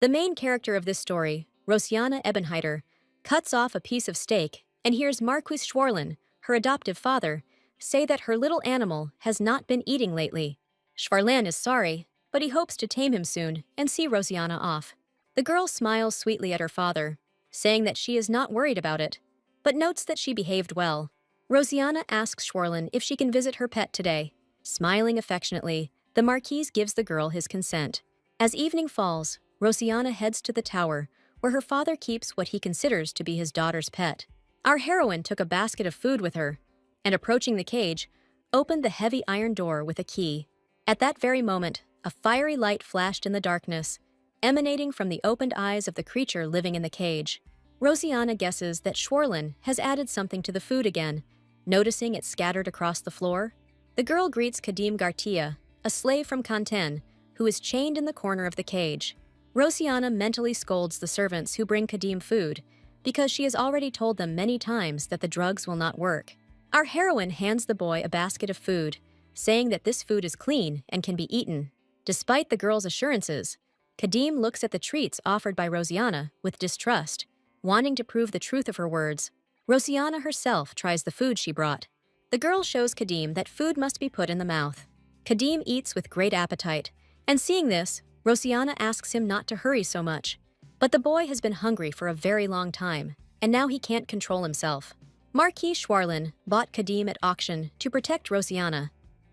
The main character of this story, Rosianna Ebenheiter, cuts off a piece of steak and hears Marquis Schwarlen, her adoptive father, say that her little animal has not been eating lately. Schwarlen is sorry, but he hopes to tame him soon and see Rosianna off. The girl smiles sweetly at her father, saying that she is not worried about it, but notes that she behaved well. Rosianna asks Schwarlen if she can visit her pet today. Smiling affectionately, the Marquis gives the girl his consent. As evening falls, Rosianna heads to the tower, where her father keeps what he considers to be his daughter's pet. Our heroine took a basket of food with her, and approaching the cage, opened the heavy iron door with a key. At that very moment, a fiery light flashed in the darkness, emanating from the opened eyes of the creature living in the cage. Rosianna guesses that Schwarlen has added something to the food again, noticing it scattered across the floor. The girl greets Kadim Gartia, a slave from Kanten, who is chained in the corner of the cage. Rosianna mentally scolds the servants who bring Kadim food, because she has already told them many times that the drugs will not work. Our heroine hands the boy a basket of food, saying that this food is clean and can be eaten. Despite the girl's assurances, Kadim looks at the treats offered by Rosianna with distrust, wanting to prove the truth of her words. Rosianna herself tries the food she brought. The girl shows Kadim that food must be put in the mouth. Kadim eats with great appetite, and seeing this, Rosianna asks him not to hurry so much. But the boy has been hungry for a very long time, and now he can't control himself. Marquis Schwarlen bought Kadim at auction to protect Rosianna,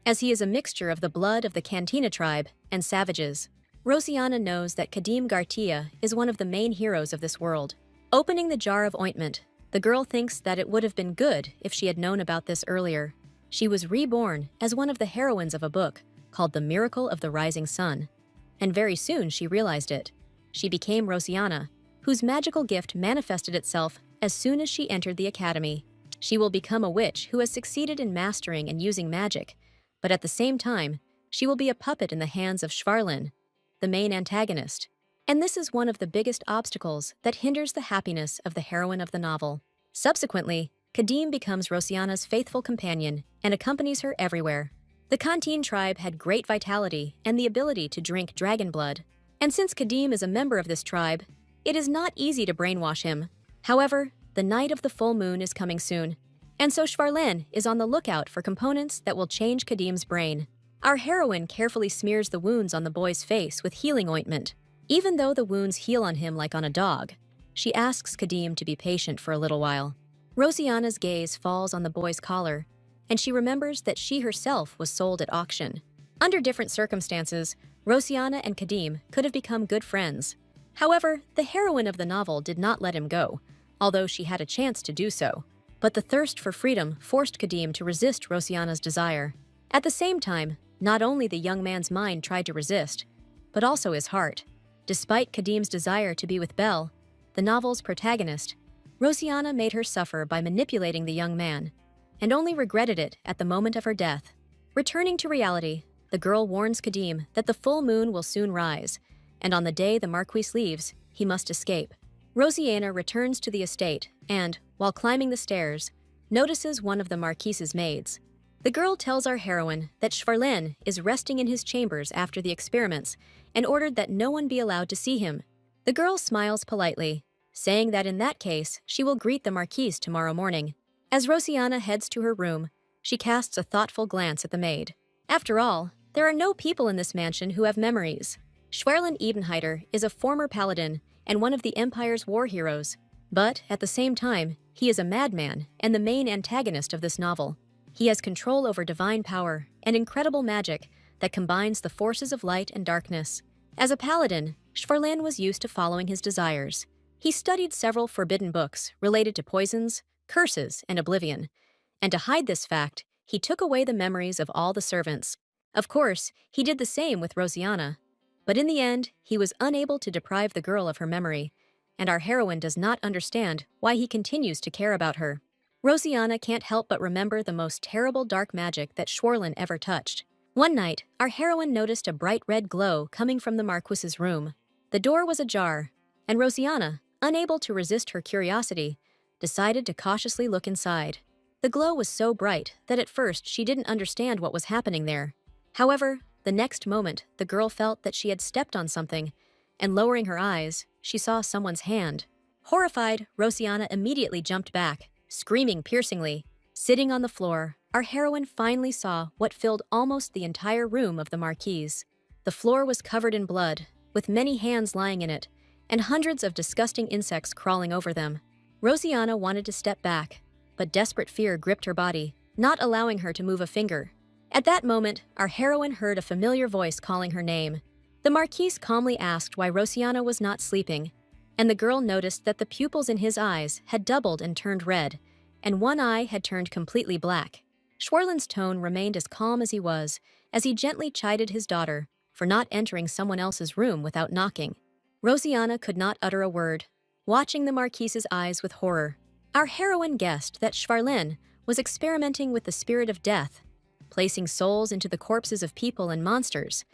as he is a mixture of the blood of the Cantina tribe and savages. Rosianna knows that Kadim Gartia is one of the main heroes of this world. Opening the jar of ointment, the girl thinks that it would have been good if she had known about this earlier. She was reborn as one of the heroines of a book called The Miracle of the Rising Sun, and very soon she realized it. She became Rosianna, whose magical gift manifested itself as soon as she entered the academy. She will become a witch who has succeeded in mastering and using magic, but at the same time, she will be a puppet in the hands of Schwarlen, the main antagonist. And this is one of the biggest obstacles that hinders the happiness of the heroine of the novel. Subsequently, Kadim becomes Rosianna's faithful companion and accompanies her everywhere. The Kantin tribe had great vitality and the ability to drink dragon blood, and since Kadim is a member of this tribe, it is not easy to brainwash him. However, the night of the full moon is coming soon, and so Schwarlen is on the lookout for components that will change Kadim's brain. Our heroine carefully smears the wounds on the boy's face with healing ointment. Even though the wounds heal on him like on a dog, she asks Kadim to be patient for a little while. Rosianna's gaze falls on the boy's collar, and she remembers that she herself was sold at auction. Under different circumstances, Rosianna and Kadim could have become good friends. However, the heroine of the novel did not let him go, although she had a chance to do so. But the thirst for freedom forced Kadim to resist Rosianna's desire. At the same time, not only the young man's mind tried to resist, but also his heart. Despite Kadim's desire to be with Belle, the novel's protagonist, Rosianna made her suffer by manipulating the young man, and only regretted it at the moment of her death. Returning to reality, the girl warns Kadim that the full moon will soon rise, and on the day the Marquis leaves, he must escape. Rosianna returns to the estate and, while climbing the stairs, notices one of the Marquis's maids. The girl tells our heroine that Schwarlen is resting in his chambers after the experiments and ordered that no one be allowed to see him. The girl smiles politely, saying that in that case, she will greet the Marquis tomorrow morning. As Rosianna heads to her room, she casts a thoughtful glance at the maid. After all, there are no people in this mansion who have memories. Schwarlen Ebenheiter is a former paladin and one of the Empire's war heroes, but at the same time, he is a madman and the main antagonist of this novel. He has control over divine power and incredible magic that combines the forces of light and darkness. As a paladin, Schwarlen was used to following his desires. He studied several forbidden books related to poisons, curses, and oblivion, and to hide this fact, he took away the memories of all the servants. Of course, he did the same with Rosianna, but in the end, he was unable to deprive the girl of her memory, and our heroine does not understand why he continues to care about her. Rosianna can't help but remember the most terrible dark magic that Schwarlen ever touched. One night, our heroine noticed a bright red glow coming from the Marquis's room. The door was ajar, and Rosianna, unable to resist her curiosity, decided to cautiously look inside. The glow was so bright that at first she didn't understand what was happening there. However, the next moment, the girl felt that she had stepped on something, and lowering her eyes, she saw someone's hand. Horrified, Rosianna immediately jumped back, screaming piercingly. Sitting on the floor, our heroine finally saw what filled almost the entire room of the marquise. The floor was covered in blood, with many hands lying in it, and hundreds of disgusting insects crawling over them. Rosianna wanted to step back, but desperate fear gripped her body, not allowing her to move a finger. At that moment, our heroine heard a familiar voice calling her name. The marquise calmly asked why Rosianna was not sleeping, and the girl noticed that the pupils in his eyes had doubled and turned red, and one eye had turned completely black. Schwarlin's tone remained as calm as he was, as he gently chided his daughter for not entering someone else's room without knocking. Rosianna could not utter a word, watching the marquise's eyes with horror. Our heroine guessed that Schwarlin was experimenting with the spirit of death, placing souls into the corpses of people and monsters.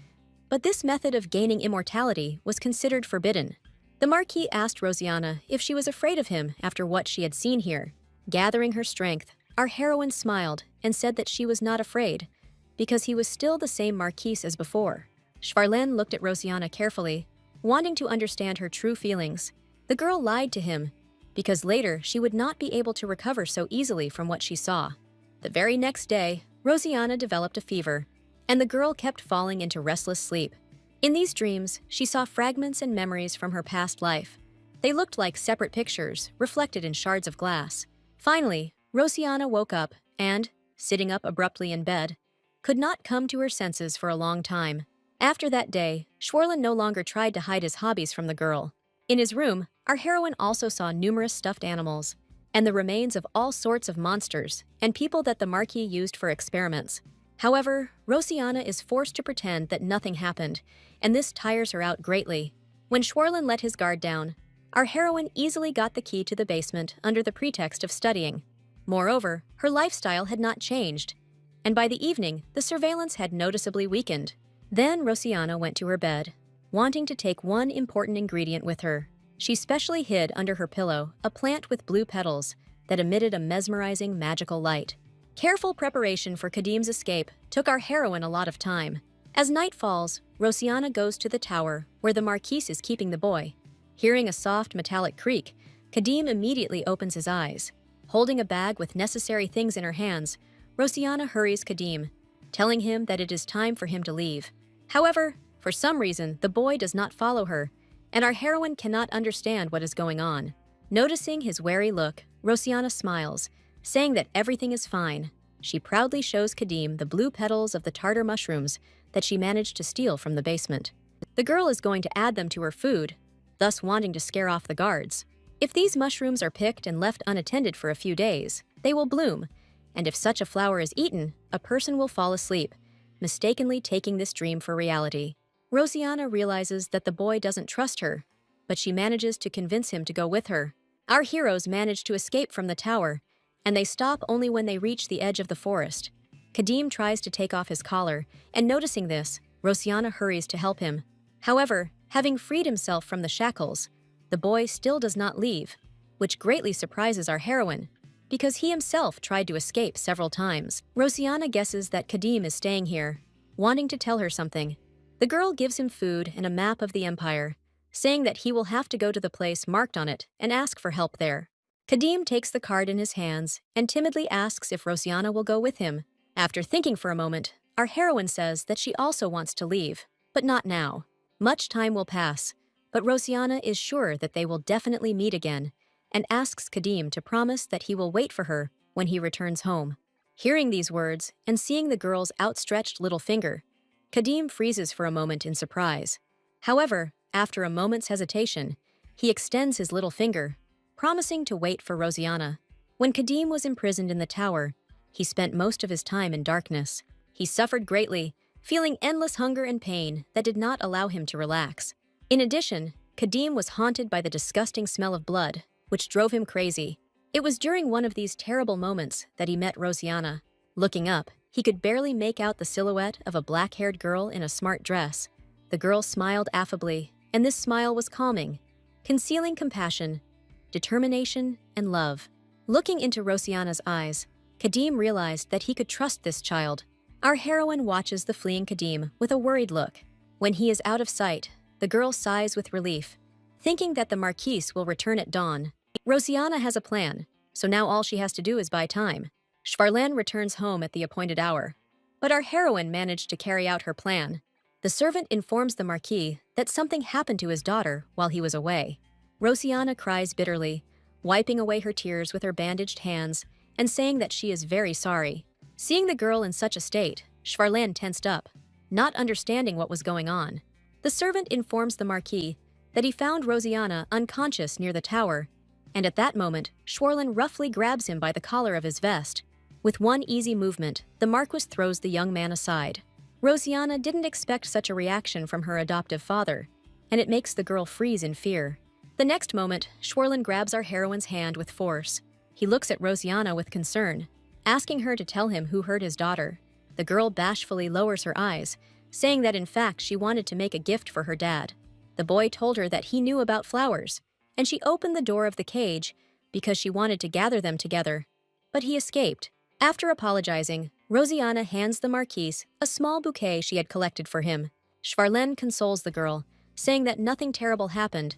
But this method of gaining immortality was considered forbidden. The Marquis asked Rosianna if she was afraid of him after what she had seen here. Gathering her strength, our heroine smiled and said that she was not afraid, because he was still the same Marquis as before. Schwarlin looked at Rosianna carefully, wanting to understand her true feelings. The girl lied to him, because later she would not be able to recover so easily from what she saw. The very next day, Rosianna developed a fever, and the girl kept falling into restless sleep. In these dreams, she saw fragments and memories from her past life. They looked like separate pictures, reflected in shards of glass. Finally, Rosianna woke up and, sitting up abruptly in bed, could not come to her senses for a long time. After that day, Schwarlin no longer tried to hide his hobbies from the girl. In his room, our heroine also saw numerous stuffed animals, and the remains of all sorts of monsters and people that the Marquis used for experiments. However, Rosianna is forced to pretend that nothing happened, and this tires her out greatly. When Schwarlin let his guard down, our heroine easily got the key to the basement under the pretext of studying. Moreover, her lifestyle had not changed, and by the evening, the surveillance had noticeably weakened. Then Rosianna went to her bed, wanting to take one important ingredient with her. She specially hid under her pillow a plant with blue petals that emitted a mesmerizing magical light. Careful preparation for Kadim's escape took our heroine a lot of time. As night falls, Rosianna goes to the tower where the Marquis is keeping the boy. Hearing a soft metallic creak, Kadim immediately opens his eyes. Holding a bag with necessary things in her hands, Rosianna hurries Kadim, telling him that it is time for him to leave. However, for some reason, the boy does not follow her, and our heroine cannot understand what is going on. Noticing his wary look, Rosianna smiles, saying that everything is fine. She proudly shows Kadim the blue petals of the tartar mushrooms that she managed to steal from the basement. The girl is going to add them to her food, thus wanting to scare off the guards. If these mushrooms are picked and left unattended for a few days, they will bloom, and if such a flower is eaten, a person will fall asleep, mistakenly taking this dream for reality. Rosianna realizes that the boy doesn't trust her, but she manages to convince him to go with her. Our heroes manage to escape from the tower, and they stop only when they reach the edge of the forest. Kadim tries to take off his collar, and noticing this, Rosianna hurries to help him. However, having freed himself from the shackles, the boy still does not leave, which greatly surprises our heroine, because he himself tried to escape several times. Rosianna guesses that Kadim is staying here, wanting to tell her something. The girl gives him food and a map of the empire, saying that he will have to go to the place marked on it and ask for help there. Kadim takes the card in his hands and timidly asks if Rosianna will go with him. After thinking for a moment, our heroine says that she also wants to leave, but not now. Much time will pass, but Rosianna is sure that they will definitely meet again, and asks Kadim to promise that he will wait for her when he returns home. Hearing these words and seeing the girl's outstretched little finger, Kadim freezes for a moment in surprise. However, after a moment's hesitation, he extends his little finger, promising to wait for Rosianna. When Kadim was imprisoned in the tower, he spent most of his time in darkness. He suffered greatly, feeling endless hunger and pain that did not allow him to relax. In addition, Kadim was haunted by the disgusting smell of blood, which drove him crazy. It was during one of these terrible moments that he met Rosianna. Looking up, he could barely make out the silhouette of a black-haired girl in a smart dress. The girl smiled affably, and this smile was calming, concealing compassion, determination, and love. Looking into Rosianna's eyes, Kadim realized that he could trust this child. Our heroine watches the fleeing Kadim with a worried look. When he is out of sight, The girl sighs with relief, thinking that the Marquise will return at dawn. Rosiana has a plan, so now all she has to do is buy time. Schwarlen returns home at the appointed hour, but our heroine managed to carry out her plan. The servant informs the Marquis that something happened to his daughter while he was away. Rosiana cries bitterly, wiping away her tears with her bandaged hands and saying that she is very sorry. Seeing the girl in such a state, Schwarlen tensed up, not understanding what was going on. The servant informs the Marquis that he found Rosiana unconscious near the tower, and at that moment, Schwarlen roughly grabs him by the collar of his vest. With one easy movement, the Marquis throws the young man aside. Rosiana didn't expect such a reaction from her adoptive father, and it makes the girl freeze in fear. The next moment, Schwarlen grabs our heroine's hand with force. He looks at Rosiana with concern, asking her to tell him who hurt his daughter. The girl bashfully lowers her eyes, saying that in fact she wanted to make a gift for her dad. The boy told her that he knew about flowers, and she opened the door of the cage because she wanted to gather them together. But he escaped. After apologizing, Rosiana hands the Marquise a small bouquet she had collected for him. Schwarlen consoles the girl, saying that nothing terrible happened,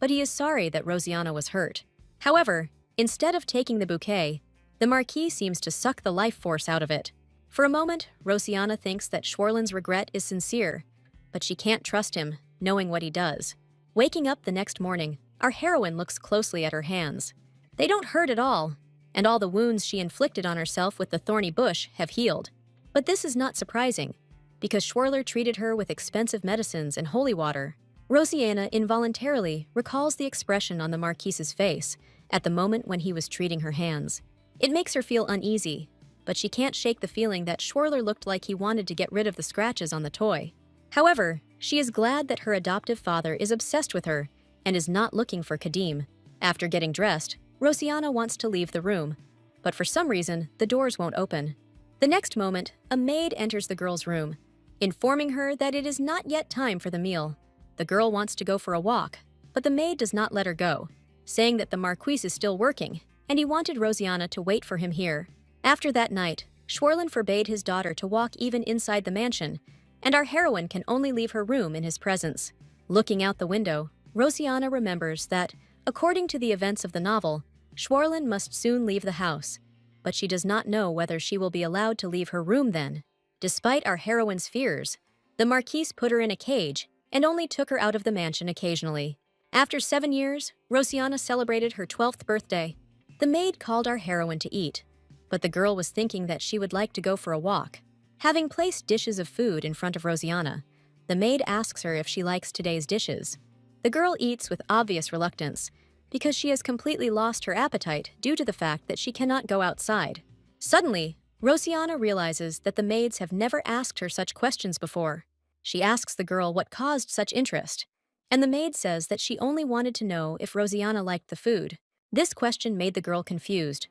but he is sorry that Rosiana was hurt. However, instead of taking the bouquet, the Marquis seems to suck the life force out of it. For a moment, Rosiana thinks that Schwarlen's regret is sincere, but she can't trust him, knowing what he does. Waking up the next morning, our heroine looks closely at her hands. They don't hurt at all, and all the wounds she inflicted on herself with the thorny bush have healed. But this is not surprising, because Schwarler treated her with expensive medicines and holy water. Rosiana involuntarily recalls the expression on the Marquise's face at the moment when he was treating her hands. It makes her feel uneasy, but she can't shake the feeling that Schwarler looked like he wanted to get rid of the scratches on the toy. However, she is glad that her adoptive father is obsessed with her and is not looking for Kadim. After getting dressed, Rosiana wants to leave the room, but for some reason, the doors won't open. The next moment, a maid enters the girl's room, informing her that it is not yet time for the meal. The girl wants to go for a walk, but the maid does not let her go, saying that the Marquis is still working, and he wanted Rosiana to wait for him here. After that night, Schwarlen forbade his daughter to walk even inside the mansion, and our heroine can only leave her room in his presence. Looking out the window, Rosiana remembers that, according to the events of the novel, Schwarlen must soon leave the house, but she does not know whether she will be allowed to leave her room then. Despite our heroine's fears, the Marquise put her in a cage and only took her out of the mansion occasionally. After 7 years, Rosiana celebrated her 12th birthday. The maid called our heroine to eat, but the girl was thinking that she would like to go for a walk. Having placed dishes of food in front of Rosiana, the maid asks her if she likes today's dishes. The girl eats with obvious reluctance, because she has completely lost her appetite due to the fact that she cannot go outside. Suddenly, Rosiana realizes that the maids have never asked her such questions before. She asks the girl what caused such interest, and the maid says that she only wanted to know if Rosiana liked the food. This question made the girl confused,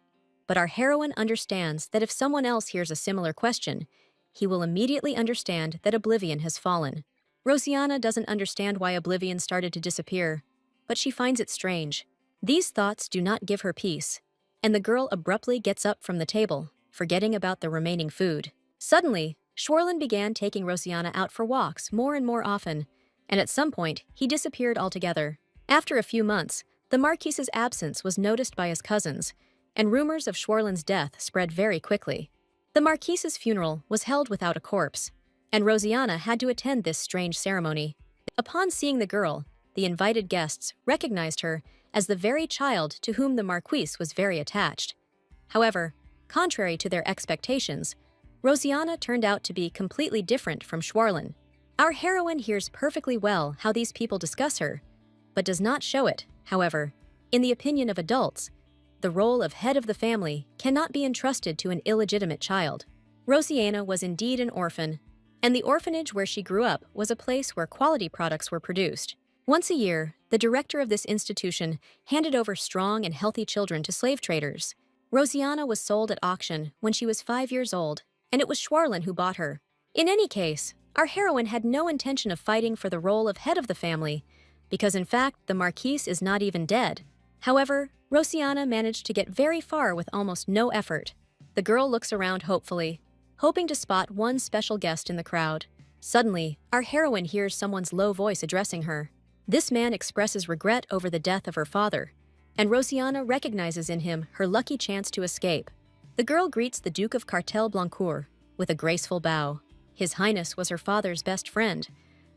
but our heroine understands that if someone else hears a similar question, he will immediately understand that oblivion has fallen. Rosiana doesn't understand why oblivion started to disappear, but she finds it strange. These thoughts do not give her peace, and the girl abruptly gets up from the table, forgetting about the remaining food. Suddenly, Schwarlen began taking Rosiana out for walks more and more often, and at some point, he disappeared altogether. After a few months, the Marquise's absence was noticed by his cousins, and rumors of Schwarlen's death spread very quickly. The Marquise's funeral was held without a corpse, and Rosiana had to attend this strange ceremony. Upon seeing the girl, the invited guests recognized her as the very child to whom the Marquise was very attached. However, contrary to their expectations, Rosiana turned out to be completely different from Schwarlen. Our heroine hears perfectly well how these people discuss her, but does not show it. However, in the opinion of adults, the role of head of the family cannot be entrusted to an illegitimate child. Rosiana was indeed an orphan, and the orphanage where she grew up was a place where quality products were produced. Once a year, the director of this institution handed over strong and healthy children to slave traders. Rosiana was sold at auction when she was 5 years old, and it was Schwarlen who bought her. In any case, our heroine had no intention of fighting for the role of head of the family, because in fact the Marquise is not even dead. However, Rosiana managed to get very far with almost no effort. The girl looks around hopefully, hoping to spot one special guest in the crowd. Suddenly, our heroine hears someone's low voice addressing her. This man expresses regret over the death of her father, and Rosiana recognizes in him her lucky chance to escape. The girl greets the Duke of Cartel Blancourt with a graceful bow. His Highness was her father's best friend,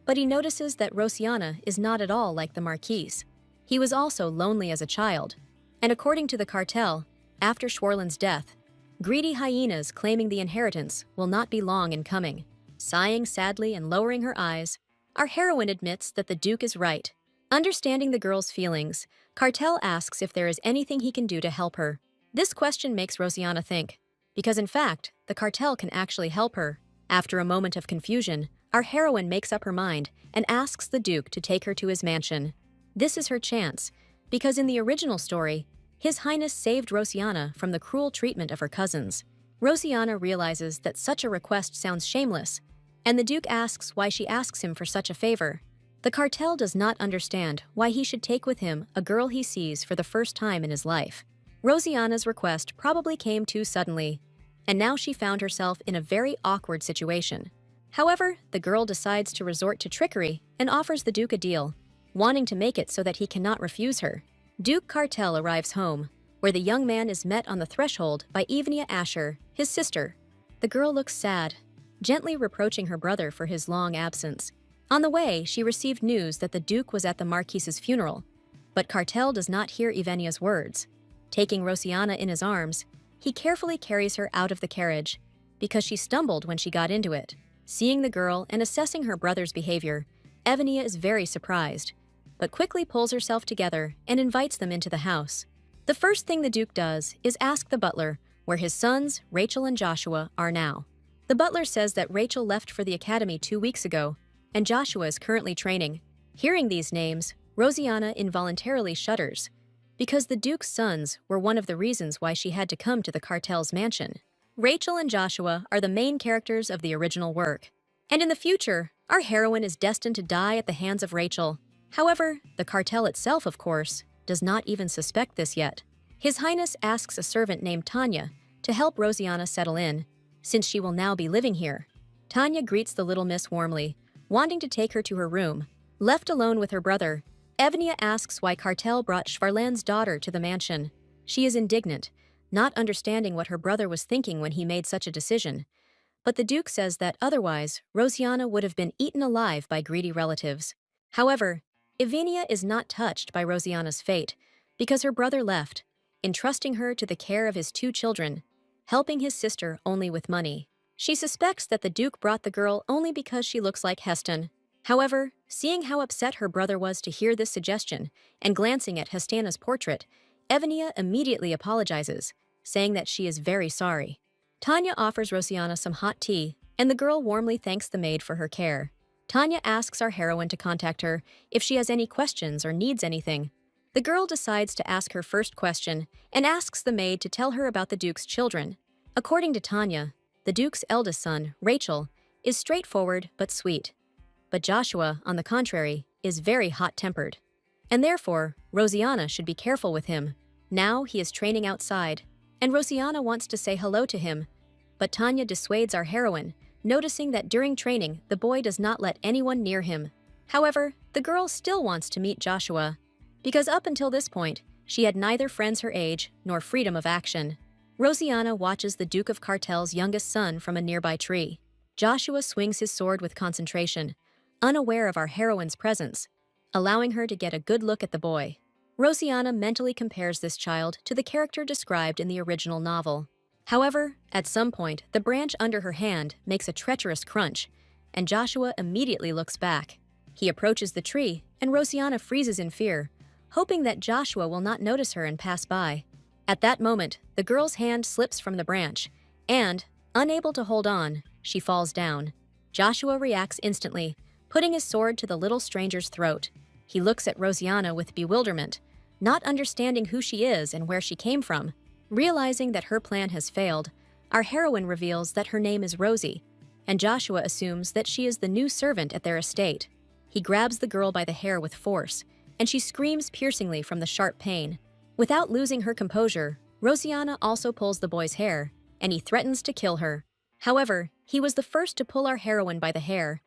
but he notices that Rosiana is not at all like the Marquise. He was also lonely as a child, and according to the cartel, after Schwarlen's death, greedy hyenas claiming the inheritance will not be long in coming. Sighing sadly and lowering her eyes, our heroine admits that the Duke is right. Understanding the girl's feelings, Cartel asks if there is anything he can do to help her. This question makes Rosiana think, because in fact, the cartel can actually help her. After a moment of confusion, our heroine makes up her mind and asks the Duke to take her to his mansion. This is her chance, because in the original story, His Highness saved Rosiana from the cruel treatment of her cousins. Rosiana realizes that such a request sounds shameless, and the Duke asks why she asks him for such a favor. The cartel does not understand why he should take with him a girl he sees for the first time in his life. Rosiana's request probably came too suddenly, and now she found herself in a very awkward situation. However, the girl decides to resort to trickery and offers the Duke a deal, wanting to make it so that he cannot refuse her. Duke Cartel arrives home, where the young man is met on the threshold by Evnia Asher, his sister. The girl looks sad, gently reproaching her brother for his long absence. On the way, she received news that the Duke was at the Marquise's funeral, but Cartel does not hear Evenia's words. Taking Rosiana in his arms, he carefully carries her out of the carriage, because she stumbled when she got into it. Seeing the girl and assessing her brother's behavior, Evenia is very surprised, but quickly pulls herself together and invites them into the house. The first thing the Duke does is ask the butler where his sons, Rachel and Joshua, are now. The butler says that Rachel left for the academy 2 weeks ago, and Joshua is currently training. Hearing these names, Rosiana involuntarily shudders, because the Duke's sons were one of the reasons why she had to come to the cartel's mansion. Rachel and Joshua are the main characters of the original work, and in the future, our heroine is destined to die at the hands of Rachel. However, the cartel itself, of course, does not even suspect this yet. His Highness asks a servant named Tanya to help Rosiana settle in, since she will now be living here. Tanya greets the little miss warmly, wanting to take her to her room. Left alone with her brother, Evnia asks why Cartel brought Schwarlen's daughter to the mansion. She is indignant, not understanding what her brother was thinking when he made such a decision. But the Duke says that otherwise, Rosiana would have been eaten alive by greedy relatives. However, Evenia is not touched by Rosiana's fate, because her brother left, entrusting her to the care of his 2 children, helping his sister only with money. She suspects that the Duke brought the girl only because she looks like Heston. However, seeing how upset her brother was to hear this suggestion and glancing at Hestana's portrait, Evenia immediately apologizes, saying that she is very sorry. Tanya offers Rosiana some hot tea, and the girl warmly thanks the maid for her care. Tanya asks our heroine to contact her if she has any questions or needs anything. The girl decides to ask her first question and asks the maid to tell her about the Duke's children. According to Tanya, the Duke's eldest son, Rachel, is straightforward but sweet. But Joshua, on the contrary, is very hot-tempered. And therefore, Rosiana should be careful with him. Now he is training outside, and Rosiana wants to say hello to him. But Tanya dissuades our heroine, noticing that during training, the boy does not let anyone near him. However, the girl still wants to meet Joshua, because up until this point, she had neither friends her age nor freedom of action. Rosiana watches the Duke of Cartel's youngest son from a nearby tree. Joshua swings his sword with concentration, unaware of our heroine's presence, allowing her to get a good look at the boy. Rosiana mentally compares this child to the character described in the original novel. However, at some point, the branch under her hand makes a treacherous crunch, and Joshua immediately looks back. He approaches the tree, and Rosiana freezes in fear, hoping that Joshua will not notice her and pass by. At that moment, the girl's hand slips from the branch, and, unable to hold on, she falls down. Joshua reacts instantly, putting his sword to the little stranger's throat. He looks at Rosiana with bewilderment, not understanding who she is and where she came from. Realizing that her plan has failed, our heroine reveals that her name is Rosie, and Joshua assumes that she is the new servant at their estate. He grabs the girl by the hair with force, and she screams piercingly from the sharp pain. Without losing her composure, Rosiana also pulls the boy's hair, and he threatens to kill her. However, he was the first to pull our heroine by the hair,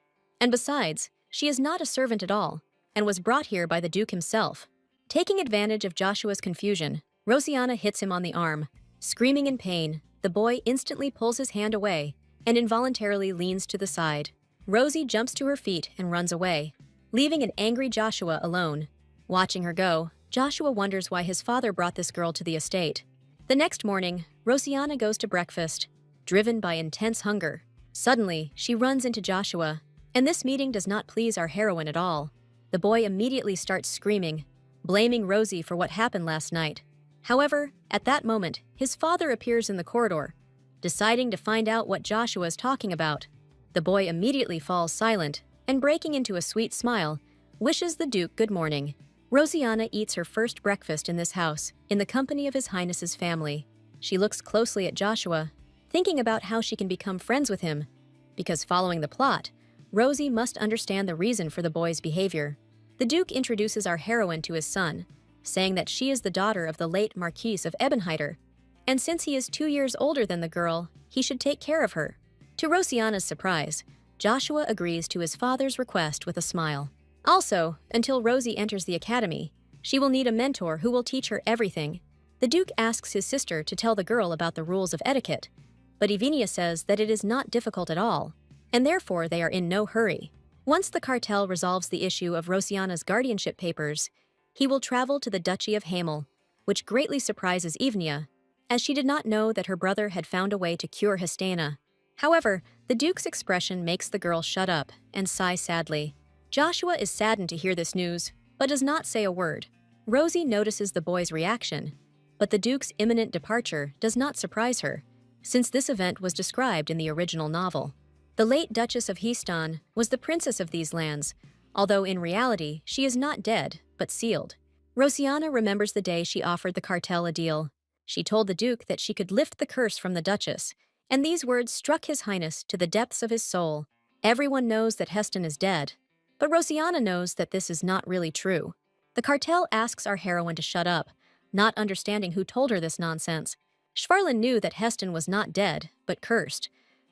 And besides, she is not a servant at all, and was brought here by the Duke himself. Taking advantage of Joshua's confusion, Rosianna hits him on the arm. Screaming in pain, the boy instantly pulls his hand away and involuntarily leans to the side. Rosie jumps to her feet and runs away, leaving an angry Joshua alone. Watching her go, Joshua wonders why his father brought this girl to the estate. The next morning, Rosianna goes to breakfast, driven by intense hunger. Suddenly, she runs into Joshua, and this meeting does not please our heroine at all. The boy immediately starts screaming, blaming Rosie for what happened last night. However, at that moment, his father appears in the corridor, deciding to find out what Joshua is talking about. The boy immediately falls silent and, breaking into a sweet smile, wishes the Duke good morning. Rosianna eats her first breakfast in this house, in the company of His Highness's family. She looks closely at Joshua, thinking about how she can become friends with him, because following the plot, Rosie must understand the reason for the boy's behavior. The Duke introduces our heroine to his son, saying that she is the daughter of the late Marquis of Ebenheiter, and since he is 2 years older than the girl, he should take care of her. To Rosianna's surprise, Joshua agrees to his father's request with a smile. Also, until Rosie enters the academy, she will need a mentor who will teach her everything. The Duke asks his sister to tell the girl about the rules of etiquette, but Ivinia says that it is not difficult at all, and therefore they are in no hurry. Once the cartel resolves the issue of Rosianna's guardianship papers, he will travel to the Duchy of Hamel, which greatly surprises Ivinia, as she did not know that her brother had found a way to cure Histana. However, the Duke's expression makes the girl shut up and sigh sadly. Joshua is saddened to hear this news, but does not say a word. Rosie notices the boy's reaction, but the Duke's imminent departure does not surprise her, since this event was described in the original novel. The late Duchess of Histan was the princess of these lands, although in reality she is not dead, but sealed. Rosianna remembers the day she offered the cartel a deal. She told the Duke that she could lift the curse from the Duchess, and these words struck His Highness to the depths of his soul. Everyone knows that Heston is dead, but Rosianna knows that this is not really true. The cartel asks our heroine to shut up, not understanding who told her this nonsense. Schwarlin knew that Heston was not dead, but cursed,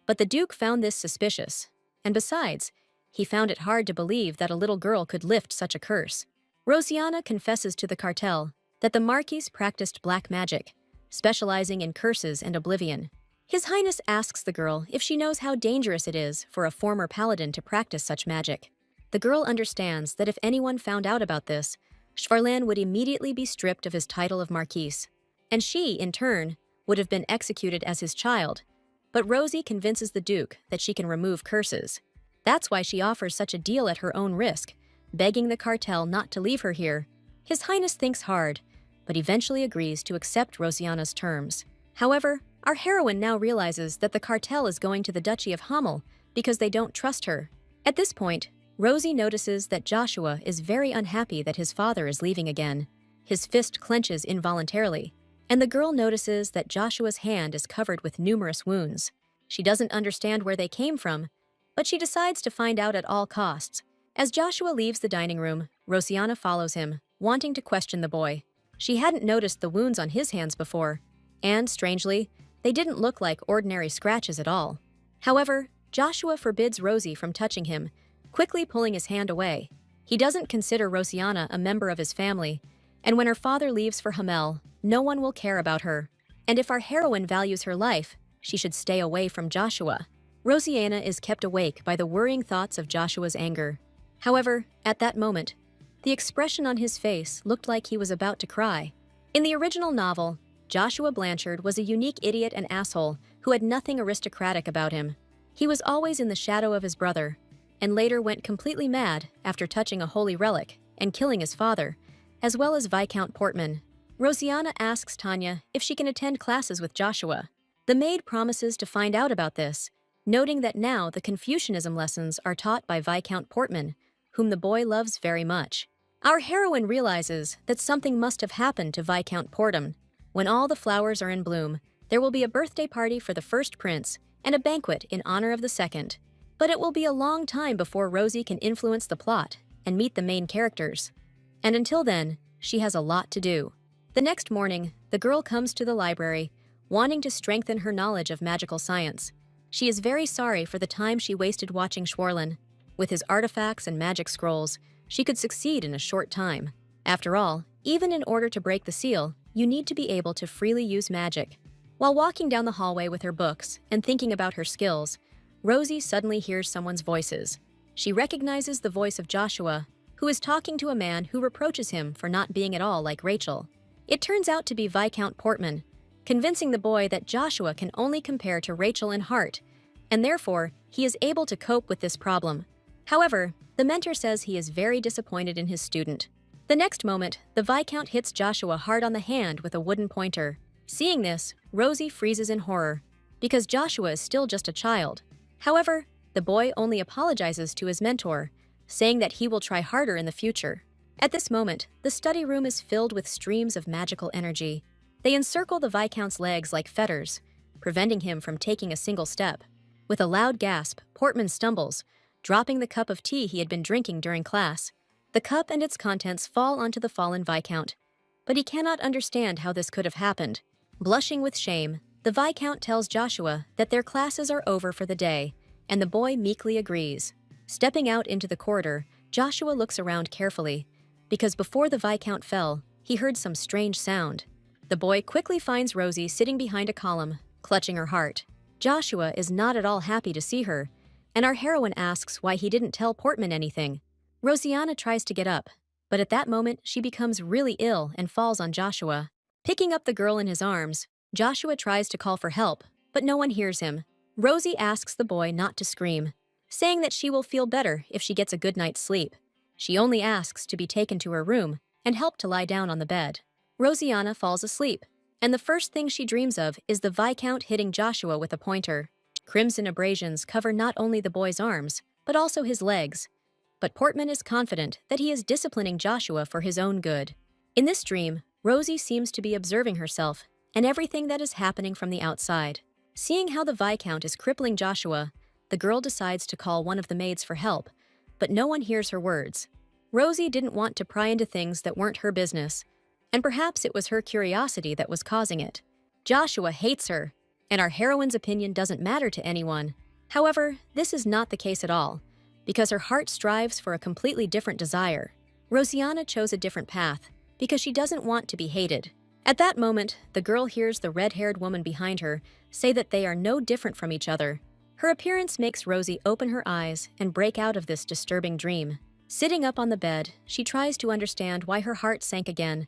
but the Duke found this suspicious, and besides, he found it hard to believe that a little girl could lift such a curse. Rosianna confesses to the cartel that the Marquis practiced black magic, specializing in curses and oblivion. His Highness asks the girl if she knows how dangerous it is for a former paladin to practice such magic. The girl understands that if anyone found out about this, Schwarlan would immediately be stripped of his title of Marquis, and she, in turn, would have been executed as his child. But Rosie convinces the Duke that she can remove curses. That's why she offers such a deal at her own risk, begging the cartel not to leave her here. His Highness thinks hard, but eventually agrees to accept Rosianna's terms. However, our heroine now realizes that the cartel is going to the Duchy of Hamel because they don't trust her. At this point, Rosie notices that Joshua is very unhappy that his father is leaving again. His fist clenches involuntarily, and the girl notices that Joshua's hand is covered with numerous wounds. She doesn't understand where they came from, but she decides to find out at all costs. As Joshua leaves the dining room, Rosianna follows him, wanting to question the boy. She hadn't noticed the wounds on his hands before, and, strangely, they didn't look like ordinary scratches at all. However, Joshua forbids Rosie from touching him, quickly pulling his hand away. He doesn't consider Rosianna a member of his family, and when her father leaves for Hamel, no one will care about her. And if our heroine values her life, she should stay away from Joshua. Rosianna is kept awake by the worrying thoughts of Joshua's anger. However, at that moment, the expression on his face looked like he was about to cry. In the original novel, Joshua Blanchard was a unique idiot and asshole who had nothing aristocratic about him. He was always in the shadow of his brother, and later went completely mad after touching a holy relic and killing his father, as well as Viscount Portman. Rosianna asks Tanya if she can attend classes with Joshua. The maid promises to find out about this, noting that now the Confucianism lessons are taught by Viscount Portman, whom the boy loves very much. Our heroine realizes that something must have happened to Viscount Portman. When all the flowers are in bloom, there will be a birthday party for the first prince and a banquet in honor of the second. But it will be a long time before Rosie can influence the plot and meet the main characters. And until then, she has a lot to do. The next morning, the girl comes to the library, wanting to strengthen her knowledge of magical science. She is very sorry for the time she wasted watching Schwarlan, With his artifacts and magic scrolls, she could succeed in a short time. After all, even in order to break the seal, you need to be able to freely use magic. While walking down the hallway with her books and thinking about her skills, Rosie suddenly hears someone's voices. She recognizes the voice of Joshua, who is talking to a man who reproaches him for not being at all like Rachel. It turns out to be Viscount Portman, convincing the boy that Joshua can only compare to Rachel in heart, and therefore he is able to cope with this problem. However, the mentor says he is very disappointed in his student. The next moment, the Viscount hits Joshua hard on the hand with a wooden pointer. Seeing this, Rosie freezes in horror, because Joshua is still just a child. However, the boy only apologizes to his mentor, saying that he will try harder in the future. At this moment, the study room is filled with streams of magical energy. They encircle the Viscount's legs like fetters, preventing him from taking a single step. With a loud gasp, Portman stumbles, dropping the cup of tea he had been drinking during class. The cup and its contents fall onto the fallen Viscount, but he cannot understand how this could have happened. Blushing with shame, the Viscount tells Joshua that their classes are over for the day, and the boy meekly agrees. Stepping out into the corridor, Joshua looks around carefully, because before the Viscount fell, he heard some strange sound. The boy quickly finds Rosie sitting behind a column, clutching her heart. Joshua is not at all happy to see her, and our heroine asks why he didn't tell Portman anything. Rosianna tries to get up, but at that moment she becomes really ill and falls on Joshua. Picking up the girl in his arms, Joshua tries to call for help, but no one hears him. Rosie asks the boy not to scream, saying that she will feel better if she gets a good night's sleep. She only asks to be taken to her room and helped to lie down on the bed. Rosianna falls asleep, and the first thing she dreams of is the Viscount hitting Joshua with a pointer. Crimson abrasions cover not only the boy's arms, but also his legs. But Portman is confident that he is disciplining Joshua for his own good. In this dream, Rosie seems to be observing herself and everything that is happening from the outside. Seeing how the Viscount is crippling Joshua, the girl decides to call one of the maids for help, but no one hears her words. Rosie didn't want to pry into things that weren't her business, and perhaps it was her curiosity that was causing it. Joshua hates her, and our heroine's opinion doesn't matter to anyone. However, this is not the case at all, because her heart strives for a completely different desire. Rosianna chose a different path, because she doesn't want to be hated. At that moment, the girl hears the red-haired woman behind her say that they are no different from each other. Her appearance makes Rosie open her eyes and break out of this disturbing dream. Sitting up on the bed, she tries to understand why her heart sank again,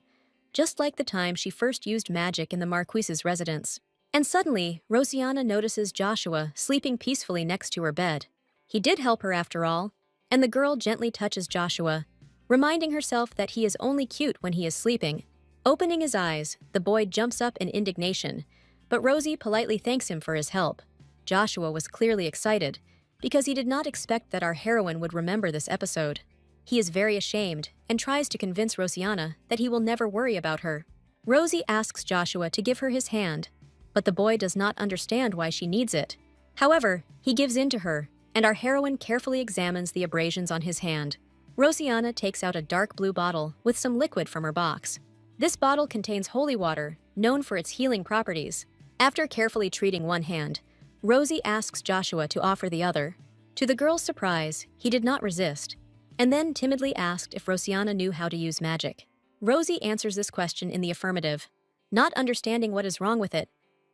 just like the time she first used magic in the Marquise's residence. And suddenly, Rosianna notices Joshua sleeping peacefully next to her bed. He did help her after all, and the girl gently touches Joshua, reminding herself that he is only cute when he is sleeping. Opening his eyes, the boy jumps up in indignation, but Rosie politely thanks him for his help. Joshua was clearly excited, because he did not expect that our heroine would remember this episode. He is very ashamed and tries to convince Rosianna that he will never worry about her. Rosie asks Joshua to give her his hand, but the boy does not understand why she needs it. However, he gives in to her, and our heroine carefully examines the abrasions on his hand. Rosianna takes out a dark blue bottle with some liquid from her box. This bottle contains holy water, known for its healing properties. After carefully treating one hand, Rosie asks Joshua to offer the other. To the girl's surprise, he did not resist, and then timidly asked if Rosianna knew how to use magic. Rosie answers this question in the affirmative, not understanding what is wrong with it.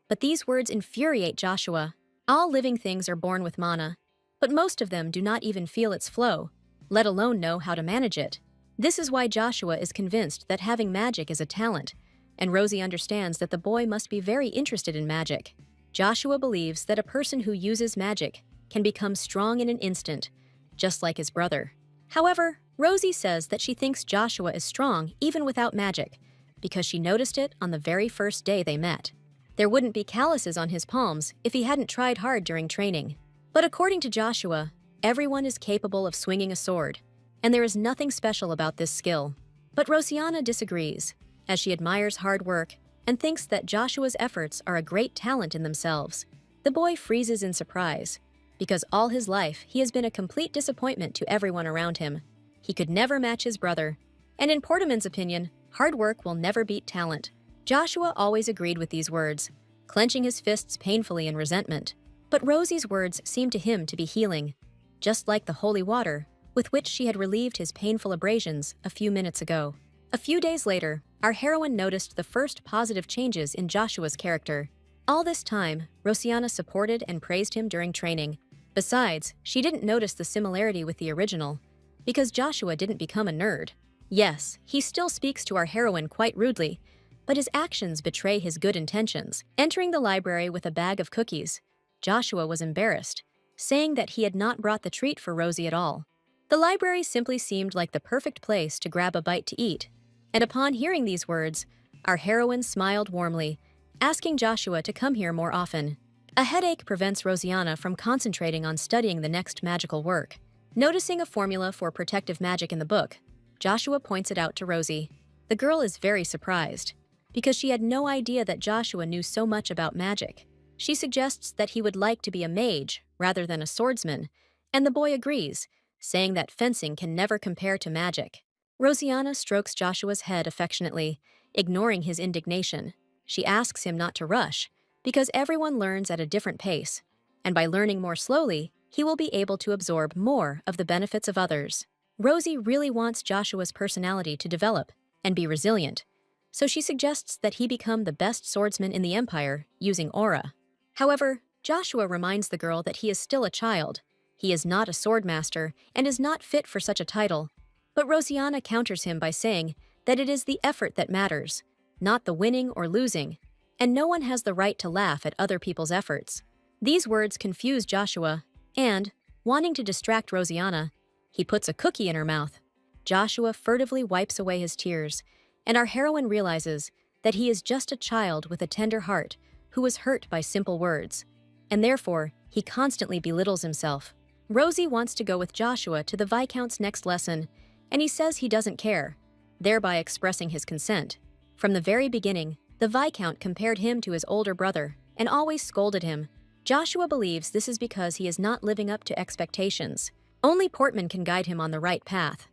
But these words infuriate Joshua. All living things are born with mana, but most of them do not even feel its flow, let alone know how to manage it. This is why Joshua is convinced that having magic is a talent, and Rosie understands that the boy must be very interested in magic. Joshua believes that a person who uses magic can become strong in an instant, just like his brother. However, Rosie says that she thinks Joshua is strong even without magic, because she noticed it on the very first day they met. There wouldn't be calluses on his palms if he hadn't tried hard during training. But according to Joshua, everyone is capable of swinging a sword, and there is nothing special about this skill. But Rosianna disagrees, as she admires hard work and thinks that Joshua's efforts are a great talent in themselves. The boy freezes in surprise, because all his life he has been a complete disappointment to everyone around him. He could never match his brother, and in Portman's opinion, hard work will never beat talent. Joshua always agreed with these words, clenching his fists painfully in resentment. But Rosie's words seemed to him to be healing. just like the holy water with which she had relieved his painful abrasions a few minutes ago. A few days later, our heroine noticed the first positive changes in Joshua's character. All this time, Rosianna supported and praised him during training. Besides, she didn't notice the similarity with the original, because Joshua didn't become a nerd. Yes, he still speaks to our heroine quite rudely, but his actions betray his good intentions. Entering the library with a bag of cookies, Joshua was embarrassed, saying that he had not brought the treat for Rosie at all. The library simply seemed like the perfect place to grab a bite to eat, and upon hearing these words, our heroine smiled warmly, asking Joshua to come here more often. A headache prevents Rosianna from concentrating on studying the next magical work. Noticing a formula for protective magic in the book, Joshua points it out to Rosie. The girl is very surprised, because she had no idea that Joshua knew so much about magic. She suggests that he would like to be a mage rather than a swordsman, and the boy agrees, saying that fencing can never compare to magic. Rosianna strokes Joshua's head affectionately, ignoring his indignation. She asks him not to rush, because everyone learns at a different pace, and by learning more slowly, he will be able to absorb more of the benefits of others. Rosie really wants Joshua's personality to develop and be resilient, so she suggests that he become the best swordsman in the Empire using aura. However, Joshua reminds the girl that he is still a child. He is not a swordmaster and is not fit for such a title. But Rosianna counters him by saying that it is the effort that matters, not the winning or losing, and no one has the right to laugh at other people's efforts. These words confuse Joshua, and, wanting to distract Rosianna, he puts a cookie in her mouth. Joshua furtively wipes away his tears, and our heroine realizes that he is just a child with a tender heart who was hurt by simple words, and therefore he constantly belittles himself. Rosie wants to go with Joshua to the Viscount's next lesson, and he says he doesn't care, thereby expressing his consent. From the very beginning, the Viscount compared him to his older brother and always scolded him. Joshua believes this is because he is not living up to expectations. Only Portman can guide him on the right path.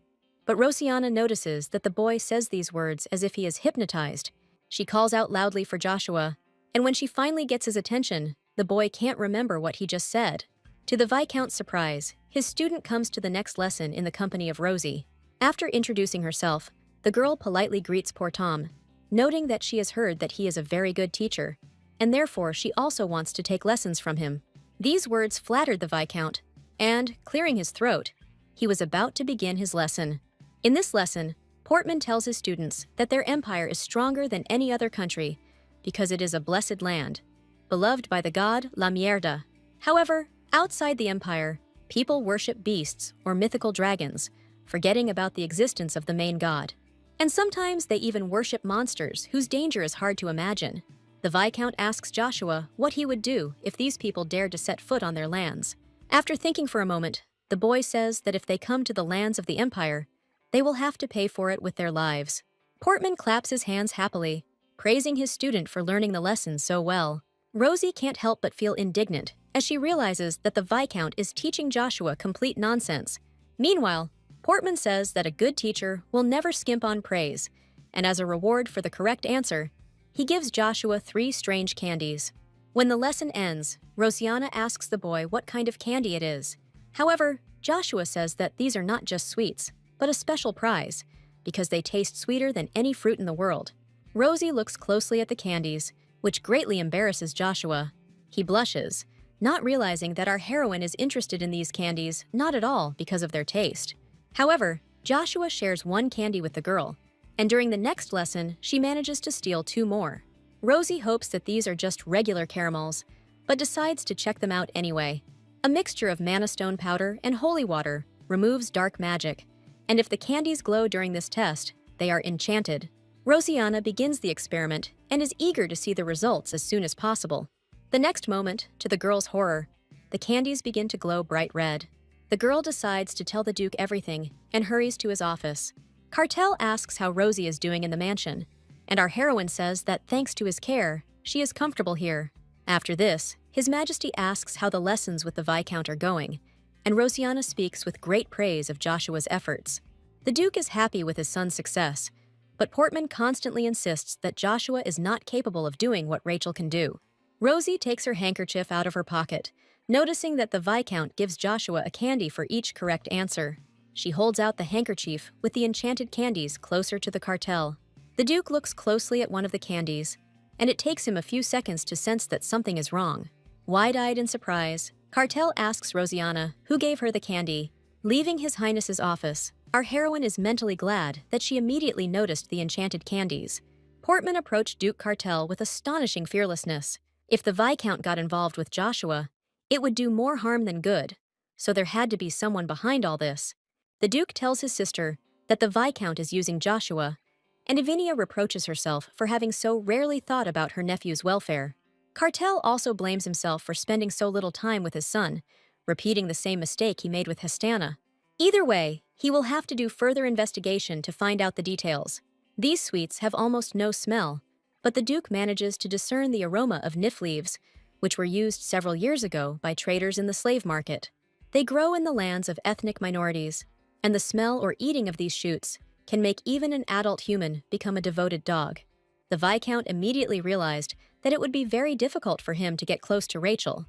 But Rosianna notices that the boy says these words as if he is hypnotized. She calls out loudly for Joshua, and when she finally gets his attention, the boy can't remember what he just said. To the Viscount's surprise, his student comes to the next lesson in the company of Rosie. After introducing herself, the girl politely greets poor Tom, noting that she has heard that he is a very good teacher, and therefore she also wants to take lessons from him. These words flattered the Viscount, and, clearing his throat, he was about to begin his lesson. In this lesson, Portman tells his students that their empire is stronger than any other country because it is a blessed land, beloved by the god La Mierda. However, outside the empire, people worship beasts or mythical dragons, forgetting about the existence of the main god. And sometimes they even worship monsters whose danger is hard to imagine. The Viscount asks Joshua what he would do if these people dared to set foot on their lands. After thinking for a moment, the boy says that if they come to the lands of the Empire, they will have to pay for it with their lives. Portman claps his hands happily, praising his student for learning the lesson so well. Rosie can't help but feel indignant as she realizes that the Viscount is teaching Joshua complete nonsense. Meanwhile, Portman says that a good teacher will never skimp on praise, and as a reward for the correct answer, he gives Joshua 3 strange candies. When the lesson ends, Rosianna asks the boy what kind of candy it is. However, Joshua says that these are not just sweets, but a special prize, because they taste sweeter than any fruit in the world. Rosie looks closely at the candies, which greatly embarrasses Joshua. He blushes, not realizing that our heroine is interested in these candies not at all because of their taste. However, Joshua shares 1 candy with the girl, and during the next lesson, she manages to steal 2 more. Rosie hopes that these are just regular caramels, but decides to check them out anyway. A mixture of mana stone powder and holy water removes dark magic, and if the candies glow during this test, they are enchanted. Rosianna begins the experiment and is eager to see the results as soon as possible. The next moment, to the girl's horror, the candies begin to glow bright red. The girl decides to tell the Duke everything and hurries to his office. Cartel asks how Rosie is doing in the mansion, and our heroine says that thanks to his care, she is comfortable here. After this, His Majesty asks how the lessons with the Viscount are going, and Rosianna speaks with great praise of Joshua's efforts. The Duke is happy with his son's success, but Portman constantly insists that Joshua is not capable of doing what Rachel can do. Rosie takes her handkerchief out of her pocket, Noticing that the Viscount gives Joshua a candy for each correct answer, she holds out the handkerchief with the enchanted candies closer to the cartel. The Duke looks closely at one of the candies, and it takes him a few seconds to sense that something is wrong. Wide-eyed in surprise, Cartel asks Rosianna who gave her the candy. Leaving His Highness's office, our heroine is mentally glad that she immediately noticed the enchanted candies. Portman approached Duke Cartel with astonishing fearlessness. If the Viscount got involved with Joshua, it would do more harm than good, so there had to be someone behind all this. The Duke tells his sister that the Viscount is using Joshua, and Ivinia reproaches herself for having so rarely thought about her nephew's welfare. Cartel also blames himself for spending so little time with his son, repeating the same mistake he made with Hestana. Either way, he will have to do further investigation to find out the details. These sweets have almost no smell, but the Duke manages to discern the aroma of nif leaves, which were used several years ago by traders in the slave market. They grow in the lands of ethnic minorities, and the smell or eating of these shoots can make even an adult human become a devoted dog. The Viscount immediately realized that it would be very difficult for him to get close to Rachel,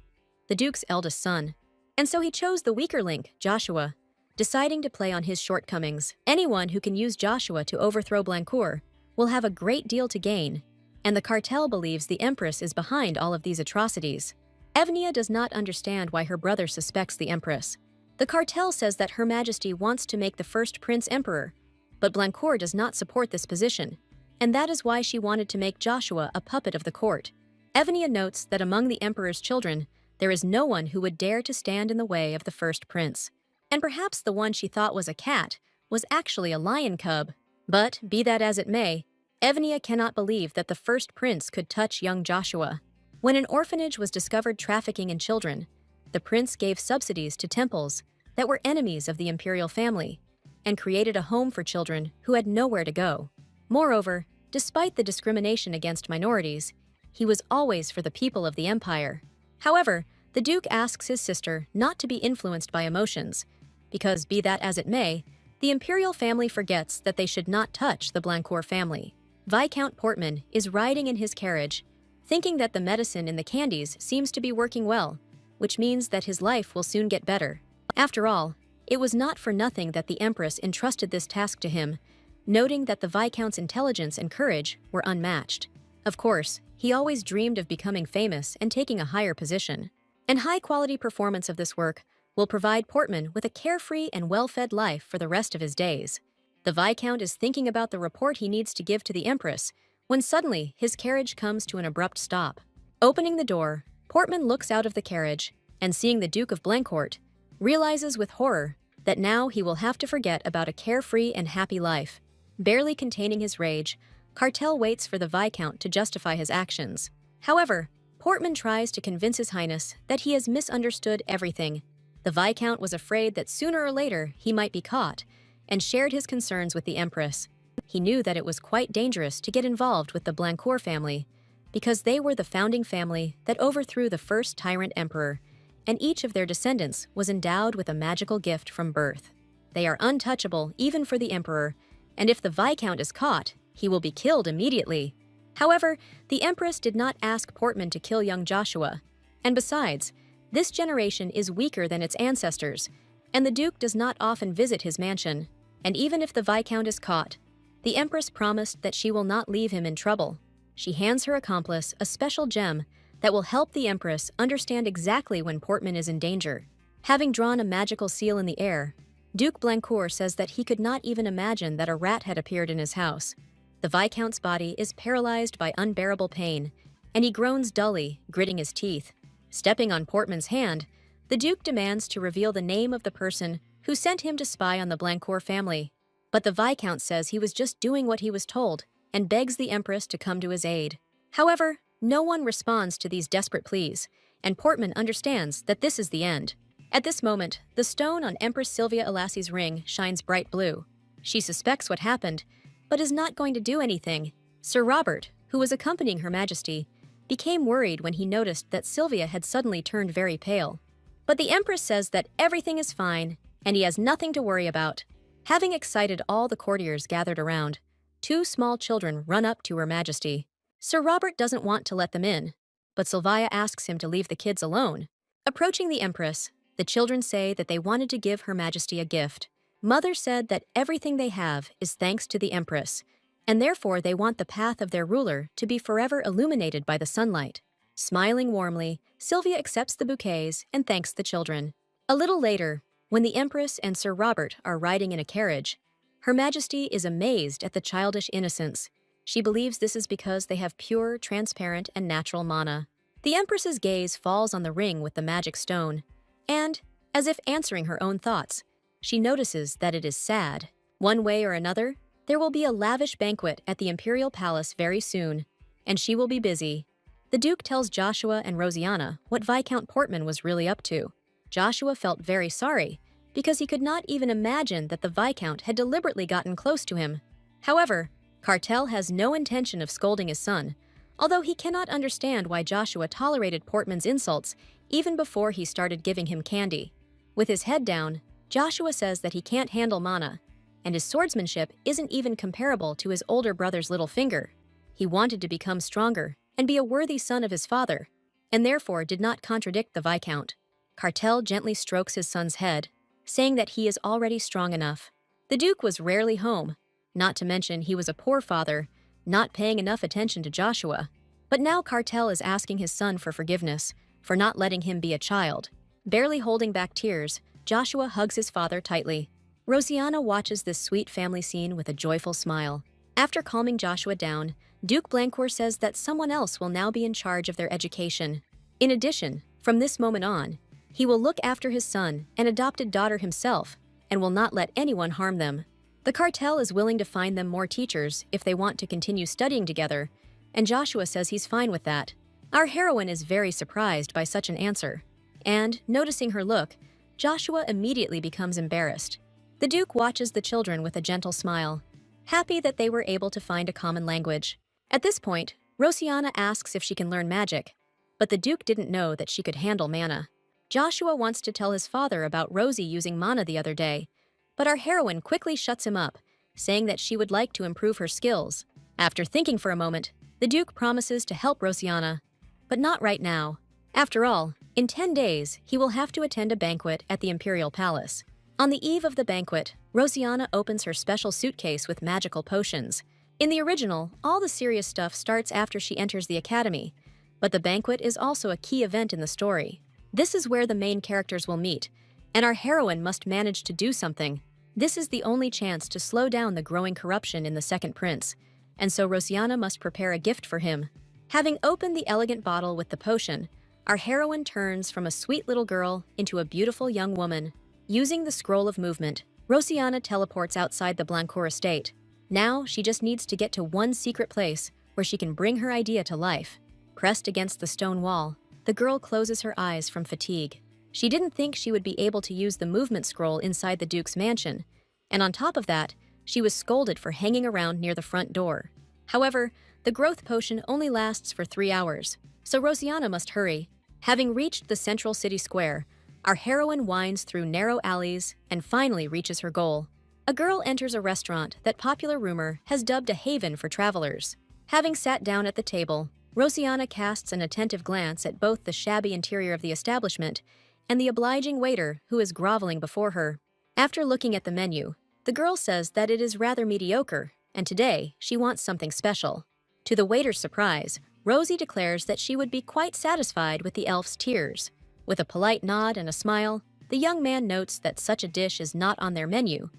the Duke's eldest son, and so he chose the weaker link, Joshua, deciding to play on his shortcomings. Anyone who can use Joshua to overthrow Blancourt will have a great deal to gain, and the cartel believes the Empress is behind all of these atrocities. Evnia does not understand why her brother suspects the Empress. The cartel says that Her Majesty wants to make the first Prince Emperor, but Blancourt does not support this position, and that is why she wanted to make Joshua a puppet of the court. Evnia notes that among the Emperor's children, there is no one who would dare to stand in the way of the first prince. And perhaps the one she thought was a cat was actually a lion cub. But, be that as it may, Evnia cannot believe that the first prince could touch young Joshua. When an orphanage was discovered trafficking in children, the prince gave subsidies to temples that were enemies of the imperial family and created a home for children who had nowhere to go. Moreover, despite the discrimination against minorities, he was always for the people of the empire. However, the Duke asks his sister not to be influenced by emotions, because, be that as it may, the imperial family forgets that they should not touch the Blancourt family. Viscount Portman is riding in his carriage, thinking that the medicine in the candies seems to be working well, which means that his life will soon get better. After all, it was not for nothing that the Empress entrusted this task to him, noting that the Viscount's intelligence and courage were unmatched. Of course, he always dreamed of becoming famous and taking a higher position. And high-quality performance of this work will provide Portman with a carefree and well-fed life for the rest of his days. The Viscount is thinking about the report he needs to give to the Empress when suddenly his carriage comes to an abrupt stop. Opening the door, Portman looks out of the carriage and, seeing the Duke of Blancourt, realizes with horror that now he will have to forget about a carefree and happy life. Barely containing his rage, Cartel waits for the Viscount to justify his actions. However, Portman tries to convince His Highness that he has misunderstood everything. The Viscount was afraid that sooner or later he might be caught, and shared his concerns with the Empress. He knew that it was quite dangerous to get involved with the Blancourt family, because they were the founding family that overthrew the first tyrant emperor, and each of their descendants was endowed with a magical gift from birth. They are untouchable even for the emperor, and if the Viscount is caught, he will be killed immediately. However, the Empress did not ask Portman to kill young Joshua, and besides, this generation is weaker than its ancestors, and the Duke does not often visit his mansion, and even if the Viscount is caught, the Empress promised that she will not leave him in trouble. She hands her accomplice a special gem that will help the Empress understand exactly when Portman is in danger. Having drawn a magical seal in the air, Duke Blancourt says that he could not even imagine that a rat had appeared in his house. The Viscount's body is paralyzed by unbearable pain, and he groans dully, gritting his teeth. Stepping on Portman's hand, the Duke demands to reveal the name of the person who sent him to spy on the Blancourt family. But the Viscount says he was just doing what he was told and begs the Empress to come to his aid. However, no one responds to these desperate pleas, and Portman understands that this is the end. At this moment, the stone on Empress Sylvia Elassie's ring shines bright blue. She suspects what happened, but is not going to do anything. Sir Robert, who was accompanying Her Majesty, became worried when he noticed that Sylvia had suddenly turned very pale. But the Empress says that everything is fine, and he has nothing to worry about. Having excited all the courtiers gathered around, 2 small children run up to Her Majesty. Sir Robert doesn't want to let them in, but Sylvia asks him to leave the kids alone. Approaching the Empress, the children say that they wanted to give Her Majesty a gift. Mother said that everything they have is thanks to the Empress, and therefore they want the path of their ruler to be forever illuminated by the sunlight. Smiling warmly, Sylvia accepts the bouquets and thanks the children. A little later, when the Empress and Sir Robert are riding in a carriage, Her Majesty is amazed at the childish innocence. She believes this is because they have pure, transparent, and natural mana. The Empress's gaze falls on the ring with the magic stone, and, as if answering her own thoughts, she notices that it is sad. One way or another, there will be a lavish banquet at the Imperial Palace very soon, and she will be busy. The Duke tells Joshua and Rosianna what Viscount Portman was really up to. Joshua felt very sorry, because he could not even imagine that the Viscount had deliberately gotten close to him. However, Cartel has no intention of scolding his son, although he cannot understand why Joshua tolerated Portman's insults even before he started giving him candy. With his head down, Joshua says that he can't handle mana, and his swordsmanship isn't even comparable to his older brother's little finger. He wanted to become stronger and be a worthy son of his father, and therefore did not contradict the Viscount. Cartel gently strokes his son's head, saying that he is already strong enough. The Duke was rarely home, not to mention he was a poor father, not paying enough attention to Joshua. But now Cartel is asking his son for forgiveness for not letting him be a child. Barely holding back tears, Joshua hugs his father tightly. Rosianna watches this sweet family scene with a joyful smile. After calming Joshua down, Duke Blancourt says that someone else will now be in charge of their education. In addition, from this moment on, he will look after his son and adopted daughter himself and will not let anyone harm them. The Cartel is willing to find them more teachers if they want to continue studying together, and Joshua says he's fine with that. Our heroine is very surprised by such an answer, and, noticing her look, Joshua immediately becomes embarrassed. The Duke watches the children with a gentle smile, happy that they were able to find a common language. At this point, Rosianna asks if she can learn magic, but the Duke didn't know that she could handle mana. Joshua wants to tell his father about Rosie using mana the other day, but our heroine quickly shuts him up, saying that she would like to improve her skills. After thinking for a moment, the Duke promises to help Rosianna, but not right now. After all, in 10 days, he will have to attend a banquet at the Imperial Palace. On the eve of the banquet, Rosianna opens her special suitcase with magical potions. In the original, all the serious stuff starts after she enters the academy, but the banquet is also a key event in the story. This is where the main characters will meet, and our heroine must manage to do something. This is the only chance to slow down the growing corruption in the second prince, and so Rosianna must prepare a gift for him. Having opened the elegant bottle with the potion, our heroine turns from a sweet little girl into a beautiful young woman. Using the scroll of movement, Rosianna teleports outside the Blancourt estate. Now she just needs to get to one secret place where she can bring her idea to life. Pressed against the stone wall, the girl closes her eyes from fatigue. She didn't think she would be able to use the movement scroll inside the Duke's mansion, and on top of that, she was scolded for hanging around near the front door. However, the growth potion only lasts for 3 hours, so Rosianna must hurry. Having reached the central city square, our heroine winds through narrow alleys and finally reaches her goal. A girl enters a restaurant that popular rumor has dubbed a haven for travelers. Having sat down at the table, Rosianna casts an attentive glance at both the shabby interior of the establishment and the obliging waiter who is groveling before her. After looking at the menu, the girl says that it is rather mediocre, and today she wants something special. To the waiter's surprise, Rosie declares that she would be quite satisfied with the elf's tears. With a polite nod and a smile, the young man notes that such a dish is not on their menu,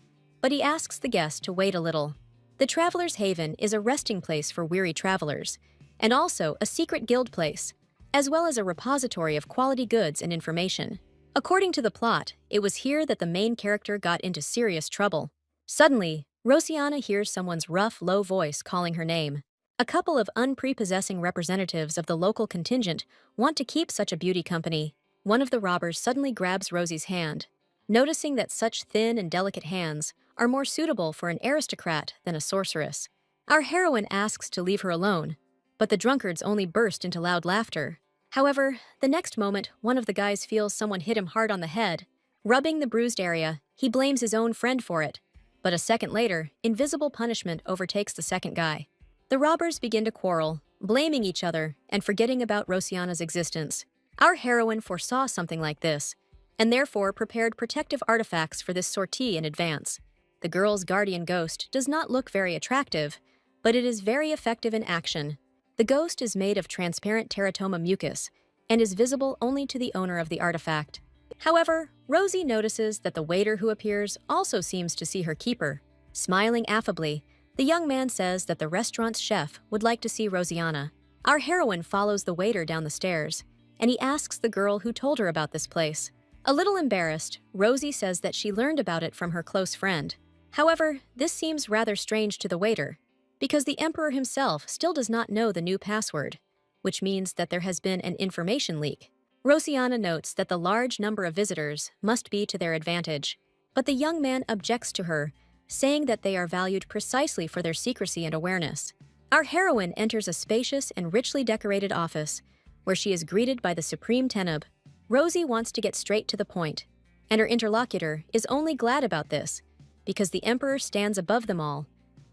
but he asks the guest to wait a little. The Traveler's Haven is a resting place for weary travelers, and also a secret guild place, as well as a repository of quality goods and information. According to the plot, it was here that the main character got into serious trouble. Suddenly, Rosianna hears someone's rough, low voice calling her name. A couple of unprepossessing representatives of the local contingent want to keep such a beauty company. One of the robbers suddenly grabs Rosie's hand. Noticing that such thin and delicate hands are more suitable for an aristocrat than a sorceress, our heroine asks to leave her alone, but the drunkards only burst into loud laughter. However, the next moment, one of the guys feels someone hit him hard on the head. Rubbing the bruised area, he blames his own friend for it, but a second later, invisible punishment overtakes the second guy. The robbers begin to quarrel, blaming each other and forgetting about Rosianna's existence. Our heroine foresaw something like this, and therefore prepared protective artifacts for this sortie in advance. The girl's guardian ghost does not look very attractive, but it is very effective in action. The ghost is made of transparent teratoma mucus and is visible only to the owner of the artifact. However, Rosie notices that the waiter who appears also seems to see her keeper. Smiling affably, the young man says that the restaurant's chef would like to see Rosianna. Our heroine follows the waiter down the stairs, and he asks the girl who told her about this place. A little embarrassed, Rosie says that she learned about it from her close friend. However, this seems rather strange to the waiter, because the emperor himself still does not know the new password, which means that there has been an information leak. Rosianna notes that the large number of visitors must be to their advantage, but the young man objects to her, saying that they are valued precisely for their secrecy and awareness. Our heroine enters a spacious and richly decorated office, where she is greeted by the Supreme Teneb. Rosie wants to get straight to the point, and her interlocutor is only glad about this, because the emperor stands above them all,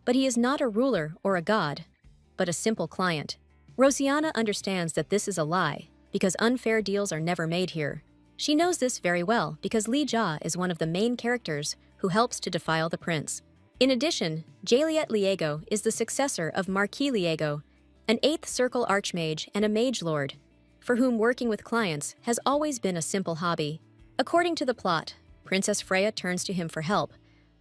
but he is not a ruler or a god, but a simple client. Rosianna understands that this is a lie, because unfair deals are never made here. She knows this very well because Li Jia is one of the main characters who helps to defile the prince. In addition, Jaliet Liego is the successor of Marquis Liego, an 8th Circle Archmage and a Mage Lord, for whom working with clients has always been a simple hobby. According to the plot, Princess Freya turns to him for help,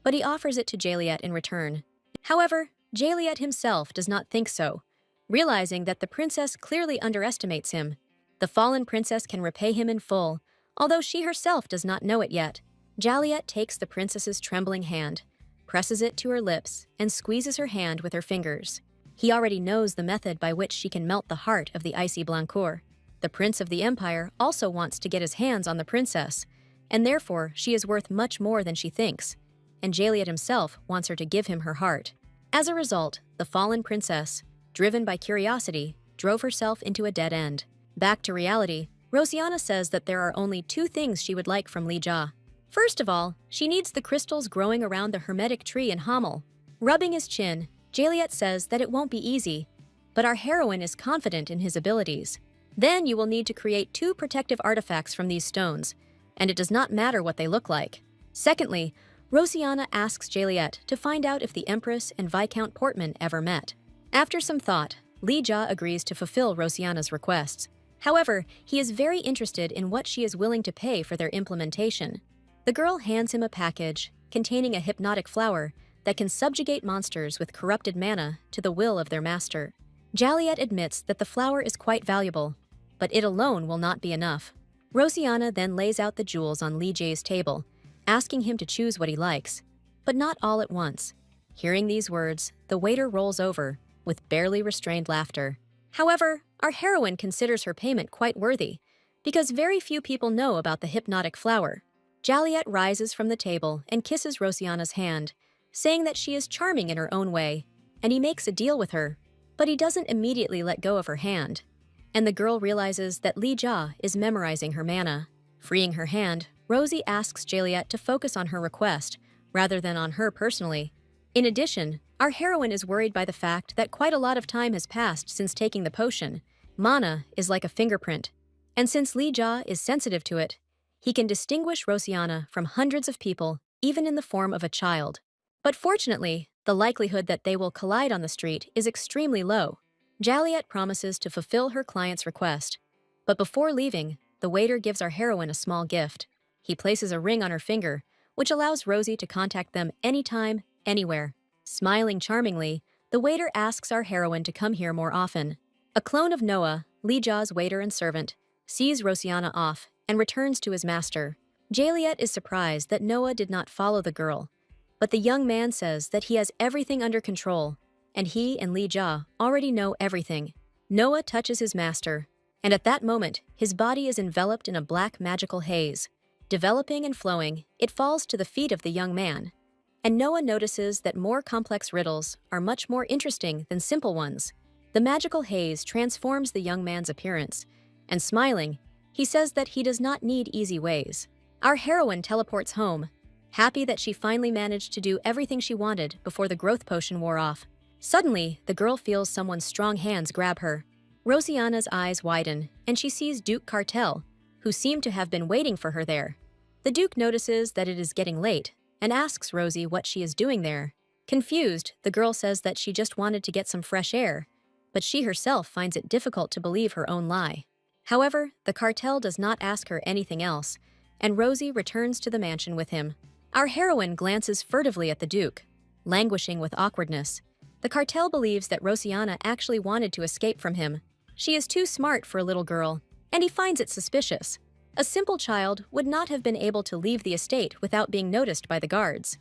but he offers it to Jaliet in return. However, Jaliet himself does not think so, realizing that the princess clearly underestimates him. The fallen princess can repay him in full, although she herself does not know it yet. Jaliet takes the princess's trembling hand, presses it to her lips, and squeezes her hand with her fingers. He already knows the method by which she can melt the heart of the icy Blancourt. The prince of the empire also wants to get his hands on the princess, and therefore she is worth much more than she thinks, and Jaliet himself wants her to give him her heart. As a result, the fallen princess, driven by curiosity, drove herself into a dead end. Back to reality, Rosianna says that there are only 2 things she would like from Li Jia. First of all, she needs the crystals growing around the hermetic tree in Hamel. Rubbing his chin, Jaliet says that it won't be easy, but our heroine is confident in his abilities. Then you will need to create 2 protective artifacts from these stones, and it does not matter what they look like. Secondly, Rosianna asks Jaliet to find out if the Empress and Viscount Portman ever met. After some thought, Li Jia agrees to fulfill Rosianna's requests. However, he is very interested in what she is willing to pay for their implementation. The girl hands him a package containing a hypnotic flower that can subjugate monsters with corrupted mana to the will of their master. Jaliet admits that the flower is quite valuable, but it alone will not be enough. Rosianna then lays out the jewels on Li Jia's table, asking him to choose what he likes, but not all at once. Hearing these words, the waiter rolls over, with barely restrained laughter. However, our heroine considers her payment quite worthy, because very few people know about the hypnotic flower. Jaliet rises from the table and kisses Rosianna's hand, saying that she is charming in her own way, and he makes a deal with her, but he doesn't immediately let go of her hand. And the girl realizes that Li Jia is memorizing her mana. Freeing her hand, Rosie asks Jaliet to focus on her request, rather than on her personally. In addition, our heroine is worried by the fact that quite a lot of time has passed since taking the potion. Mana is like a fingerprint, and since Li Jia is sensitive to it, he can distinguish Rosianna from hundreds of people, even in the form of a child. But fortunately, the likelihood that they will collide on the street is extremely low. Jaliet promises to fulfill her client's request, but before leaving, the waiter gives our heroine a small gift. He places a ring on her finger, which allows Rosie to contact them anytime, anywhere. Smiling charmingly, the waiter asks our heroine to come here more often. A clone of Noah, Li Jia's waiter and servant, sees Rosianna off and returns to his master. Jaliet is surprised that Noah did not follow the girl, but the young man says that he has everything under control, and he and Li Jia already know everything. Noah touches his master, and at that moment, his body is enveloped in a black magical haze. Developing and flowing, it falls to the feet of the young man, and Noah notices that more complex riddles are much more interesting than simple ones. The magical haze transforms the young man's appearance, and smiling, he says that he does not need easy ways. Our heroine teleports home, happy that she finally managed to do everything she wanted before the growth potion wore off. Suddenly, the girl feels someone's strong hands grab her. Rosianna's eyes widen, and she sees Duke Cartel, who seemed to have been waiting for her there. The Duke notices that it is getting late and asks Rosie what she is doing there. Confused, the girl says that she just wanted to get some fresh air, but she herself finds it difficult to believe her own lie. However, the cartel does not ask her anything else, and Rosie returns to the mansion with him. Our heroine glances furtively at the Duke, languishing with awkwardness. The cartel believes that Rosianna actually wanted to escape from him. She is too smart for a little girl, and he finds it suspicious. A simple child would not have been able to leave the estate without being noticed by the guards.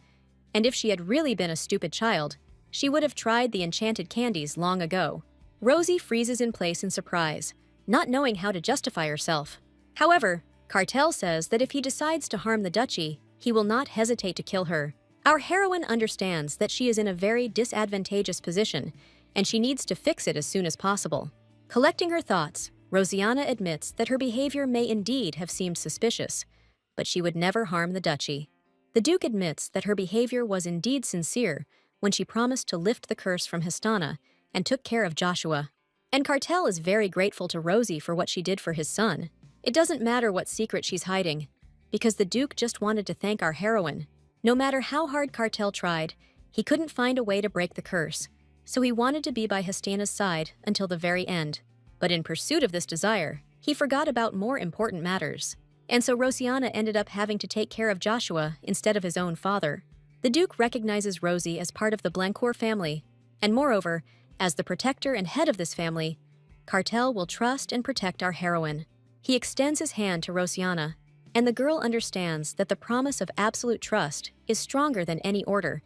And if she had really been a stupid child, she would have tried the enchanted candies long ago. Rosie freezes in place in surprise, not knowing how to justify herself. However, Cartel says that if he decides to harm the duchy, he will not hesitate to kill her. Our heroine understands that she is in a very disadvantageous position, and she needs to fix it as soon as possible. Collecting her thoughts, Rosianna admits that her behavior may indeed have seemed suspicious, but she would never harm the duchy. The Duke admits that her behavior was indeed sincere when she promised to lift the curse from Histana and took care of Joshua. And Cartel is very grateful to Rosie for what she did for his son. It doesn't matter what secret she's hiding, because the Duke just wanted to thank our heroine. No matter how hard Cartel tried, he couldn't find a way to break the curse, so he wanted to be by Histana's side until the very end. But in pursuit of this desire, he forgot about more important matters. And so Rosianna ended up having to take care of Joshua instead of his own father. The Duke recognizes Rosie as part of the Blancourt family, and moreover, as the protector and head of this family, Cartel will trust and protect our heroine. He extends his hand to Rosianna, and the girl understands that the promise of absolute trust is stronger than any order,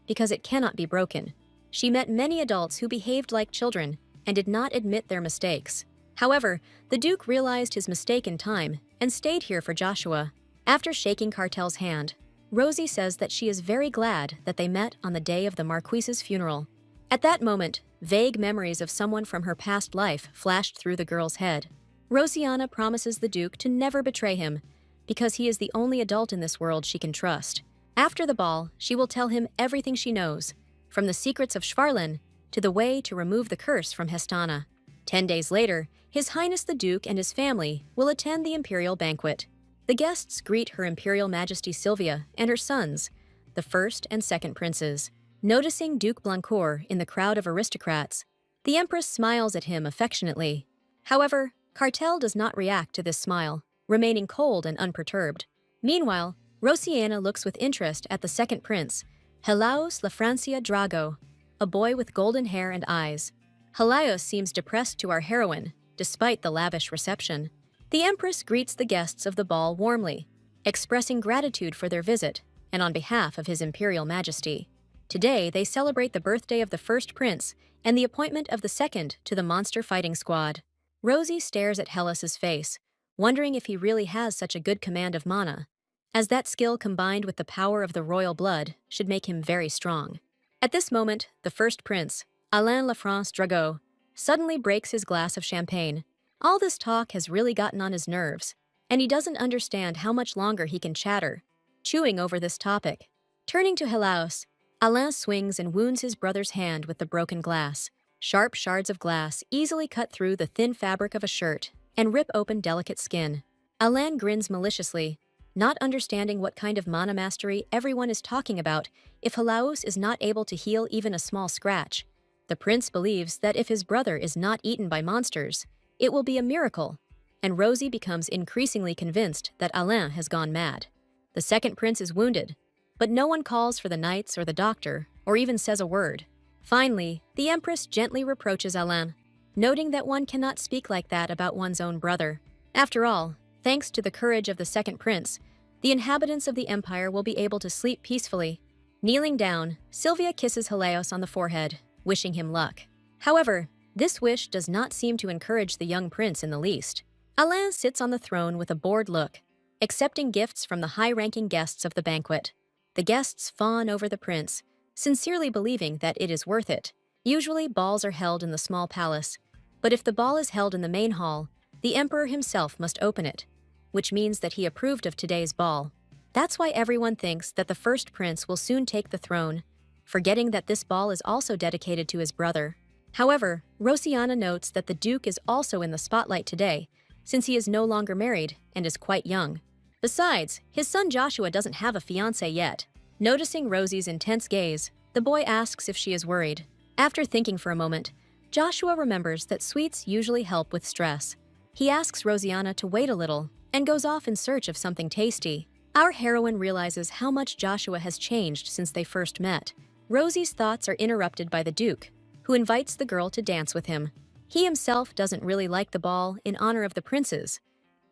because it cannot be broken. She met many adults who behaved like children and did not admit their mistakes. However, the Duke realized his mistake in time and stayed here for Joshua. After shaking Cartel's hand, Rosie says that she is very glad that they met on the day of the Marquise's funeral. At that moment, vague memories of someone from her past life flashed through the girl's head. Rosianna promises the Duke to never betray him, because he is the only adult in this world she can trust. After the ball, she will tell him everything she knows, from the secrets of Schwarlen to the way to remove the curse from Histana. 10 days later, His Highness the Duke and his family will attend the imperial banquet. The guests greet Her Imperial Majesty Sylvia and her sons, the first and second princes. Noticing Duke Blancourt in the crowd of aristocrats, the Empress smiles at him affectionately. However, Cartel does not react to this smile, remaining cold and unperturbed. Meanwhile, Rosianna looks with interest at the second prince, Helaus Lafrancia Drago, a boy with golden hair and eyes. Helaus seems depressed to our heroine, despite the lavish reception. The Empress greets the guests of the ball warmly, expressing gratitude for their visit and on behalf of His Imperial Majesty. Today, they celebrate the birthday of the first prince and the appointment of the second to the monster fighting squad. Rosie stares at Helaus's face, wondering if he really has such a good command of mana, as that skill combined with the power of the royal blood should make him very strong. At this moment, the first prince, Alain Lafrance Drago, suddenly breaks his glass of champagne. All this talk has really gotten on his nerves, and he doesn't understand how much longer he can chatter, chewing over this topic. Turning to Helaus, Alain swings and wounds his brother's hand with the broken glass. Sharp shards of glass easily cut through the thin fabric of a shirt and rip open delicate skin. Alain grins maliciously, not understanding what kind of mana mastery everyone is talking about if Helaus is not able to heal even a small scratch. The prince believes that if his brother is not eaten by monsters, it will be a miracle, and Rosie becomes increasingly convinced that Alain has gone mad. The second prince is wounded, but no one calls for the knights or the doctor, or even says a word. Finally, the Empress gently reproaches Alain, noting that one cannot speak like that about one's own brother. After all, thanks to the courage of the second prince, the inhabitants of the empire will be able to sleep peacefully. Kneeling down, Sylvia kisses Helaus on the forehead, wishing him luck. However, this wish does not seem to encourage the young prince in the least. Alain sits on the throne with a bored look, accepting gifts from the high-ranking guests of the banquet. The guests fawn over the prince, sincerely believing that it is worth it. Usually, balls are held in the small palace, but if the ball is held in the main hall, the emperor himself must open it, which means that he approved of today's ball. That's why everyone thinks that the first prince will soon take the throne, forgetting that this ball is also dedicated to his brother. However, Rosiana notes that the Duke is also in the spotlight today, since he is no longer married and is quite young. Besides, his son Joshua doesn't have a fiancé yet. Noticing Rosie's intense gaze, the boy asks if she is worried. After thinking for a moment, Joshua remembers that sweets usually help with stress. He asks Rosiana to wait a little and goes off in search of something tasty. Our heroine realizes how much Joshua has changed since they first met. Rosie's thoughts are interrupted by the Duke, who invites the girl to dance with him. He himself doesn't really like the ball in honor of the princes,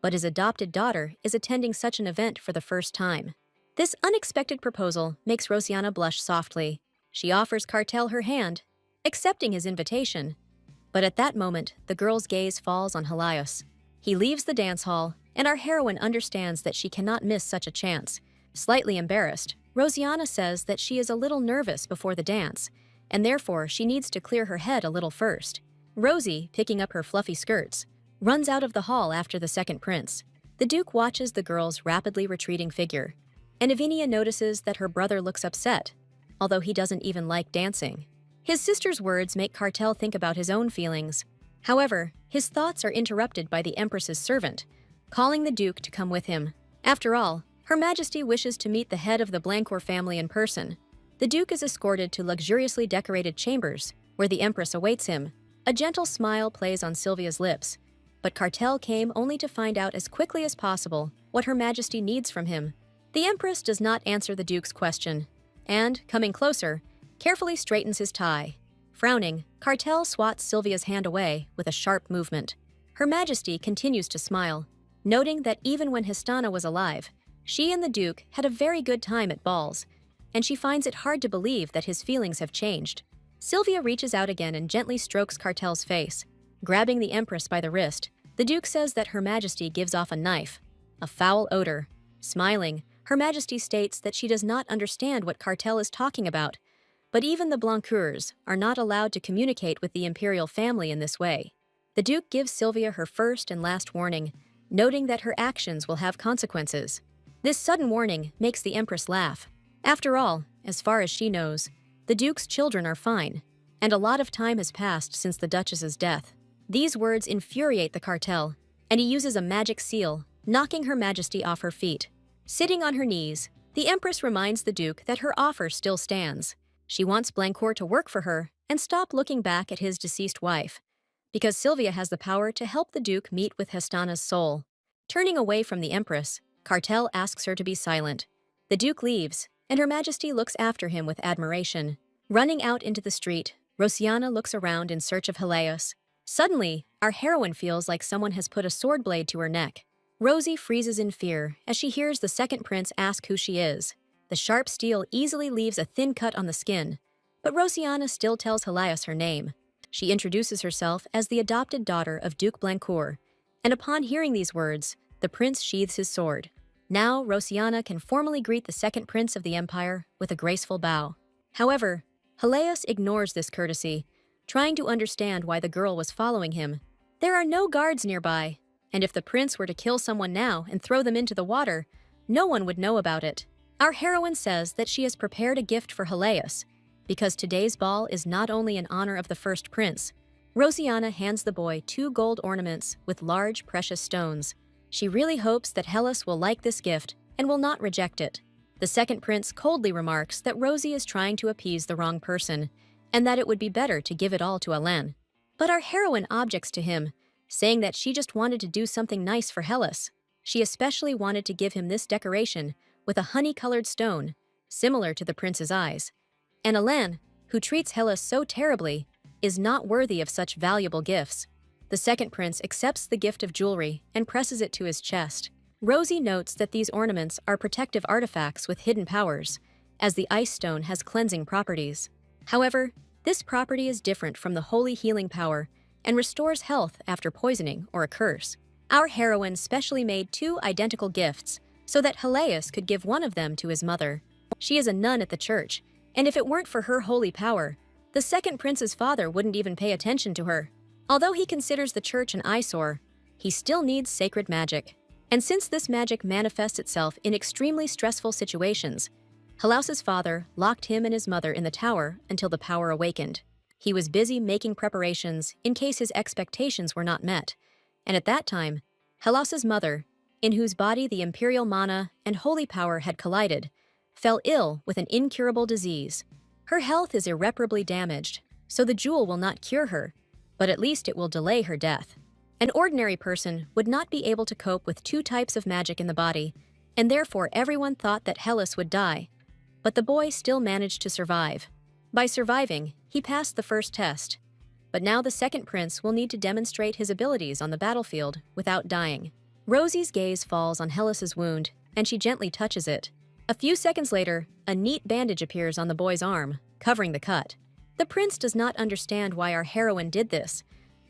but his adopted daughter is attending such an event for the first time. This unexpected proposal makes Rosiana blush softly. She offers Cartel her hand, accepting his invitation. But at that moment, the girl's gaze falls on Helios. He leaves the dance hall, and our heroine understands that she cannot miss such a chance. Slightly embarrassed, Rosiana says that she is a little nervous before the dance, and therefore she needs to clear her head a little first. Rosie, picking up her fluffy skirts, runs out of the hall after the second prince. The Duke watches the girl's rapidly retreating figure, and Ivinia notices that her brother looks upset, although he doesn't even like dancing. His sister's words make Cartel think about his own feelings. However, his thoughts are interrupted by the Empress's servant, calling the Duke to come with him. After all, Her Majesty wishes to meet the head of the Blancourt family in person. The Duke is escorted to luxuriously decorated chambers, where the Empress awaits him. A gentle smile plays on Sylvia's lips, but Cartel came only to find out as quickly as possible what Her Majesty needs from him. The Empress does not answer the Duke's question, and, coming closer, carefully straightens his tie. Frowning, Cartel swats Sylvia's hand away with a sharp movement. Her Majesty continues to smile, noting that even when Histana was alive, she and the Duke had a very good time at balls, and she finds it hard to believe that his feelings have changed. Sylvia reaches out again and gently strokes Cartel's face. Grabbing the Empress by the wrist, the Duke says that Her Majesty gives off a knife, a foul odor. Smiling, Her Majesty states that she does not understand what Cartel is talking about, but even the Blancourts are not allowed to communicate with the imperial family in this way. The Duke gives Sylvia her first and last warning, noting that her actions will have consequences. This sudden warning makes the Empress laugh. After all, as far as she knows, the Duke's children are fine, and a lot of time has passed since the Duchess's death. These words infuriate the Cartel, and he uses a magic seal, knocking Her Majesty off her feet. Sitting on her knees, the Empress reminds the Duke that her offer still stands. She wants Blancourt to work for her and stop looking back at his deceased wife, because Sylvia has the power to help the Duke meet with Histana's soul. Turning away from the Empress, Cartel asks her to be silent. The Duke leaves, and Her Majesty looks after him with admiration. Running out into the street, Rosiana looks around in search of Helios. Suddenly, our heroine feels like someone has put a sword blade to her neck. Rosie freezes in fear as she hears the second prince ask who she is. The sharp steel easily leaves a thin cut on the skin, but Rosiana still tells Helios her name. She introduces herself as the adopted daughter of Duke Blancourt, and upon hearing these words, the prince sheathes his sword. Now, Rosiana can formally greet the second prince of the empire with a graceful bow. However, Helios ignores this courtesy, trying to understand why the girl was following him. There are no guards nearby, and if the prince were to kill someone now and throw them into the water, no one would know about it. Our heroine says that she has prepared a gift for Helios, because today's ball is not only in honor of the first prince. Rosiana hands the boy 2 gold ornaments with large, precious stones. She really hopes that Helios will like this gift and will not reject it. The second prince coldly remarks that Rosie is trying to appease the wrong person, and that it would be better to give it all to Hélène. But our heroine objects to him, saying that she just wanted to do something nice for Helios. She especially wanted to give him this decoration with a honey-colored stone, similar to the prince's eyes. And Hélène, who treats Helios so terribly, is not worthy of such valuable gifts. The second prince accepts the gift of jewelry and presses it to his chest. Rosie notes that these ornaments are protective artifacts with hidden powers, as the ice stone has cleansing properties. However, this property is different from the holy healing power and restores health after poisoning or a curse. Our heroine specially made 2 identical gifts so that Helios could give one of them to his mother. She is a nun at the church, and if it weren't for her holy power, the second prince's father wouldn't even pay attention to her. Although he considers the church an eyesore, he still needs sacred magic. And since this magic manifests itself in extremely stressful situations, Helios's father locked him and his mother in the tower until the power awakened. He was busy making preparations in case his expectations were not met, and at that time, Hellas's mother, in whose body the imperial mana and holy power had collided, fell ill with an incurable disease. Her health is irreparably damaged, so the jewel will not cure her, but at least it will delay her death. An ordinary person would not be able to cope with two types of magic in the body, and therefore everyone thought that Hellas would die. But the boy still managed to survive. By surviving, he passed the first test. But now the second prince will need to demonstrate his abilities on the battlefield without dying. Rosie's gaze falls on Hellas's wound, and she gently touches it. A few seconds later, a neat bandage appears on the boy's arm, covering the cut. The prince does not understand why our heroine did this,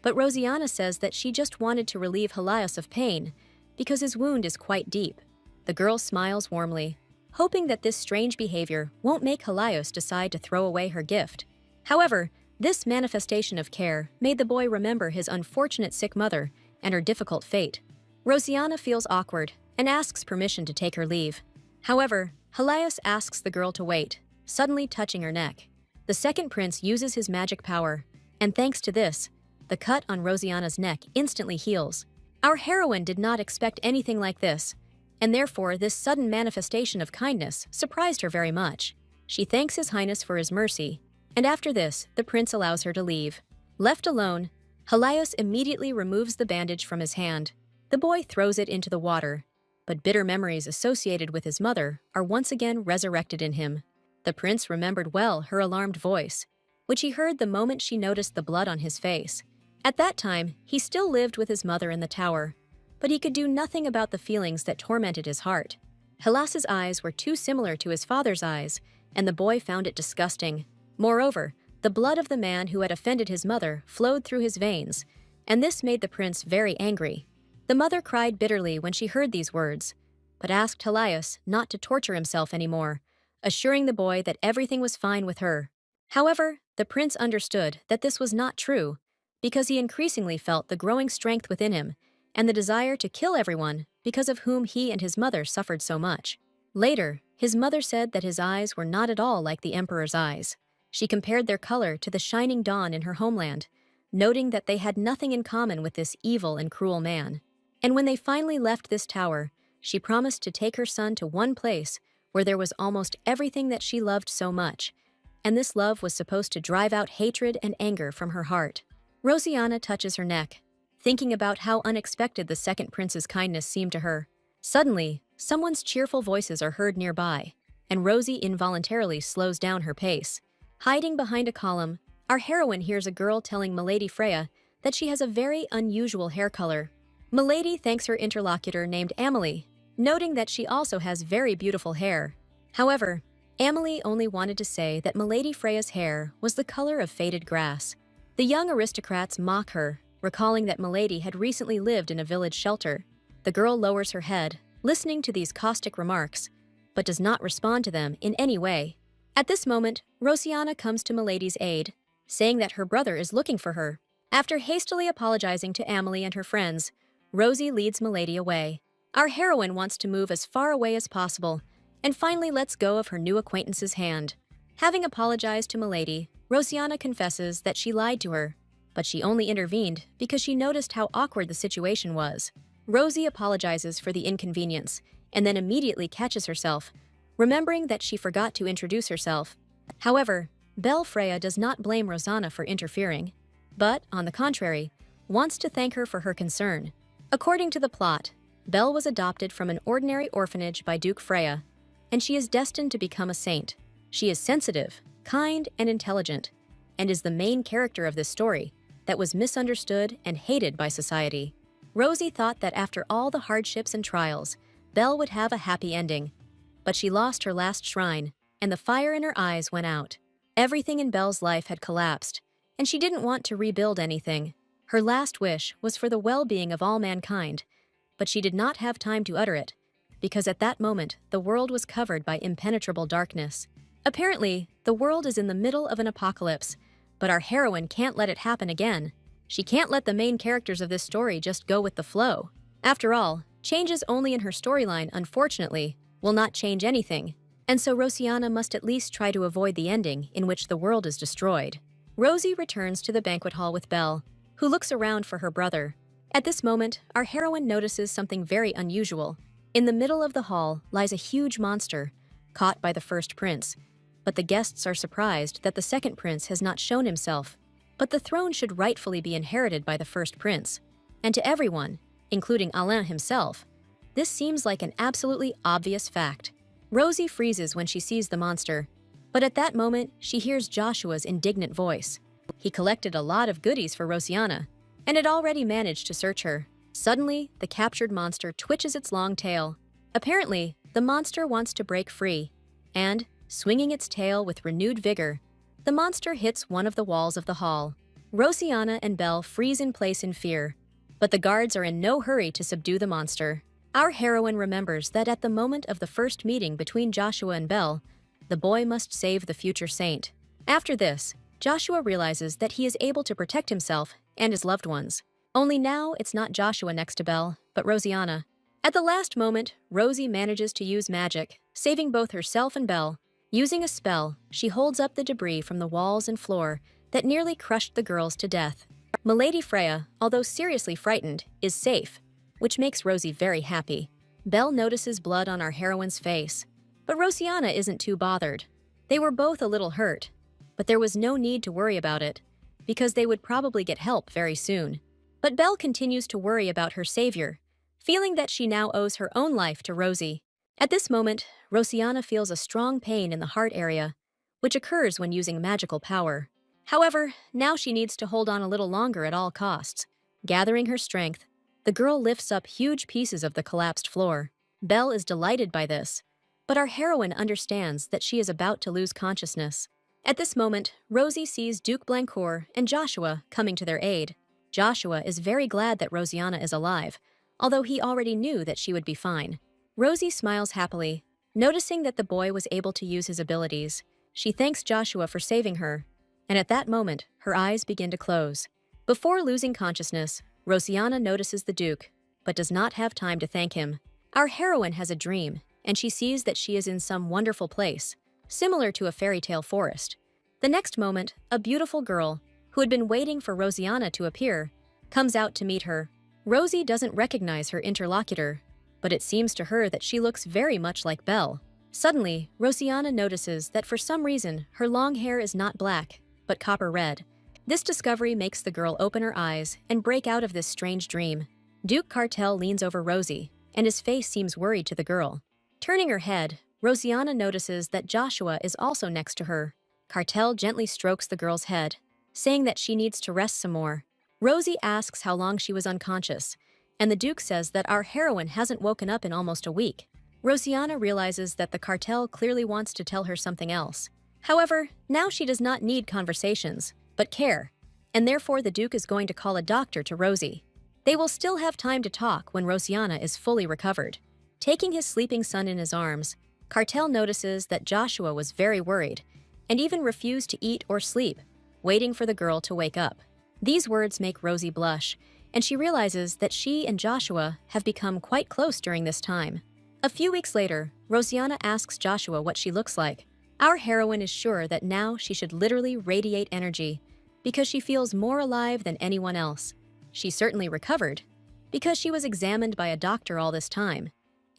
but Rosianna says that she just wanted to relieve Helios of pain because his wound is quite deep. The girl smiles warmly, hoping that this strange behavior won't make Helios decide to throw away her gift. However, this manifestation of care made the boy remember his unfortunate sick mother and her difficult fate. Rosianna feels awkward and asks permission to take her leave. However, Helios asks the girl to wait, suddenly touching her neck. The second prince uses his magic power, and thanks to this, the cut on Rosianna's neck instantly heals. Our heroine did not expect anything like this, and therefore this sudden manifestation of kindness surprised her very much. She thanks His Highness for his mercy, and after this, the prince allows her to leave. Left alone, Helios immediately removes the bandage from his hand. The boy throws it into the water, but bitter memories associated with his mother are once again resurrected in him. The prince remembered well her alarmed voice, which he heard the moment she noticed the blood on his face. At that time, he still lived with his mother in the tower, but he could do nothing about the feelings that tormented his heart. Hellas's eyes were too similar to his father's eyes, and the boy found it disgusting. Moreover, the blood of the man who had offended his mother flowed through his veins, and this made the prince very angry. The mother cried bitterly when she heard these words, but asked Helios not to torture himself anymore, assuring the boy that everything was fine with her. However, the prince understood that this was not true, because he increasingly felt the growing strength within him and the desire to kill everyone because of whom he and his mother suffered so much. Later, his mother said that his eyes were not at all like the emperor's eyes. She compared their color to the shining dawn in her homeland, noting that they had nothing in common with this evil and cruel man. And when they finally left this tower, she promised to take her son to one place where there was almost everything that she loved so much, and this love was supposed to drive out hatred and anger from her heart. Rosianna touches her neck, thinking about how unexpected the second prince's kindness seemed to her. Suddenly, someone's cheerful voices are heard nearby, and Rosie involuntarily slows down her pace. Hiding behind a column, our heroine hears a girl telling Milady Freya that she has a very unusual hair color. Milady thanks her interlocutor named Amelie, noting that she also has very beautiful hair. However, Amelie only wanted to say that Milady Freya's hair was the color of faded grass. The young aristocrats mock her, recalling that Milady had recently lived in a village shelter. The girl lowers her head, listening to these caustic remarks, but does not respond to them in any way. At this moment, Rosianna comes to Milady's aid, saying that her brother is looking for her. After hastily apologizing to Amelie and her friends, Rosie leads Milady away. Our heroine wants to move as far away as possible, and finally lets go of her new acquaintance's hand. Having apologized to Milady, Rosianna confesses that she lied to her, but she only intervened because she noticed how awkward the situation was. Rosie apologizes for the inconvenience, and then immediately catches herself, remembering that she forgot to introduce herself. However, Belle Freya does not blame Rosanna for interfering, but, on the contrary, wants to thank her for her concern. According to the plot, Belle was adopted from an ordinary orphanage by Duke Freya, and she is destined to become a saint. She is sensitive, kind, and intelligent, and is the main character of this story that was misunderstood and hated by society. Rosie thought that after all the hardships and trials, Belle would have a happy ending, but she lost her last shrine, and the fire in her eyes went out. Everything in Belle's life had collapsed, and she didn't want to rebuild anything. Her last wish was for the well-being of all mankind, but she did not have time to utter it, because at that moment the world was covered by impenetrable darkness. Apparently, the world is in the middle of an apocalypse, but our heroine can't let it happen again. She can't let the main characters of this story just go with the flow. After all, changes only in her storyline, unfortunately, will not change anything, and so Rosianna must at least try to avoid the ending in which the world is destroyed. Rosie returns to the banquet hall with Belle, who looks around for her brother. At this moment, our heroine notices something very unusual. In the middle of the hall lies a huge monster, caught by the first prince. But the guests are surprised that the second prince has not shown himself. But the throne should rightfully be inherited by the first prince. And to everyone, including Alain himself, this seems like an absolutely obvious fact. Rosie freezes when she sees the monster. But at that moment, she hears Joshua's indignant voice. He collected a lot of goodies for Rosianna, and had already managed to search her. Suddenly, the captured monster twitches its long tail. Apparently, the monster wants to break free, and, swinging its tail with renewed vigor, the monster hits one of the walls of the hall. Rosianna and Belle freeze in place in fear, but the guards are in no hurry to subdue the monster. Our heroine remembers that at the moment of the first meeting between Joshua and Belle, the boy must save the future saint. After this, Joshua realizes that he is able to protect himself and his loved ones. Only now it's not Joshua next to Belle, but Rosianna. At the last moment, Rosie manages to use magic, saving both herself and Belle. Using a spell, she holds up the debris from the walls and floor that nearly crushed the girls to death. Milady Freya, although seriously frightened, is safe, which makes Rosie very happy. Belle notices blood on our heroine's face, but Rosianna isn't too bothered. They were both a little hurt, but there was no need to worry about it, because they would probably get help very soon. But Belle continues to worry about her savior, feeling that she now owes her own life to Rosie. At this moment, Rosianna feels a strong pain in the heart area, which occurs when using magical power. However, now she needs to hold on a little longer at all costs. Gathering her strength, the girl lifts up huge pieces of the collapsed floor. Belle is delighted by this, but our heroine understands that she is about to lose consciousness. At this moment, Rosie sees Duke Blancourt and Joshua coming to their aid. Joshua is very glad that Rosianna is alive, although he already knew that she would be fine. Rosie smiles happily, noticing that the boy was able to use his abilities. She thanks Joshua for saving her, and at that moment, her eyes begin to close. Before losing consciousness, Rosianna notices the Duke, but does not have time to thank him. Our heroine has a dream, and she sees that she is in some wonderful place, similar to a fairy tale forest. The next moment, a beautiful girl, who had been waiting for Rosianna to appear, comes out to meet her. Rosie doesn't recognize her interlocutor, but it seems to her that she looks very much like Belle. Suddenly, Rosianna notices that for some reason her long hair is not black, but copper red. This discovery makes the girl open her eyes and break out of this strange dream. Duke Cartel leans over Rosie, and his face seems worried to the girl. Turning her head, Rosianna notices that Joshua is also next to her. Cartel gently strokes the girl's head, saying that she needs to rest some more. Rosie asks how long she was unconscious, and the Duke says that our heroine hasn't woken up in almost a week. Rosianna realizes that the cartel clearly wants to tell her something else. However, now she does not need conversations, but care, and therefore the Duke is going to call a doctor to Rosie. They will still have time to talk when Rosianna is fully recovered. Taking his sleeping son in his arms, Cartel notices that Joshua was very worried, and even refused to eat or sleep, waiting for the girl to wake up. These words make Rosie blush, and she realizes that she and Joshua have become quite close during this time. A few weeks later, Rosianna asks Joshua what she looks like. Our heroine is sure that now she should literally radiate energy, because she feels more alive than anyone else. She certainly recovered, because she was examined by a doctor all this time.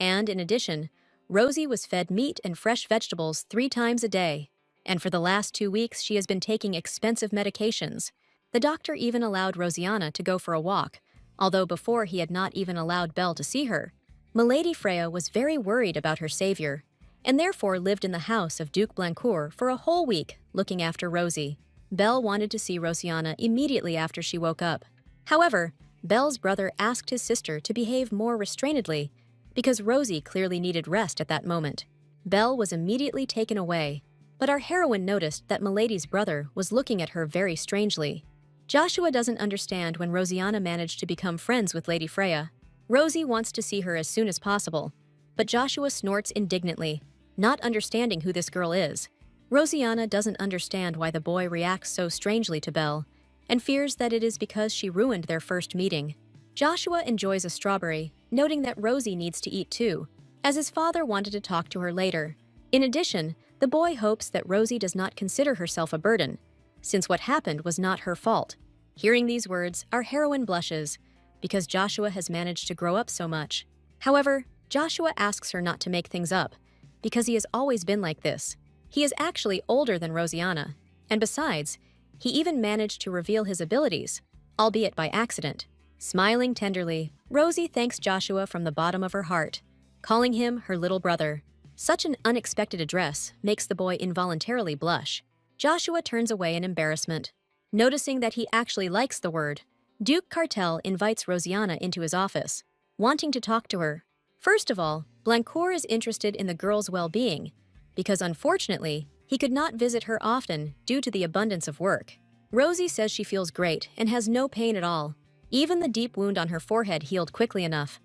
And in addition, Rosie was fed meat and fresh vegetables 3 times a day. And for the last 2 weeks, she has been taking expensive medications. The doctor even allowed Rosianna to go for a walk, although before he had not even allowed Belle to see her. Milady Freya was very worried about her savior, and therefore lived in the house of Duke Blancourt for a whole week, looking after Rosie. Belle wanted to see Rosianna immediately after she woke up. However, Belle's brother asked his sister to behave more restrainedly, because Rosie clearly needed rest at that moment. Belle was immediately taken away, but our heroine noticed that Milady's brother was looking at her very strangely. Joshua doesn't understand when Rosianna managed to become friends with Lady Freya. Rosie wants to see her as soon as possible, but Joshua snorts indignantly, not understanding who this girl is. Rosianna doesn't understand why the boy reacts so strangely to Belle, and fears that it is because she ruined their first meeting. Joshua enjoys a strawberry, noting that Rosie needs to eat too, as his father wanted to talk to her later. In addition, the boy hopes that Rosie does not consider herself a burden, since what happened was not her fault. Hearing these words, our heroine blushes, because Joshua has managed to grow up so much. However, Joshua asks her not to make things up, because he has always been like this. He is actually older than Rosianna, and besides, he even managed to reveal his abilities, albeit by accident. Smiling tenderly, Rosie thanks Joshua from the bottom of her heart, calling him her little brother. Such an unexpected address makes the boy involuntarily blush. Joshua turns away in embarrassment. Noticing that he actually likes the word, Duke Cartel invites Rosianna into his office, wanting to talk to her. First of all, Blancourt is interested in the girl's well-being, because unfortunately, he could not visit her often due to the abundance of work. Rosie says she feels great and has no pain at all. Even the deep wound on her forehead healed quickly enough.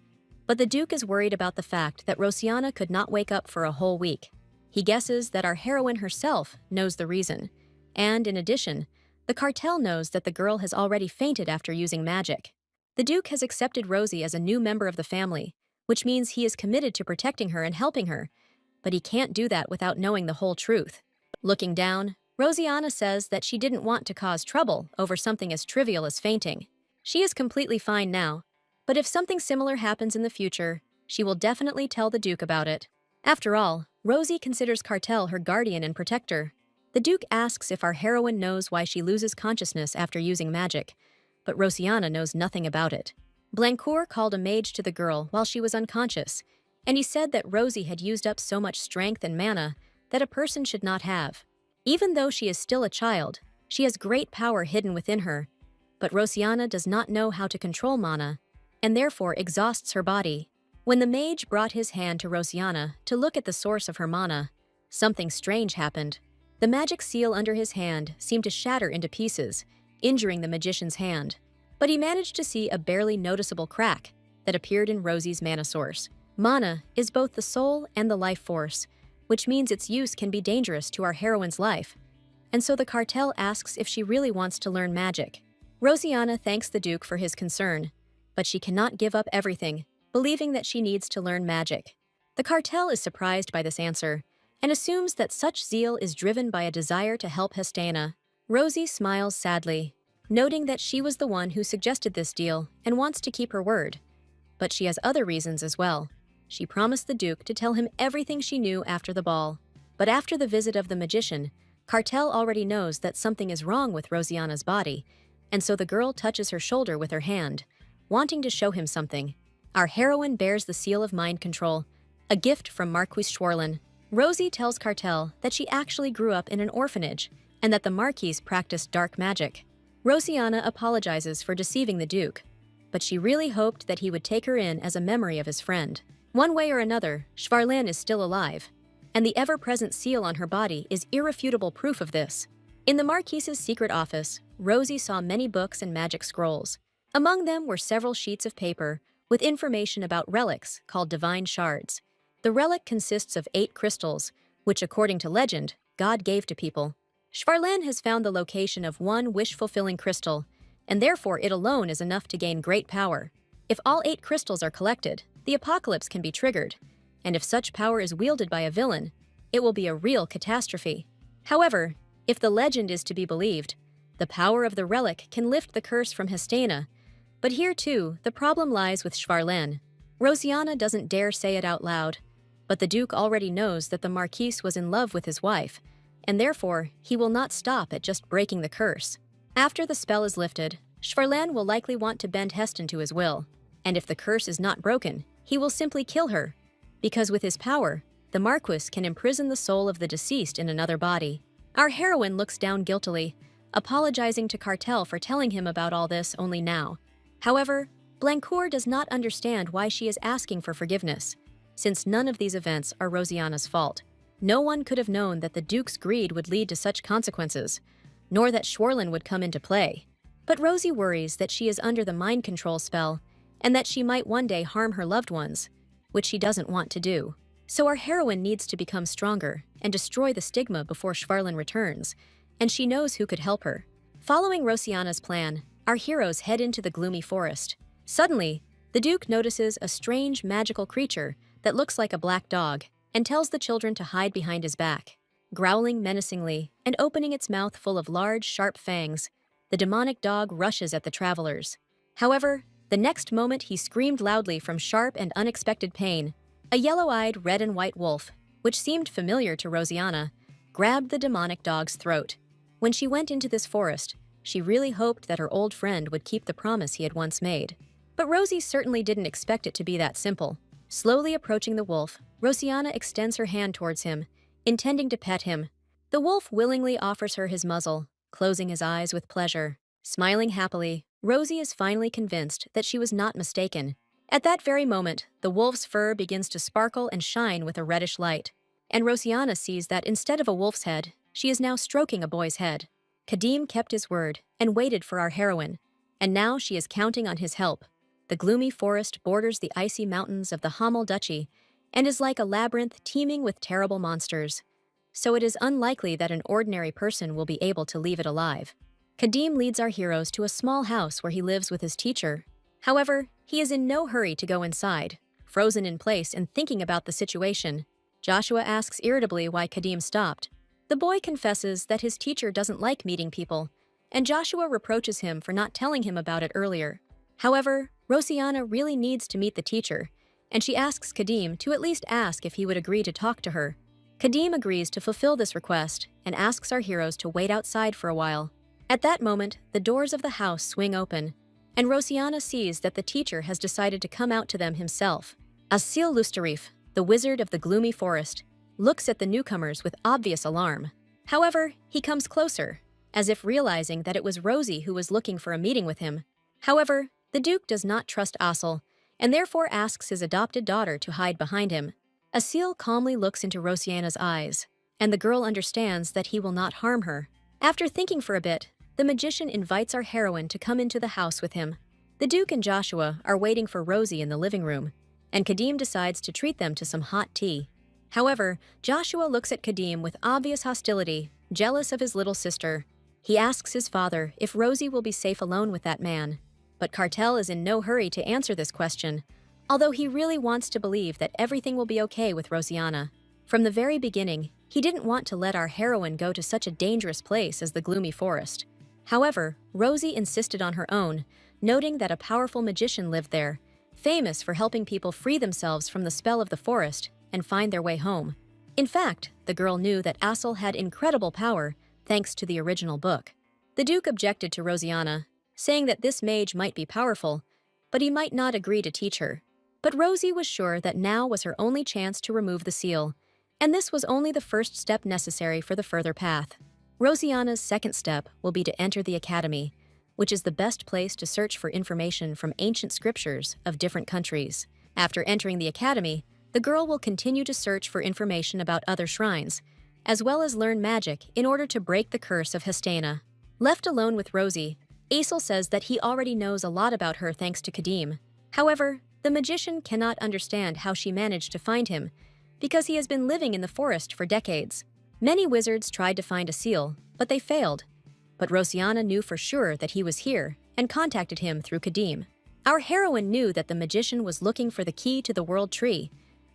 But the Duke is worried about the fact that Rosianna could not wake up for a whole week. He guesses that our heroine herself knows the reason. And in addition, the cartel knows that the girl has already fainted after using magic. The Duke has accepted Rosie as a new member of the family, which means he is committed to protecting her and helping her. But he can't do that without knowing the whole truth. Looking down, Rosianna says that she didn't want to cause trouble over something as trivial as fainting. She is completely fine now, but if something similar happens in the future, she will definitely tell the Duke about it. After all, Rosie considers Cartel her guardian and protector. The Duke asks if our heroine knows why she loses consciousness after using magic, but Rosianna knows nothing about it. Blancourt called a mage to the girl while she was unconscious, and he said that Rosie had used up so much strength and mana that a person should not have. Even though she is still a child, she has great power hidden within her, but Rosianna does not know how to control mana, and therefore exhausts her body. When the mage brought his hand to Rosianna to look at the source of her mana, something strange happened. The magic seal under his hand seemed to shatter into pieces, injuring the magician's hand. But he managed to see a barely noticeable crack that appeared in Rosie's mana source. Mana is both the soul and the life force, which means its use can be dangerous to our heroine's life. And so the cartel asks if she really wants to learn magic. Rosianna thanks the Duke for his concern, but she cannot give up everything, believing that she needs to learn magic. The cartel is surprised by this answer and assumes that such zeal is driven by a desire to help Hestana. Rosie smiles sadly, noting that she was the one who suggested this deal and wants to keep her word. But she has other reasons as well. She promised the Duke to tell him everything she knew after the ball. But after the visit of the magician, Cartel already knows that something is wrong with Rosianna's body, and so the girl touches her shoulder with her hand, wanting to show him something. Our heroine bears the seal of mind control, a gift from Marquis Schwarlin. Rosie tells Cartel that she actually grew up in an orphanage, and that the Marquis practiced dark magic. Rosianna apologizes for deceiving the Duke, but she really hoped that he would take her in as a memory of his friend. One way or another, Schwarlin is still alive, and the ever-present seal on her body is irrefutable proof of this. In the Marquis's secret office, Rosie saw many books and magic scrolls. Among them were several sheets of paper with information about relics called divine shards. The relic consists of 8 crystals, which according to legend, God gave to people. Schwarlin has found the location of one wish-fulfilling crystal, and therefore it alone is enough to gain great power. If all 8 crystals are collected, the apocalypse can be triggered, and if such power is wielded by a villain, it will be a real catastrophe. However, if the legend is to be believed, the power of the relic can lift the curse from Hestana. But here too, the problem lies with Schwarlin. Rosianna doesn't dare say it out loud, but the Duke already knows that the Marquis was in love with his wife, and therefore he will not stop at just breaking the curse. After the spell is lifted, Schwarlin will likely want to bend Heston to his will, and if the curse is not broken, he will simply kill her, because with his power, the Marquis can imprison the soul of the deceased in another body. Our heroine looks down guiltily, apologizing to Cartel for telling him about all this only now. However, Blancourt does not understand why she is asking for forgiveness, since none of these events are Rosianna's fault. No one could have known that the Duke's greed would lead to such consequences, nor that Schwarlin would come into play. But Rosie worries that she is under the mind control spell, and that she might one day harm her loved ones, which she doesn't want to do. So our heroine needs to become stronger and destroy the stigma before Schwarlin returns, and she knows who could help her. Following Rosianna's plan, our heroes head into the gloomy forest. Suddenly, the Duke notices a strange magical creature that looks like a black dog and tells the children to hide behind his back. growling menacingly and opening its mouth full of large, sharp fangs. The demonic dog rushes at the travelers. However, the next moment he screamed loudly from sharp and unexpected pain. A yellow-eyed red and white wolf, which seemed familiar to Rosianna, grabbed the demonic dog's throat. When she went into this forest, she really hoped that her old friend would keep the promise he had once made. But Rosie certainly didn't expect it to be that simple. Slowly approaching the wolf, Rosianna extends her hand towards him, intending to pet him. The wolf willingly offers her his muzzle, closing his eyes with pleasure. Smiling happily, Rosie is finally convinced that she was not mistaken. At that very moment, the wolf's fur begins to sparkle and shine with a reddish light. And Rosianna sees that instead of a wolf's head, she is now stroking a boy's head. Kadim kept his word and waited for our heroine, and now she is counting on his help. The gloomy forest borders the icy mountains of the Hamel Duchy and is like a labyrinth teeming with terrible monsters. So it is unlikely that an ordinary person will be able to leave it alive. Kadim leads our heroes to a small house where he lives with his teacher. However, he is in no hurry to go inside. Frozen in place and thinking about the situation, Joshua asks irritably why Kadim stopped. The boy confesses that his teacher doesn't like meeting people, and Joshua reproaches him for not telling him about it earlier. However, Rosianna really needs to meet the teacher, and she asks Kadim to at least ask if he would agree to talk to her. Kadim agrees to fulfill this request and asks our heroes to wait outside for a while. At that moment, the doors of the house swing open, and Rosianna sees that the teacher has decided to come out to them himself. Asil Lustarif, the wizard of the gloomy forest, looks at the newcomers with obvious alarm. However, he comes closer, as if realizing that it was Rosie who was looking for a meeting with him. However, the Duke does not trust Asil, and therefore asks his adopted daughter to hide behind him. Asil calmly looks into Rosianna's eyes, and the girl understands that he will not harm her. After thinking for a bit, the magician invites our heroine to come into the house with him. The Duke and Joshua are waiting for Rosie in the living room, and Kadim decides to treat them to some hot tea. However, Joshua looks at Kadim with obvious hostility, jealous of his little sister. He asks his father if Rosie will be safe alone with that man. But Cartel is in no hurry to answer this question, although he really wants to believe that everything will be okay with Rosianna. From the very beginning, he didn't want to let our heroine go to such a dangerous place as the gloomy forest. However, Rosie insisted on her own, noting that a powerful magician lived there, famous for helping people free themselves from the spell of the forest and find their way home. In fact, the girl knew that Asil had incredible power thanks to the original book. The Duke objected to Rosianna, saying that this mage might be powerful, but he might not agree to teach her. But Rosie was sure that now was her only chance to remove the seal, and this was only the first step necessary for the further path. Rosianna's second step will be to enter the academy, which is the best place to search for information from ancient scriptures of different countries. After entering the academy, the girl will continue to search for information about other shrines, as well as learn magic in order to break the curse of Hestana. Left alone with Rosie, Asil says that he already knows a lot about her thanks to Kadim. However, the magician cannot understand how she managed to find him, because he has been living in the forest for decades. Many wizards tried to find Asil, but they failed. But Rosianna knew for sure that he was here and contacted him through Kadim. Our heroine knew that the magician was looking for the key to the world tree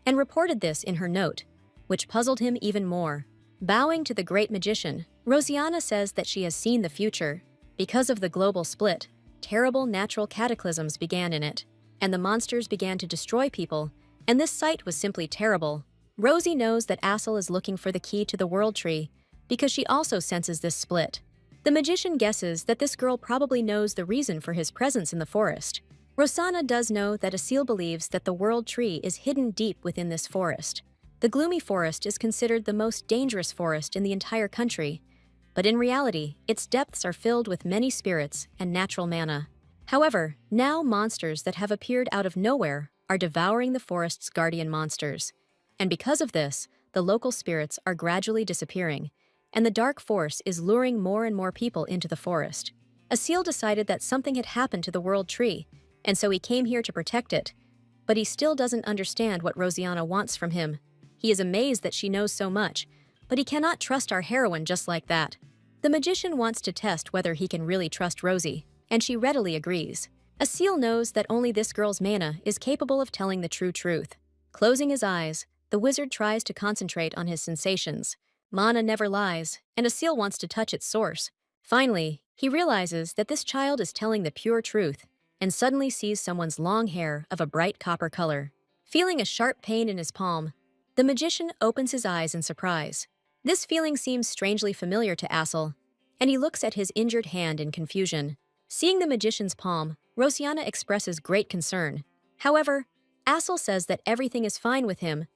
and reported this in her note, which puzzled him even more. Bowing to the great magician, Rosianna says that she has seen the future. Because of the global split, terrible natural cataclysms began in it, and the monsters began to destroy people, and this sight was simply terrible. Rosie knows that Asil is looking for the key to the world tree because she also senses this split. The magician guesses that this girl probably knows the reason for his presence in the forest. Rosanna does know that Asil believes that the world tree is hidden deep within this forest. The gloomy forest is considered the most dangerous forest in the entire country, but in reality, its depths are filled with many spirits and natural mana. However, now monsters that have appeared out of nowhere are devouring the forest's guardian monsters. And because of this, the local spirits are gradually disappearing, and the dark force is luring more and more people into the forest. Asil decided that something had happened to the world tree, and so he came here to protect it. But he still doesn't understand what Rosianna wants from him. He is amazed that she knows so much, but he cannot trust our heroine just like that. The magician wants to test whether he can really trust Rosie, and she readily agrees. Asil knows that only this girl's mana is capable of telling the true truth. Closing his eyes, the wizard tries to concentrate on his sensations, Mana never lies, and Asil wants to touch its source. Finally, he realizes that this child is telling the pure truth, and suddenly sees someone's long hair of a bright copper color. Feeling a sharp pain in his palm, the magician opens his eyes in surprise. This feeling seems strangely familiar to Asil, and he looks at his injured hand in confusion. Seeing the magician's palm, Rosianna expresses great concern. However, Asil says that everything is fine with him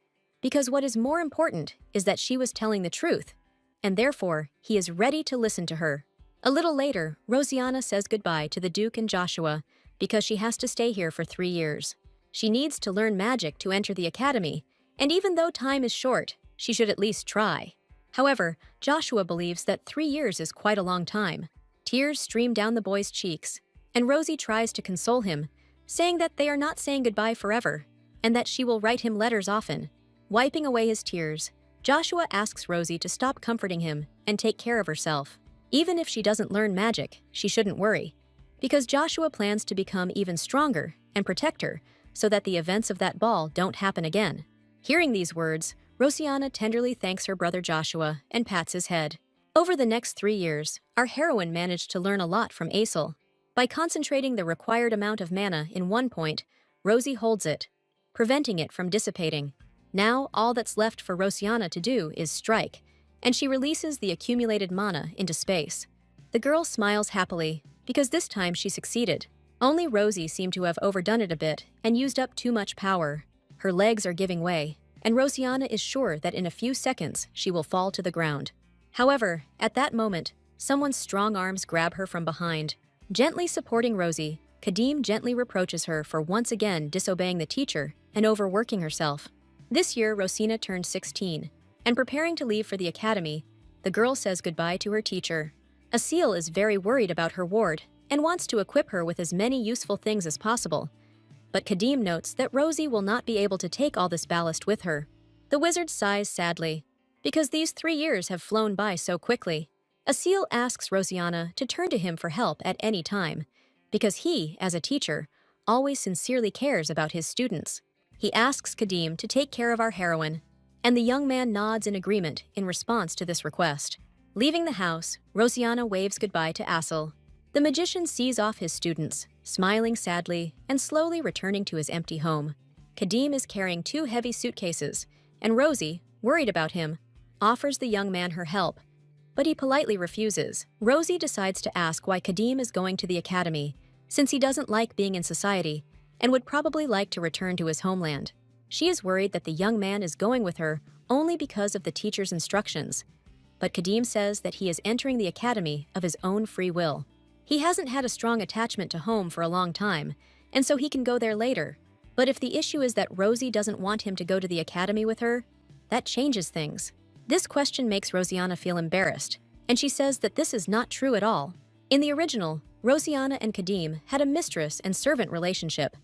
because what is more important is that she was telling the truth, and therefore he is ready to listen to her. A little later, Rosianna says goodbye to the Duke and Joshua because she has to stay here for 3 years. She needs to learn magic to enter the academy, and even though time is short, she should at least try. However, Joshua believes that 3 years is quite a long time. Tears stream down the boy's cheeks, and Rosie tries to console him, saying that they are not saying goodbye forever, and that she will write him letters often. Wiping away his tears, Joshua asks Rosie to stop comforting him and take care of herself. Even if she doesn't learn magic, she shouldn't worry, because Joshua plans to become even stronger and protect her so that the events of that ball don't happen again. Hearing these words, Rosianna tenderly thanks her brother Joshua and pats his head. Over the next 3 years, our heroine managed to learn a lot from Asil. By concentrating the required amount of mana in one point, Rosie holds it, preventing it from dissipating. Now, all that's left for Rosianna to do is strike, and she releases the accumulated mana into space. The girl smiles happily, because this time she succeeded. Only Rosie seemed to have overdone it a bit and used up too much power. Her legs are giving way, and Rosianna is sure that in a few seconds she will fall to the ground. However, at that moment, someone's strong arms grab her from behind. Gently supporting Rosie, Kadim gently reproaches her for once again disobeying the teacher and overworking herself. This year, Rosina turned 16, and preparing to leave for the academy, the girl says goodbye to her teacher. Asil is very worried about her ward and wants to equip her with as many useful things as possible. But Kadim notes that Rosie will not be able to take all this ballast with her. The wizard sighs sadly, because these 3 years have flown by so quickly. Asil asks Rosianna to turn to him for help at any time, because he, as a teacher, always sincerely cares about his students. He asks Kadim to take care of our heroine, and the young man nods in agreement in response to this request. Leaving the house, Rosianna waves goodbye to Asil. The magician sees off his students, smiling sadly and slowly returning to his empty home. Kadim is carrying 2 heavy suitcases, and Rosie, worried about him, offers the young man her help, but he politely refuses. Rosie decides to ask why Kadim is going to the academy, since he doesn't like being in society and would probably like to return to his homeland. She is worried that the young man is going with her only because of the teacher's instructions, but Kadim says that he is entering the academy of his own free will. He hasn't had a strong attachment to home for a long time, and so he can go there later. But if the issue is that Rosie doesn't want him to go to the academy with her, that changes things. This question makes Rosianna feel embarrassed, and she says that this is not true at all. In the original, Rosianna and Kadim had a mistress and servant relationship,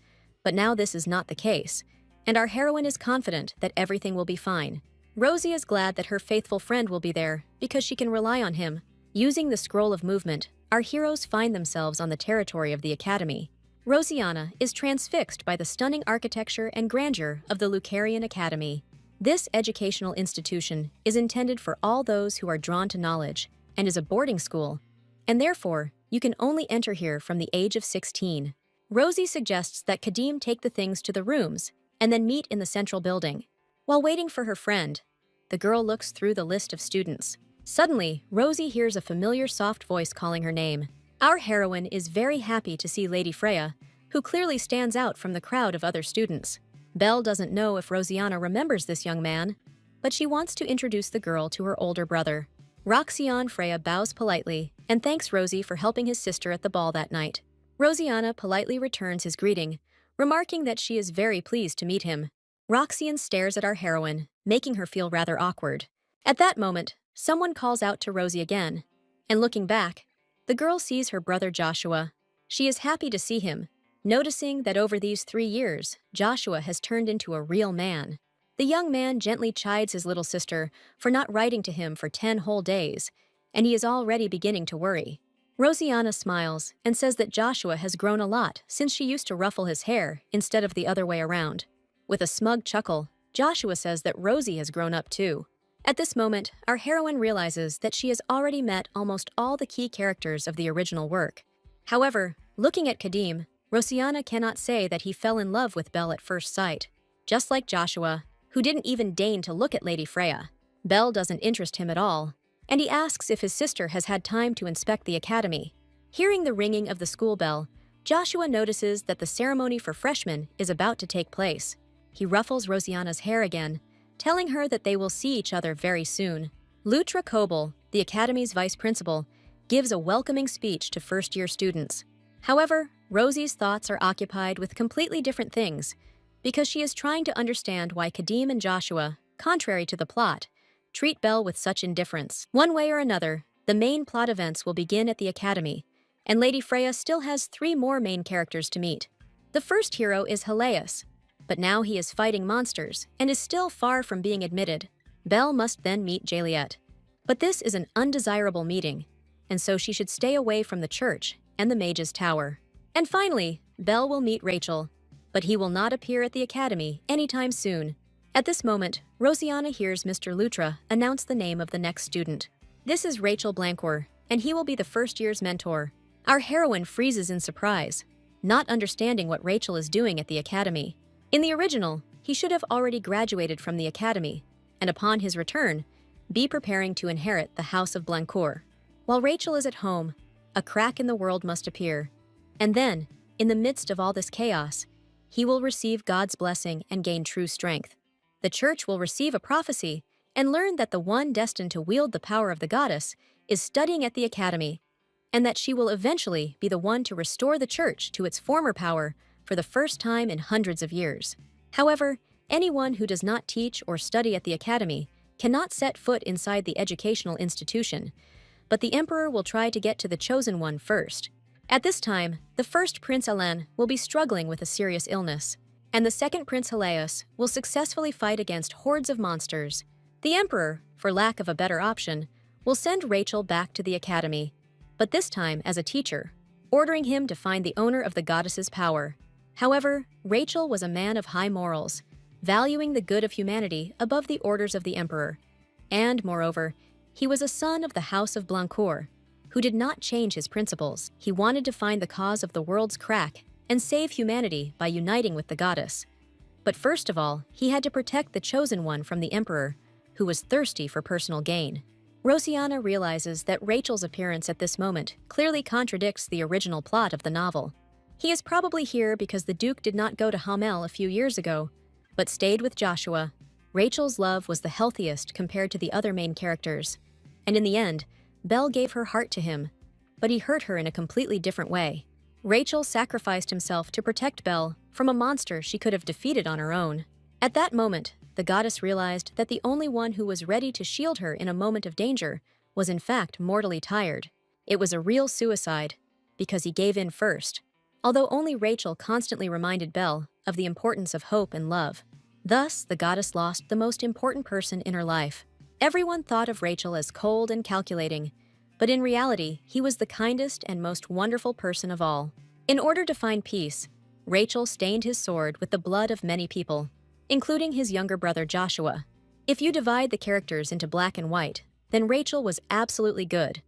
but now this is not the case, and our heroine is confident that everything will be fine. Rosie is glad that her faithful friend will be there because she can rely on him. Using the scroll of movement, our heroes find themselves on the territory of the academy. Rosianna is transfixed by the stunning architecture and grandeur of the Lucarian Academy. This educational institution is intended for all those who are drawn to knowledge and is a boarding school, and therefore, you can only enter here from the age of 16. Rosie suggests that Kadim take the things to the rooms and then meet in the central building. While waiting for her friend, the girl looks through the list of students. Suddenly, Rosie hears a familiar soft voice calling her name. Our heroine is very happy to see Lady Freya, who clearly stands out from the crowd of other students. Belle doesn't know if Rosianna remembers this young man, but she wants to introduce the girl to her older brother. Roxiane Freya bows politely and thanks Rosie for helping his sister at the ball that night. Rosianna politely returns his greeting, remarking that she is very pleased to meet him. Roxiane stares at our heroine, making her feel rather awkward. At that moment, someone calls out to Rosie again, and looking back, the girl sees her brother Joshua. She is happy to see him, noticing that over these 3 years, Joshua has turned into a real man. The young man gently chides his little sister for not writing to him for 10 whole days, and he is already beginning to worry. Rosianna smiles and says that Joshua has grown a lot since she used to ruffle his hair instead of the other way around. With a smug chuckle, Joshua says that Rosie has grown up too. At this moment, our heroine realizes that she has already met almost all the key characters of the original work. However, looking at Kadim, Rosianna cannot say that he fell in love with Belle at first sight. Just like Joshua, who didn't even deign to look at Lady Freya, Belle doesn't interest him at all, and he asks if his sister has had time to inspect the academy. Hearing the ringing of the school bell, Joshua notices that the ceremony for freshmen is about to take place. He ruffles Rosianna's hair again, telling her that they will see each other very soon. Lutra Kobel, the academy's vice principal, gives a welcoming speech to first-year students. However, Rosie's thoughts are occupied with completely different things, because she is trying to understand why Kadim and Joshua, contrary to the plot, treat Belle with such indifference. One way or another, the main plot events will begin at the academy, and Lady Freya still has 3 more main characters to meet. The first hero is Helios, but now he is fighting monsters and is still far from being admitted. Belle must then meet Jaliet. But this is an undesirable meeting, and so she should stay away from the church and the Mage's Tower. And finally, Belle will meet Rachel, but he will not appear at the academy anytime soon. At this moment, Rosianna hears Mr. Lutra announce the name of the next student. This is Rachel Blancourt, and he will be the first year's mentor. Our heroine freezes in surprise, not understanding what Rachel is doing at the academy. In the original, he should have already graduated from the academy, and upon his return, be preparing to inherit the House of Blancourt. While Rachel is at home, a crack in the world must appear. And then, in the midst of all this chaos, he will receive God's blessing and gain true strength. The church will receive a prophecy and learn that the one destined to wield the power of the goddess is studying at the academy, and that she will eventually be the one to restore the church to its former power for the first time in hundreds of years. However, anyone who does not teach or study at the academy cannot set foot inside the educational institution, but the emperor will try to get to the chosen one first. At this time, the first Prince Alain will be struggling with a serious illness, and the second Prince Helios will successfully fight against hordes of monsters. The emperor, for lack of a better option, will send Rachel back to the academy, but this time as a teacher, ordering him to find the owner of the goddess's power. However, Rachel was a man of high morals, valuing the good of humanity above the orders of the emperor. And, moreover, he was a son of the House of Blancourt, who did not change his principles. He wanted to find the cause of the world's crack and save humanity by uniting with the goddess. But first of all, he had to protect the chosen one from the emperor, who was thirsty for personal gain. Rosianna realizes that Rachel's appearance at this moment clearly contradicts the original plot of the novel. He is probably here because the Duke did not go to Hamel a few years ago, but stayed with Joshua. Rachel's love was the healthiest compared to the other main characters, and in the end, Belle gave her heart to him, but he hurt her in a completely different way. Rachel sacrificed himself to protect Belle from a monster she could have defeated on her own. At that moment, the goddess realized that the only one who was ready to shield her in a moment of danger was in fact mortally tired. It was a real suicide, because he gave in first, although only Rachel constantly reminded Belle of the importance of hope and love. Thus, the goddess lost the most important person in her life. Everyone thought of Rachel as cold and calculating, but in reality, he was the kindest and most wonderful person of all. In order to find peace, Rachel stained his sword with the blood of many people, including his younger brother Joshua. If you divide the characters into black and white, then Rachel was absolutely good,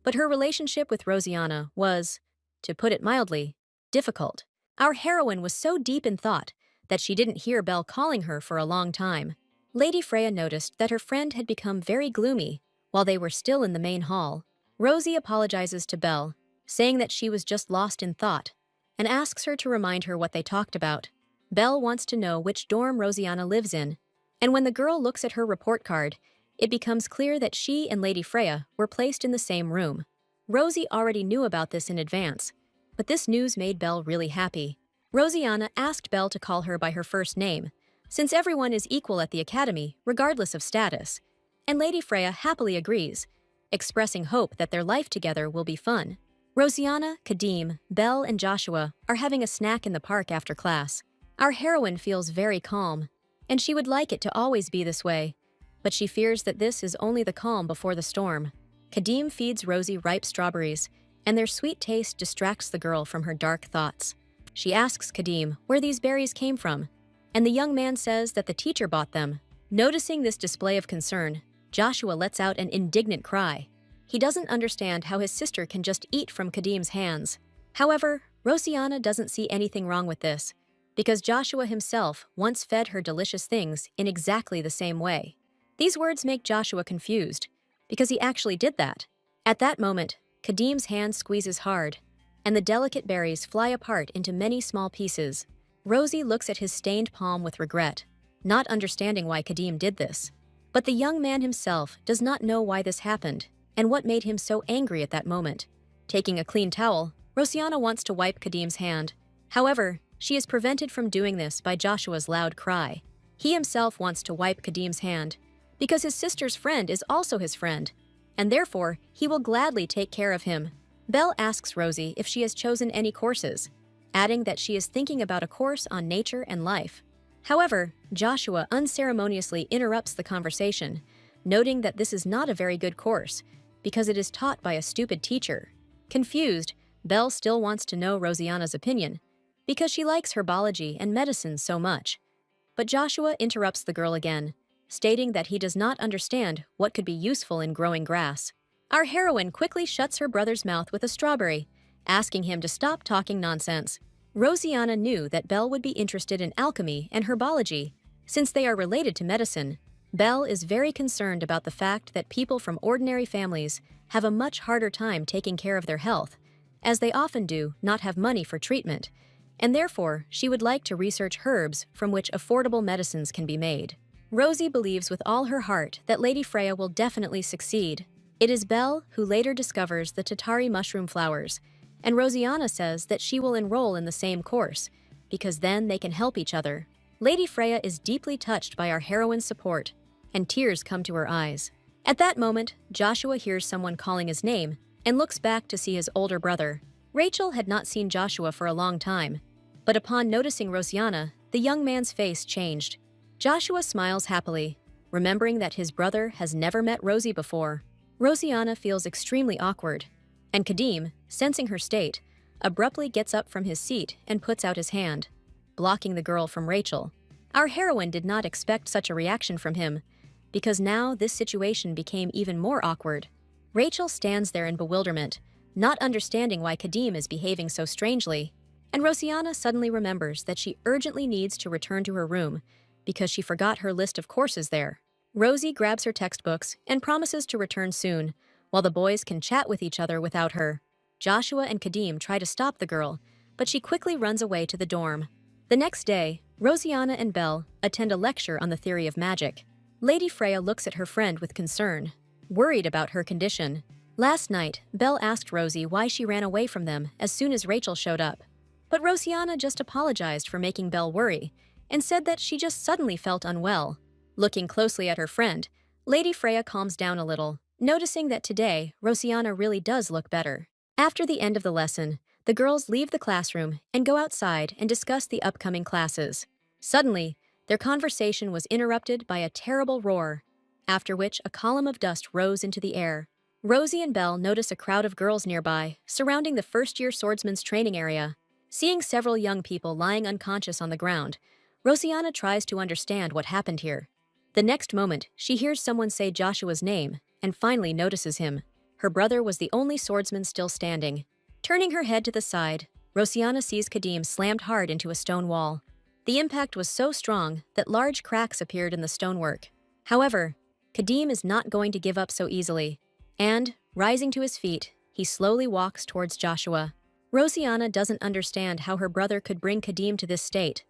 but her relationship with Rosianna was, to put it mildly, difficult. Our heroine was so deep in thought that she didn't hear Belle calling her for a long time. Lady Freya noticed that her friend had become very gloomy while they were still in the main hall. Rosie apologizes to Belle, saying that she was just lost in thought, and asks her to remind her what they talked about. Belle wants to know which dorm Rosianna lives in, and when the girl looks at her report card, it becomes clear that she and Lady Freya were placed in the same room. Rosie already knew about this in advance, but this news made Belle really happy. Rosianna asked Belle to call her by her first name, since everyone is equal at the academy, regardless of status, and Lady Freya happily agrees, expressing hope that their life together will be fun. Rosianna, Kadim, Belle, and Joshua are having a snack in the park after class. Our heroine feels very calm, and she would like it to always be this way, but she fears that this is only the calm before the storm. Kadim feeds Rosie ripe strawberries, and their sweet taste distracts the girl from her dark thoughts. She asks Kadim where these berries came from, and the young man says that the teacher bought them. Noticing this display of concern, Joshua lets out an indignant cry. He doesn't understand how his sister can just eat from Kadim's hands. However, Rosianna doesn't see anything wrong with this, because Joshua himself once fed her delicious things in exactly the same way. These words make Joshua confused, because he actually did that. At that moment, Kadim's hand squeezes hard, and the delicate berries fly apart into many small pieces. Rosie looks at his stained palm with regret, not understanding why Kadim did this. But the young man himself does not know why this happened and what made him so angry at that moment. Taking a clean towel, Rosianna wants to wipe Kadim's hand. However, she is prevented from doing this by Joshua's loud cry. He himself wants to wipe Kadim's hand because his sister's friend is also his friend, and therefore he will gladly take care of him. Belle asks Rosie if she has chosen any courses, adding that she is thinking about a course on nature and life. However, Joshua unceremoniously interrupts the conversation, noting that this is not a very good course because it is taught by a stupid teacher. Confused, Belle still wants to know Rosianna's opinion because she likes herbology and medicine so much. But Joshua interrupts the girl again, stating that he does not understand what could be useful in growing grass. Our heroine quickly shuts her brother's mouth with a strawberry, asking him to stop talking nonsense. Rosianna knew that Belle would be interested in alchemy and herbology, since they are related to medicine. Belle is very concerned about the fact that people from ordinary families have a much harder time taking care of their health, as they often do not have money for treatment, and therefore she would like to research herbs from which affordable medicines can be made. Rosie believes with all her heart that Lady Freya will definitely succeed. It is Belle who later discovers the Tatari mushroom flowers, and Rosianna says that she will enroll in the same course, because then they can help each other. Lady Freya is deeply touched by our heroine's support, and tears come to her eyes. At that moment, Joshua hears someone calling his name and looks back to see his older brother. Rachel had not seen Joshua for a long time, but upon noticing Rosianna, the young man's face changed. Joshua smiles happily, remembering that his brother has never met Rosie before. Rosianna feels extremely awkward, and Kadim, sensing her state, abruptly gets up from his seat and puts out his hand, blocking the girl from Rachel. Our heroine did not expect such a reaction from him, because now this situation became even more awkward. Rachel stands there in bewilderment, not understanding why Kadim is behaving so strangely, and Rosianna suddenly remembers that she urgently needs to return to her room because she forgot her list of courses there. Rosie grabs her textbooks and promises to return soon, while the boys can chat with each other without her. Joshua and Kadim try to stop the girl, but she quickly runs away to the dorm. The next day, Rosianna and Belle attend a lecture on the theory of magic. Lady Freya looks at her friend with concern, worried about her condition. Last night, Belle asked Rosie why she ran away from them as soon as Rachel showed up. But Rosianna just apologized for making Belle worry and said that she just suddenly felt unwell. Looking closely at her friend, Lady Freya calms down a little, noticing that today, Rosianna really does look better. After the end of the lesson, the girls leave the classroom and go outside and discuss the upcoming classes. Suddenly, their conversation was interrupted by a terrible roar, after which a column of dust rose into the air. Rosie and Belle notice a crowd of girls nearby, surrounding the first-year swordsman's training area. Seeing several young people lying unconscious on the ground, Rosianna tries to understand what happened here. The next moment, she hears someone say Joshua's name and finally notices him. Her brother was the only swordsman still standing. Turning her head to the side, Rosianna sees Kadim slammed hard into a stone wall. The impact was so strong that large cracks appeared in the stonework. However, Kadim is not going to give up so easily, and, rising to his feet, he slowly walks towards Joshua. Rosianna doesn't understand how her brother could bring Kadim to this state,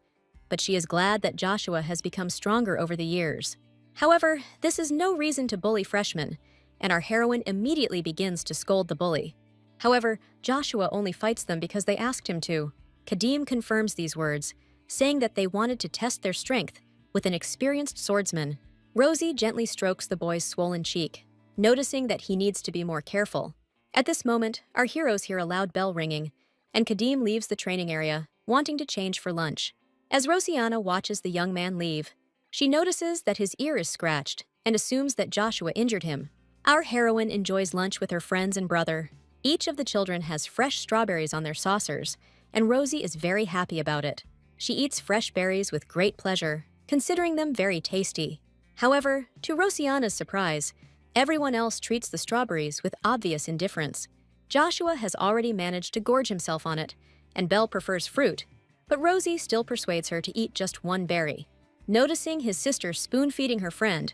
but she is glad that Joshua has become stronger over the years. However, this is no reason to bully freshmen, and our heroine immediately begins to scold the bully. However, Joshua only fights them because they asked him to. Kadim confirms these words, saying that they wanted to test their strength with an experienced swordsman. Rosie gently strokes the boy's swollen cheek, noticing that he needs to be more careful. At this moment, our heroes hear a loud bell ringing, and Kadim leaves the training area, wanting to change for lunch. As Rosianna watches the young man leave, she notices that his ear is scratched and assumes that Joshua injured him. Our heroine enjoys lunch with her friends and brother. Each of the children has fresh strawberries on their saucers, and Rosie is very happy about it. She eats fresh berries with great pleasure, considering them very tasty. However, to Rosianna's surprise, everyone else treats the strawberries with obvious indifference. Joshua has already managed to gorge himself on it, and Belle prefers fruit, but Rosie still persuades her to eat just one berry. Noticing his sister spoon-feeding her friend,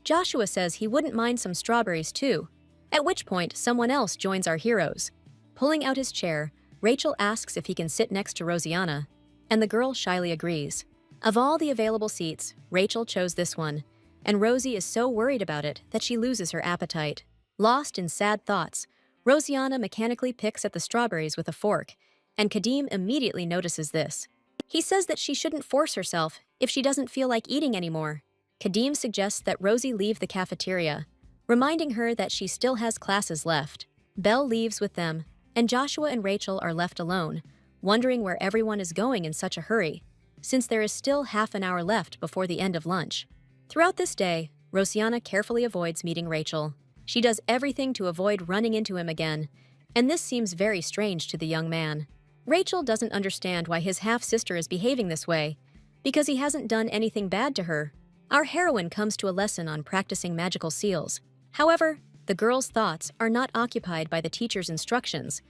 Joshua says he wouldn't mind some strawberries too, at which point someone else joins our heroes. Pulling out his chair, Rachel asks if he can sit next to Rosianna, and the girl shyly agrees. Of all the available seats, Rachel chose this one, and Rosie is so worried about it that she loses her appetite. Lost in sad thoughts, Rosianna mechanically picks at the strawberries with a fork, and Kadim immediately notices this. He says that she shouldn't force herself if she doesn't feel like eating anymore. Kadim suggests that Rosie leave the cafeteria, reminding her that she still has classes left. Belle leaves with them, and Joshua and Rachel are left alone, wondering where everyone is going in such a hurry, since there is still half an hour left before the end of lunch. Throughout this day, Rosianna carefully avoids meeting Rachel. She does everything to avoid running into him again, and this seems very strange to the young man. Rachel doesn't understand why his half-sister is behaving this way, because he hasn't done anything bad to her. Our heroine comes to a lesson on practicing magical seals. However, the girl's thoughts are not occupied by the teacher's instructions,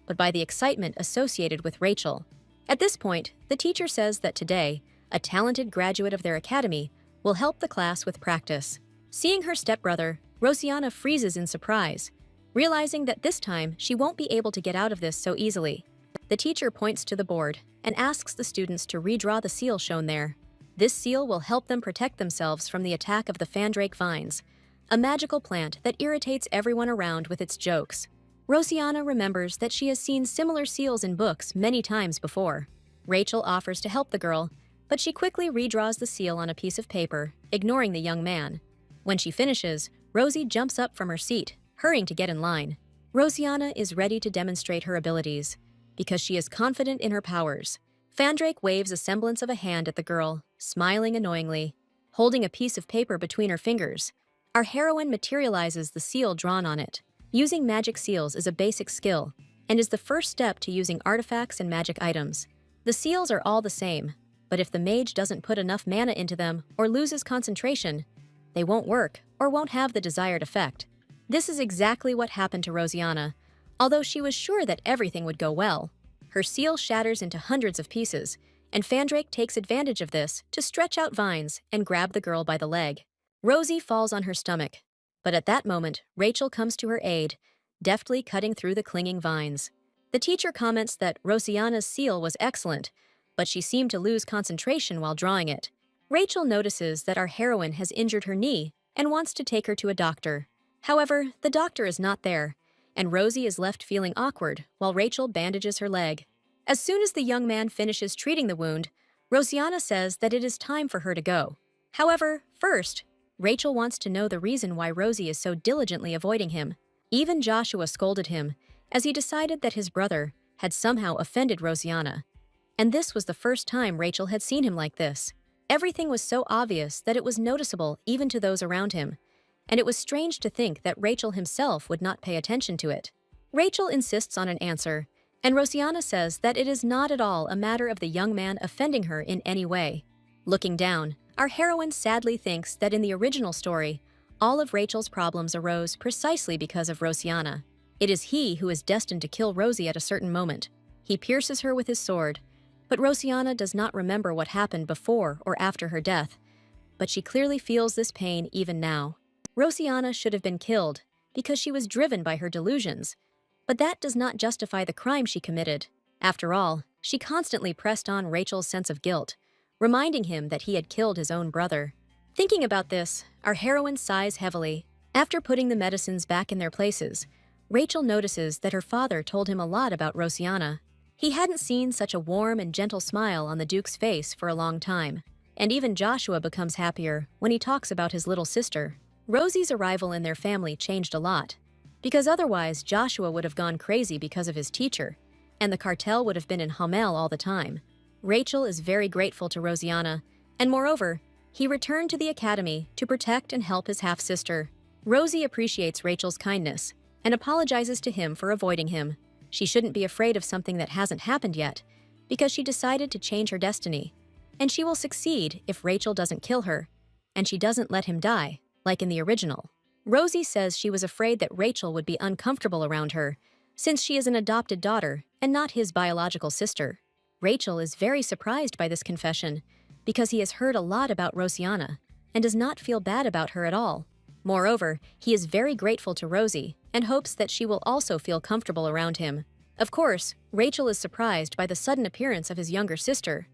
but by the excitement associated with Rachel. At this point, the teacher says that today, a talented graduate of their academy will help the class with practice. Seeing her stepbrother, Rosianna freezes in surprise, realizing that this time she won't be able to get out of this so easily. The teacher points to the board and asks the students to redraw the seal shown there. This seal will help them protect themselves from the attack of the fandrake vines, a magical plant that irritates everyone around with its jokes. Rosianna remembers that she has seen similar seals in books many times before. Rachel offers to help the girl, but she quickly redraws the seal on a piece of paper, ignoring the young man. When she finishes, Rosie jumps up from her seat, hurrying to get in line. Rosianna is ready to demonstrate her abilities, because she is confident in her powers. Fandrake waves a semblance of a hand at the girl, smiling annoyingly, holding a piece of paper between her fingers. Our heroine materializes the seal drawn on it. Using magic seals is a basic skill, and is the first step to using artifacts and magic items. The seals are all the same, but if the mage doesn't put enough mana into them or loses concentration, they won't work or won't have the desired effect. This is exactly what happened to Rosianna, although she was sure that everything would go well. Her seal shatters into hundreds of pieces, and Fandrake takes advantage of this to stretch out vines and grab the girl by the leg. Rosie falls on her stomach, but at that moment, Rachel comes to her aid, deftly cutting through the clinging vines. The teacher comments that Rosianna's seal was excellent, but she seemed to lose concentration while drawing it. Rachel notices that our heroine has injured her knee and wants to take her to a doctor. However, the doctor is not there, and Rosie is left feeling awkward while Rachel bandages her leg. As soon as the young man finishes treating the wound, Rosianna says that it is time for her to go. However, first, Rachel wants to know the reason why Rosie is so diligently avoiding him. Even Joshua scolded him, as he decided that his brother had somehow offended Rosianna. And this was the first time Rachel had seen him like this. Everything was so obvious that it was noticeable even to those around him, and it was strange to think that Rachel himself would not pay attention to it. Rachel insists on an answer, and Rosianna says that it is not at all a matter of the young man offending her in any way. Looking down, our heroine sadly thinks that in the original story, all of Rachel's problems arose precisely because of Rosianna. It is he who is destined to kill Rosie at a certain moment. He pierces her with his sword, but Rosianna does not remember what happened before or after her death, but she clearly feels this pain even now. Rosianna should have been killed because she was driven by her delusions, but that does not justify the crime she committed. After all, she constantly pressed on Rachel's sense of guilt, reminding him that he had killed his own brother. Thinking about this, our heroine sighs heavily. After putting the medicines back in their places, Rachel notices that her father told him a lot about Rosianna. He hadn't seen such a warm and gentle smile on the Duke's face for a long time, and even Joshua becomes happier when he talks about his little sister. Rosie's arrival in their family changed a lot, because otherwise Joshua would have gone crazy because of his teacher, and the cartel would have been in Hamel all the time. Rachel is very grateful to Rosianna, and moreover, he returned to the academy to protect and help his half-sister. Rosie appreciates Rachel's kindness and apologizes to him for avoiding him. She shouldn't be afraid of something that hasn't happened yet, because she decided to change her destiny, and she will succeed if Rachel doesn't kill her. and she doesn't let him die, like in the original. Rosie says she was afraid that Rachel would be uncomfortable around her, since she is an adopted daughter and not his biological sister. Rachel is very surprised by this confession, because he has heard a lot about Rosianna and does not feel bad about her at all. Moreover, he is very grateful to Rosie and hopes that she will also feel comfortable around him. Of course, Rachel is surprised by the sudden appearance of his younger sister,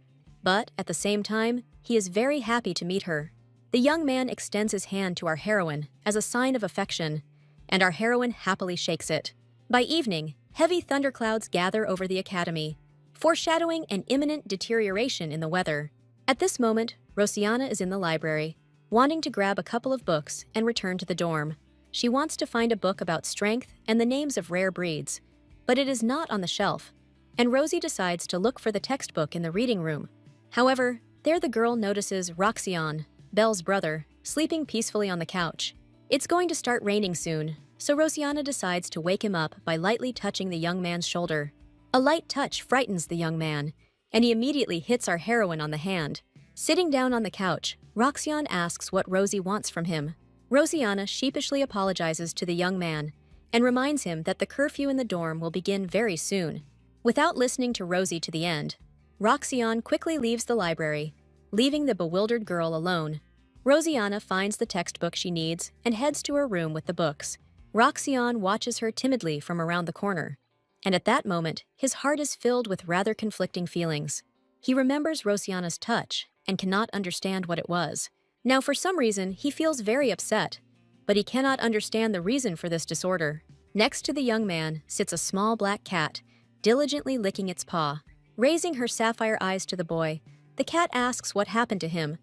but at the same time, he is very happy to meet her. The young man extends his hand to our heroine as a sign of affection, and our heroine happily shakes it. By evening, heavy thunderclouds gather over the academy, foreshadowing an imminent deterioration in the weather. At this moment, Rosianna is in the library, wanting to grab a couple of books and return to the dorm. She wants to find a book about strength and the names of rare breeds, but it is not on the shelf, and Rosie decides to look for the textbook in the reading room. However, there the girl notices Roxion, Belle's brother, sleeping peacefully on the couch. It's going to start raining soon, so Rosianna decides to wake him up by lightly touching the young man's shoulder. A light touch frightens the young man, and he immediately hits our heroine on the hand. Sitting down on the couch, Roxion asks what Rosie wants from him. Rosianna sheepishly apologizes to the young man and reminds him that the curfew in the dorm will begin very soon. Without listening to Rosie to the end, Roxion quickly leaves the library, leaving the bewildered girl alone. Rosianna finds the textbook she needs and heads to her room with the books. Roxion watches her timidly from around the corner, and at that moment, his heart is filled with rather conflicting feelings. He remembers Rosianna's touch and cannot understand what it was. Now, for some reason, he feels very upset, but he cannot understand the reason for this disorder. Next to the young man sits a small black cat, diligently licking its paw. Raising her sapphire eyes to the boy, the cat asks what happened to him,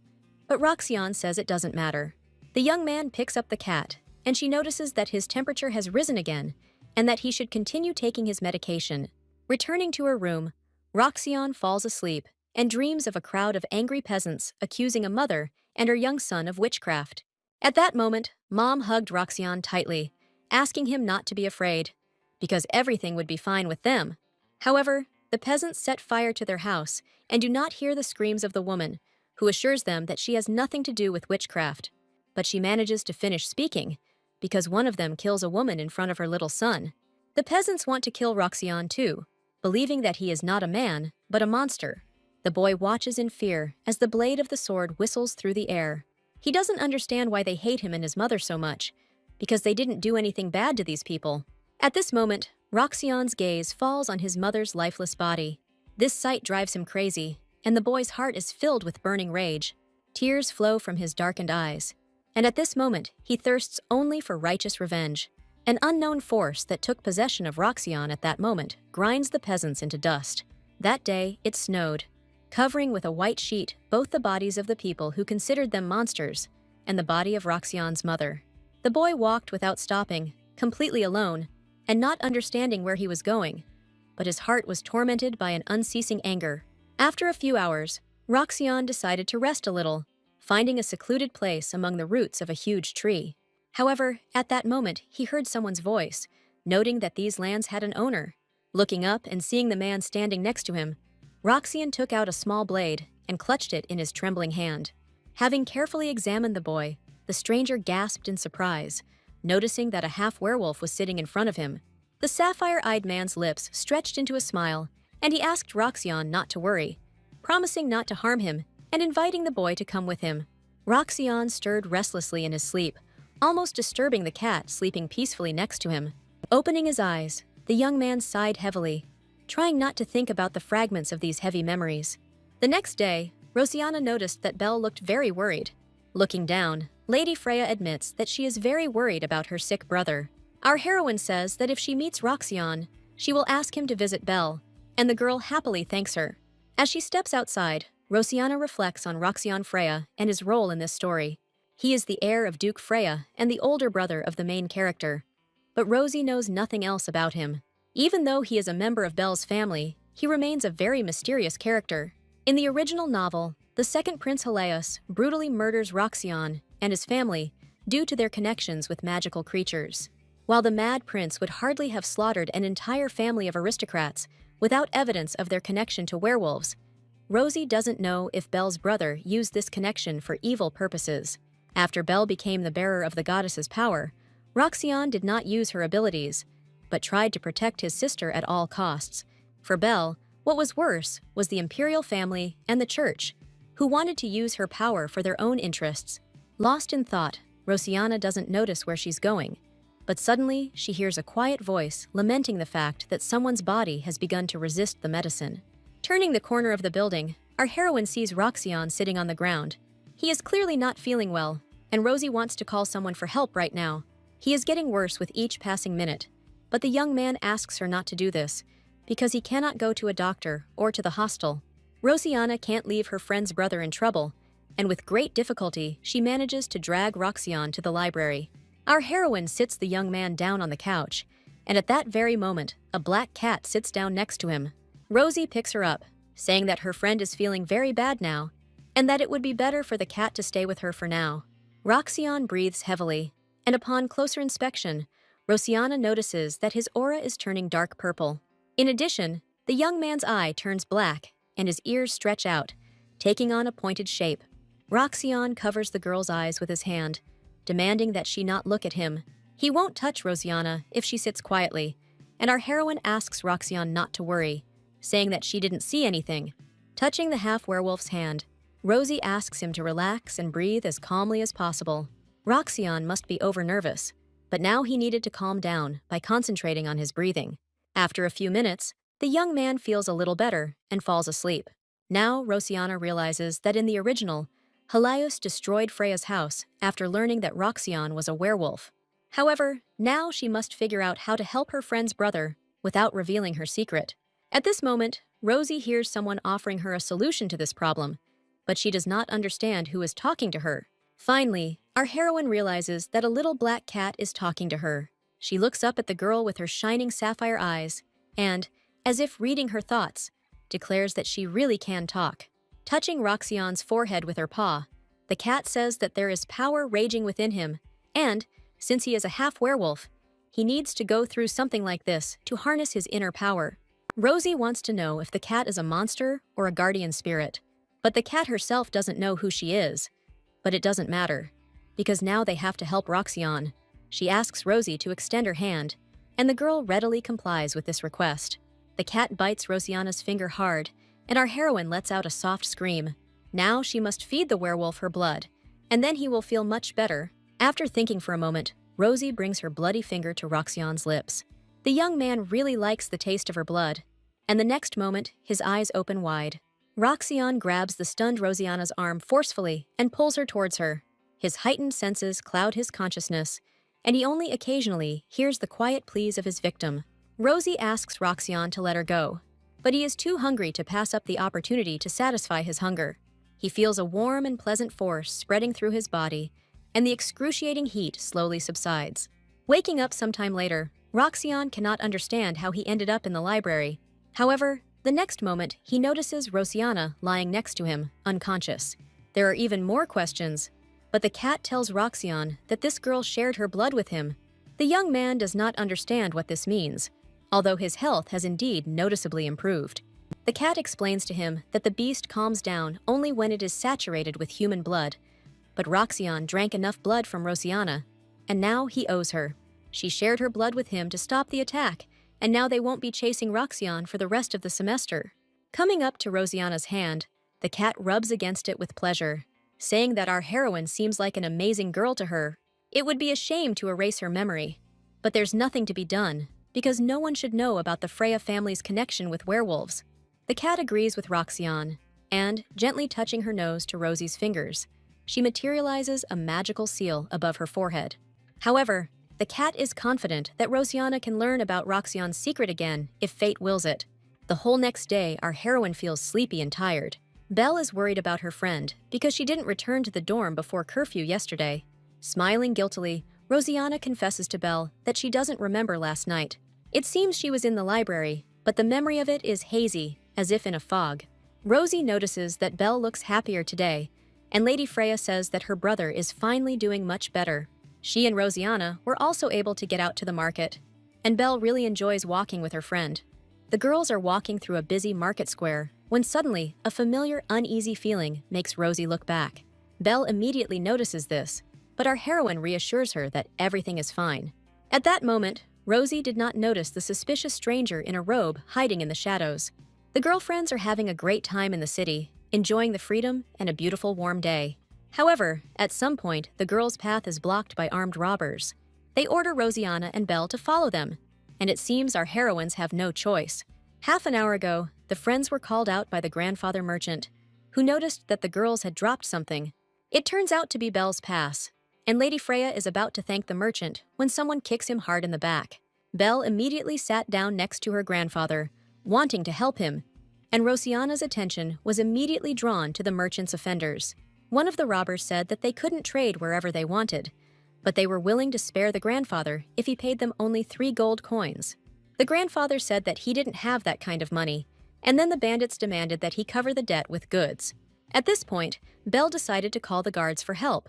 but Roxion says it doesn't matter. The young man picks up the cat, and she notices that his temperature has risen again, and that he should continue taking his medication. Returning to her room, Roxion falls asleep and dreams of a crowd of angry peasants accusing a mother and her young son of witchcraft. At that moment, Mom hugged Roxion tightly, asking him not to be afraid, because everything would be fine with them. However, the peasants set fire to their house and do not hear the screams of the woman, who assures them that she has nothing to do with witchcraft. But she manages to finish speaking, because one of them kills a woman in front of her little son. The peasants want to kill Roxion too, believing that he is not a man, but a monster. The boy watches in fear as the blade of the sword whistles through the air. He doesn't understand why they hate him and his mother so much, because they didn't do anything bad to these people. At this moment, Roxion's gaze falls on his mother's lifeless body. This sight drives him crazy, and the boy's heart is filled with burning rage. Tears flow from his darkened eyes, and at this moment, he thirsts only for righteous revenge. An unknown force that took possession of Roxion at that moment grinds the peasants into dust. That day, it snowed, covering with a white sheet both the bodies of the people who considered them monsters and the body of Roxion's mother. The boy walked without stopping, completely alone, and not understanding where he was going, but his heart was tormented by an unceasing anger. After a few hours, Roxion decided to rest a little, finding a secluded place among the roots of a huge tree. However, at that moment, he heard someone's voice, noting that these lands had an owner. Looking up and seeing the man standing next to him, Roxion took out a small blade and clutched it in his trembling hand. Having carefully examined the boy, the stranger gasped in surprise, noticing that a half-werewolf was sitting in front of him. The sapphire-eyed man's lips stretched into a smile, and he asked Roxion not to worry, promising not to harm him and inviting the boy to come with him. Roxion stirred restlessly in his sleep, almost disturbing the cat sleeping peacefully next to him. Opening his eyes, the young man sighed heavily, trying not to think about the fragments of these heavy memories. The next day, Rosianna noticed that Belle looked very worried. Looking down, Lady Freya admits that she is very worried about her sick brother. Our heroine says that if she meets Roxion, she will ask him to visit Belle, and the girl happily thanks her. As she steps outside, Rosianna reflects on Roxion Freya and his role in this story. He is the heir of Duke Freya and the older brother of the main character. But Rosie knows nothing else about him. Even though he is a member of Belle's family, he remains a very mysterious character. In the original novel, the second Prince Helios brutally murders Roxion and his family due to their connections with magical creatures. While the Mad Prince would hardly have slaughtered an entire family of aristocrats without evidence of their connection to werewolves, Rosie doesn't know if Belle's brother used this connection for evil purposes. After Belle became the bearer of the goddess's power, Roxanne did not use her abilities, but tried to protect his sister at all costs. For Belle, what was worse was the imperial family and the church, who wanted to use her power for their own interests. Lost in thought, Rosianna doesn't notice where she's going, but suddenly she hears a quiet voice lamenting the fact that someone's body has begun to resist the medicine. Turning the corner of the building, our heroine sees Roxanne sitting on the ground. He is clearly not feeling well, and Rosie wants to call someone for help right now. He is getting worse with each passing minute, but the young man asks her not to do this, because he cannot go to a doctor or to the hostel. Rosianna can't leave her friend's brother in trouble, and with great difficulty, she manages to drag Roxanne to the library. Our heroine sits the young man down on the couch, and at that very moment, a black cat sits down next to him. Rosie picks her up, saying that her friend is feeling very bad now, and that it would be better for the cat to stay with her for now. Roxanne breathes heavily, and upon closer inspection, Rosianna notices that his aura is turning dark purple. In addition, the young man's eye turns black, and his ears stretch out, taking on a pointed shape. Roxanne covers the girl's eyes with his hand, demanding that she not look at him. He won't touch Rosianna if she sits quietly, and our heroine asks Roxanne not to worry, saying that she didn't see anything. Touching the half-werewolf's hand, Rosie asks him to relax and breathe as calmly as possible. Roxanne must be over-nervous, but now he needed to calm down by concentrating on his breathing. After a few minutes, the young man feels a little better and falls asleep. Now Rosianna realizes that in the original, Helios destroyed Freya's house after learning that Roxanne was a werewolf. However, now she must figure out how to help her friend's brother without revealing her secret. At this moment, Rosie hears someone offering her a solution to this problem, but she does not understand who is talking to her. Finally, our heroine realizes that a little black cat is talking to her. She looks up at the girl with her shining sapphire eyes and, as if reading her thoughts, declares that she really can talk. Touching Roxanne's forehead with her paw, the cat says that there is power raging within him, and, since he is a half-werewolf, he needs to go through something like this to harness his inner power. Rosie wants to know if the cat is a monster or a guardian spirit, but the cat herself doesn't know who she is. But it doesn't matter, because now they have to help Roxanne. She asks Rosie to extend her hand, and the girl readily complies with this request. The cat bites Rosianna's finger hard, and our heroine lets out a soft scream. Now she must feed the werewolf her blood, and then he will feel much better. After thinking for a moment, Rosie brings her bloody finger to Roxanne's lips. The young man really likes the taste of her blood, and the next moment, his eyes open wide. Roxanne grabs the stunned Rosianna's arm forcefully and pulls her towards her. His heightened senses cloud his consciousness, and he only occasionally hears the quiet pleas of his victim. Rosie asks Roxanne to let her go, but he is too hungry to pass up the opportunity to satisfy his hunger. He feels a warm and pleasant force spreading through his body, and the excruciating heat slowly subsides. Waking up sometime later, Roxanne cannot understand how he ended up in the library. However, the next moment, he notices Rosianna lying next to him, unconscious. There are even more questions, but the cat tells Roxanne that this girl shared her blood with him. The young man does not understand what this means, although his health has indeed noticeably improved. The cat explains to him that the beast calms down only when it is saturated with human blood, but Roxanne drank enough blood from Rosianna, and now he owes her. She shared her blood with him to stop the attack, and now they won't be chasing Roxanne for the rest of the semester. Coming up to Rosianna's hand, the cat rubs against it with pleasure, saying that our heroine seems like an amazing girl to her. It would be a shame to erase her memory. But there's nothing to be done, because no one should know about the Freya family's connection with werewolves. The cat agrees with Roxanne, and, gently touching her nose to Rosie's fingers, she materializes a magical seal above her forehead. However, the cat is confident that Rosianna can learn about Roxanne's secret again if fate wills it. The whole next day, our heroine feels sleepy and tired. Belle is worried about her friend because she didn't return to the dorm before curfew yesterday. Smiling guiltily, Rosianna confesses to Belle that she doesn't remember last night. It seems she was in the library, but the memory of it is hazy, as if in a fog. Rosie notices that Belle looks happier today, and Lady Freya says that her brother is finally doing much better. She and Rosianna were also able to get out to the market, and Belle really enjoys walking with her friend. The girls are walking through a busy market square when suddenly a familiar, uneasy feeling makes Rosie look back. Belle immediately notices this, but our heroine reassures her that everything is fine. At that moment, Rosie did not notice the suspicious stranger in a robe hiding in the shadows. The girlfriends are having a great time in the city, enjoying the freedom and a beautiful warm day. However, at some point, the girls' path is blocked by armed robbers. They order Rosianna and Belle to follow them, and it seems our heroines have no choice. Half an hour ago, the friends were called out by the grandfather merchant, who noticed that the girls had dropped something. It turns out to be Belle's pass, and Lady Freya is about to thank the merchant when someone kicks him hard in the back. Belle immediately sat down next to her grandfather, wanting to help him, and Rosianna's attention was immediately drawn to the merchant's offenders. One of the robbers said that they couldn't trade wherever they wanted, but they were willing to spare the grandfather if he paid them only 3 gold coins. The grandfather said that he didn't have that kind of money, and then the bandits demanded that he cover the debt with goods. At this point, Belle decided to call the guards for help,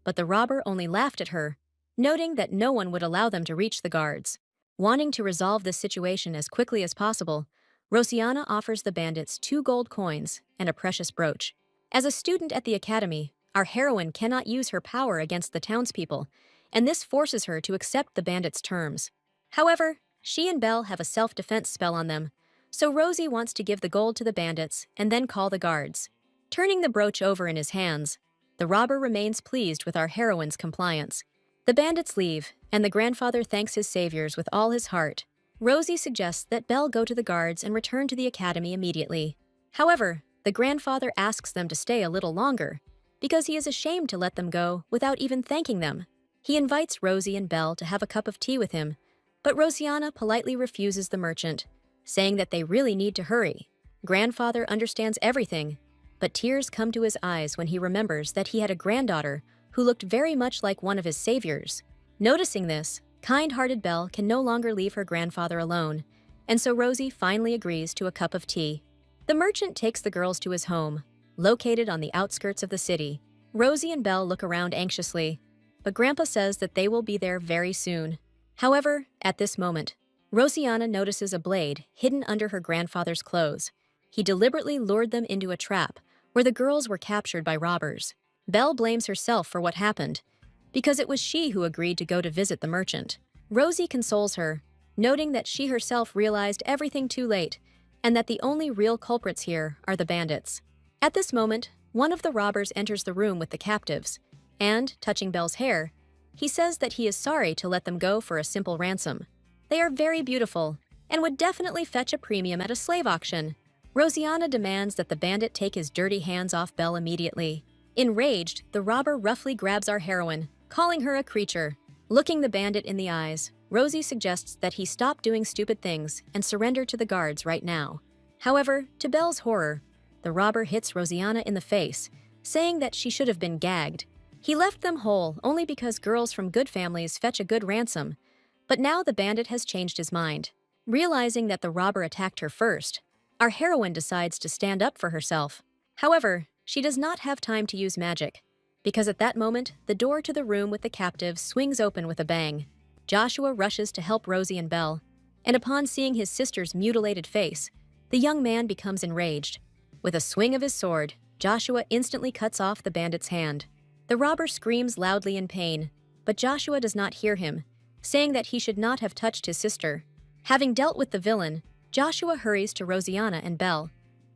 but the robber only laughed at her, noting that no one would allow them to reach the guards. Wanting to resolve this situation as quickly as possible, Rosianna offers the bandits 2 gold coins and a precious brooch. As a student at the academy, our heroine cannot use her power against the townspeople, and this forces her to accept the bandits' terms. However, she and Belle have a self-defense spell on them, so Rosie wants to give the gold to the bandits and then call the guards. Turning the brooch over in his hands, the robber remains pleased with our heroine's compliance. The bandits leave, and the grandfather thanks his saviors with all his heart. Rosie suggests that Belle go to the guards and return to the academy immediately. However, the grandfather asks them to stay a little longer, because he is ashamed to let them go without even thanking them. He invites Rosie and Belle to have a cup of tea with him, but Rosianna politely refuses the merchant, saying that they really need to hurry. Grandfather understands everything, but tears come to his eyes when he remembers that he had a granddaughter who looked very much like one of his saviors. Noticing this, kind-hearted Belle can no longer leave her grandfather alone, and so Rosie finally agrees to a cup of tea. The merchant takes the girls to his home, located on the outskirts of the city. Rosie and Belle look around anxiously, but Grandpa says that they will be there very soon. However, at this moment, Rosianna notices a blade hidden under her grandfather's clothes. He deliberately lured them into a trap where the girls were captured by robbers. Belle blames herself for what happened, because it was she who agreed to go to visit the merchant. Rosie consoles her, noting that she herself realized everything too late, and that the only real culprits here are the bandits. At this moment, one of the robbers enters the room with the captives, and, touching Belle's hair, he says that he is sorry to let them go for a simple ransom. They are very beautiful, and would definitely fetch a premium at a slave auction. Rosianna demands that the bandit take his dirty hands off Belle immediately. Enraged, the robber roughly grabs our heroine, calling her a creature. Looking the bandit in the eyes, Rosie suggests that he stop doing stupid things and surrender to the guards right now. However, to Belle's horror, the robber hits Rosianna in the face, saying that she should have been gagged. He left them whole only because girls from good families fetch a good ransom. But now the bandit has changed his mind. Realizing that the robber attacked her first, our heroine decides to stand up for herself. However, she does not have time to use magic, because at that moment, the door to the room with the captives swings open with a bang. Joshua rushes to help Rosie and Belle, and upon seeing his sister's mutilated face, the young man becomes enraged. With a swing of his sword, Joshua instantly cuts off the bandit's hand. The robber screams loudly in pain, but Joshua does not hear him, saying that he should not have touched his sister. Having dealt with the villain, Joshua hurries to Rosianna and Belle.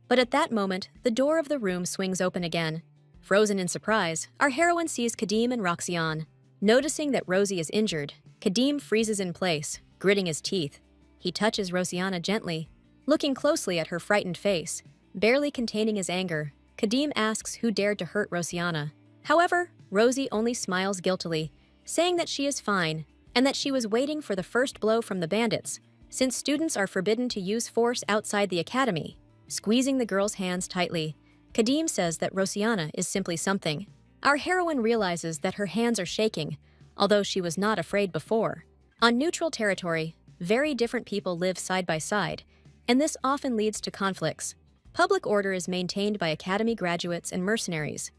But at that moment, the door of the room swings open again. Frozen in surprise, our heroine sees Kadim and Roxanne. Noticing that Rosie is injured, Kadim freezes in place, gritting his teeth. He touches Rosianna gently, looking closely at her frightened face. Barely containing his anger, Kadim asks who dared to hurt Rosianna. However, Rosie only smiles guiltily, saying that she is fine and that she was waiting for the first blow from the bandits, since students are forbidden to use force outside the academy. Squeezing the girl's hands tightly, Kadim says that Rosianna is simply something. Our heroine realizes that her hands are shaking, although she was not afraid before. On neutral territory, very different people live side by side, and this often leads to conflicts. Public order is maintained by academy graduates and mercenaries,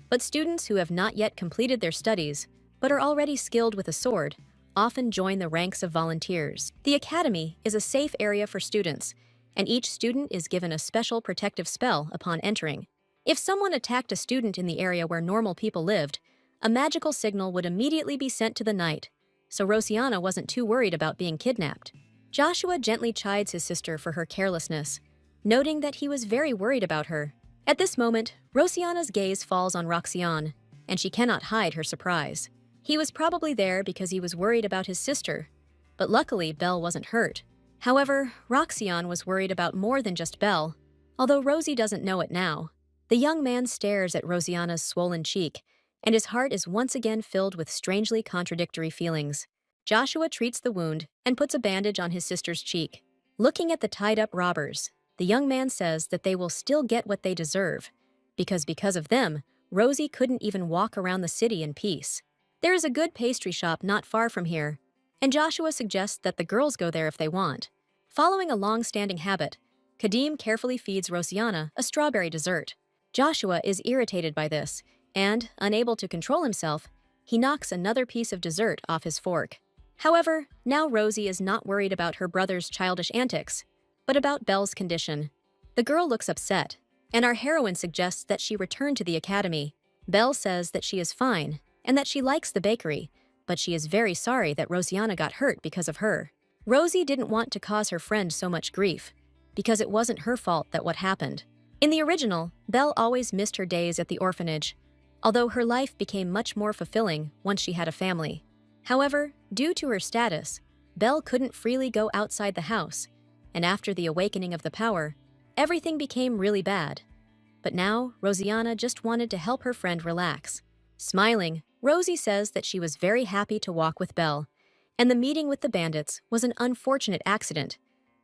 but students who have not yet completed their studies, but are already skilled with a sword, often join the ranks of volunteers. The academy is a safe area for students, and each student is given a special protective spell upon entering. If someone attacked a student in the area where normal people lived, a magical signal would immediately be sent to the night, so Rosianna wasn't too worried about being kidnapped. Joshua gently chides his sister for her carelessness, noting that he was very worried about her. At this moment, Rosianna's gaze falls on Roxanne, and she cannot hide her surprise. He was probably there because he was worried about his sister, but luckily Belle wasn't hurt. However, Roxanne was worried about more than just Belle, although Rosie doesn't know it now. The young man stares at Rosianna's swollen cheek, and his heart is once again filled with strangely contradictory feelings. Joshua treats the wound and puts a bandage on his sister's cheek. Looking at the tied-up robbers, the young man says that they will still get what they deserve, because of them, Rosie couldn't even walk around the city in peace. There is a good pastry shop not far from here, and Joshua suggests that the girls go there if they want. Following a long-standing habit, Kadim carefully feeds Rosianna a strawberry dessert. Joshua is irritated by this, and, unable to control himself, he knocks another piece of dessert off his fork. However, now Rosie is not worried about her brother's childish antics, but about Belle's condition. The girl looks upset, and our heroine suggests that she return to the academy. Belle says that she is fine, and that she likes the bakery, but she is very sorry that Rosianna got hurt because of her. Rosie didn't want to cause her friend so much grief, because it wasn't her fault that what happened. In the original, Belle always missed her days at the orphanage, although her life became much more fulfilling once she had a family. However, due to her status, Belle couldn't freely go outside the house, and after the awakening of the power, everything became really bad. But now, Rosianna just wanted to help her friend relax. Smiling, Rosie says that she was very happy to walk with Belle, and the meeting with the bandits was an unfortunate accident,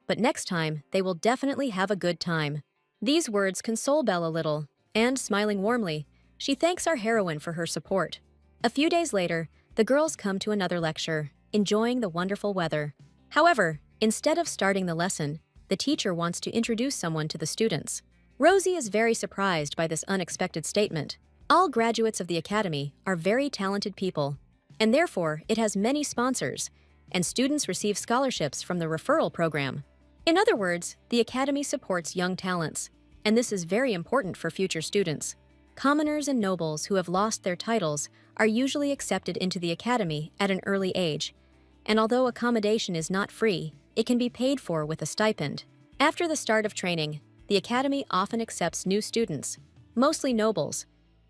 but next time they will definitely have a good time. These words console Belle a little, and smiling warmly, she thanks our heroine for her support. A few days later, the girls come to another lecture, enjoying the wonderful weather. However, instead of starting the lesson, the teacher wants to introduce someone to the students. Rosie is very surprised by this unexpected statement. All graduates of the academy are very talented people, and therefore it has many sponsors, and students receive scholarships from the referral program. In other words, the academy supports young talents, and this is very important for future students. Commoners and nobles who have lost their titles are usually accepted into the academy at an early age, and although accommodation is not free, it can be paid for with a stipend. After the start of training, the academy often accepts new students, mostly nobles,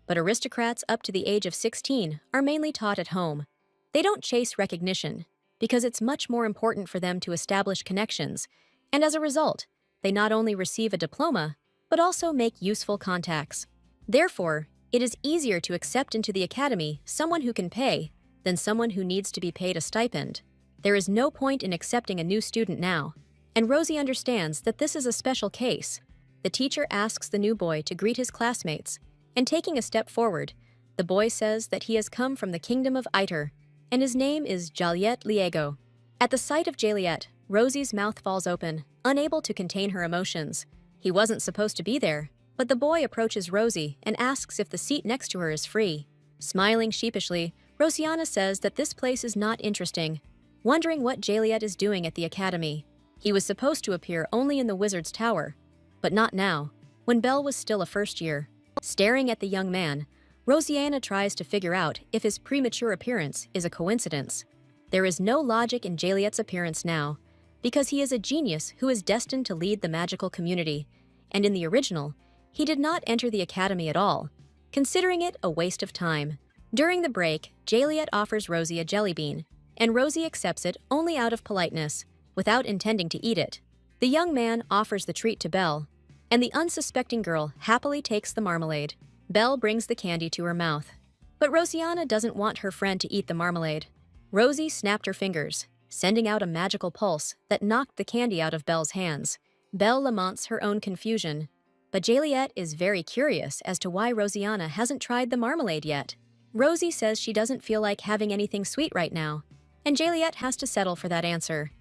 but aristocrats up to the age of 16 are mainly taught at home. They don't chase recognition, because it's much more important for them to establish connections, and as a result, they not only receive a diploma, but also make useful contacts. Therefore, it is easier to accept into the academy someone who can pay than someone who needs to be paid a stipend. There is no point in accepting a new student now, and Rosie understands that this is a special case. The teacher asks the new boy to greet his classmates, and taking a step forward, the boy says that he has come from the kingdom of Iter, and his name is Jaliet Liego. At the sight of Jaliet, Rosie's mouth falls open, unable to contain her emotions. He wasn't supposed to be there, but the boy approaches Rosie and asks if the seat next to her is free. Smiling sheepishly, Rosianna says that this place is not interesting, wondering what Jaliet is doing at the academy. He was supposed to appear only in the wizard's tower, but not now, when Belle was still a first year. Staring at the young man, Rosianna tries to figure out if his premature appearance is a coincidence. There is no logic in Jaliet's appearance now, because he is a genius who is destined to lead the magical community, and in the original, he did not enter the academy at all, considering it a waste of time. During the break, Jaliet offers Rosie a jelly bean, and Rosie accepts it only out of politeness, without intending to eat it. The young man offers the treat to Belle, and the unsuspecting girl happily takes the marmalade. Belle brings the candy to her mouth, but Rosianna doesn't want her friend to eat the marmalade. Rosie snapped her fingers, sending out a magical pulse that knocked the candy out of Belle's hands. Belle laments her own confusion, but Jaliet is very curious as to why Rosianna hasn't tried the marmalade yet. Rosie says she doesn't feel like having anything sweet right now, and Jaliet has to settle for that answer.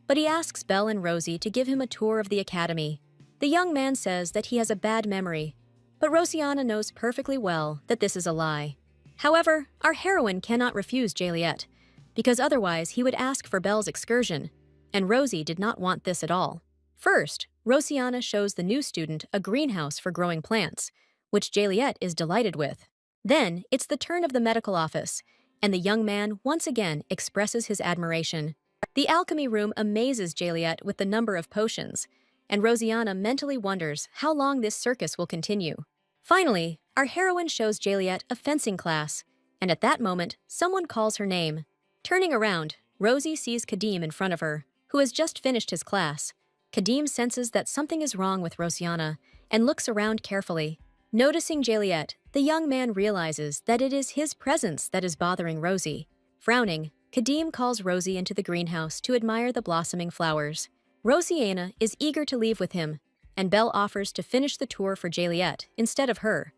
But he asks Belle and Rosie to give him a tour of the academy. The young man says that he has a bad memory, but Rosianna knows perfectly well that this is a lie. However, our heroine cannot refuse Jaliet, because otherwise he would ask for Belle's excursion, and Rosie did not want this at all. First, Rosianna shows the new student a greenhouse for growing plants, which Jaliet is delighted with. Then, it's the turn of the medical office, and the young man once again expresses his admiration. The alchemy room amazes Jaliet with the number of potions, and Rosianna mentally wonders how long this circus will continue. Finally, our heroine shows Jaliet a fencing class, and at that moment, someone calls her name. Turning around, Rosie sees Kadim in front of her, who has just finished his class. Kadim senses that something is wrong with Rosianna and looks around carefully. Noticing Jaliet, the young man realizes that it is his presence that is bothering Rosie. Frowning, Kadim calls Rosie into the greenhouse to admire the blossoming flowers. Rosianna is eager to leave with him, and Belle offers to finish the tour for Jaliet instead of her.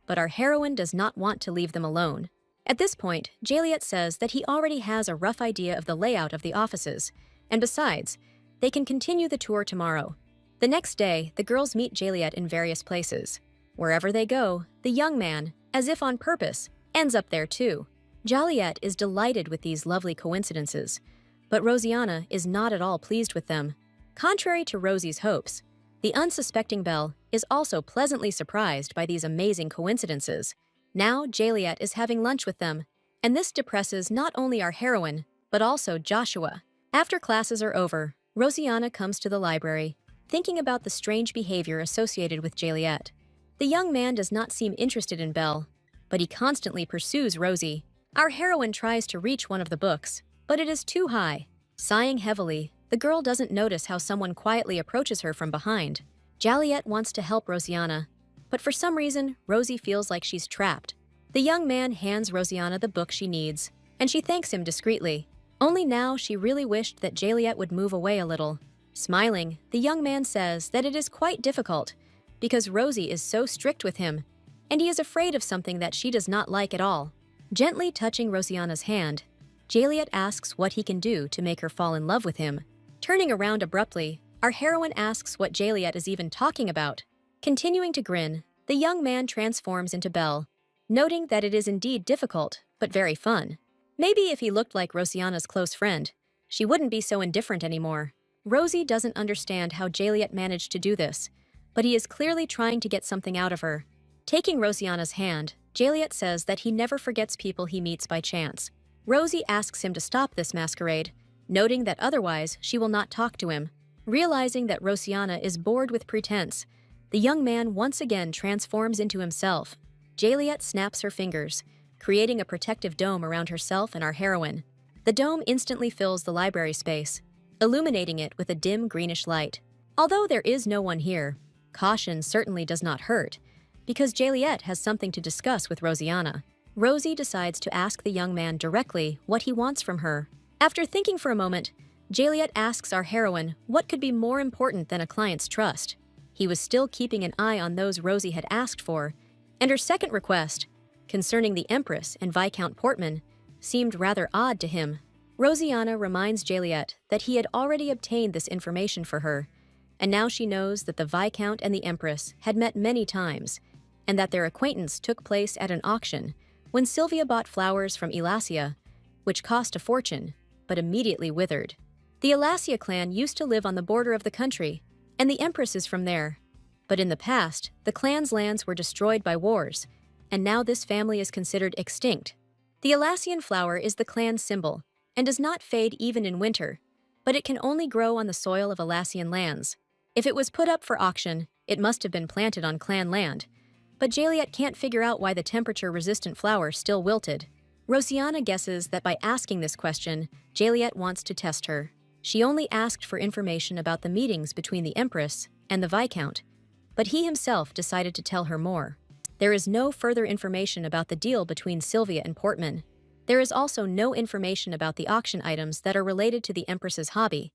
But our heroine does not want to leave them alone. At this point, Jaliet says that he already has a rough idea of the layout of the offices, and besides, they can continue the tour tomorrow. The next day, the girls meet Jaliet in various places. Wherever they go, the young man, as if on purpose, ends up there too. Jaliet is delighted with these lovely coincidences, but Rosianna is not at all pleased with them. Contrary to Rosie's hopes, the unsuspecting Belle is also pleasantly surprised by these amazing coincidences. Now Jaliet is having lunch with them, and this depresses not only our heroine, but also Joshua. After classes are over, Rosianna comes to the library, thinking about the strange behavior associated with Jaliet. The young man does not seem interested in Belle, but he constantly pursues Rosie. Our heroine tries to reach one of the books, but it is too high. Sighing heavily, the girl doesn't notice how someone quietly approaches her from behind. Jaliet wants to help Rosianna, but for some reason, Rosie feels like she's trapped. The young man hands Rosianna the book she needs, and she thanks him discreetly. Only now she really wished that Jaliet would move away a little. Smiling, the young man says that it is quite difficult because Rosie is so strict with him, and he is afraid of something that she does not like at all. Gently touching Rosianna's hand, Jaliet asks what he can do to make her fall in love with him. Turning around abruptly, our heroine asks what Jaliet is even talking about. Continuing to grin, the young man transforms into Belle, noting that it is indeed difficult, but very fun. Maybe if he looked like Rosianna's close friend, she wouldn't be so indifferent anymore. Rosie doesn't understand how Jaliet managed to do this, but he is clearly trying to get something out of her. Taking Rosianna's hand, Jaliet says that he never forgets people he meets by chance. Rosie asks him to stop this masquerade, noting that otherwise she will not talk to him. Realizing that Rosianna is bored with pretense, the young man once again transforms into himself. Jaliet snaps her fingers, creating a protective dome around herself and our heroine. The dome instantly fills the library space, illuminating it with a dim greenish light. Although there is no one here, caution certainly does not hurt, because Jaliet has something to discuss with Rosianna. Rosie decides to ask the young man directly what he wants from her. After thinking for a moment, Jaliet asks our heroine what could be more important than a client's trust. He was still keeping an eye on those Rosie had asked for, and her second request, concerning the Empress and Viscount Portman, seemed rather odd to him. Rosianna reminds Jaliet that he had already obtained this information for her, and now she knows that the Viscount and the Empress had met many times, and that their acquaintance took place at an auction when Sylvia bought flowers from Elasia, which cost a fortune, but immediately withered. The Elasia clan used to live on the border of the country, and the Empress is from there. But in the past, the clan's lands were destroyed by wars, and now this family is considered extinct. The Elasian flower is the clan's symbol, and does not fade even in winter, but it can only grow on the soil of Elasian lands. If it was put up for auction, it must have been planted on clan land, but Jaliet can't figure out why the temperature-resistant flower still wilted. Rosianna guesses that by asking this question, Jaliet wants to test her. She only asked for information about the meetings between the Empress and the Viscount, but he himself decided to tell her more. There is no further information about the deal between Sylvia and Portman. There is also no information about the auction items that are related to the Empress's hobby,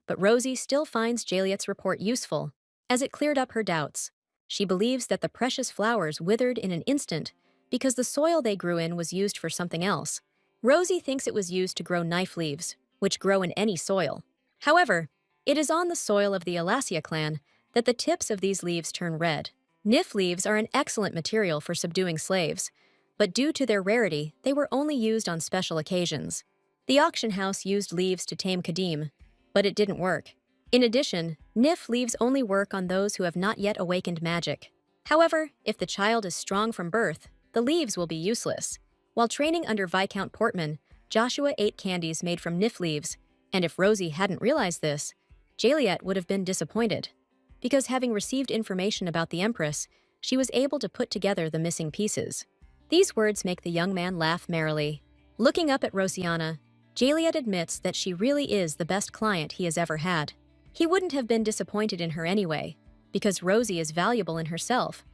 but Rosie still finds Jaliet's report useful, as it cleared up her doubts. She believes that the precious flowers withered in an instant because the soil they grew in was used for something else. Rosie thinks it was used to grow knife leaves, which grow in any soil. However, it is on the soil of the Elasia clan that the tips of these leaves turn red. Nif leaves are an excellent material for subduing slaves, but due to their rarity, they were only used on special occasions. The auction house used leaves to tame Kadim, but it didn't work. In addition, Nif leaves only work on those who have not yet awakened magic. However, if the child is strong from birth, the leaves will be useless. While training under Viscount Portman, Joshua ate candies made from nif leaves, and if Rosie hadn't realized this, Jaliet would have been disappointed. Because having received information about the Empress, she was able to put together the missing pieces. These words make the young man laugh merrily. Looking up at Rosianna, Jaliet admits that she really is the best client he has ever had. He wouldn't have been disappointed in her anyway, because Rosie is valuable in herself.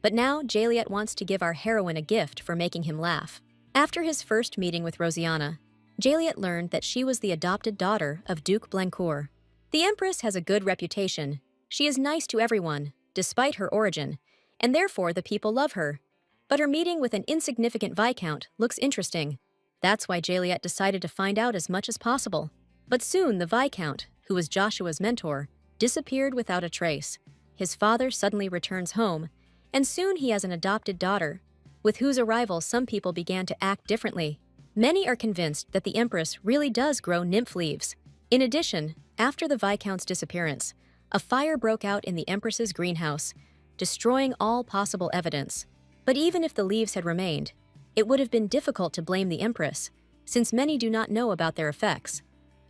But now Jaliet wants to give our heroine a gift for making him laugh. After his first meeting with Rosianna, Jaliet learned that she was the adopted daughter of Duke Blancourt. The Empress has a good reputation. She is nice to everyone, despite her origin, and therefore the people love her. But her meeting with an insignificant Viscount looks interesting. That's why Jaliet decided to find out as much as possible. But soon the Viscount, who was Joshua's mentor, disappeared without a trace. His father suddenly returns home, and soon he has an adopted daughter, with whose arrival some people began to act differently. Many are convinced that the Empress really does grow nymph leaves. In addition, after the Viscount's disappearance, a fire broke out in the Empress's greenhouse, destroying all possible evidence. But even if the leaves had remained, it would have been difficult to blame the Empress, since many do not know about their effects.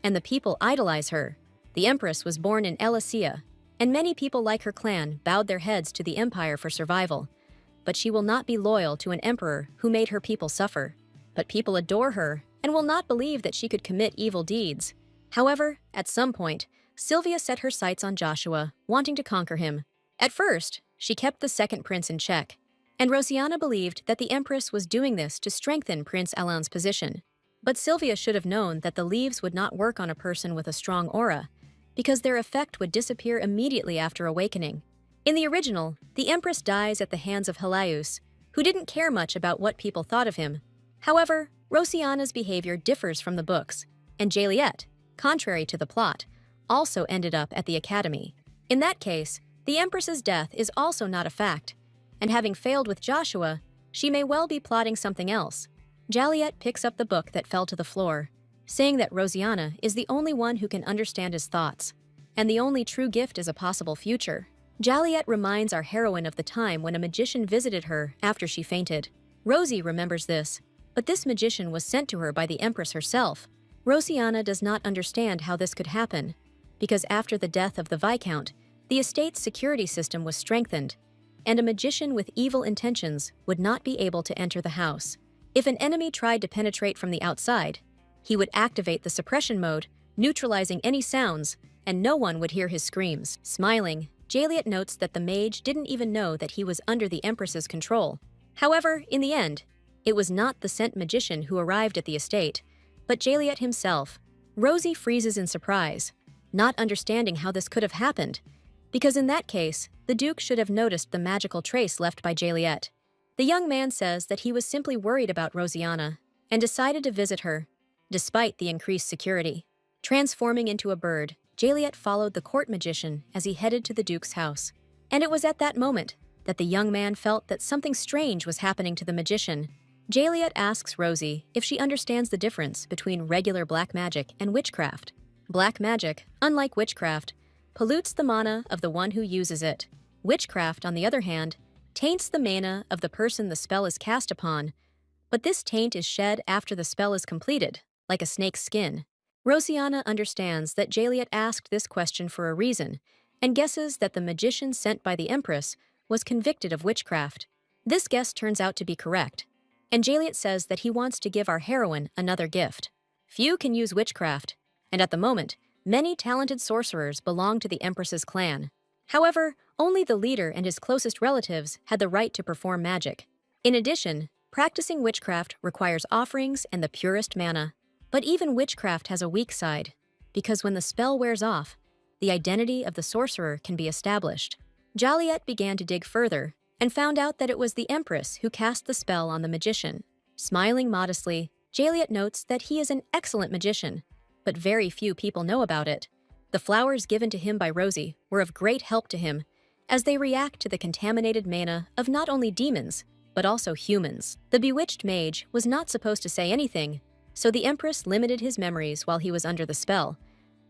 And the people idolize her. The Empress was born in Elysia, and many people like her clan bowed their heads to the Empire for survival. But she will not be loyal to an emperor who made her people suffer. But people adore her and will not believe that she could commit evil deeds. However, at some point, Sylvia set her sights on Joshua, wanting to conquer him. At first, she kept the second prince in check, and Rosianna believed that the Empress was doing this to strengthen Prince Alain's position. But Sylvia should have known that the leaves would not work on a person with a strong aura, because their effect would disappear immediately after awakening. In the original, the Empress dies at the hands of Helios, who didn't care much about what people thought of him. However, Rosianna's behavior differs from the books, and Jaliet, contrary to the plot, also ended up at the academy. In that case, the Empress's death is also not a fact, and having failed with Joshua, she may well be plotting something else. Jaliet picks up the book that fell to the floor, saying that Rosianna is the only one who can understand his thoughts, and the only true gift is a possible future. Jaliet reminds our heroine of the time when a magician visited her after she fainted. Rosie remembers this, but this magician was sent to her by the Empress herself. Rosianna does not understand how this could happen, because after the death of the Viscount, the estate's security system was strengthened, and a magician with evil intentions would not be able to enter the house. If an enemy tried to penetrate from the outside, he would activate the suppression mode, neutralizing any sounds, and no one would hear his screams. Smiling, Jaliet notes that the mage didn't even know that he was under the Empress's control. However, in the end, it was not the sent magician who arrived at the estate, but Jaliet himself. Rosie freezes in surprise, not understanding how this could have happened, because in that case, the Duke should have noticed the magical trace left by Jaliet. The young man says that he was simply worried about Rosianna and decided to visit her, despite the increased security. Transforming into a bird, Jaliet followed the court magician as he headed to the Duke's house. And it was at that moment that the young man felt that something strange was happening to the magician. Jaliet asks Rosie if she understands the difference between regular black magic and witchcraft. Black magic, unlike witchcraft, pollutes the mana of the one who uses it. Witchcraft, on the other hand, taints the mana of the person the spell is cast upon, but this taint is shed after the spell is completed, like a snake's skin. Rosianna understands that Jaliet asked this question for a reason, and guesses that the magician sent by the Empress was convicted of witchcraft. This guess turns out to be correct, and Jaliet says that he wants to give our heroine another gift. Few can use witchcraft, and at the moment, many talented sorcerers belong to the Empress's clan. However, only the leader and his closest relatives had the right to perform magic. In addition, practicing witchcraft requires offerings and the purest mana. But even witchcraft has a weak side, because when the spell wears off, the identity of the sorcerer can be established. Jaliet began to dig further and found out that it was the Empress who cast the spell on the magician. Smiling modestly, Jaliet notes that he is an excellent magician, but very few people know about it. The flowers given to him by Rosie were of great help to him, as they react to the contaminated mana of not only demons, but also humans. The bewitched mage was not supposed to say anything, so the Empress limited his memories while he was under the spell,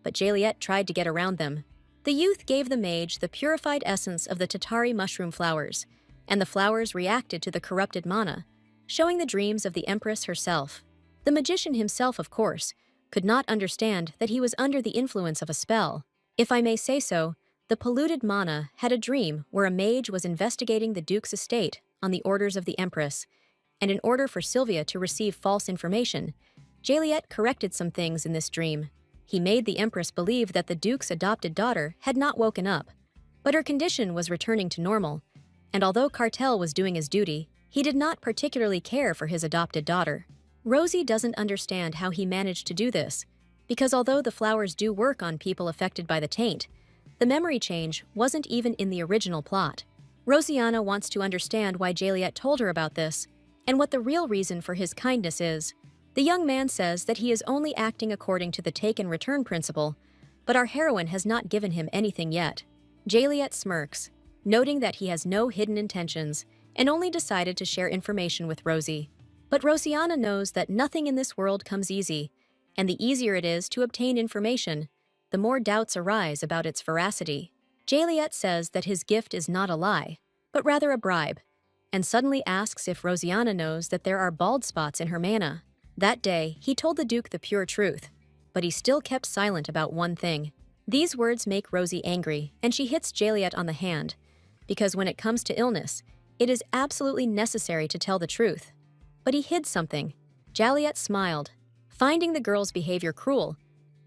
but Jaliet tried to get around them. The youth gave the mage the purified essence of the Tatari mushroom flowers, and the flowers reacted to the corrupted mana, showing the dreams of the Empress herself. The magician himself, of course, could not understand that he was under the influence of a spell. If I may say so, the polluted mana had a dream where a mage was investigating the Duke's estate on the orders of the Empress, and in order for Sylvia to receive false information, Jaliet corrected some things in this dream. He made the Empress believe that the Duke's adopted daughter had not woken up, but her condition was returning to normal, and although Cartel was doing his duty, he did not particularly care for his adopted daughter. Rosie doesn't understand how he managed to do this, because although the flowers do work on people affected by the taint, the memory change wasn't even in the original plot. Rosianna wants to understand why Jaliet told her about this, and what the real reason for his kindness is. The young man says that he is only acting according to the take-and-return principle, but our heroine has not given him anything yet. Jaliet smirks, noting that he has no hidden intentions and only decided to share information with Rosie. But Rosianna knows that nothing in this world comes easy, and the easier it is to obtain information, the more doubts arise about its veracity. Jaliet says that his gift is not a lie, but rather a bribe, and suddenly asks if Rosianna knows that there are bald spots in her mana. That day, he told the Duke the pure truth, but he still kept silent about one thing. These words make Rosie angry, and she hits Jaliet on the hand, because when it comes to illness, it is absolutely necessary to tell the truth. But he hid something. Jaliet smiled, finding the girl's behavior cruel,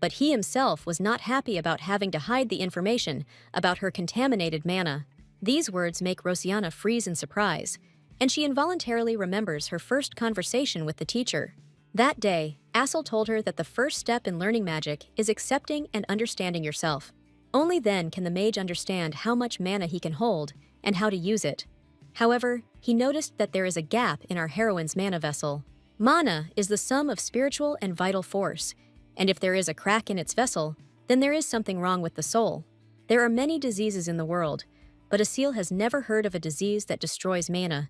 but he himself was not happy about having to hide the information about her contaminated mana. These words make Rosianna freeze in surprise, and she involuntarily remembers her first conversation with the teacher. That day, Assel told her that the first step in learning magic is accepting and understanding yourself. Only then can the mage understand how much mana he can hold and how to use it. However, he noticed that there is a gap in our heroine's mana vessel. Mana is the sum of spiritual and vital force, and if there is a crack in its vessel, then there is something wrong with the soul. There are many diseases in the world, but Assel has never heard of a disease that destroys mana,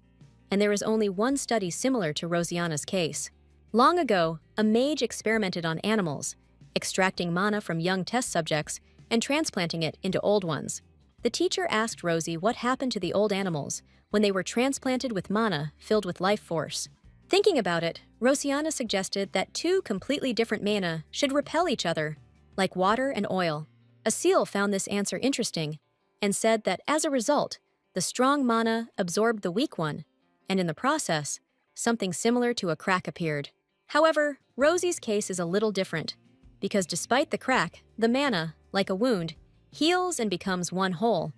and there is only one study similar to Rosianna's case. Long ago, a mage experimented on animals, extracting mana from young test subjects and transplanting it into old ones. The teacher asked Rosie what happened to the old animals when they were transplanted with mana filled with life force. Thinking about it, Rosianna suggested that two completely different mana should repel each other, like water and oil. Assel found this answer interesting and said that as a result, the strong mana absorbed the weak one, and in the process, something similar to a crack appeared. However, Rosie's case is a little different, because despite the crack, the mana, like a wound, heals and becomes one whole.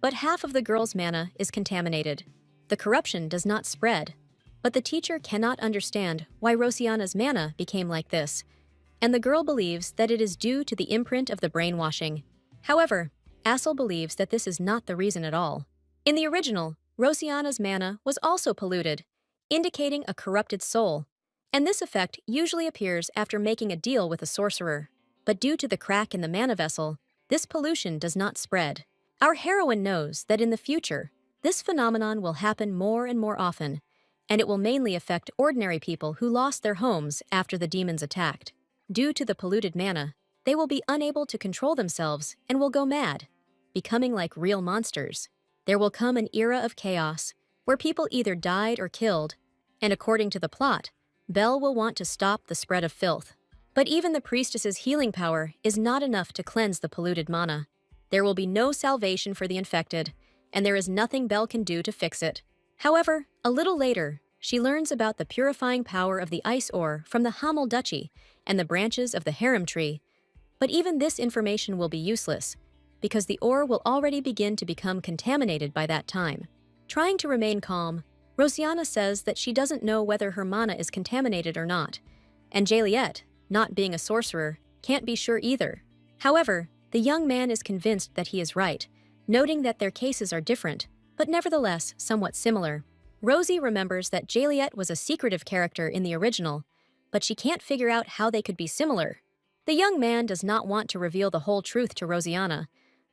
But half of the girl's mana is contaminated. The corruption does not spread, but the teacher cannot understand why Rosianna's mana became like this, and the girl believes that it is due to the imprint of the brainwashing. However, Assel believes that this is not the reason at all. In the original, Rosianna's mana was also polluted, indicating a corrupted soul, and this effect usually appears after making a deal with a sorcerer. But due to the crack in the mana vessel, this pollution does not spread. Our heroine knows that in the future, this phenomenon will happen more and more often, and it will mainly affect ordinary people who lost their homes after the demons attacked. Due to the polluted mana, they will be unable to control themselves and will go mad, becoming like real monsters. There will come an era of chaos, where people either died or killed, and according to the plot, Belle will want to stop the spread of filth. But even the priestess's healing power is not enough to cleanse the polluted mana. There will be no salvation for the infected, and there is nothing Belle can do to fix it. However, a little later, she learns about the purifying power of the ice ore from the Hamel Duchy and the branches of the harem tree. But even this information will be useless, because the ore will already begin to become contaminated by that time. Trying to remain calm, Rosianna says that she doesn't know whether her mana is contaminated or not, and Jaliet, not being a sorcerer, can't be sure either. However, the young man is convinced that he is right, noting that their cases are different, but nevertheless somewhat similar. Rosie remembers that Jaliet was a secretive character in the original, but she can't figure out how they could be similar. The young man does not want to reveal the whole truth to Rosianna,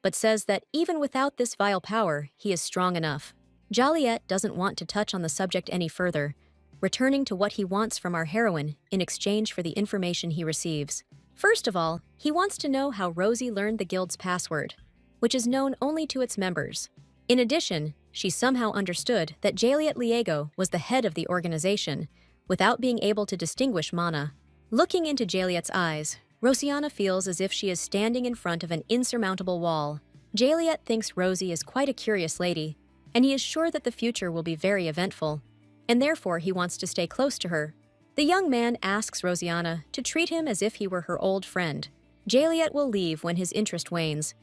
but says that even without this vile power, he is strong enough. Jaliet doesn't want to touch on the subject any further, returning to what he wants from our heroine in exchange for the information he receives. First of all, he wants to know how Rosie learned the guild's password. which is known only to its members. In addition, she somehow understood that Jaliet Liego was the head of the organization, without being able to distinguish Mana. Looking into Jaliet's eyes, Rosianna feels as if she is standing in front of an insurmountable wall. Jaliet thinks Rosie is quite a curious lady, and he is sure that the future will be very eventful, and therefore he wants to stay close to her. The young man asks Rosianna to treat him as if he were her old friend. Jaliet will leave when his interest wanes,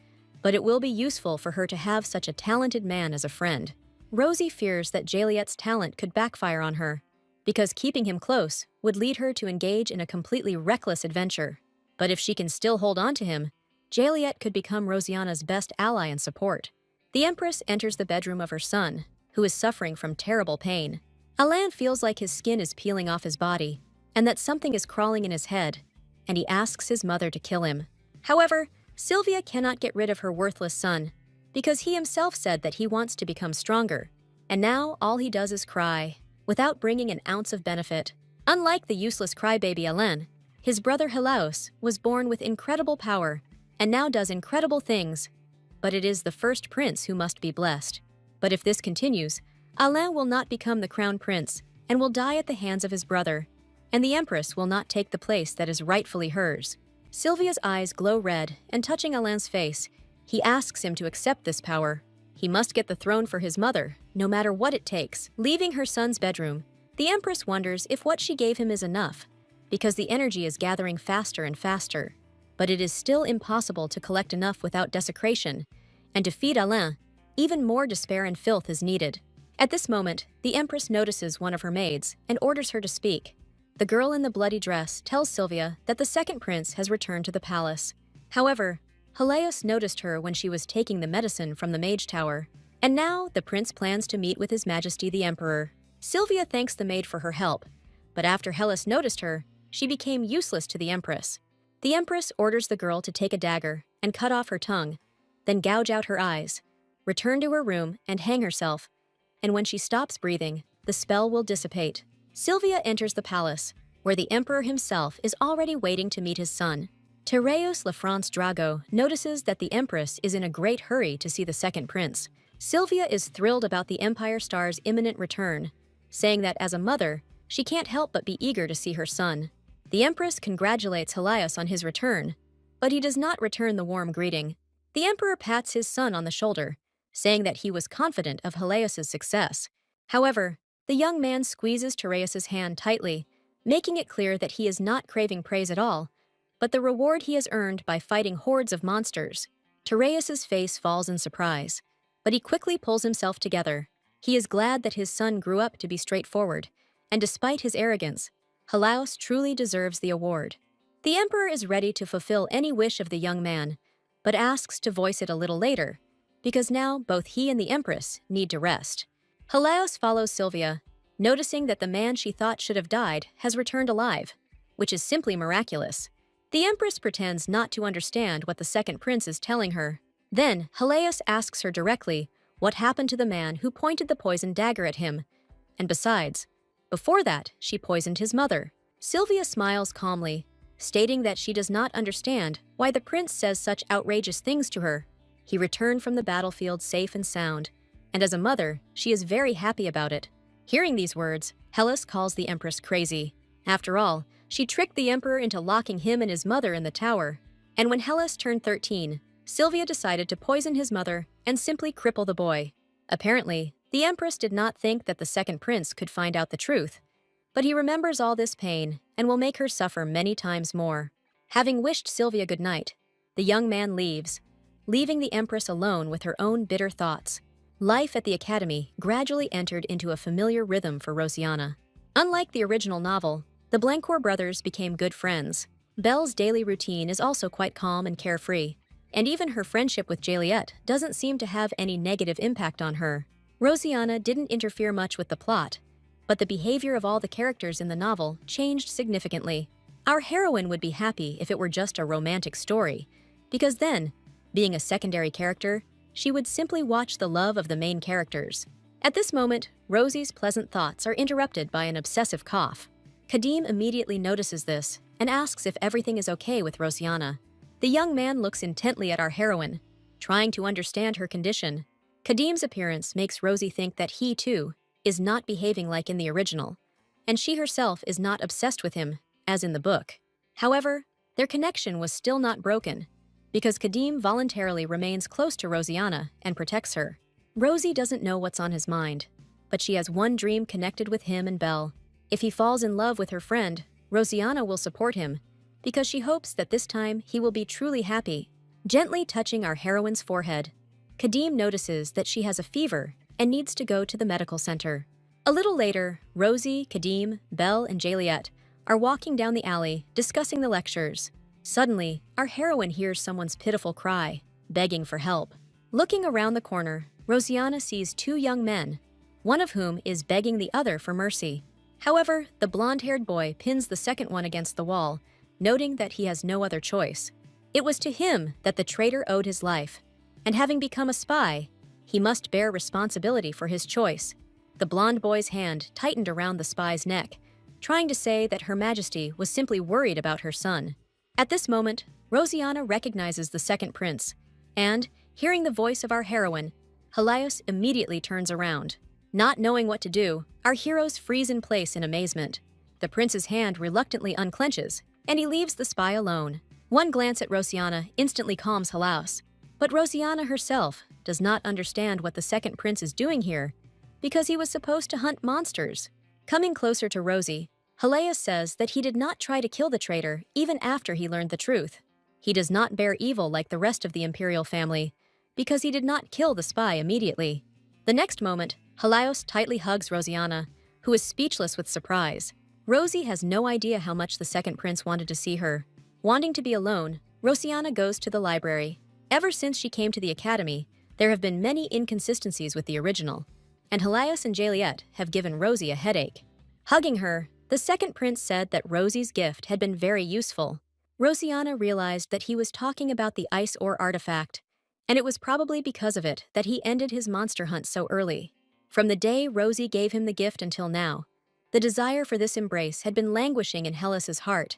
but it will be useful for her to have such a talented man as a friend. Rosie fears that Jaliet's talent could backfire on her, because keeping him close would lead her to engage in a completely reckless adventure. But if she can still hold on to him, Jaliet could become Rosianna's best ally and support. The Empress enters the bedroom of her son, who is suffering from terrible pain. Alain feels like his skin is peeling off his body, and that something is crawling in his head, and he asks his mother to kill him. However, Sylvia cannot get rid of her worthless son, because he himself said that he wants to become stronger, and now all he does is cry, without bringing an ounce of benefit. Unlike the useless crybaby Alain, his brother Helaos was born with incredible power, and now does incredible things, but it is the first prince who must be blessed. But if this continues, Alain will not become the crown prince, and will die at the hands of his brother, and the Empress will not take the place that is rightfully hers. Sylvia's eyes glow red, and touching Alain's face, he asks him to accept this power. He must get the throne for his mother, no matter what it takes. Leaving her son's bedroom, the Empress wonders if what she gave him is enough, because the energy is gathering faster and faster. But it is still impossible to collect enough without desecration, and to feed Alain, even more despair and filth is needed. At this moment, the Empress notices one of her maids and orders her to speak. The girl in the bloody dress tells Sylvia that the second prince has returned to the palace. However, Helaos noticed her when she was taking the medicine from the mage tower, and now the prince plans to meet with His Majesty the Emperor. Sylvia thanks the maid for her help, but after Helaos noticed her, she became useless to the Empress. The Empress orders the girl to take a dagger and cut off her tongue, then gouge out her eyes, return to her room and hang herself, and when she stops breathing, the spell will dissipate. Sylvia enters the palace, where the Emperor himself is already waiting to meet his son. Tereus Lafrance Drago notices that the Empress is in a great hurry to see the second prince. Sylvia is thrilled about the Empire Star's imminent return, saying that as a mother, she can't help but be eager to see her son. The Empress congratulates Helaos on his return, but he does not return the warm greeting. The Emperor pats his son on the shoulder, saying that he was confident of Helaos's success. However, the young man squeezes Tereus's hand tightly, making it clear that he is not craving praise at all, but the reward he has earned by fighting hordes of monsters. Tereus's face falls in surprise, but he quickly pulls himself together. He is glad that his son grew up to be straightforward, and despite his arrogance, Helaos truly deserves the award. The Emperor is ready to fulfill any wish of the young man, but asks to voice it a little later, because now both he and the Empress need to rest. Helaos follows Sylvia, noticing that the man she thought should have died has returned alive, which is simply miraculous. The Empress pretends not to understand what the second prince is telling her. Then, Helaos asks her directly what happened to the man who pointed the poisoned dagger at him, and besides, before that, she poisoned his mother. Sylvia smiles calmly, stating that she does not understand why the prince says such outrageous things to her. He returned from the battlefield safe and sound, and as a mother, she is very happy about it. Hearing these words, Helaos calls the Empress crazy. After all, she tricked the Emperor into locking him and his mother in the tower. And when Helaos turned 13, Sylvia decided to poison his mother and simply cripple the boy. Apparently, the Empress did not think that the second prince could find out the truth, but he remembers all this pain and will make her suffer many times more. Having wished Sylvia good night, the young man leaves, leaving the Empress alone with her own bitter thoughts. Life at the Academy gradually entered into a familiar rhythm for Rosianna. Unlike the original novel, the Blancourt brothers became good friends. Belle's daily routine is also quite calm and carefree, and even her friendship with Jaliet doesn't seem to have any negative impact on her. Rosianna didn't interfere much with the plot, but the behavior of all the characters in the novel changed significantly. Our heroine would be happy if it were just a romantic story, because then, being a secondary character, she would simply watch the love of the main characters. At this moment, Rosie's pleasant thoughts are interrupted by an obsessive cough. Kadim immediately notices this and asks if everything is okay with Rosianna. The young man looks intently at our heroine, trying to understand her condition. Kadim's appearance makes Rosie think that he, too, is not behaving like in the original, and she herself is not obsessed with him, as in the book. However, their connection was still not broken, because Kadim voluntarily remains close to Rosianna and protects her. Rosie doesn't know what's on his mind, but she has one dream connected with him and Belle. If he falls in love with her friend, Rosianna will support him, because she hopes that this time he will be truly happy. Gently touching our heroine's forehead, Kadim notices that she has a fever and needs to go to the medical center. A little later, Rosie, Kadim, Belle, and Juliet are walking down the alley, discussing the lectures. Suddenly, our heroine hears someone's pitiful cry, begging for help. Looking around the corner, Rosianna sees two young men, one of whom is begging the other for mercy. However, the blonde-haired boy pins the second one against the wall, noting that he has no other choice. It was to him that the traitor owed his life, and having become a spy, he must bear responsibility for his choice. The blonde boy's hand tightened around the spy's neck, trying to say that Her Majesty was simply worried about her son. At this moment, Rosianna recognizes the second prince, and, hearing the voice of our heroine, Helios immediately turns around. Not knowing what to do, our heroes freeze in place in amazement. The prince's hand reluctantly unclenches, and he leaves the spy alone. One glance at Rosianna instantly calms Helios, but Rosianna herself does not understand what the second prince is doing here, because he was supposed to hunt monsters. Coming closer to Rosie, Helios says that he did not try to kill the traitor even after he learned the truth. He does not bear evil like the rest of the imperial family, because he did not kill the spy immediately. The next moment, Helios tightly hugs Rosianna, who is speechless with surprise. Rosie has no idea how much the second prince wanted to see her. Wanting to be alone, Rosianna goes to the library. Ever since she came to the academy, there have been many inconsistencies with the original, and Helios and Juliet have given Rosie a headache. Hugging her, the second prince said that Rosie's gift had been very useful. Rosianna realized that he was talking about the ice ore artifact, and it was probably because of it that he ended his monster hunt so early. From the day Rosie gave him the gift until now, the desire for this embrace had been languishing in Helios's heart,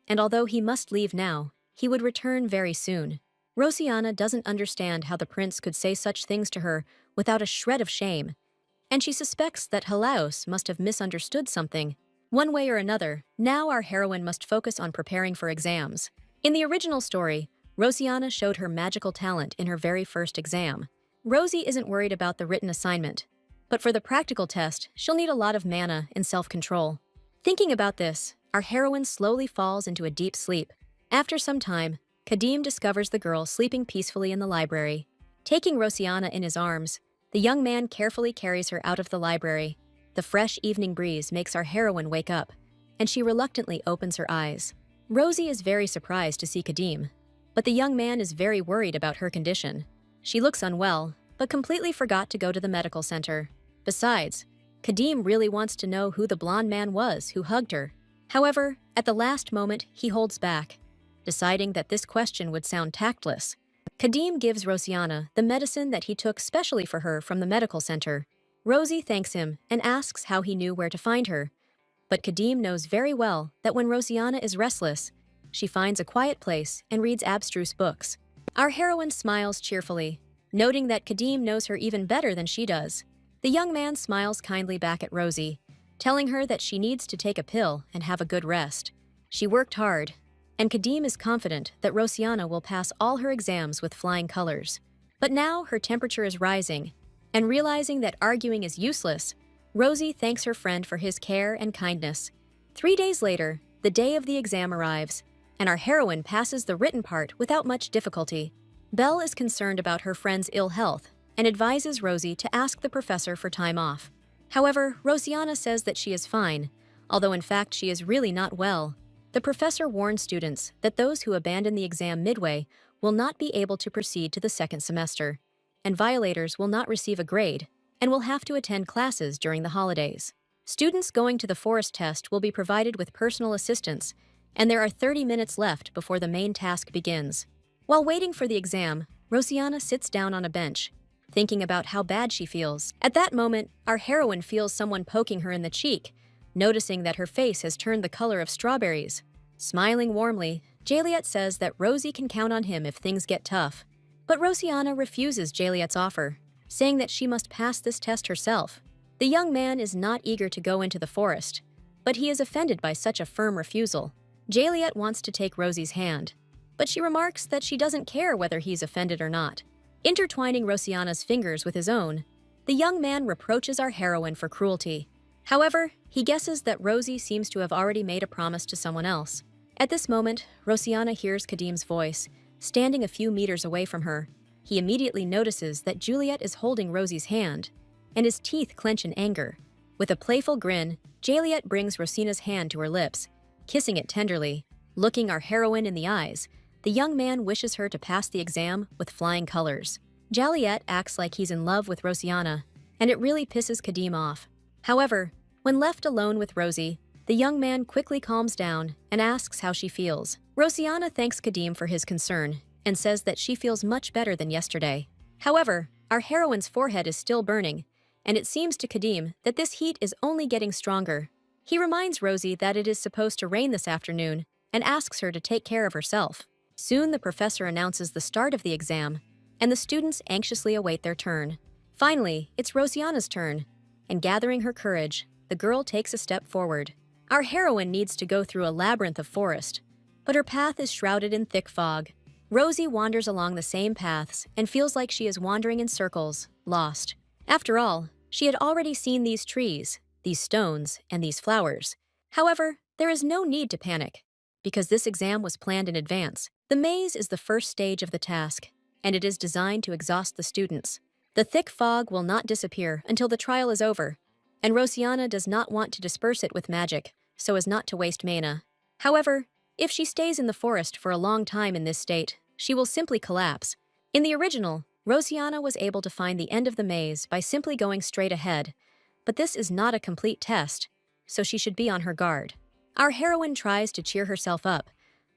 and although he must leave now, he would return very soon. Rosianna doesn't understand how the prince could say such things to her without a shred of shame, and she suspects that Helios must have misunderstood something. One way or another, now our heroine must focus on preparing for exams. In the original story, Rosianna showed her magical talent in her very first exam. Rosie isn't worried about the written assignment, but for the practical test, she'll need a lot of mana and self-control. Thinking about this, our heroine slowly falls into a deep sleep. After some time, Kadim discovers the girl sleeping peacefully in the library. Taking Rosianna in his arms, the young man carefully carries her out of the library. The fresh evening breeze makes our heroine wake up, and she reluctantly opens her eyes. Rosie is very surprised to see Kadim, but the young man is very worried about her condition. She looks unwell, but completely forgot to go to the medical center. Besides, Kadim really wants to know who the blonde man was who hugged her. However, at the last moment, he holds back, deciding that this question would sound tactless. Kadim gives Rosianna the medicine that he took specially for her from the medical center. Rosie thanks him and asks how he knew where to find her. But Kadim knows very well that when Rosianna is restless, she finds a quiet place and reads abstruse books. Our heroine smiles cheerfully, noting that Kadim knows her even better than she does. The young man smiles kindly back at Rosie, telling her that she needs to take a pill and have a good rest. She worked hard, and Kadim is confident that Rosianna will pass all her exams with flying colors. But now her temperature is rising, and realizing that arguing is useless, Rosie thanks her friend for his care and kindness. 3 days later, the day of the exam arrives, and our heroine passes the written part without much difficulty. Belle is concerned about her friend's ill health and advises Rosie to ask the professor for time off. However, Rosianna says that she is fine, although in fact she is really not well. The professor warns students that those who abandon the exam midway will not be able to proceed to the second semester, and violators will not receive a grade and will have to attend classes during the holidays. Students going to the forest test will be provided with personal assistance, and there are 30 minutes left before the main task begins. While waiting for the exam, Rosianna sits down on a bench, thinking about how bad she feels. At that moment, our heroine feels someone poking her in the cheek, noticing that her face has turned the color of strawberries. Smiling warmly, Juliet says that Rosie can count on him if things get tough. But Rosianna refuses Jaliet's offer, saying that she must pass this test herself. The young man is not eager to go into the forest, but he is offended by such a firm refusal. Jaliet wants to take Rosie's hand, but she remarks that she doesn't care whether he's offended or not. Intertwining Rosianna's fingers with his own, the young man reproaches our heroine for cruelty. However, he guesses that Rosie seems to have already made a promise to someone else. At this moment, Rosianna hears Kadim's voice, standing a few meters away from her. He immediately notices that Juliet is holding Rosie's hand, and his teeth clench in anger. With a playful grin, Jaliet brings Rosina's hand to her lips, kissing it tenderly. Looking our heroine in the eyes, the young man wishes her to pass the exam with flying colors. Jaliet acts like he's in love with Rosianna, and it really pisses Kadim off. However, when left alone with Rosie, the young man quickly calms down and asks how she feels. Rosianna thanks Kadim for his concern and says that she feels much better than yesterday. However, our heroine's forehead is still burning, and it seems to Kadim that this heat is only getting stronger. He reminds Rosie that it is supposed to rain this afternoon and asks her to take care of herself. Soon the professor announces the start of the exam, and the students anxiously await their turn. Finally, it's Rosianna's turn, and gathering her courage, the girl takes a step forward. Our heroine needs to go through a labyrinth of forest, but her path is shrouded in thick fog. Rosie wanders along the same paths and feels like she is wandering in circles, lost. After all, she had already seen these trees, these stones, and these flowers. However, there is no need to panic, because this exam was planned in advance. The maze is the first stage of the task, and it is designed to exhaust the students. The thick fog will not disappear until the trial is over, and Rosianna does not want to disperse it with magic, so as not to waste mana. However, if she stays in the forest for a long time in this state, she will simply collapse. In the original, Rosianna was able to find the end of the maze by simply going straight ahead, but this is not a complete test, so she should be on her guard. Our heroine tries to cheer herself up,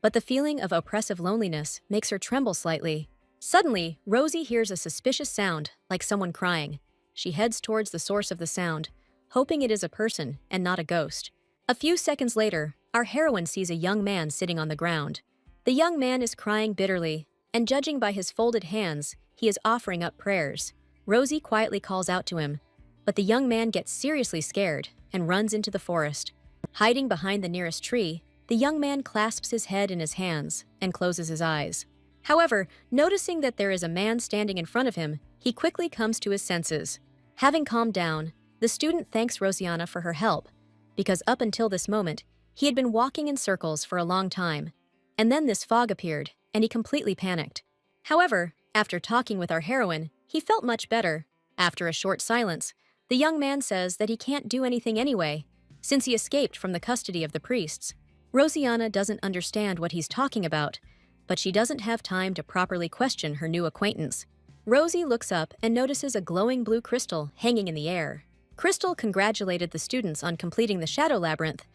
but the feeling of oppressive loneliness makes her tremble slightly. Suddenly, Rosie hears a suspicious sound, like someone crying. She heads towards the source of the sound, hoping it is a person and not a ghost. A few seconds later, our heroine sees a young man sitting on the ground. The young man is crying bitterly, and judging by his folded hands, he is offering up prayers. Rosie quietly calls out to him, but the young man gets seriously scared and runs into the forest. Hiding behind the nearest tree, the young man clasps his head in his hands and closes his eyes. However, noticing that there is a man standing in front of him, he quickly comes to his senses. Having calmed down, the student thanks Rosianna for her help, because up until this moment, he had been walking in circles for a long time. And then this fog appeared, and he completely panicked. However, after talking with our heroine, he felt much better. After a short silence, the young man says that he can't do anything anyway, since he escaped from the custody of the priests. Rosianna doesn't understand what he's talking about, but she doesn't have time to properly question her new acquaintance. Rosie looks up and notices a glowing blue crystal hanging in the air. Crystal congratulated the students on completing the Shadow Labyrinth,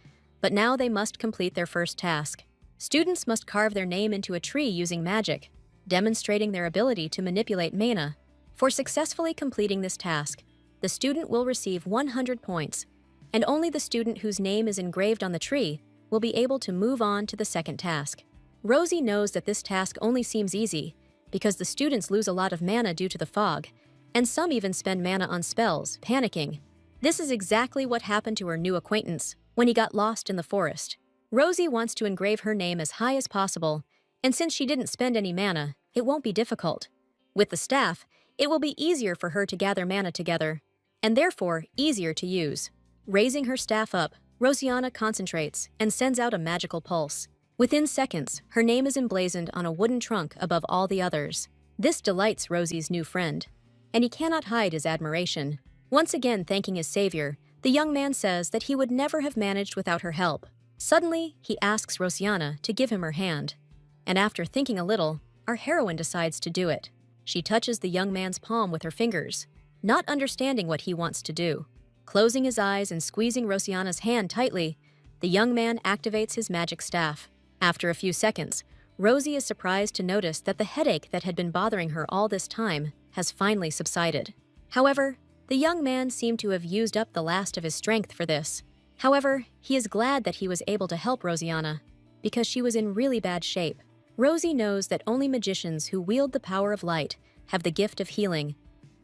but now they must complete their first task. Students must carve their name into a tree using magic, demonstrating their ability to manipulate mana. For successfully completing this task, the student will receive 100 points, and only the student whose name is engraved on the tree will be able to move on to the second task. Rosie knows that this task only seems easy because the students lose a lot of mana due to the fog, and some even spend mana on spells, panicking. This is exactly what happened to her new acquaintance when he got lost in the forest. Rosie wants to engrave her name as high as possible, and since she didn't spend any mana, it won't be difficult. With the staff, it will be easier for her to gather mana together, and therefore easier to use. Raising her staff up, Rosianna concentrates and sends out a magical pulse. Within seconds, her name is emblazoned on a wooden trunk above all the others. This delights Rosie's new friend, and he cannot hide his admiration. Once again thanking his savior, the young man says that he would never have managed without her help. Suddenly, he asks Rosianna to give him her hand, and after thinking a little, our heroine decides to do it. She touches the young man's palm with her fingers, not understanding what he wants to do. Closing his eyes and squeezing Rosianna's hand tightly, the young man activates his magic staff. After a few seconds, Rosie is surprised to notice that the headache that had been bothering her all this time has finally subsided. However, the young man seemed to have used up the last of his strength for this. However, he is glad that he was able to help Rosianna, because she was in really bad shape. Rosie knows that only magicians who wield the power of light have the gift of healing,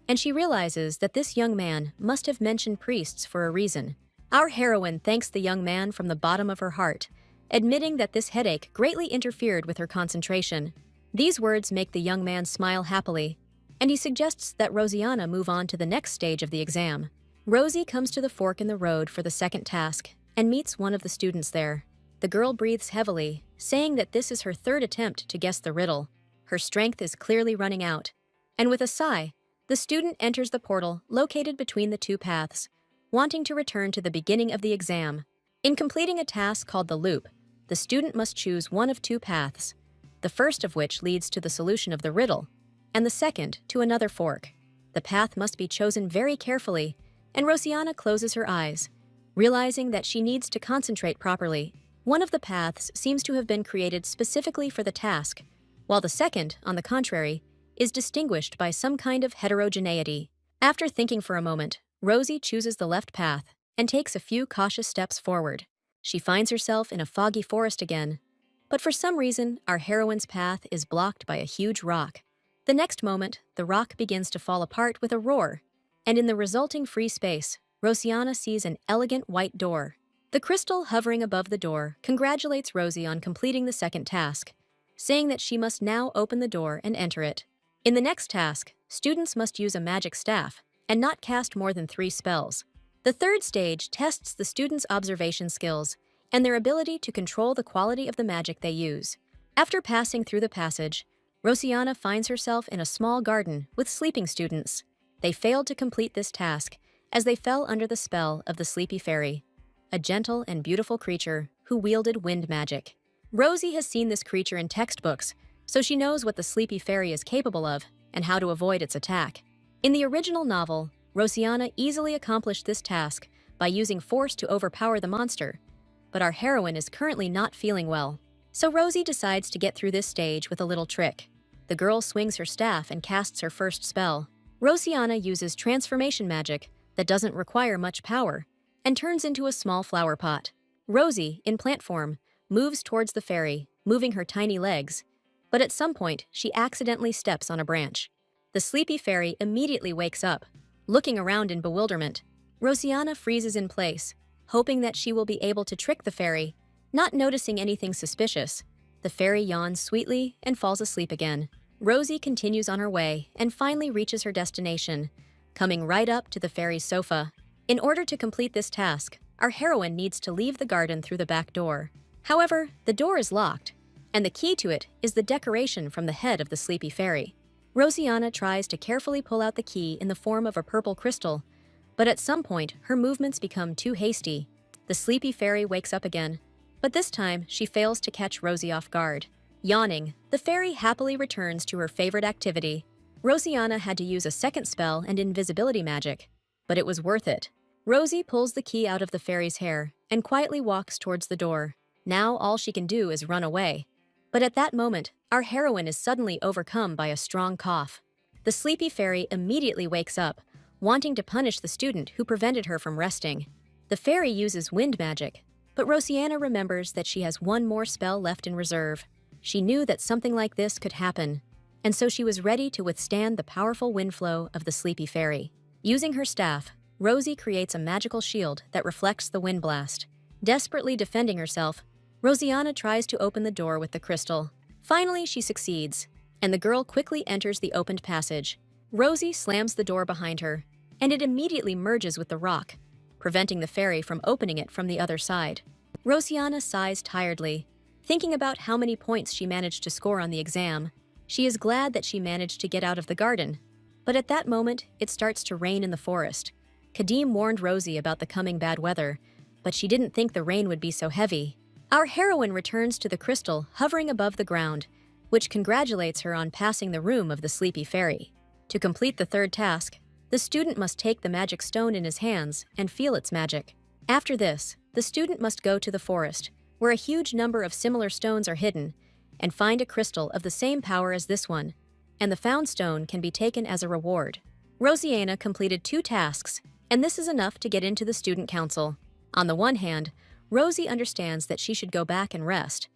and she realizes that this young man must have mentioned priests for a reason. Our heroine thanks the young man from the bottom of her heart, admitting that this headache greatly interfered with her concentration. These words make the young man smile happily, and he suggests that Rosianna move on to the next stage of the exam. Rosie comes to the fork in the road for the second task and meets one of the students there. The girl breathes heavily, saying that this is her third attempt to guess the riddle. Her strength is clearly running out, and with a sigh, the student enters the portal located between the two paths, wanting to return to the beginning of the exam. In completing a task called the loop, the student must choose one of two paths, the first of which leads to the solution of the riddle, and the second to another fork. The path must be chosen very carefully, and Rosianna closes her eyes, realizing that she needs to concentrate properly. One of the paths seems to have been created specifically for the task, while the second, on the contrary, is distinguished by some kind of heterogeneity. After thinking for a moment, Rosie chooses the left path and takes a few cautious steps forward. She finds herself in a foggy forest again, but for some reason, our heroine's path is blocked by a huge rock. The next moment, the rock begins to fall apart with a roar, and in the resulting free space, Rosianna sees an elegant white door. The crystal hovering above the door congratulates Rosie on completing the second task, saying that she must now open the door and enter it. In the next task, students must use a magic staff and not cast more than 3 spells. The third stage tests the students' observation skills and their ability to control the quality of the magic they use. After passing through the passage, Rosianna finds herself in a small garden with sleeping students. They failed to complete this task as they fell under the spell of the Sleepy Fairy, a gentle and beautiful creature who wielded wind magic. Rosie has seen this creature in textbooks, so she knows what the Sleepy Fairy is capable of and how to avoid its attack. In the original novel, Rosianna easily accomplished this task by using force to overpower the monster, but our heroine is currently not feeling well. So Rosie decides to get through this stage with a little trick. The girl swings her staff and casts her first spell. Rosianna uses transformation magic that doesn't require much power and turns into a small flower pot. Rosie, in plant form, moves towards the fairy, moving her tiny legs, but at some point she accidentally steps on a branch. The Sleepy Fairy immediately wakes up, looking around in bewilderment. Rosianna freezes in place, hoping that she will be able to trick the fairy. Not noticing anything suspicious, the fairy yawns sweetly and falls asleep again. Rosie continues on her way and finally reaches her destination, coming right up to the fairy's sofa. In order to complete this task, our heroine needs to leave the garden through the back door. However, the door is locked, and the key to it is the decoration from the head of the Sleepy Fairy. Rosianna tries to carefully pull out the key in the form of a purple crystal, but at some point her movements become too hasty. The Sleepy Fairy wakes up again, but this time she fails to catch Rosie off guard. Yawning, the fairy happily returns to her favorite activity. Rosianna had to use a second spell and invisibility magic, but it was worth it. Rosie pulls the key out of the fairy's hair and quietly walks towards the door. Now all she can do is run away. But at that moment, our heroine is suddenly overcome by a strong cough. The Sleepy Fairy immediately wakes up, wanting to punish the student who prevented her from resting. The fairy uses wind magic, but Rosianna remembers that she has one more spell left in reserve. She knew that something like this could happen, and so she was ready to withstand the powerful wind flow of the Sleepy Fairy. Using her staff, Rosie creates a magical shield that reflects the wind blast. Desperately defending herself, Rosianna tries to open the door with the crystal. Finally, she succeeds, and the girl quickly enters the opened passage. Rosie slams the door behind her, and it immediately merges with the rock, preventing the fairy from opening it from the other side. Rosianna sighs tiredly, thinking about how many points she managed to score on the exam. She is glad that she managed to get out of the garden, but at that moment, it starts to rain in the forest. Kadim warned Rosie about the coming bad weather, but she didn't think the rain would be so heavy. Our heroine returns to the crystal hovering above the ground, which congratulates her on passing the room of the Sleepy Fairy. To complete the third task, the student must take the magic stone in his hands and feel its magic. After this, the student must go to the forest, where a huge number of similar stones are hidden, and find a crystal of the same power as this one, and the found stone can be taken as a reward. Rosianna completed 2 tasks, and this is enough to get into the student council. On the one hand, Rosie understands that she should go back and rest,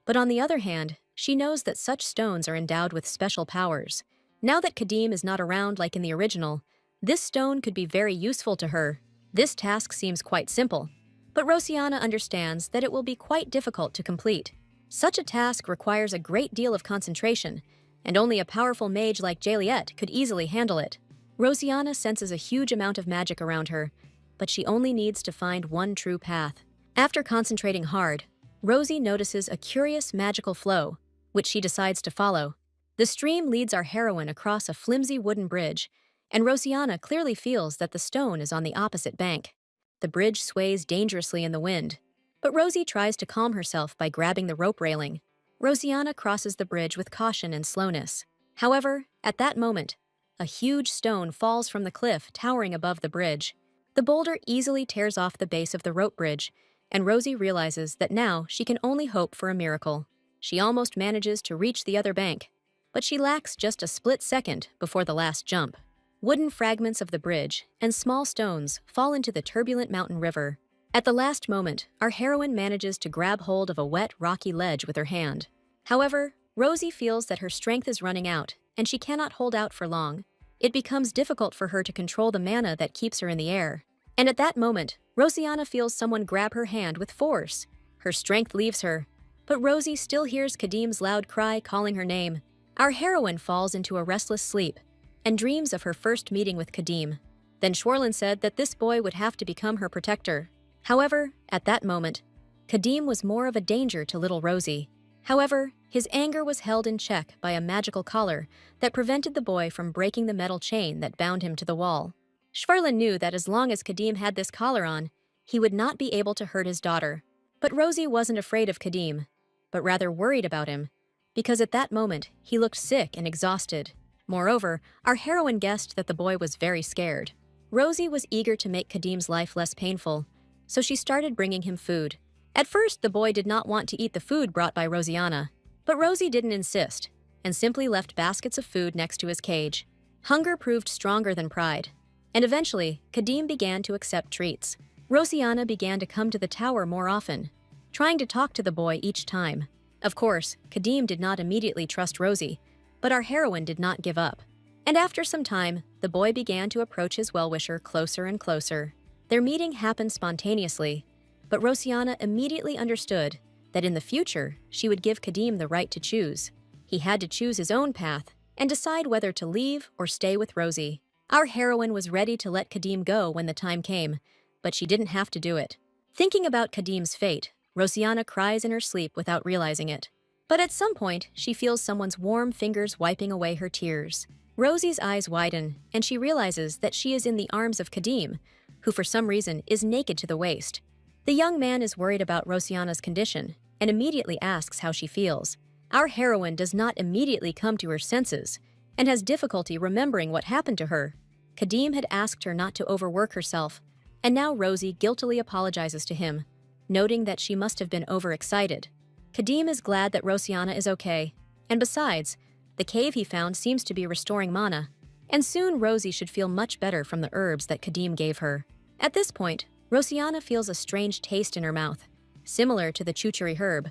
but on the other hand, She knows that such stones are endowed with special powers. Now that Kadim is not around like in the original, this stone could be very useful to her. This task seems quite simple, but Rosianna understands that it will be quite difficult to complete. Such a task requires a great deal of concentration, and only a powerful mage like Jaliet could easily handle it. Rosianna senses a huge amount of magic around her, but she only needs to find one true path. After concentrating hard, Rosie notices a curious magical flow, which she decides to follow. The stream leads our heroine across a flimsy wooden bridge, and Rosianna clearly feels that the stone is on the opposite bank. The bridge sways dangerously in the wind, but Rosie tries to calm herself by grabbing the rope railing. Rosianna crosses the bridge with caution and slowness. However, at that moment, a huge stone falls from the cliff towering above the bridge. The boulder easily tears off the base of the rope bridge, and Rosie realizes that now she can only hope for a miracle. She almost manages to reach the other bank, but she lacks just a split second before the last jump. Wooden fragments of the bridge and small stones fall into the turbulent mountain river. At the last moment, our heroine manages to grab hold of a wet, rocky ledge with her hand. However, Rosie feels that her strength is running out, and she cannot hold out for long. It becomes difficult for her to control the mana that keeps her in the air. And at that moment, Rosianna feels someone grab her hand with force. Her strength leaves her, but Rosie still hears Kadim's loud cry calling her name. Our heroine falls into a restless sleep and dreams of her first meeting with Kadim. Then Schwarlin said that this boy would have to become her protector. However, at that moment, Kadim was more of a danger to little Rosie. However, his anger was held in check by a magical collar that prevented the boy from breaking the metal chain that bound him to the wall. Schwarlin knew that as long as Kadim had this collar on, he would not be able to hurt his daughter. But Rosie wasn't afraid of Kadim, but rather worried about him, because at that moment he looked sick and exhausted. Moreover, our heroine guessed that the boy was very scared. Rosie was eager to make Kadim's life less painful, so she started bringing him food. At first, the boy did not want to eat the food brought by Rosianna, but Rosie didn't insist, and simply left baskets of food next to his cage. Hunger proved stronger than pride, and eventually, Kadim began to accept treats. Rosianna began to come to the tower more often, trying to talk to the boy each time. Of course, Kadim did not immediately trust Rosie, but our heroine did not give up. And after some time, the boy began to approach his well-wisher closer and closer. Their meeting happened spontaneously, but Rosianna immediately understood that in the future, she would give Kadim the right to choose. He had to choose his own path and decide whether to leave or stay with Rosie. Our heroine was ready to let Kadim go when the time came, but she didn't have to do it. Thinking about Kadim's fate, Rosianna cries in her sleep without realizing it. But at some point, she feels someone's warm fingers wiping away her tears. Rosie's eyes widen, and she realizes that she is in the arms of Kadim, who for some reason is naked to the waist. The young man is worried about Rosianna's condition and immediately asks how she feels. Our heroine does not immediately come to her senses and has difficulty remembering what happened to her. Kadim had asked her not to overwork herself, and now Rosie guiltily apologizes to him, noting that she must have been overexcited. Kadim is glad that Rosianna is okay, and besides, the cave he found seems to be restoring mana, and soon Rosie should feel much better from the herbs that Kadim gave her. At this point, Rosianna feels a strange taste in her mouth, similar to the chuchuri herb,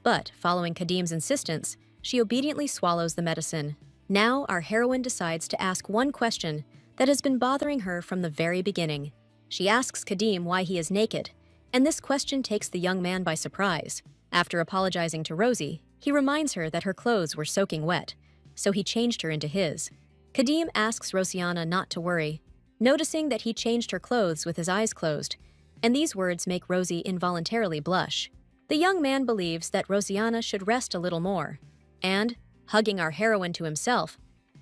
but following Kadim's insistence, she obediently swallows the medicine. Now our heroine decides to ask one question that has been bothering her from the very beginning. She asks Kadim why he is naked, and this question takes the young man by surprise. After apologizing to Rosie, he reminds her that her clothes were soaking wet, so he changed her into his. Kadim asks Rosianna not to worry, noticing that he changed her clothes with his eyes closed, and these words make Rosie involuntarily blush. The young man believes that Rosianna should rest a little more, and, hugging our heroine to himself,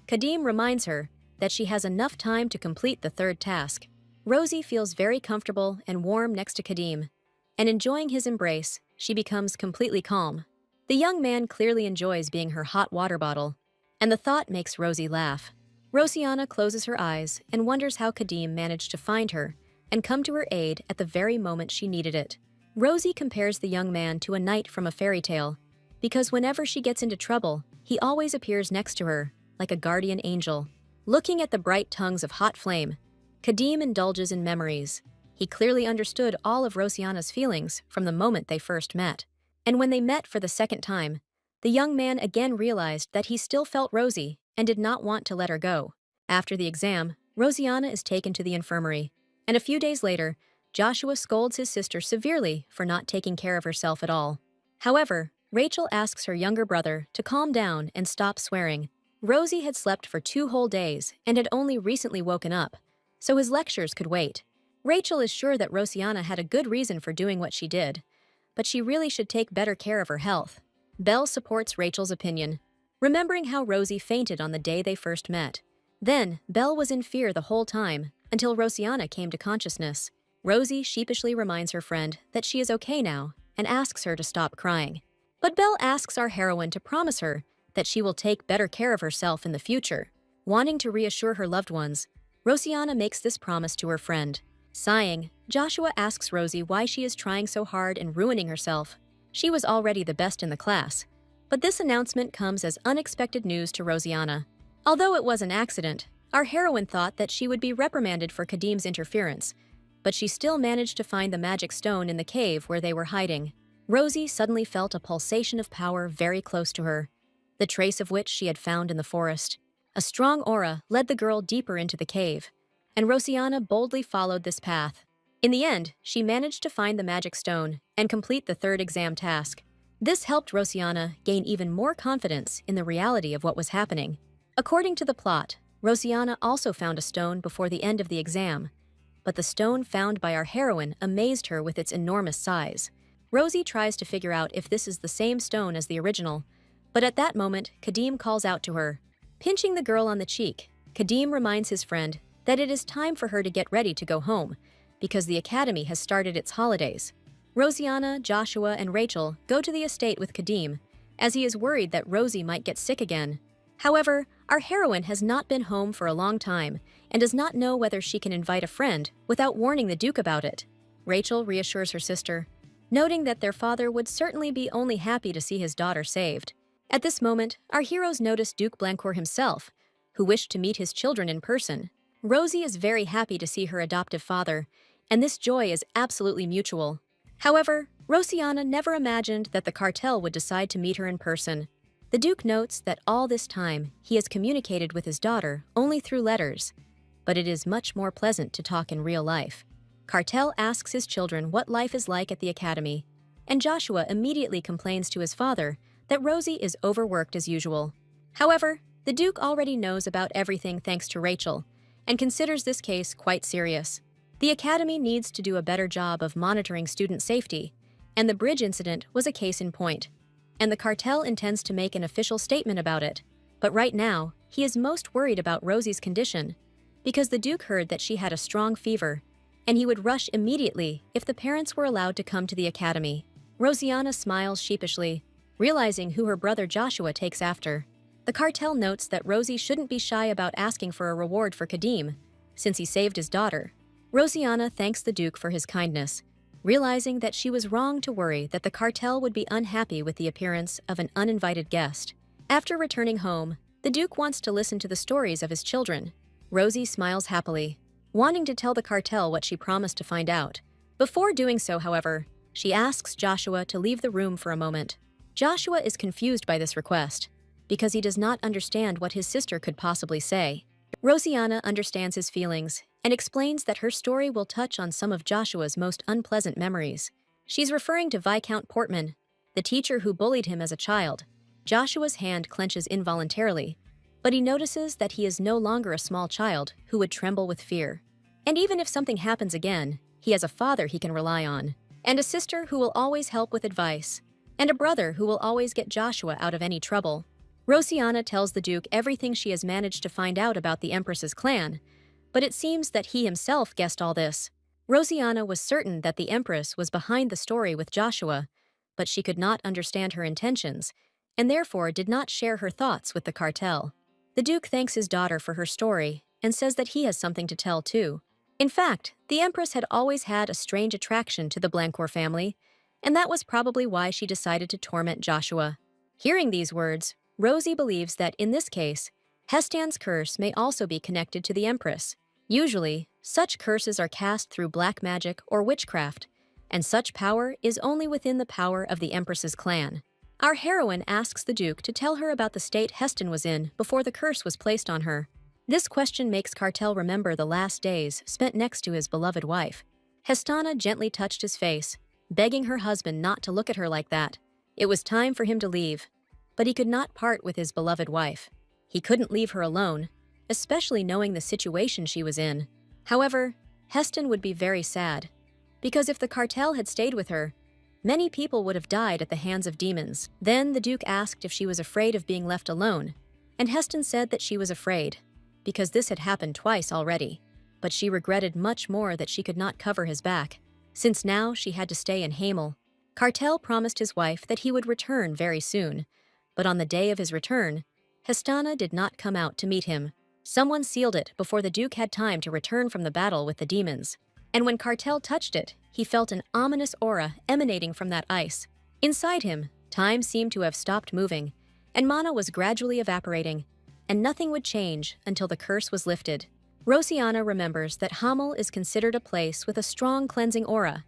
Kadim reminds her that she has enough time to complete the third task. Rosie feels very comfortable and warm next to Kadim, and enjoying his embrace, she becomes completely calm. The young man clearly enjoys being her hot water bottle, and the thought makes Rosie laugh. Rosianna closes her eyes and wonders how Kadim managed to find her and come to her aid at the very moment she needed it. Rosie compares the young man to a knight from a fairy tale, because whenever she gets into trouble, he always appears next to her, like a guardian angel. Looking at the bright tongues of hot flame, Kadim indulges in memories. He clearly understood all of Rosianna's feelings from the moment they first met. And when they met for the second time, the young man again realized that he still felt Rosie and did not want to let her go. After the exam, Rosianna is taken to the infirmary, and a few days later, Joshua scolds his sister severely for not taking care of herself at all. However, Rachel asks her younger brother to calm down and stop swearing. Rosie had slept for 2 whole days and had only recently woken up, so his lectures could wait. Rachel is sure that Rosianna had a good reason for doing what she did, but she really should take better care of her health. Belle supports Rachel's opinion, remembering how Rosie fainted on the day they first met. Then, Belle was in fear the whole time, until Rosianna came to consciousness. Rosie sheepishly reminds her friend that she is okay now and asks her to stop crying. But Belle asks our heroine to promise her that she will take better care of herself in the future. Wanting to reassure her loved ones, Rosianna makes this promise to her friend. Sighing, Joshua asks Rosie why she is trying so hard and ruining herself. She was already the best in the class. But this announcement comes as unexpected news to Rosianna. Although it was an accident, our heroine thought that she would be reprimanded for Kadim's interference, but she still managed to find the magic stone in the cave where they were hiding. Rosie suddenly felt a pulsation of power very close to her, the trace of which she had found in the forest. A strong aura led the girl deeper into the cave, and Rosianna boldly followed this path. In the end, she managed to find the magic stone and complete the third exam task. This helped Rosianna gain even more confidence in the reality of what was happening. According to the plot, Rosianna also found a stone before the end of the exam, but the stone found by our heroine amazed her with its enormous size. Rosie tries to figure out if this is the same stone as the original, but at that moment, Kadim calls out to her. Pinching the girl on the cheek, Kadim reminds his friend that it is time for her to get ready to go home, because the academy has started its holidays. Rosianna, Joshua, and Rachel go to the estate with Kadim, as he is worried that Rosie might get sick again. However, our heroine has not been home for a long time and does not know whether she can invite a friend without warning the Duke about it. Rachel reassures her sister, noting that their father would certainly be only happy to see his daughter saved. At this moment, our heroes notice Duke Blancourt himself, who wished to meet his children in person. Rosie is very happy to see her adoptive father, and this joy is absolutely mutual. However, Rosianna never imagined that the cartel would decide to meet her in person. The Duke notes that all this time he has communicated with his daughter only through letters, but it is much more pleasant to talk in real life. Cartel asks his children what life is like at the academy, and Joshua immediately complains to his father that Rosie is overworked as usual. However, the Duke already knows about everything thanks to Rachel, and considers this case quite serious. The academy needs to do a better job of monitoring student safety, and the bridge incident was a case in point. And the cartel intends to make an official statement about it. But right now, he is most worried about Rosie's condition, because the Duke heard that she had a strong fever, and he would rush immediately if the parents were allowed to come to the academy. Rosianna smiles sheepishly, realizing who her brother Joshua takes after. The cartel notes that Rosie shouldn't be shy about asking for a reward for Kadim, since he saved his daughter. Rosianna thanks the Duke for his kindness, realizing that she was wrong to worry that the cartel would be unhappy with the appearance of an uninvited guest. After returning home, the Duke wants to listen to the stories of his children. Rosie smiles happily, wanting to tell the cartel what she promised to find out. Before doing so, however, she asks Joshua to leave the room for a moment. Joshua is confused by this request, because he does not understand what his sister could possibly say. Rosianna understands his feelings and explains that her story will touch on some of Joshua's most unpleasant memories. She's referring to Viscount Portman, the teacher who bullied him as a child. Joshua's hand clenches involuntarily, but he notices that he is no longer a small child who would tremble with fear. And even if something happens again, he has a father he can rely on, and a sister who will always help with advice, and a brother who will always get Joshua out of any trouble. Rosianna tells the Duke everything she has managed to find out about the Empress's clan, but it seems that he himself guessed all this. Rosianna was certain that the Empress was behind the story with Joshua, but she could not understand her intentions, and therefore did not share her thoughts with the cartel. The Duke thanks his daughter for her story and says that he has something to tell too. In fact, the Empress had always had a strange attraction to the Blancourt family, and that was probably why she decided to torment Joshua. Hearing these words, Rosie believes that in this case, Hestan's curse may also be connected to the Empress. Usually, such curses are cast through black magic or witchcraft, and such power is only within the power of the Empress's clan. Our heroine asks the Duke to tell her about the state Heston was in before the curse was placed on her. This question makes Cartel remember the last days spent next to his beloved wife. Hestana gently touched his face, begging her husband not to look at her like that. It was time for him to leave, but he could not part with his beloved wife. He couldn't leave her alone, especially knowing the situation she was in. However, Heston would be very sad, because if the cartel had stayed with her, many people would have died at the hands of demons. Then the Duke asked if she was afraid of being left alone, and Heston said that she was afraid, because this had happened twice already. But she regretted much more that she could not cover his back, since now she had to stay in Hamel. Cartel promised his wife that he would return very soon, but on the day of his return, Hestana did not come out to meet him. Someone sealed it before the Duke had time to return from the battle with the demons. And when Cartel touched it, he felt an ominous aura emanating from that ice. Inside him, time seemed to have stopped moving, and mana was gradually evaporating, and nothing would change until the curse was lifted. Rosianna remembers that Hamel is considered a place with a strong cleansing aura,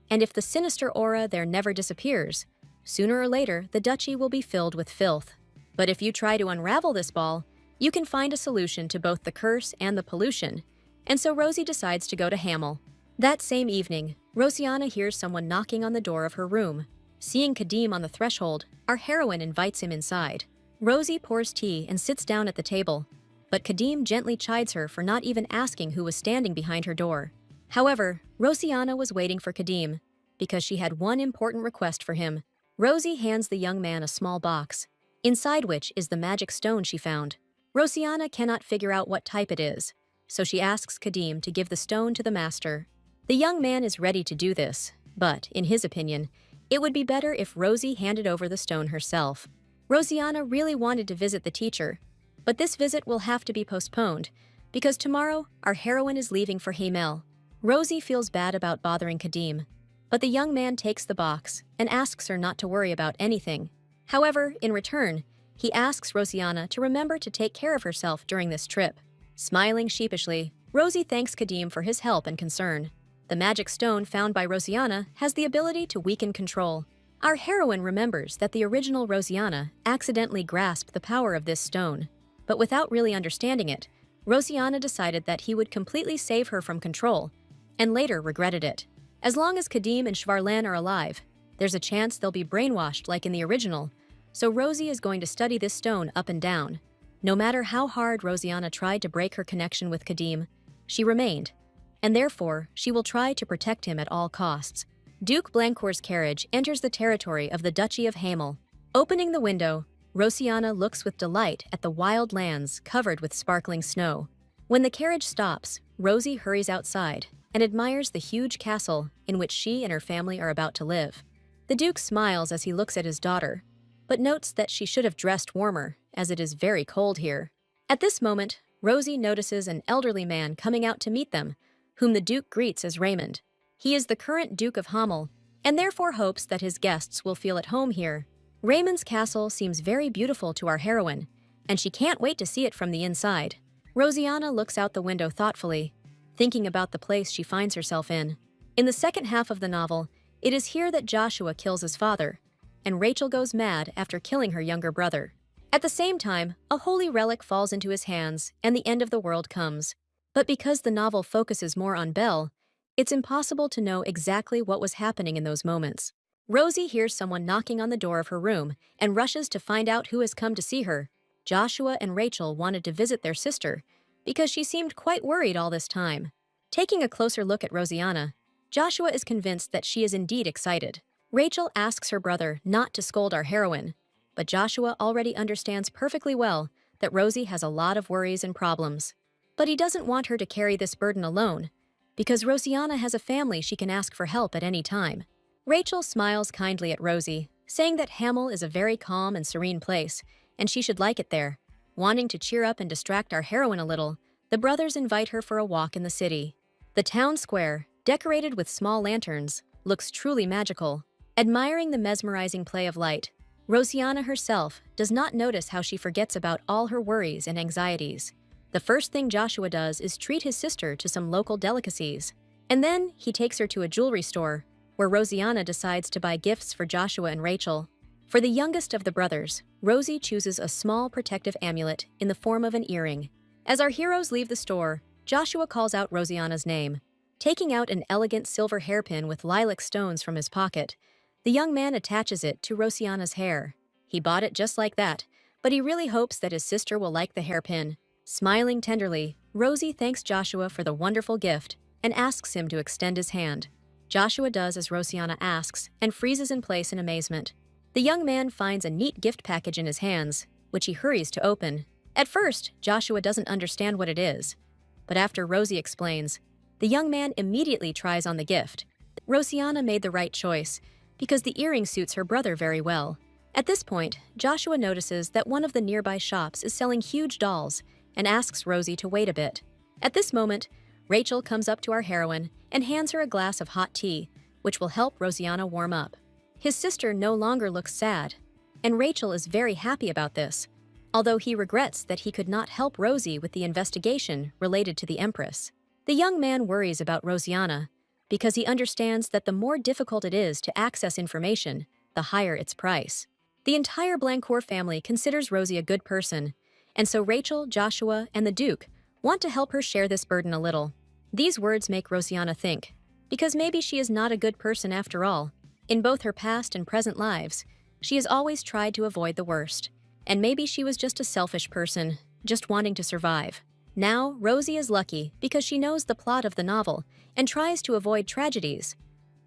and if the sinister aura there never disappears, sooner or later the duchy will be filled with filth. But if you try to unravel this ball, you can find a solution to both the curse and the pollution, and so Rosie decides to go to Hamel. That same evening, Rosianna hears someone knocking on the door of her room. Seeing Kadim on the threshold, our heroine invites him inside. Rosie pours tea and sits down at the table, but Kadim gently chides her for not even asking who was standing behind her door. However, Rosianna was waiting for Kadim, because she had one important request for him. Rosie hands the young man a small box, inside which is the magic stone she found. Rosianna cannot figure out what type it is, so she asks Kadim to give the stone to the master. The young man is ready to do this, but, in his opinion, it would be better if Rosie handed over the stone herself. Rosianna really wanted to visit the teacher, but this visit will have to be postponed, because tomorrow our heroine is leaving for Hamel. Rosie feels bad about bothering Kadim, but the young man takes the box and asks her not to worry about anything. However, in return, he asks Rosianna to remember to take care of herself during this trip. Smiling sheepishly, Rosie thanks Kadim for his help and concern. The magic stone found by Rosianna has the ability to weaken control. Our heroine remembers that the original Rosianna accidentally grasped the power of this stone, but without really understanding it, Rosianna decided that he would completely save her from control, and later regretted it. As long as Kadim and Schwarlan are alive, there's a chance they'll be brainwashed like in the original, so Rosie is going to study this stone up and down. No matter how hard Rosianna tried to break her connection with Kadim, she remained, and therefore she will try to protect him at all costs. Duke Blancourt's carriage enters the territory of the Duchy of Hamel. Opening the window, Rosianna looks with delight at the wild lands covered with sparkling snow. When the carriage stops, Rosie hurries outside and admires the huge castle in which she and her family are about to live. The Duke smiles as he looks at his daughter, but notes that she should have dressed warmer, as it is very cold here. At this moment, Rosie notices an elderly man coming out to meet them, whom the Duke greets as Raymond. He is the current Duke of Hamel, and therefore hopes that his guests will feel at home here. Raymond's castle seems very beautiful to our heroine, and she can't wait to see it from the inside. Rosianna looks out the window thoughtfully, thinking about the place she finds herself in. In the second half of the novel, it is here that Joshua kills his father, and Rachel goes mad after killing her younger brother. At the same time, a holy relic falls into his hands, and the end of the world comes. But because the novel focuses more on Belle, it's impossible to know exactly what was happening in those moments. Rosie hears someone knocking on the door of her room and rushes to find out who has come to see her. Joshua and Rachel wanted to visit their sister because she seemed quite worried all this time. Taking a closer look at Rosianna, Joshua is convinced that she is indeed excited. Rachel asks her brother not to scold our heroine, but Joshua already understands perfectly well that Rosie has a lot of worries and problems. But he doesn't want her to carry this burden alone, because Rosianna has a family she can ask for help at any time. Rachel smiles kindly at Rosie, saying that Hamel is a very calm and serene place, and she should like it there. Wanting to cheer up and distract our heroine a little, the brothers invite her for a walk in the city. The town square, decorated with small lanterns, looks truly magical. Admiring the mesmerizing play of light, Rosianna herself does not notice how she forgets about all her worries and anxieties. The first thing Joshua does is treat his sister to some local delicacies, and then he takes her to a jewelry store, where Rosianna decides to buy gifts for Joshua and Rachel. For the youngest of the brothers, Rosie chooses a small protective amulet in the form of an earring. As our heroes leave the store, Joshua calls out Rosianna's name. Taking out an elegant silver hairpin with lilac stones from his pocket, the young man attaches it to Rosianna's hair. He bought it just like that, but he really hopes that his sister will like the hairpin. Smiling tenderly, Rosie thanks Joshua for the wonderful gift and asks him to extend his hand. Joshua does as Rosianna asks and freezes in place in amazement. The young man finds a neat gift package in his hands, which he hurries to open. At first, Joshua doesn't understand what it is, but after Rosie explains, the young man immediately tries on the gift. Rosianna made the right choice because the earring suits her brother very well. At this point, Joshua notices that one of the nearby shops is selling huge dolls and asks Rosie to wait a bit. At this moment, Rachel comes up to our heroine and hands her a glass of hot tea, which will help Rosianna warm up. His sister no longer looks sad, and Rachel is very happy about this, although he regrets that he could not help Rosie with the investigation related to the Empress. The young man worries about Rosianna because he understands that the more difficult it is to access information, the higher its price. The entire Blancourt family considers Rosie a good person, and so Rachel, Joshua, and the Duke want to help her share this burden a little. These words make Rosianna think, because maybe she is not a good person after all. In both her past and present lives, she has always tried to avoid the worst, and maybe she was just a selfish person, just wanting to survive. Now, Rosie is lucky because she knows the plot of the novel and tries to avoid tragedies.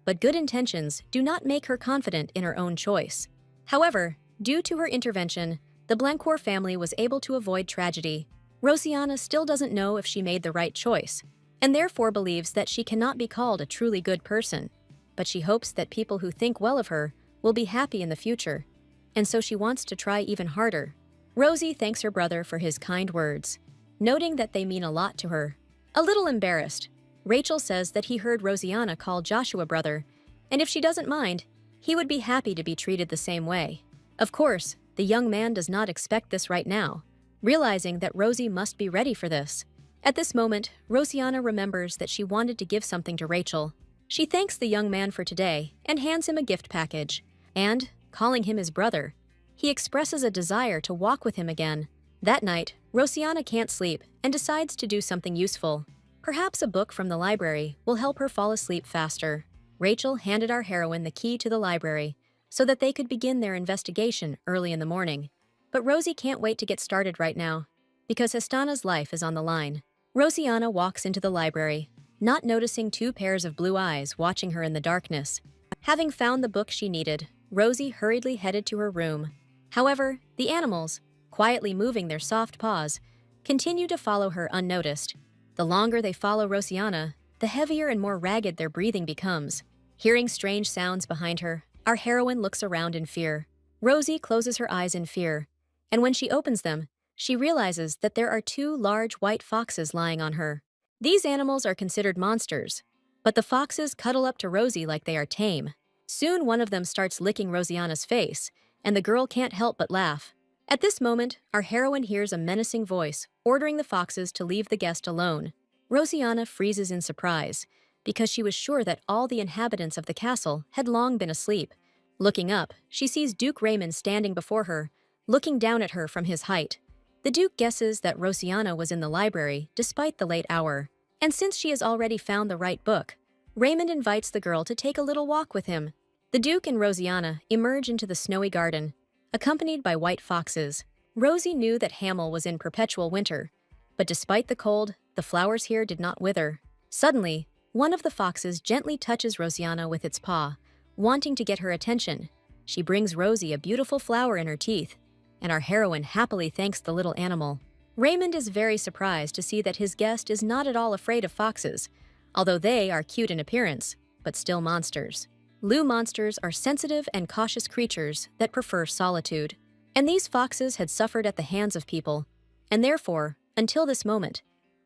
But good intentions do not make her confident in her own choice. However, due to her intervention, the Blancourt family was able to avoid tragedy. Rosianna still doesn't know if she made the right choice, and therefore believes that she cannot be called a truly good person. But she hopes that people who think well of her will be happy in the future, and so she wants to try even harder. Rosie thanks her brother for his kind words, noting that they mean a lot to her. A little embarrassed, Rachel says that he heard Rosianna call Joshua brother, and if she doesn't mind, he would be happy to be treated the same way. Of course, the young man does not expect this right now, realizing that Rosie must be ready for this. At this moment, Rosianna remembers that she wanted to give something to Rachel. She thanks the young man for today and hands him a gift package, and, calling him his brother, he expresses a desire to walk with him again. That night, Rosianna can't sleep and decides to do something useful. Perhaps a book from the library will help her fall asleep faster. Rachel handed our heroine the key to the library so that they could begin their investigation early in the morning. But Rosie can't wait to get started right now, because Hestana's life is on the line. Rosianna walks into the library, not noticing two pairs of blue eyes watching her in the darkness. Having found the book she needed, Rosie hurriedly headed to her room. However, the animals, quietly moving their soft paws, continue to follow her unnoticed. The longer they follow Rosianna, the heavier and more ragged their breathing becomes. Hearing strange sounds behind her, our heroine looks around in fear. Rosie closes her eyes in fear, and when she opens them, she realizes that there are two large white foxes lying on her. These animals are considered monsters, but the foxes cuddle up to Rosie like they are tame. Soon one of them starts licking Rosianna's face, and the girl can't help but laugh. At this moment, our heroine hears a menacing voice ordering the foxes to leave the guest alone. Rosianna freezes in surprise, because she was sure that all the inhabitants of the castle had long been asleep. Looking up, she sees Duke Raymond standing before her, looking down at her from his height. The Duke guesses that Rosianna was in the library despite the late hour, and since she has already found the right book, Raymond invites the girl to take a little walk with him. The Duke and Rosianna emerge into the snowy garden, accompanied by white foxes. Rosie knew that Hamel was in perpetual winter, but despite the cold, the flowers here did not wither. Suddenly, one of the foxes gently touches Rosianna with its paw, wanting to get her attention. She brings Rosie a beautiful flower in her teeth, and our heroine happily thanks the little animal. Raymond is very surprised to see that his guest is not at all afraid of foxes, although they are cute in appearance, but still monsters. Lou monsters are sensitive and cautious creatures that prefer solitude, and these foxes had suffered at the hands of people, and therefore, until this moment,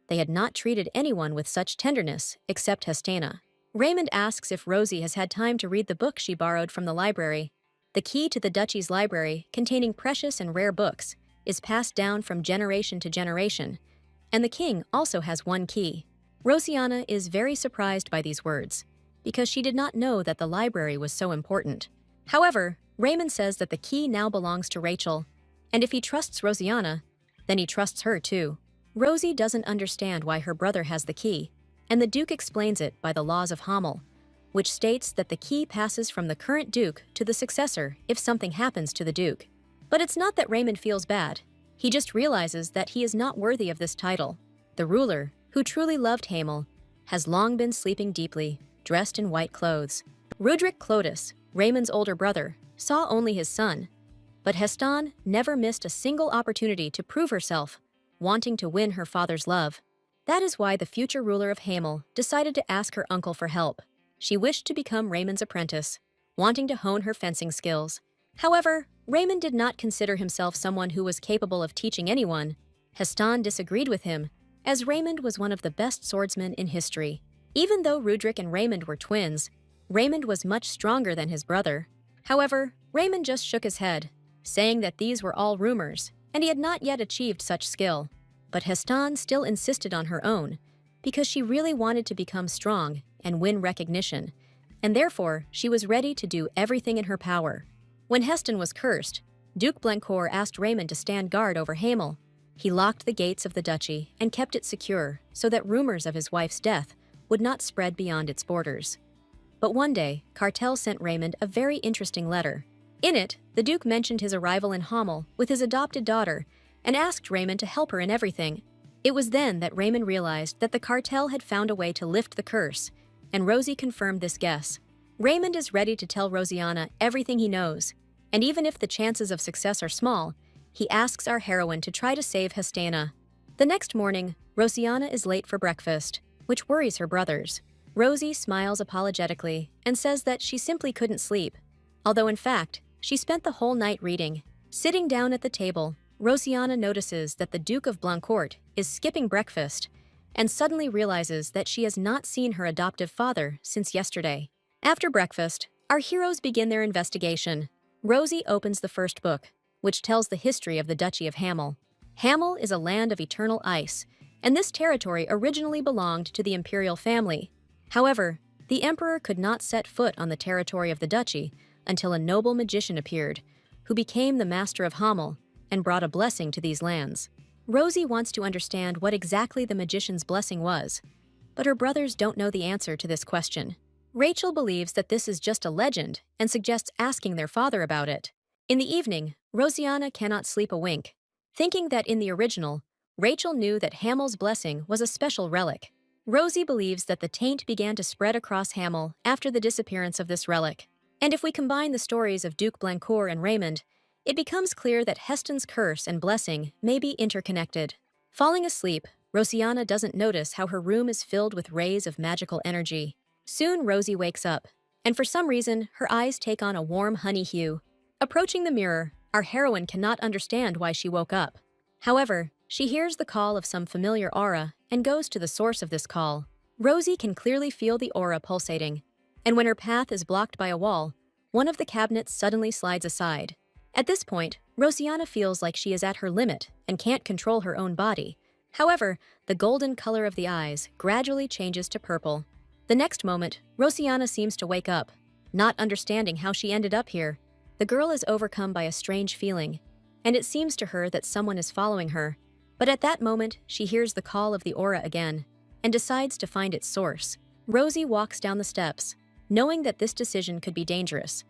they had not treated anyone with such tenderness except Hestana. Raymond asks if Rosie has had time to read the book she borrowed from the library. The key to the duchy's library, containing precious and rare books, is passed down from generation to generation, and the king also has one key. Rosianna is very surprised by these words, because she did not know that the library was so important. However, Raymond says that the key now belongs to Rachel, and if he trusts Rosianna, then he trusts her too. Rosie doesn't understand why her brother has the key, and the Duke explains it by the laws of Hamel, which states that the key passes from the current Duke to the successor if something happens to the Duke. But it's not that Raymond feels bad. He just realizes that he is not worthy of this title. The ruler, who truly loved Hamel, has long been sleeping deeply, dressed in white clothes. Rudrick Clotus, Raymond's older brother, saw only his son, but Heston never missed a single opportunity to prove herself, wanting to win her father's love. That is why the future ruler of Hamel decided to ask her uncle for help. She wished to become Raymond's apprentice, wanting to hone her fencing skills. However, Raymond did not consider himself someone who was capable of teaching anyone. Heston disagreed with him, as Raymond was one of the best swordsmen in history. Even though Rudrick and Raymond were twins, Raymond was much stronger than his brother. However, Raymond just shook his head, saying that these were all rumors, and he had not yet achieved such skill. But Heston still insisted on her own, because she really wanted to become strong and win recognition, and therefore she was ready to do everything in her power. When Heston was cursed, Duke Blancourt asked Raymond to stand guard over Hamel. He locked the gates of the duchy and kept it secure so that rumors of his wife's death would not spread beyond its borders. But one day, Cartel sent Raymond a very interesting letter. In it, the Duke mentioned his arrival in Hamel with his adopted daughter and asked Raymond to help her in everything. It was then that Raymond realized that the cartel had found a way to lift the curse, and Rosie confirmed this guess. Raymond is ready to tell Rosianna everything he knows, and even if the chances of success are small, he asks our heroine to try to save Hestana. The next morning, Rosianna is late for breakfast, which worries her brothers. Rosie smiles apologetically and says that she simply couldn't sleep, although in fact, she spent the whole night reading. Sitting down at the table, Rosianna notices that the Duke of Blancourt is skipping breakfast and suddenly realizes that she has not seen her adoptive father since yesterday. After breakfast, our heroes begin their investigation. Rosie opens the first book, which tells the history of the Duchy of Hamel. Hamel is a land of eternal ice, and this territory originally belonged to the imperial family. However, the emperor could not set foot on the territory of the duchy until a noble magician appeared, who became the master of Hamel and brought a blessing to these lands. Rosie wants to understand what exactly the magician's blessing was, but her brothers don't know the answer to this question. Rachel believes that this is just a legend and suggests asking their father about it. In the evening, Rosianna cannot sleep a wink, thinking that in the original, Rachel knew that Hamel's blessing was a special relic. Rosie believes that the taint began to spread across Hamel after the disappearance of this relic. And if we combine the stories of Duke Blancourt and Raymond, it becomes clear that Heston's curse and blessing may be interconnected. Falling asleep, Rosianna doesn't notice how her room is filled with rays of magical energy. Soon Rosie wakes up, and for some reason, her eyes take on a warm honey hue. Approaching the mirror, our heroine cannot understand why she woke up. However, she hears the call of some familiar aura and goes to the source of this call. Rosie can clearly feel the aura pulsating, and when her path is blocked by a wall, one of the cabinets suddenly slides aside. At this point, Rosianna feels like she is at her limit and can't control her own body. However, the golden color of the eyes gradually changes to purple. The next moment, Rosianna seems to wake up, not understanding how she ended up here. The girl is overcome by a strange feeling, and it seems to her that someone is following her. But at that moment, she hears the call of the aura again and decides to find its source. Rosie walks down the steps, knowing that this decision could be dangerous,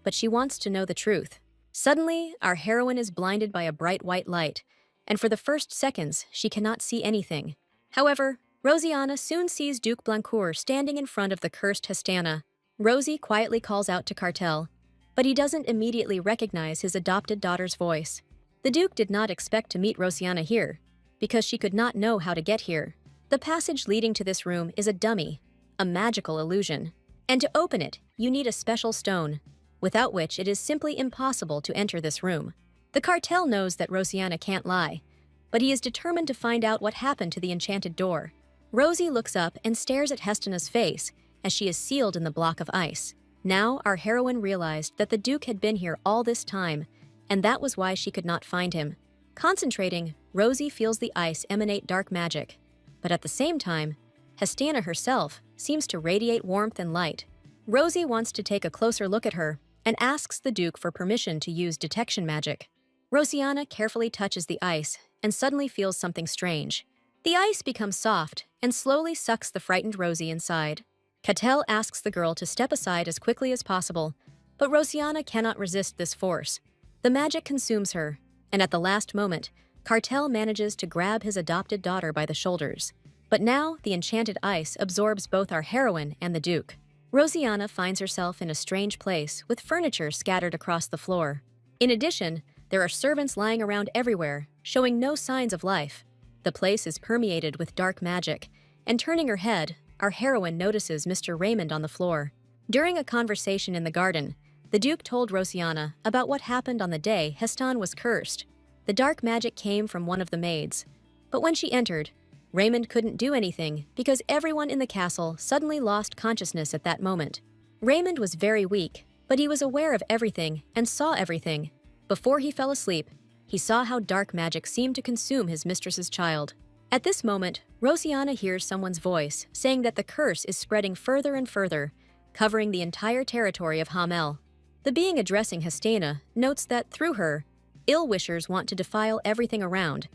but she wants to know the truth. Suddenly, our heroine is blinded by a bright white light, and for the first seconds, she cannot see anything. However, Rosianna soon sees Duke Blancourt standing in front of the cursed Hestana. Rosie quietly calls out to Cartel, but he doesn't immediately recognize his adopted daughter's voice. The Duke did not expect to meet Rosianna here, because she could not know how to get here. The passage leading to this room is a dummy, a magical illusion, and to open it, you need a special stone, without which it is simply impossible to enter this room. The cartel knows that Rosianna can't lie, but he is determined to find out what happened to the enchanted door. Rosie looks up and stares at Hestana's face as she is sealed in the block of ice. Now our heroine realized that the Duke had been here all this time, and that was why she could not find him. Concentrating, Rosie feels the ice emanate dark magic, but at the same time, Hestana herself seems to radiate warmth and light. Rosie wants to take a closer look at her, and asks the Duke for permission to use detection magic. Rosianna carefully touches the ice and suddenly feels something strange. The ice becomes soft and slowly sucks the frightened Rosie inside. Cattell asks the girl to step aside as quickly as possible, but Rosianna cannot resist this force. The magic consumes her, and at the last moment, Cartel manages to grab his adopted daughter by the shoulders. But now the enchanted ice absorbs both our heroine and the Duke. Rosianna finds herself in a strange place with furniture scattered across the floor. In addition, there are servants lying around everywhere, showing no signs of life. The place is permeated with dark magic, and turning her head, our heroine notices Mr. Raymond on the floor. During a conversation in the garden, the Duke told Rosianna about what happened on the day Heston was cursed. The dark magic came from one of the maids. But when she entered, Raymond couldn't do anything because everyone in the castle suddenly lost consciousness at that moment. Raymond was very weak, but he was aware of everything and saw everything. Before he fell asleep, he saw how dark magic seemed to consume his mistress's child. At this moment, Rosianna hears someone's voice saying that the curse is spreading further and further, covering the entire territory of Hamel. The being addressing Hestena notes that through her, ill-wishers want to defile everything around,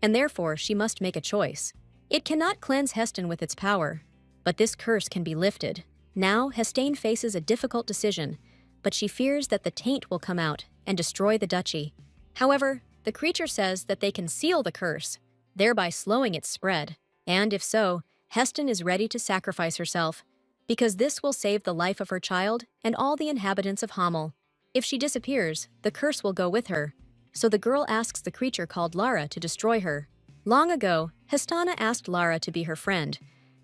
and therefore she must make a choice. It cannot cleanse Heston with its power, but this curse can be lifted. Now Hestane faces a difficult decision, but she fears that the taint will come out and destroy the duchy. However, the creature says that they can seal the curse, thereby slowing its spread. And if so, Heston is ready to sacrifice herself, because this will save the life of her child and all the inhabitants of Hamel. If she disappears, the curse will go with her, so the girl asks the creature called Lara to destroy her. Long ago, Hestana asked Lara to be her friend,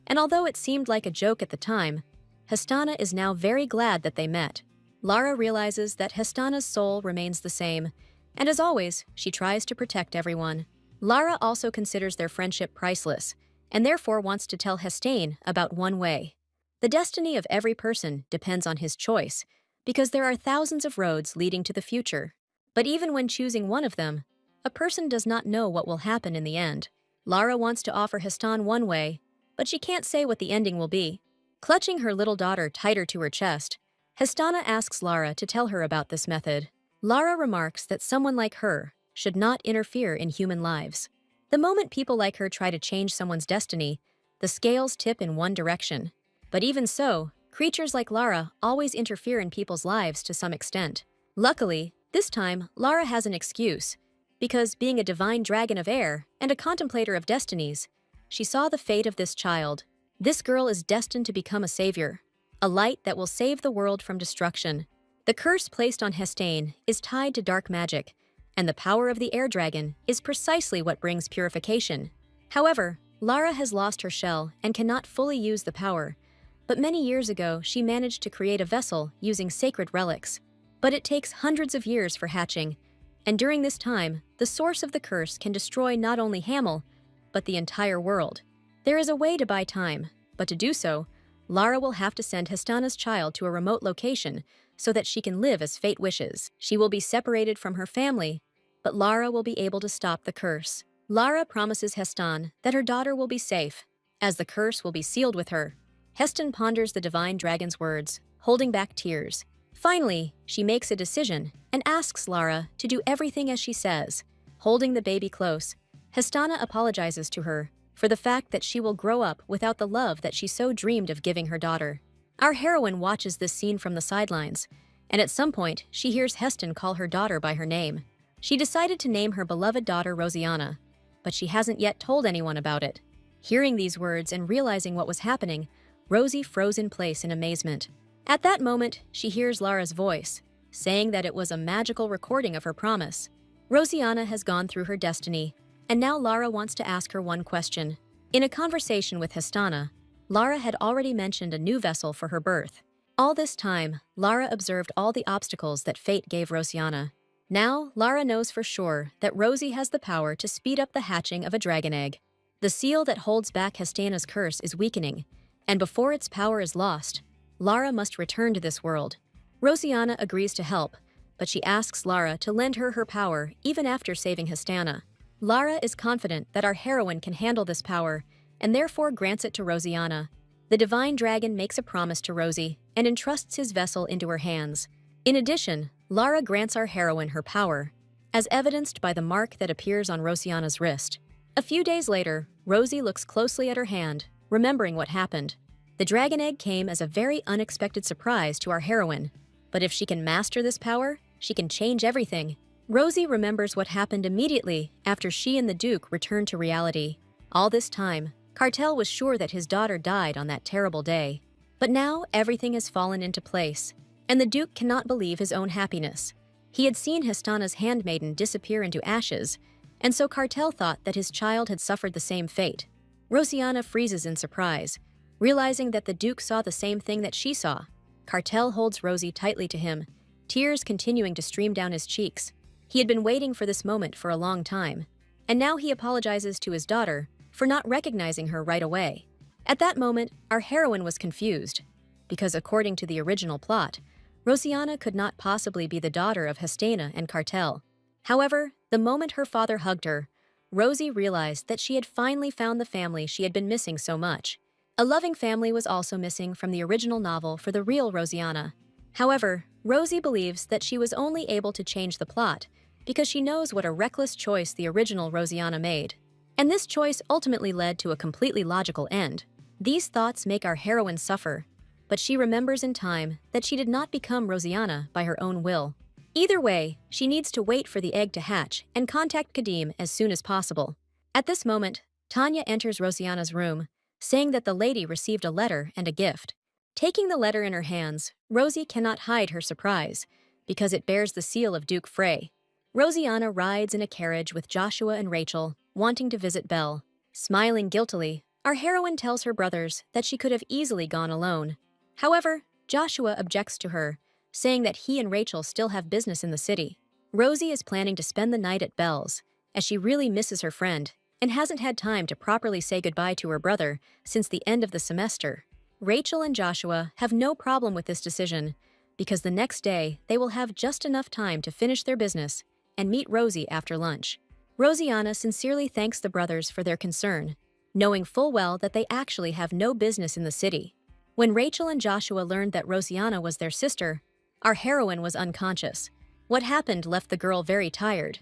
and although it seemed like a joke at the time, Hestana is now very glad that they met. Lara realizes that Hestana's soul remains the same, and as always, she tries to protect everyone. Lara also considers their friendship priceless, and therefore wants to tell Hestane about one way. The destiny of every person depends on his choice, because there are thousands of roads leading to the future. But even when choosing one of them, a person does not know what will happen in the end. Lara wants to offer Heston one way, but she can't say what the ending will be. Clutching her little daughter tighter to her chest, Hestana asks Lara to tell her about this method. Lara remarks that someone like her should not interfere in human lives. The moment people like her try to change someone's destiny, the scales tip in one direction. But even so, creatures like Lara always interfere in people's lives to some extent. Luckily, this time, Lara has an excuse, because being a divine dragon of air and a contemplator of destinies, she saw the fate of this child. This girl is destined to become a savior, a light that will save the world from destruction. The curse placed on Hestane is tied to dark magic, and the power of the air dragon is precisely what brings purification. However, Lara has lost her shell and cannot fully use the power, but many years ago she managed to create a vessel using sacred relics. But it takes hundreds of years for hatching, and during this time, the source of the curse can destroy not only Hamel, but the entire world. There is a way to buy time, but to do so, Lara will have to send Hestana's child to a remote location so that she can live as fate wishes. She will be separated from her family, but Lara will be able to stop the curse. Lara promises Heston that her daughter will be safe, as the curse will be sealed with her. Heston ponders the divine dragon's words, holding back tears. Finally, she makes a decision and asks Lara to do everything as she says. Holding the baby close, Hestana apologizes to her for the fact that she will grow up without the love that she so dreamed of giving her daughter. Our heroine watches this scene from the sidelines, and at some point, she hears Heston call her daughter by her name. She decided to name her beloved daughter Rosianna, but she hasn't yet told anyone about it. Hearing these words and realizing what was happening, Rosie froze in place in amazement. At that moment, she hears Lara's voice, saying that it was a magical recording of her promise. Rosianna has gone through her destiny, and now Lara wants to ask her one question. In a conversation with Hestana, Lara had already mentioned a new vessel for her birth. All this time, Lara observed all the obstacles that fate gave Rosianna. Now, Lara knows for sure that Rosie has the power to speed up the hatching of a dragon egg. The seal that holds back Hestana's curse is weakening, and before its power is lost, Lara must return to this world. Rosianna agrees to help, but she asks Lara to lend her her power even after saving Hestana. Lara is confident that our heroine can handle this power, and therefore grants it to Rosianna. The divine dragon makes a promise to Rosie and entrusts his vessel into her hands. In addition, Lara grants our heroine her power, as evidenced by the mark that appears on Rosianna's wrist. A few days later, Rosie looks closely at her hand, remembering what happened. The dragon egg came as a very unexpected surprise to our heroine, but if she can master this power, she can change everything. Rosie remembers what happened immediately after she and the Duke returned to reality. All this time, Cartel was sure that his daughter died on that terrible day. But now everything has fallen into place, and the Duke cannot believe his own happiness. He had seen Histana's handmaiden disappear into ashes, and so Cartel thought that his child had suffered the same fate. Rosianna freezes in surprise, realizing that the Duke saw the same thing that she saw. Cartel holds Rosie tightly to him, tears continuing to stream down his cheeks. He had been waiting for this moment for a long time, and now he apologizes to his daughter for not recognizing her right away. At that moment, our heroine was confused, because according to the original plot, Rosianna could not possibly be the daughter of Hestana and Cartel. However, the moment her father hugged her, Rosie realized that she had finally found the family she had been missing so much. A loving family was also missing from the original novel for the real Rosianna. However, Rosie believes that she was only able to change the plot because she knows what a reckless choice the original Rosianna made. And this choice ultimately led to a completely logical end. These thoughts make our heroine suffer, but she remembers in time that she did not become Rosianna by her own will. Either way, she needs to wait for the egg to hatch and contact Kadim as soon as possible. At this moment, Tanya enters Rosianna's room, saying that the lady received a letter and a gift. Taking the letter in her hands, Rosie cannot hide her surprise, because it bears the seal of Duke Frey. Rosianna rides in a carriage with Joshua and Rachel, wanting to visit Belle. Smiling guiltily, our heroine tells her brothers that she could have easily gone alone. However, Joshua objects to her, saying that he and Rachel still have business in the city. Rosie is planning to spend the night at Belle's, as she really misses her friend and hasn't had time to properly say goodbye to her brother since the end of the semester. Rachel and Joshua have no problem with this decision, because the next day they will have just enough time to finish their business and meet Rosie after lunch. Rosianna sincerely thanks the brothers for their concern, knowing full well that they actually have no business in the city. When Rachel and Joshua learned that Rosianna was their sister, our heroine was unconscious. What happened left the girl very tired,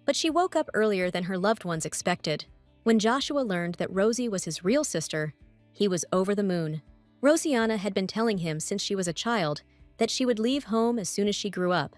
but she woke up earlier than her loved ones expected. When Joshua learned that Rosie was his real sister, he was over the moon. Rosianna had been telling him since she was a child that she would leave home as soon as she grew up,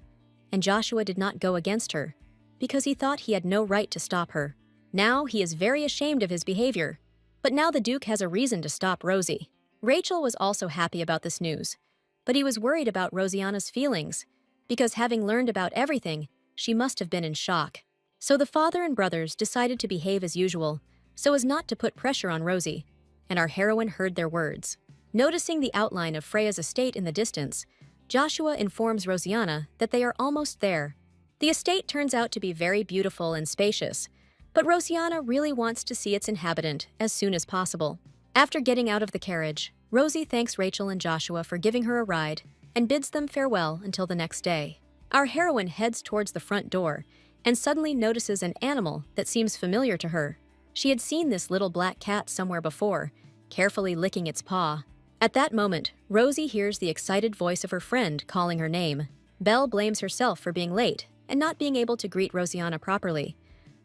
and Joshua did not go against her, because he thought he had no right to stop her. Now he is very ashamed of his behavior, but now the Duke has a reason to stop Rosie. Rachel was also happy about this news, but he was worried about Rosianna's feelings, because having learned about everything, she must have been in shock. So the father and brothers decided to behave as usual, so as not to put pressure on Rosie, and our heroine heard their words. Noticing the outline of Freya's estate in the distance, Joshua informs Rosianna that they are almost there. The estate turns out to be very beautiful and spacious, but Rosianna really wants to see its inhabitant as soon as possible. After getting out of the carriage, Rosie thanks Rachel and Joshua for giving her a ride and bids them farewell until the next day. Our heroine heads towards the front door and suddenly notices an animal that seems familiar to her. She had seen this little black cat somewhere before, carefully licking its paw. At that moment, Rosie hears the excited voice of her friend calling her name. Belle blames herself for being late and not being able to greet Rosianna properly,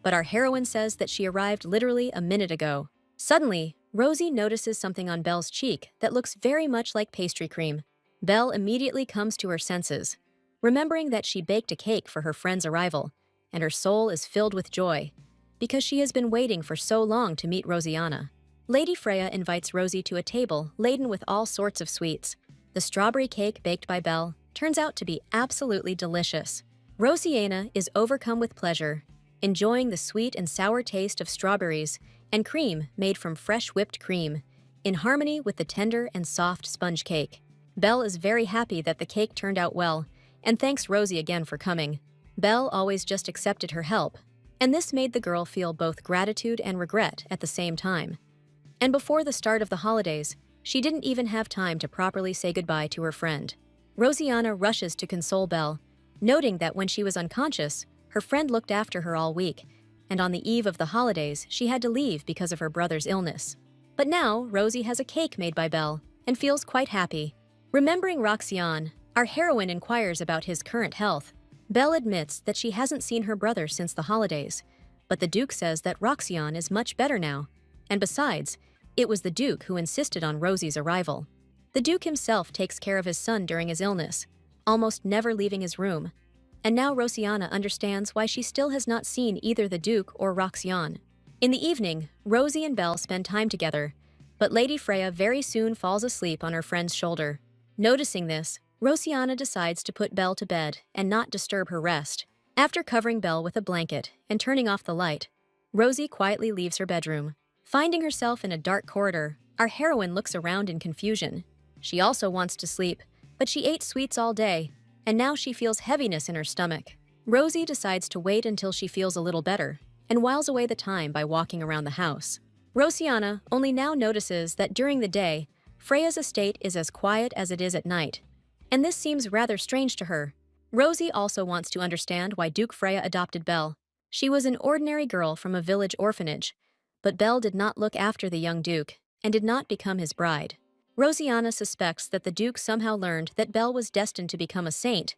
but our heroine says that she arrived literally a minute ago. Suddenly, Rosie notices something on Belle's cheek that looks very much like pastry cream. Belle immediately comes to her senses, remembering that she baked a cake for her friend's arrival, and her soul is filled with joy, because she has been waiting for so long to meet Rosianna. Lady Freya invites Rosie to a table laden with all sorts of sweets. The strawberry cake baked by Belle turns out to be absolutely delicious. Rosianna is overcome with pleasure, enjoying the sweet and sour taste of strawberries and cream made from fresh whipped cream, in harmony with the tender and soft sponge cake. Belle is very happy that the cake turned out well, and thanks Rosie again for coming. Belle always just accepted her help, and this made the girl feel both gratitude and regret at the same time. And before the start of the holidays, she didn't even have time to properly say goodbye to her friend. Rosianna rushes to console Belle, noting that when she was unconscious, her friend looked after her all week, and on the eve of the holidays, she had to leave because of her brother's illness. But now, Rosie has a cake made by Belle and feels quite happy. Remembering Roxanne, Our heroine inquires about his current health. Belle admits that she hasn't seen her brother since the holidays, but the Duke says that Roxion is much better now. And besides, it was the Duke who insisted on Rosie's arrival. The Duke himself takes care of his son during his illness, almost never leaving his room. And now Rosianna understands why she still has not seen either the Duke or Roxion. In the evening, Rosie and Belle spend time together, but Lady Freya very soon falls asleep on her friend's shoulder. Noticing this, Rosianna decides to put Belle to bed and not disturb her rest. After covering Belle with a blanket and turning off the light, Rosie quietly leaves her bedroom. Finding herself in a dark corridor, our heroine looks around in confusion. She also wants to sleep, but she ate sweets all day, and now she feels heaviness in her stomach. Rosie decides to wait until she feels a little better, and whiles away the time by walking around the house. Rosianna only now notices that during the day, Freya's estate is as quiet as it is at night, and this seems rather strange to her. Rosie also wants to understand why Duke Freya adopted Belle. She was an ordinary girl from a village orphanage, but Belle did not look after the young Duke and did not become his bride. Rosianna suspects that the Duke somehow learned that Belle was destined to become a saint,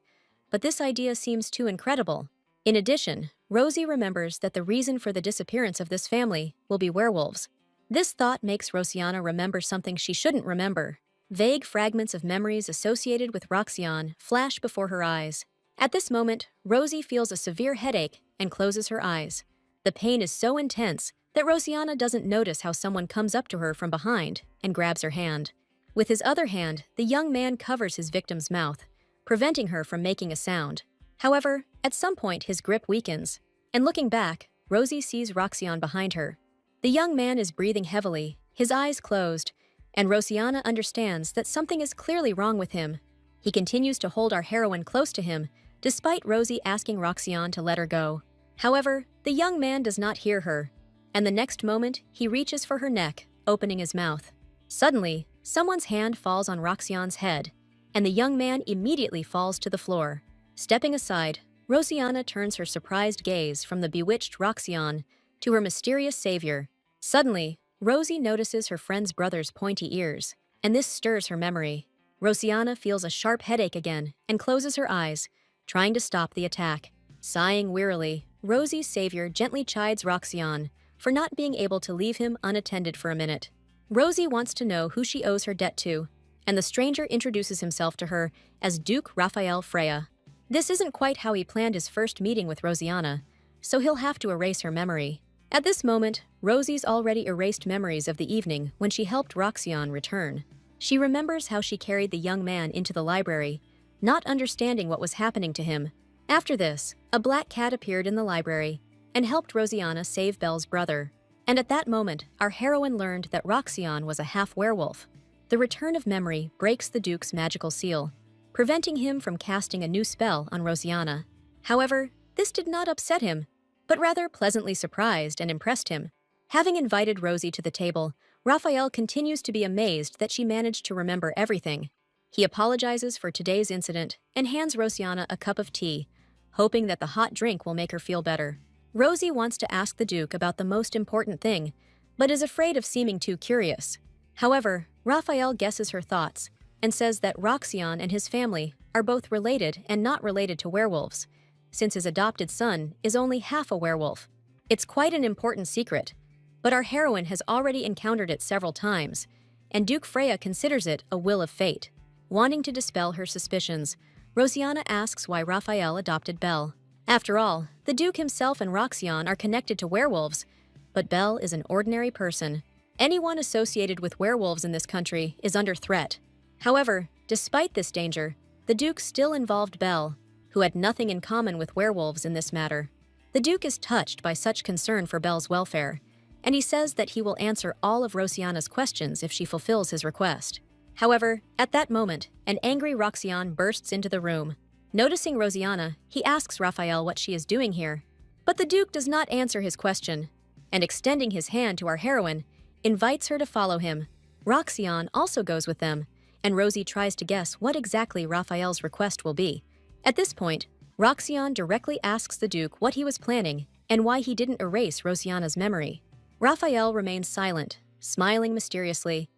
but this idea seems too incredible. In addition, Rosie remembers that the reason for the disappearance of this family will be werewolves. This thought makes Rosianna remember something she shouldn't remember. Vague fragments of memories associated with Roxion flash before her eyes. At this moment, Rosie feels a severe headache and closes her eyes. The pain is so intense that Rosianna doesn't notice how someone comes up to her from behind and grabs her hand. With his other hand, the young man covers his victim's mouth, preventing her from making a sound. However, at some point his grip weakens, and looking back, Rosie sees Roxion behind her. The young man is breathing heavily, his eyes closed, and Rosianna understands that something is clearly wrong with him. He continues to hold our heroine close to him, despite Rosie asking Roxion to let her go. However, the young man does not hear her, and the next moment he reaches for her neck, opening his mouth. Suddenly, someone's hand falls on Roxion's head, and the young man immediately falls to the floor. Stepping aside, Rosianna turns her surprised gaze from the bewitched Roxion to her mysterious savior. Suddenly, Rosie notices her friend's brother's pointy ears, and this stirs her memory. Rosianna feels a sharp headache again and closes her eyes, trying to stop the attack. Sighing wearily, Rosie's savior gently chides Roxion for not being able to leave him unattended for a minute. Rosie wants to know who she owes her debt to, and the stranger introduces himself to her as Duke Raphael Freya. This isn't quite how he planned his first meeting with Rosianna, so he'll have to erase her memory. At this moment, Rosie's already erased memories of the evening when she helped Roxion return. She remembers how she carried the young man into the library, not understanding what was happening to him. After this, a black cat appeared in the library and helped Rosianna save Belle's brother. And at that moment, our heroine learned that Roxion was a half-werewolf. The return of memory breaks the Duke's magical seal, preventing him from casting a new spell on Rosianna. However, this did not upset him, but rather pleasantly surprised and impressed him. Having invited Rosie to the table, Raphael continues to be amazed that she managed to remember everything. He apologizes for today's incident and hands Rosianna a cup of tea, hoping that the hot drink will make her feel better. Rosie wants to ask the Duke about the most important thing, but is afraid of seeming too curious. However, Raphael guesses her thoughts and says that Roxion and his family are both related and not related to werewolves, since his adopted son is only half a werewolf. It's quite an important secret, but our heroine has already encountered it several times, and Duke Freya considers it a will of fate. Wanting to dispel her suspicions, Rosianna asks why Raphael adopted Belle. After all, the Duke himself and Roxion are connected to werewolves, but Belle is an ordinary person. Anyone associated with werewolves in this country is under threat. However, despite this danger, the Duke still involved Belle, who had nothing in common with werewolves in this matter. The Duke is touched by such concern for Belle's welfare, and he says that he will answer all of Rosianna's questions if she fulfills his request. However, at that moment, an angry Roxion bursts into the room. Noticing Rosianna, he asks Raphael what she is doing here. But the Duke does not answer his question, and extending his hand to our heroine, invites her to follow him. Roxion also goes with them, and Rosie tries to guess what exactly Raphael's request will be. At this point, Roxion directly asks the Duke what he was planning and why he didn't erase Rosianna's memory. Raphael remains silent, smiling mysteriously,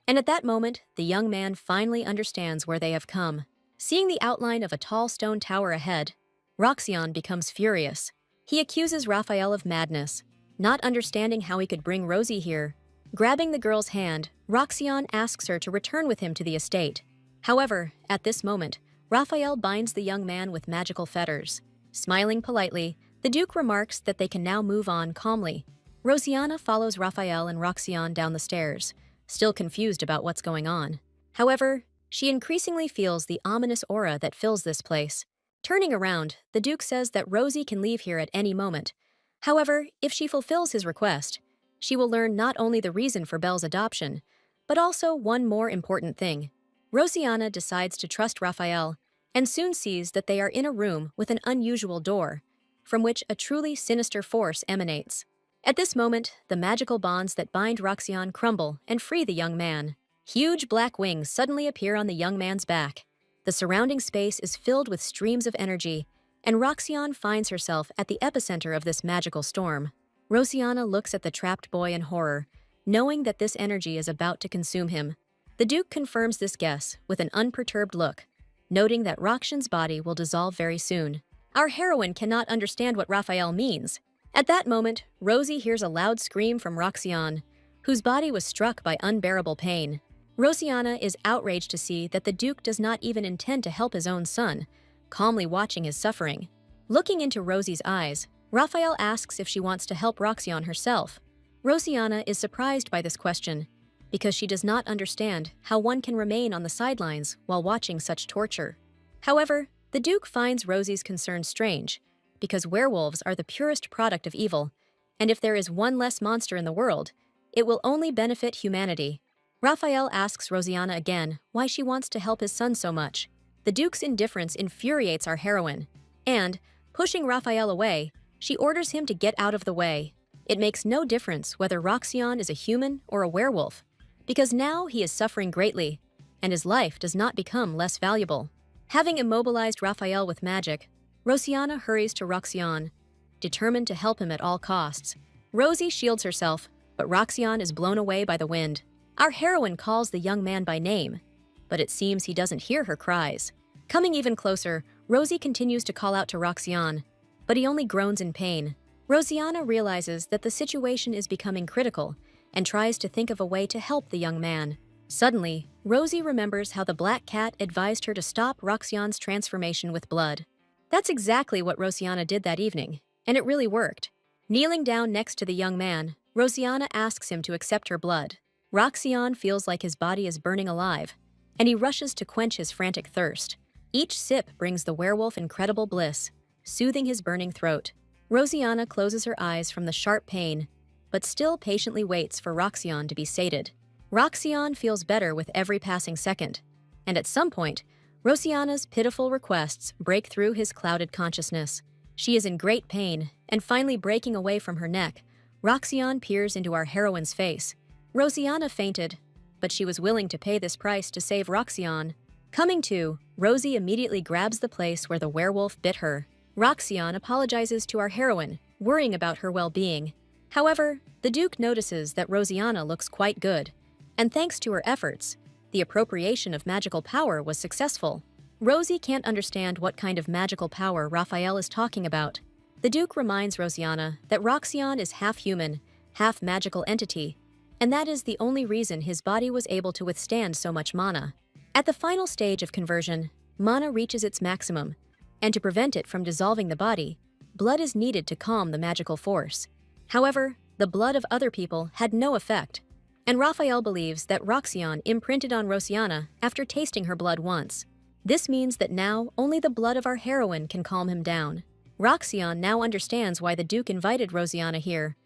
and at that moment, the young man finally understands where they have come. Seeing the outline of a tall stone tower ahead, Roxion becomes furious. He accuses Raphael of madness, not understanding how he could bring Rosie here. Grabbing the girl's hand, Roxion asks her to return with him to the estate. However, at this moment, Raphael binds the young man with magical fetters. Smiling politely, the Duke remarks that they can now move on calmly. Rosiana follows Raphael and Roxion down the stairs, still confused about what's going on. However, she increasingly feels the ominous aura that fills this place. Turning around, the Duke says that Rosie can leave here at any moment. However, if she fulfills his request, she will learn not only the reason for Belle's adoption, but also one more important thing. Rosiana decides to trust Raphael and soon sees that they are in a room with an unusual door, from which a truly sinister force emanates. At this moment, the magical bonds that bind Roxion crumble and free the young man. Huge black wings suddenly appear on the young man's back. The surrounding space is filled with streams of energy, and Roxion finds herself at the epicenter of this magical storm. Rosiana looks at the trapped boy in horror, knowing that this energy is about to consume him. The Duke confirms this guess with an unperturbed look, noting that Roxion's body will dissolve very soon. Our heroine cannot understand what Raphael means. At that moment, Rosie hears a loud scream from Roxion, whose body was struck by unbearable pain. Rosiana is outraged to see that the Duke does not even intend to help his own son, calmly watching his suffering. Looking into Rosie's eyes, Raphael asks if she wants to help Roxion herself. Rosiana is surprised by this question, because she does not understand how one can remain on the sidelines while watching such torture. However, the Duke finds Rosie's concern strange, because werewolves are the purest product of evil, and if there is one less monster in the world, it will only benefit humanity. Raphael asks Rosiana again why she wants to help his son so much. The Duke's indifference infuriates our heroine, and, pushing Raphael away, she orders him to get out of the way. It makes no difference whether Roxion is a human or a werewolf, because now he is suffering greatly, and his life does not become less valuable. Having immobilized Raphael with magic, Rosiana hurries to Roxion, determined to help him at all costs. Rosie shields herself, but Roxion is blown away by the wind. Our heroine calls the young man by name, but it seems he doesn't hear her cries. Coming even closer, Rosie continues to call out to Roxion, but he only groans in pain. Rosiana realizes that the situation is becoming critical and tries to think of a way to help the young man. Suddenly, Rosie remembers how the black cat advised her to stop Roxion's transformation with blood. That's exactly what Rosiana did that evening, and it really worked. Kneeling down next to the young man, Rosiana asks him to accept her blood. Roxion feels like his body is burning alive, and he rushes to quench his frantic thirst. Each sip brings the werewolf incredible bliss, soothing his burning throat. Rosiana closes her eyes from the sharp pain, but still patiently waits for Roxion to be sated. Roxion feels better with every passing second, and at some point, Rosiana's pitiful requests break through his clouded consciousness. She is in great pain, and finally breaking away from her neck, Roxion peers into our heroine's face. Rosiana fainted, but she was willing to pay this price to save Roxion. Coming to, Rosie immediately grabs the place where the werewolf bit her. Roxion apologizes to our heroine, worrying about her well-being. However, the Duke notices that Rosiana looks quite good, and thanks to her efforts, the appropriation of magical power was successful. Rosie can't understand what kind of magical power Raphael is talking about. The Duke reminds Rosiana that Roxion is half human, half magical entity, and that is the only reason his body was able to withstand so much mana. At the final stage of conversion, mana reaches its maximum, and to prevent it from dissolving the body, blood is needed to calm the magical force. However, the blood of other people had no effect, and Raphael believes that Roxion imprinted on Rosiana after tasting her blood once. This means that now only the blood of our heroine can calm him down. Roxion now understands why the Duke invited Rosiana here,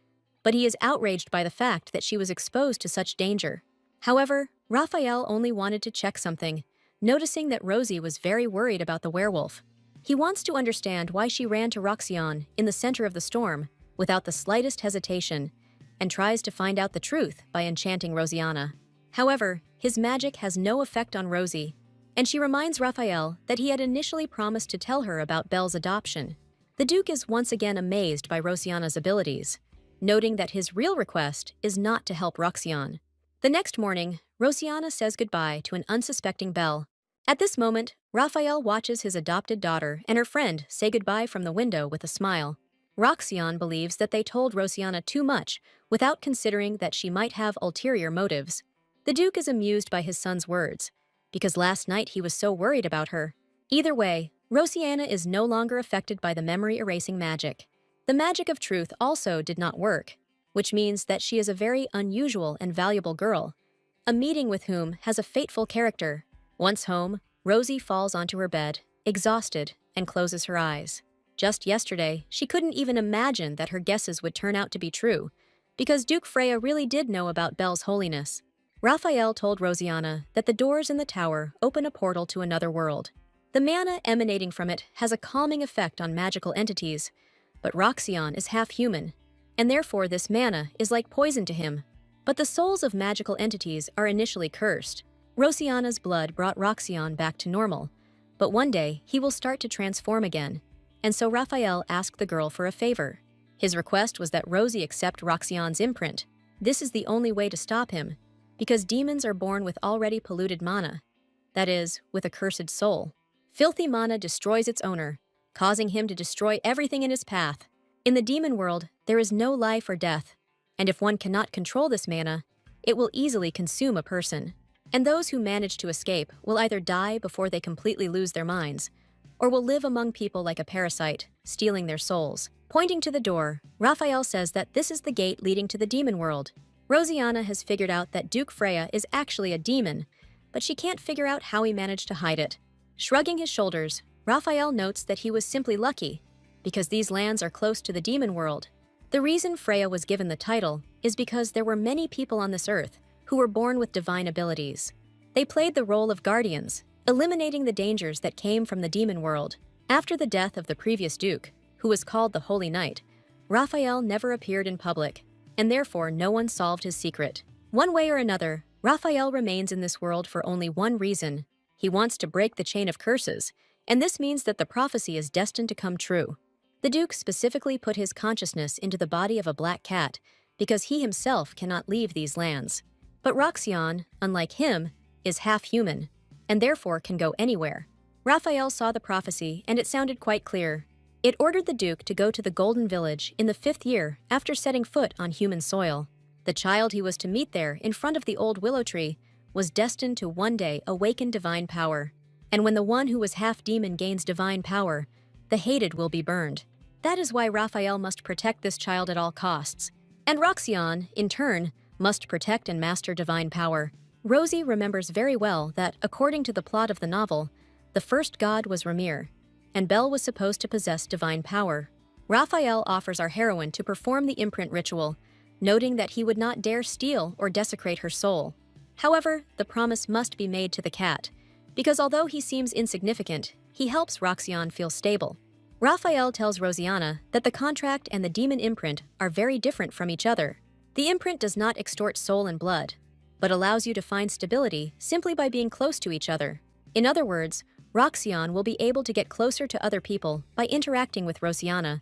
but he is outraged by the fact that she was exposed to such danger. However, Raphael only wanted to check something, noticing that Rosie was very worried about the werewolf. He wants to understand why she ran to Roxion in the center of the storm without the slightest hesitation, and tries to find out the truth by enchanting Rosiana. However, his magic has no effect on Rosie, and she reminds Raphael that he had initially promised to tell her about Belle's adoption. The Duke is once again amazed by Rosiana's abilities, noting that his real request is not to help Roxion. The next morning, Rosiana says goodbye to an unsuspecting Belle, At this moment, Raphael watches his adopted daughter and her friend say goodbye from the window with a smile. Roxion believes that they told Rosiana too much without considering that she might have ulterior motives. The Duke is amused by his son's words, because last night he was so worried about her. Either way, Rosiana is no longer affected by the memory-erasing magic. The magic of truth also did not work, which means that she is a very unusual and valuable girl, a meeting with whom has a fateful character. Once home, Rosie falls onto her bed, exhausted, and closes her eyes. Just yesterday, she couldn't even imagine that her guesses would turn out to be true, because Duke Freya really did know about Belle's holiness. Raphael told Rosiana that the doors in the tower open a portal to another world. The mana emanating from it has a calming effect on magical entities, but Roxion is half human, and therefore this mana is like poison to him. But the souls of magical entities are initially cursed. Rosiana's blood brought Roxion back to normal, but one day he will start to transform again, and so Raphael asked the girl for a favor. His request was that Rosie accept Roxion's imprint. This is the only way to stop him, because demons are born with already polluted mana, that is, with a cursed soul. Filthy mana destroys its owner, causing him to destroy everything in his path. In the demon world, there is no life or death, and if one cannot control this mana, it will easily consume a person. And those who manage to escape will either die before they completely lose their minds, or will live among people like a parasite, stealing their souls. Pointing to the door, Raphael says that this is the gate leading to the demon world. Rosiana has figured out that Duke Freya is actually a demon, but she can't figure out how he managed to hide it. Shrugging his shoulders, Raphael notes that he was simply lucky, because these lands are close to the demon world. The reason Freya was given the title is because there were many people on this earth who were born with divine abilities. They played the role of guardians, eliminating the dangers that came from the demon world. After the death of the previous duke, who was called the Holy Knight, Raphael never appeared in public, and therefore no one solved his secret. One way or another, Raphael remains in this world for only one reason. He wants to break the chain of curses, and this means that the prophecy is destined to come true. The Duke specifically put his consciousness into the body of a black cat because he himself cannot leave these lands. But Roxion, unlike him, is half human, and therefore can go anywhere. Raphael saw the prophecy, and it sounded quite clear. It ordered the Duke to go to the Golden Village in the 5th year after setting foot on human soil. The child he was to meet there in front of the old willow tree was destined to one day awaken divine power. And when the one who was half demon gains divine power, the hated will be burned. That is why Raphael must protect this child at all costs. And Roxion, in turn, must protect and master divine power. Rosie remembers very well that, according to the plot of the novel, the first god was Ramir, and Belle was supposed to possess divine power. Raphael offers our heroine to perform the imprint ritual, noting that he would not dare steal or desecrate her soul. However, the promise must be made to the cat, because although he seems insignificant, he helps Roxion feel stable. Raphael tells Rosiana that the contract and the demon imprint are very different from each other. The imprint does not extort soul and blood, but allows you to find stability simply by being close to each other. In other words, Roxion will be able to get closer to other people by interacting with Rosiana,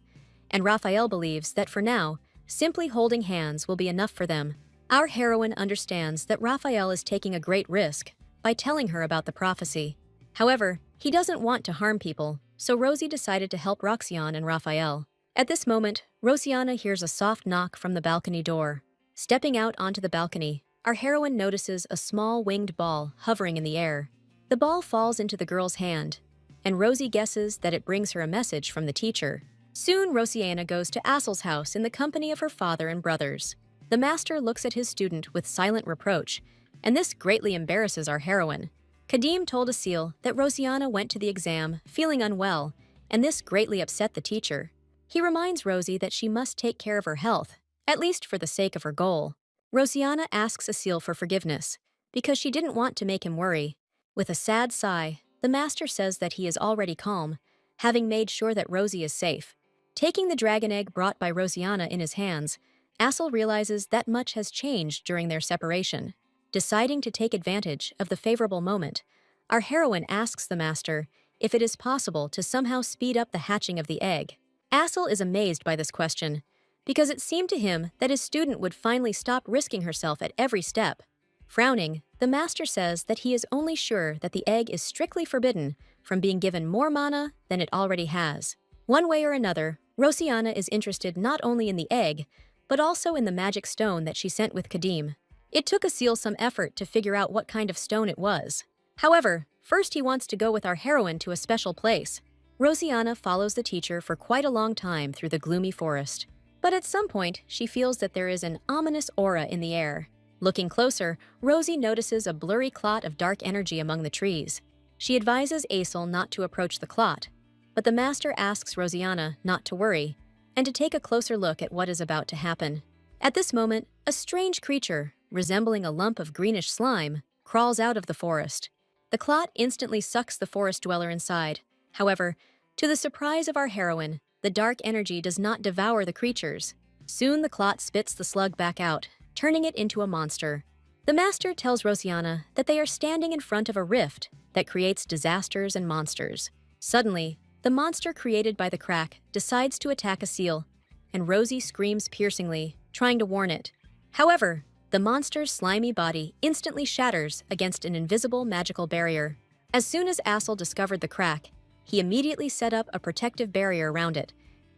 and Raphael believes that for now, simply holding hands will be enough for them. Our heroine understands that Raphael is taking a great risk by telling her about the prophecy. However, he doesn't want to harm people, so Rosie decided to help Roxion and Raphael. At this moment, Rosiana hears a soft knock from the balcony door. Stepping out onto the balcony, our heroine notices a small winged ball hovering in the air. The ball falls into the girl's hand, and Rosie guesses that it brings her a message from the teacher. Soon, Rosiana goes to Asel's house in the company of her father and brothers. The master looks at his student with silent reproach, and this greatly embarrasses our heroine. Kadim told Asil that Rosiana went to the exam feeling unwell, and this greatly upset the teacher. He reminds Rosie that she must take care of her health, at least for the sake of her goal. Rosiana asks Asil for forgiveness, because she didn't want to make him worry. With a sad sigh, the master says that he is already calm, having made sure that Rosie is safe. Taking the dragon egg brought by Rosiana in his hands, Asil realizes that much has changed during their separation. Deciding to take advantage of the favorable moment, our heroine asks the master if it is possible to somehow speed up the hatching of the egg. Asil is amazed by this question, because it seemed to him that his student would finally stop risking herself at every step. Frowning, the master says that he is only sure that the egg is strictly forbidden from being given more mana than it already has. One way or another, Rosianna is interested not only in the egg, but also in the magic stone that she sent with Kadim. It took Asil some effort to figure out what kind of stone it was. However, first he wants to go with our heroine to a special place. Rosianna follows the teacher for quite a long time through the gloomy forest. But at some point, she feels that there is an ominous aura in the air. Looking closer, Rosie notices a blurry clot of dark energy among the trees. She advises Asil not to approach the clot, but the master asks Rosianna not to worry and to take a closer look at what is about to happen. At this moment, a strange creature, resembling a lump of greenish slime, crawls out of the forest. The clot instantly sucks the forest dweller inside. However, to the surprise of our heroine, the dark energy does not devour the creatures. Soon the clot spits the slug back out, turning it into a monster. The master tells Rosianna that they are standing in front of a rift that creates disasters and monsters. Suddenly, the monster created by the crack decides to attack Asil, and Rosie screams piercingly, trying to warn it. However, the monster's slimy body instantly shatters against an invisible magical barrier. As soon as Asil discovered the crack, he immediately set up a protective barrier around it,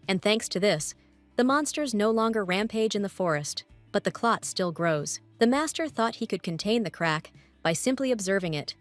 and thanks to this, the monsters no longer rampage in the forest, but the clot still grows. The master thought he could contain the crack by simply observing it,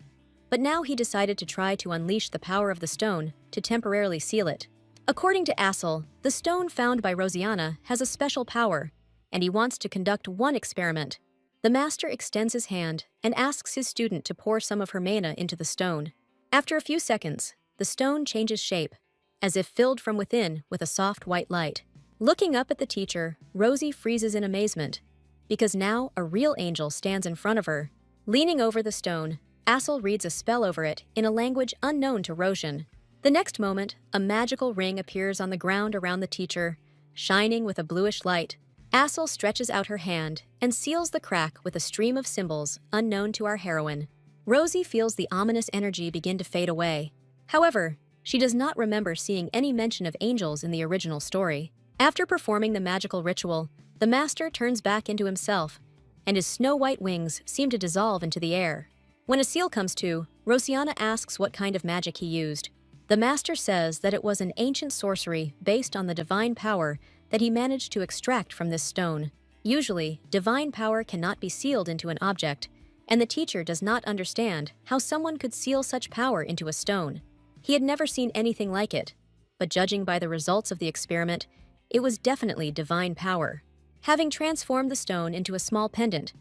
but now he decided to try to unleash the power of the stone to temporarily seal it. According to Asil, the stone found by Rosianna has a special power, and he wants to conduct one experiment. The master extends his hand and asks his student to pour some of her mana into the stone. After a few seconds, the stone changes shape, as if filled from within with a soft white light. Looking up at the teacher, Rosie freezes in amazement, because now a real angel stands in front of her. Leaning over the stone, Asil reads a spell over it in a language unknown to Rosian. The next moment, a magical ring appears on the ground around the teacher, shining with a bluish light. Asil stretches out her hand and seals the crack with a stream of symbols unknown to our heroine. Rosie feels the ominous energy begin to fade away. However, she does not remember seeing any mention of angels in the original story. After performing the magical ritual, the master turns back into himself, and his snow-white wings seem to dissolve into the air. When Asil comes to, Rosianna asks what kind of magic he used. The master says that it was an ancient sorcery based on the divine power that he managed to extract from this stone. Usually, divine power cannot be sealed into an object, and the teacher does not understand how someone could seal such power into a stone. He had never seen anything like it, but judging by the results of the experiment, it was definitely divine power. Having transformed the stone into a small pendant,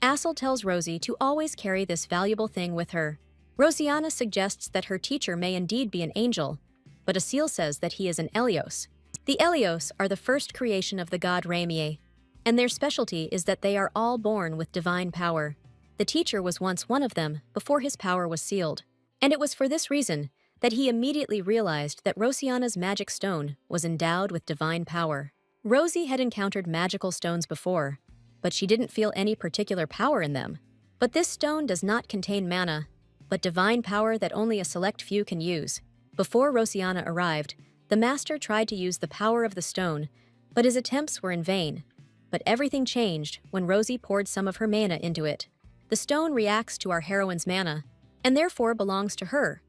Asil tells Rosie to always carry this valuable thing with her. Rosianna suggests that her teacher may indeed be an angel, but Asil says that he is an Elios. The Elios are the first creation of the god Ramie, and their specialty is that they are all born with divine power. The teacher was once one of them before his power was sealed, and it was for this reason that he immediately realized that Rosianna's magic stone was endowed with divine power. Rosie had encountered magical stones before, but she didn't feel any particular power in them. But this stone does not contain mana, but divine power that only a select few can use. Before Rosianna arrived, the master tried to use the power of the stone, but his attempts were in vain. But everything changed when Rosie poured some of her mana into it. The stone reacts to our heroine's mana, and therefore belongs to her.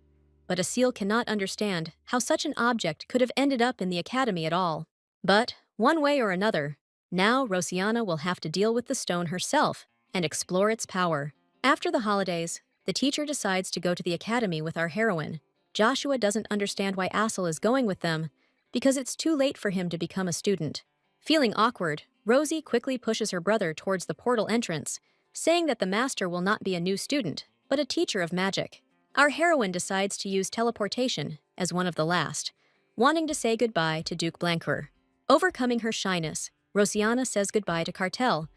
But Asil cannot understand how such an object could have ended up in the academy at all. But, one way or another, now Rosianna will have to deal with the stone herself and explore its power. After the holidays, the teacher decides to go to the academy with our heroine. Joshua doesn't understand why Asil is going with them, because it's too late for him to become a student. Feeling awkward, Rosie quickly pushes her brother towards the portal entrance, saying that the master will not be a new student, but a teacher of magic. Our heroine decides to use teleportation as one of the last, wanting to say goodbye to Duke Blancour. Overcoming her shyness, Rosianna says goodbye to Cartel,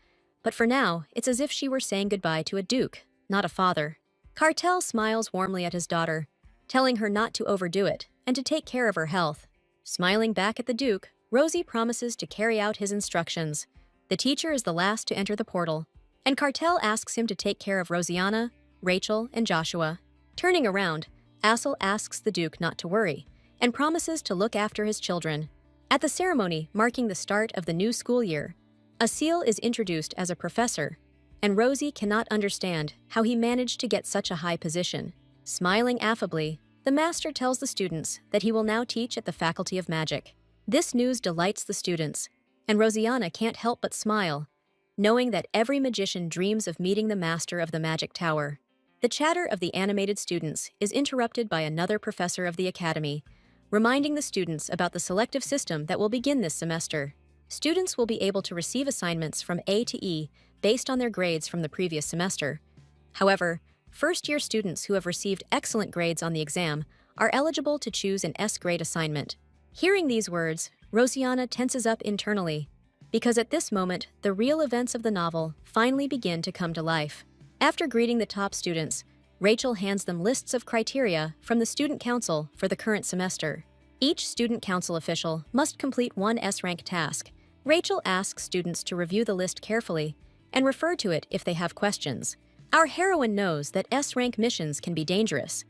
but for now, it's as if she were saying goodbye to a duke, not a father. Cartel smiles warmly at his daughter, telling her not to overdo it and to take care of her health. Smiling back at the duke, Rosie promises to carry out his instructions. The teacher is the last to enter the portal, and Cartel asks him to take care of Rosianna, Rachel, and Joshua. Turning around, Asil asks the duke not to worry, and promises to look after his children. At the ceremony marking the start of the new school year, Asil is introduced as a professor, and Rosie cannot understand how he managed to get such a high position. Smiling affably, the master tells the students that he will now teach at the Faculty of Magic. This news delights the students, and Rosianna can't help but smile, knowing that every magician dreams of meeting the master of the magic tower. The chatter of the animated students is interrupted by another professor of the academy, reminding the students about the selective system that will begin this semester. Students will be able to receive assignments from A to E based on their grades from the previous semester. However, first-year students who have received excellent grades on the exam are eligible to choose an S-grade assignment. Hearing these words, Rosianna tenses up internally, because at this moment, the real events of the novel finally begin to come to life. After greeting the top students, Rachel hands them lists of criteria from the Student Council for the current semester. Each Student Council official must complete one S-rank task. Rachel asks students to review the list carefully and refer to it if they have questions. Our heroine knows that S-rank missions can be dangerous,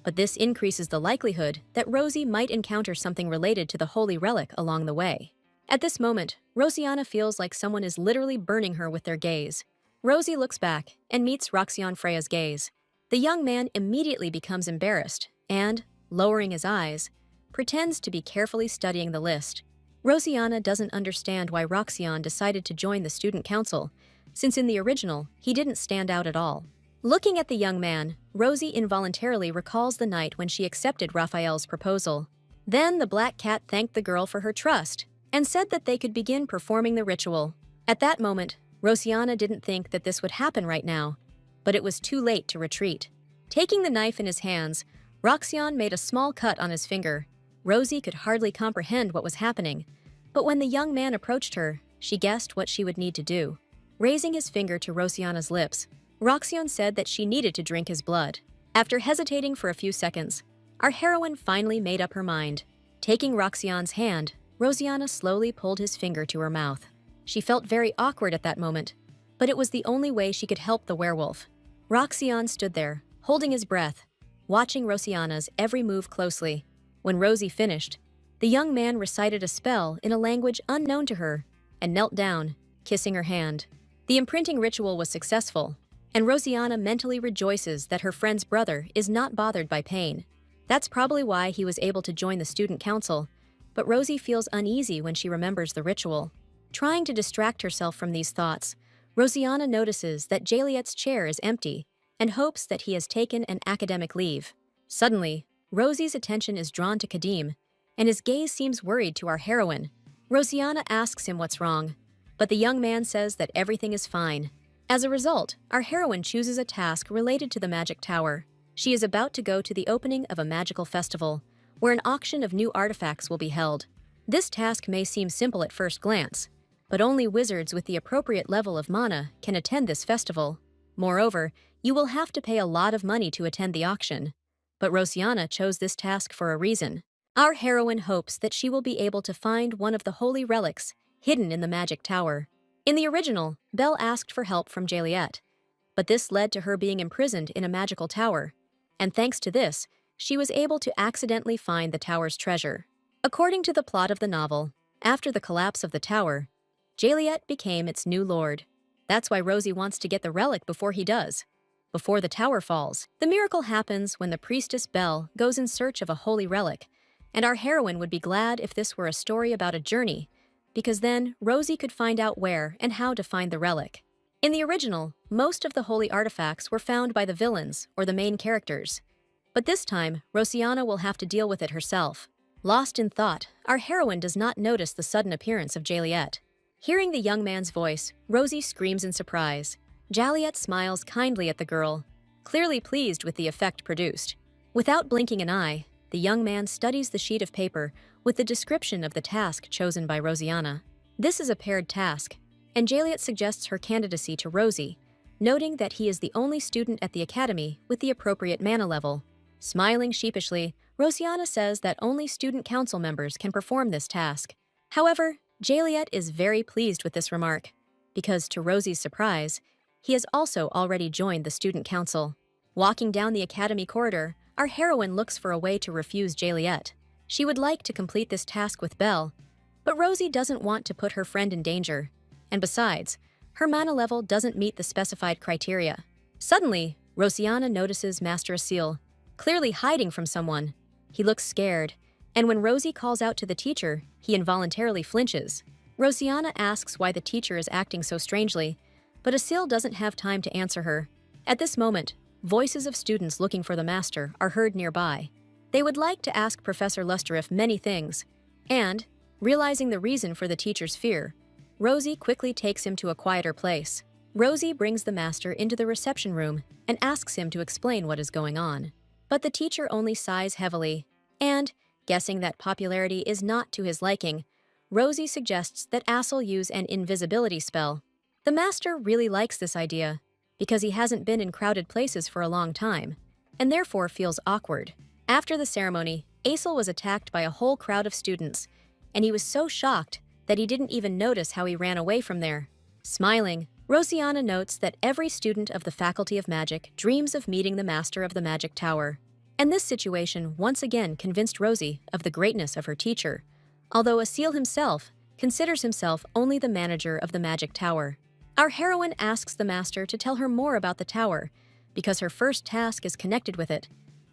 but this increases the likelihood that Rosie might encounter something related to the holy relic along the way. At this moment, Rosianna feels like someone is literally burning her with their gaze. Rosie looks back and meets Roxion Freya's gaze. The young man immediately becomes embarrassed and, lowering his eyes, pretends to be carefully studying the list. Rosianna doesn't understand why Roxion decided to join the student council, since in the original, he didn't stand out at all. Looking at the young man, Rosie involuntarily recalls the night when she accepted Raphael's proposal. Then the black cat thanked the girl for her trust and said that they could begin performing the ritual. At that moment, Rosianna didn't think that this would happen right now, but it was too late to retreat. Taking the knife in his hands, Roxion made a small cut on his finger. Rosie could hardly comprehend what was happening, but when the young man approached her, she guessed what she would need to do. Raising his finger to Rosianna's lips, Roxion said that she needed to drink his blood. After hesitating for a few seconds, our heroine finally made up her mind. Taking Roxion's hand, Rosianna slowly pulled his finger to her mouth. She felt very awkward at that moment, but it was the only way she could help the werewolf. Roxion stood there, holding his breath, watching Rosianna's every move closely. When Rosie finished, the young man recited a spell in a language unknown to her and knelt down, kissing her hand. The imprinting ritual was successful, and Rosianna mentally rejoices that her friend's brother is not bothered by pain. That's probably why he was able to join the student council, but Rosie feels uneasy when she remembers the ritual. Trying to distract herself from these thoughts, Rosianna notices that Jaliet's chair is empty and hopes that he has taken an academic leave. Suddenly, Rosie's attention is drawn to Kadim, and his gaze seems worried to our heroine. Rosianna asks him what's wrong, but the young man says that everything is fine. As a result, our heroine chooses a task related to the magic tower. She is about to go to the opening of a magical festival, where an auction of new artifacts will be held. This task may seem simple at first glance, but only wizards with the appropriate level of mana can attend this festival. Moreover, you will have to pay a lot of money to attend the auction. But Rosianna chose this task for a reason. Our heroine hopes that she will be able to find one of the holy relics hidden in the magic tower. In the original, Belle asked for help from Jaliet, but this led to her being imprisoned in a magical tower, and thanks to this, she was able to accidentally find the tower's treasure. According to the plot of the novel, after the collapse of the tower, Jaliet became its new lord. That's why Rosie wants to get the relic before he does. Before the tower falls, the miracle happens when the priestess Belle goes in search of a holy relic, and our heroine would be glad if this were a story about a journey, because then Rosie could find out where and how to find the relic. In the original, most of the holy artifacts were found by the villains or the main characters. But this time, Rosianna will have to deal with it herself. Lost in thought, our heroine does not notice the sudden appearance of Jaliet. Hearing the young man's voice, Rosie screams in surprise. Jaliet smiles kindly at the girl, clearly pleased with the effect produced. Without blinking an eye, the young man studies the sheet of paper with the description of the task chosen by Rosianna. This is a paired task, and Jaliet suggests her candidacy to Rosie, noting that he is the only student at the academy with the appropriate mana level. Smiling sheepishly, Rosianna says that only student council members can perform this task. However, Jaliet is very pleased with this remark, because to Rosie's surprise, he has also already joined the student council. Walking down the academy corridor, our heroine looks for a way to refuse Jaliet. She would like to complete this task with Belle, but Rosie doesn't want to put her friend in danger. And besides, Her mana level doesn't meet the specified criteria. Suddenly, Rosianna notices Master Asil, clearly hiding from someone. He looks scared, and when Rosie calls out to the teacher, he involuntarily flinches. Rosianna asks why the teacher is acting so strangely, but Asil doesn't have time to answer her. At this moment, voices of students looking for the master are heard nearby. They would like to ask Professor Lusterif many things, and, realizing the reason for the teacher's fear, Rosie quickly takes him to a quieter place. Rosie brings the master into the reception room and asks him to explain what is going on. But the teacher only sighs heavily, and, guessing that popularity is not to his liking, Rosie suggests that Asil use an invisibility spell. The master really likes this idea, because he hasn't been in crowded places for a long time, and therefore feels awkward. After the ceremony, Asil was attacked by a whole crowd of students, and he was so shocked that he didn't even notice how he ran away from there. Smiling, Rosianna notes that every student of the Faculty of Magic dreams of meeting the master of the Magic Tower. And this situation once again convinced Rosie of the greatness of her teacher, although Asil himself considers himself only the manager of the Magic Tower. Our heroine asks the master to tell her more about the tower, because her first task is connected with it.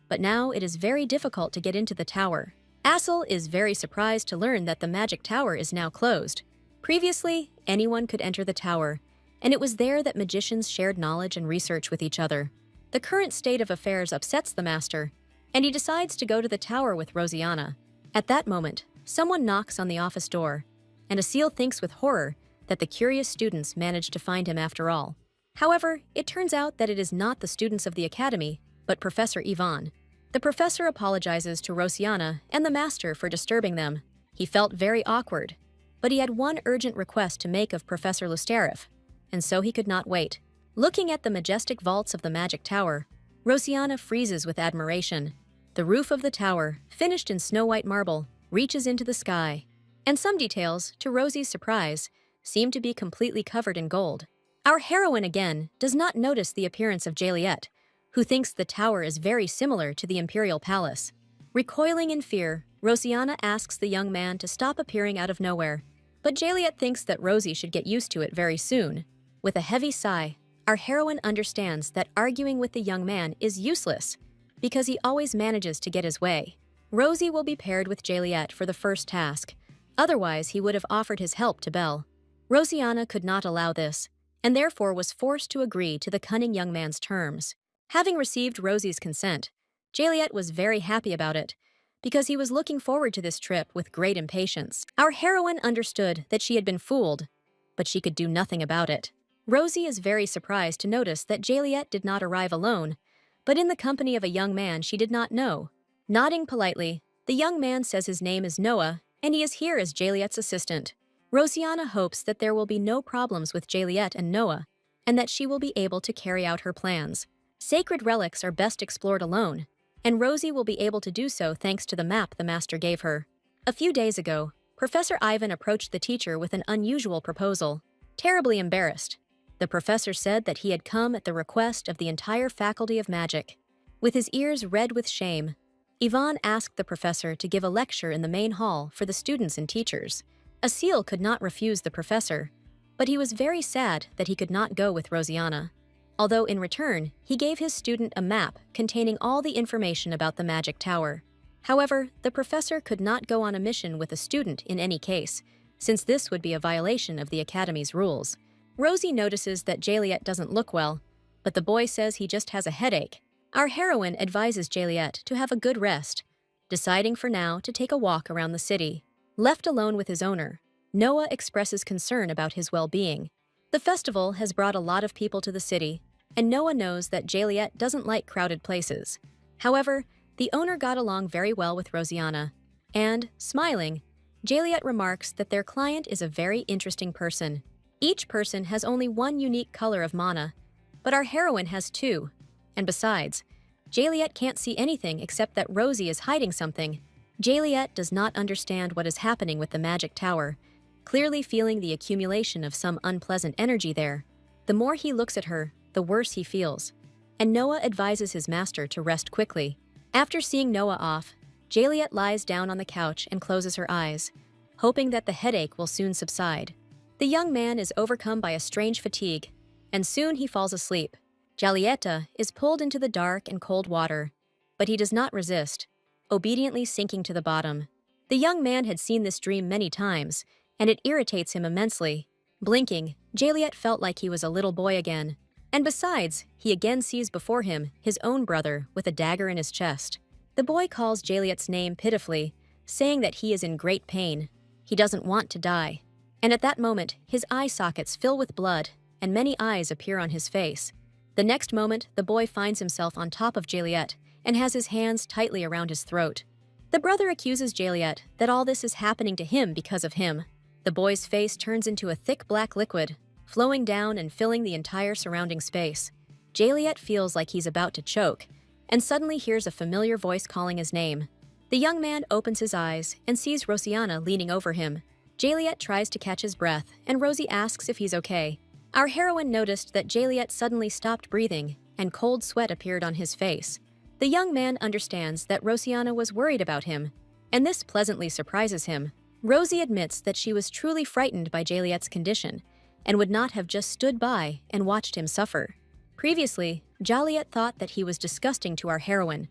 But now it is very difficult to get into the tower. Asil is very surprised to learn that the Magic Tower is now closed. Previously, anyone could enter the tower, and it was there that magicians shared knowledge and research with each other. The current state of affairs upsets the master, and he decides to go to the tower with Rosianna. At that moment, someone knocks on the office door, and Asil thinks with horror that the curious students managed to find him after all. However, it turns out that it is not the students of the academy, but Professor Ivan. The professor apologizes to Rosianna and the master for disturbing them. He felt very awkward, but he had one urgent request to make of Professor Lusterif, and so he could not wait. Looking at the majestic vaults of the Magic Tower, Rosianna freezes with admiration. The roof of the tower, finished in snow-white marble, reaches into the sky, and some details, to Rosie's surprise, seem to be completely covered in gold. Our heroine again does not notice the appearance of Jaliet, who thinks the tower is very similar to the Imperial Palace. Recoiling in fear, Rosianna asks the young man to stop appearing out of nowhere, but Jaliet thinks that Rosie should get used to it very soon. With a heavy sigh, our heroine understands that arguing with the young man is useless, because he always manages to get his way. Rosie will be paired with Jaliet for the first task, otherwise he would have offered his help to Belle. Rosianna could not allow this, and therefore was forced to agree to the cunning young man's terms. Having received Rosie's consent, Jaliet was very happy about it, because he was looking forward to this trip with great impatience. Our heroine understood that she had been fooled, but she could do nothing about it. Rosie is very surprised to notice that Jaliet did not arrive alone, but in the company of a young man she did not know. Nodding politely, the young man says his name is Noah, and he is here as Jaliet's assistant. Rosianna hopes that there will be no problems with Jaliet and Noah, and that she will be able to carry out her plans. Sacred relics are best explored alone, and Rosie will be able to do so thanks to the map the master gave her. A few days ago, Professor Ivan approached the teacher with an unusual proposal. Terribly embarrassed, the professor said that he had come at the request of the entire Faculty of Magic. With his ears red with shame, Ivan asked the professor to give a lecture in the main hall for the students and teachers. Asil could not refuse the professor, but he was very sad that he could not go with Rosianna. Although in return, he gave his student a map containing all the information about the Magic Tower. However, the professor could not go on a mission with a student in any case, since this would be a violation of the Academy's rules. Rosie notices that Jaliet doesn't look well, but the boy says he just has a headache. Our heroine advises Jaliet to have a good rest, deciding for now to take a walk around the city. Left alone with his owner, Noah expresses concern about his well-being. The festival has brought a lot of people to the city, and Noah knows that Jaliet doesn't like crowded places. However, the owner got along very well with Rosianna, and, smiling, Jaliet remarks that their client is a very interesting person. Each person has only one unique color of mana, but our heroine has two. And besides, Jaliet can't see anything except that Rosie is hiding something. Jaliet does not understand what is happening with the Magic Tower, clearly feeling the accumulation of some unpleasant energy there. The more he looks at her, the worse he feels, and Noah advises his master to rest quickly. After seeing Noah off, Jaliet lies down on the couch and closes her eyes, hoping that the headache will soon subside. The The young man is overcome by a strange fatigue, and soon he falls asleep. Giulietta is pulled into the dark and cold water, but he does not resist, obediently sinking to the bottom. The young man had seen this dream many times, and it irritates him immensely. Blinking, Juliet felt like he was a little boy again. And besides, he again sees before him his own brother with a dagger in his chest. The boy calls Juliet's name pitifully, saying that he is in great pain. He doesn't want to die. And at that moment, his eye sockets fill with blood, and many eyes appear on his face. The next moment, the boy finds himself on top of Juliet and has his hands tightly around his throat. The brother accuses Juliet that all this is happening to him because of him. The boy's face turns into a thick black liquid, flowing down and filling the entire surrounding space. Juliet feels like he's about to choke, and suddenly hears a familiar voice calling his name. The young man opens his eyes and sees Rosianna leaning over him. Juliet tries to catch his breath, and Rosie asks if he's okay. Our heroine noticed that Juliet suddenly stopped breathing, and cold sweat appeared on his face. The young man understands that Rosianna was worried about him, and this pleasantly surprises him. Rosie admits that she was truly frightened by Juliet's condition, and would not have just stood by and watched him suffer. Previously, Juliet thought that he was disgusting to our heroine,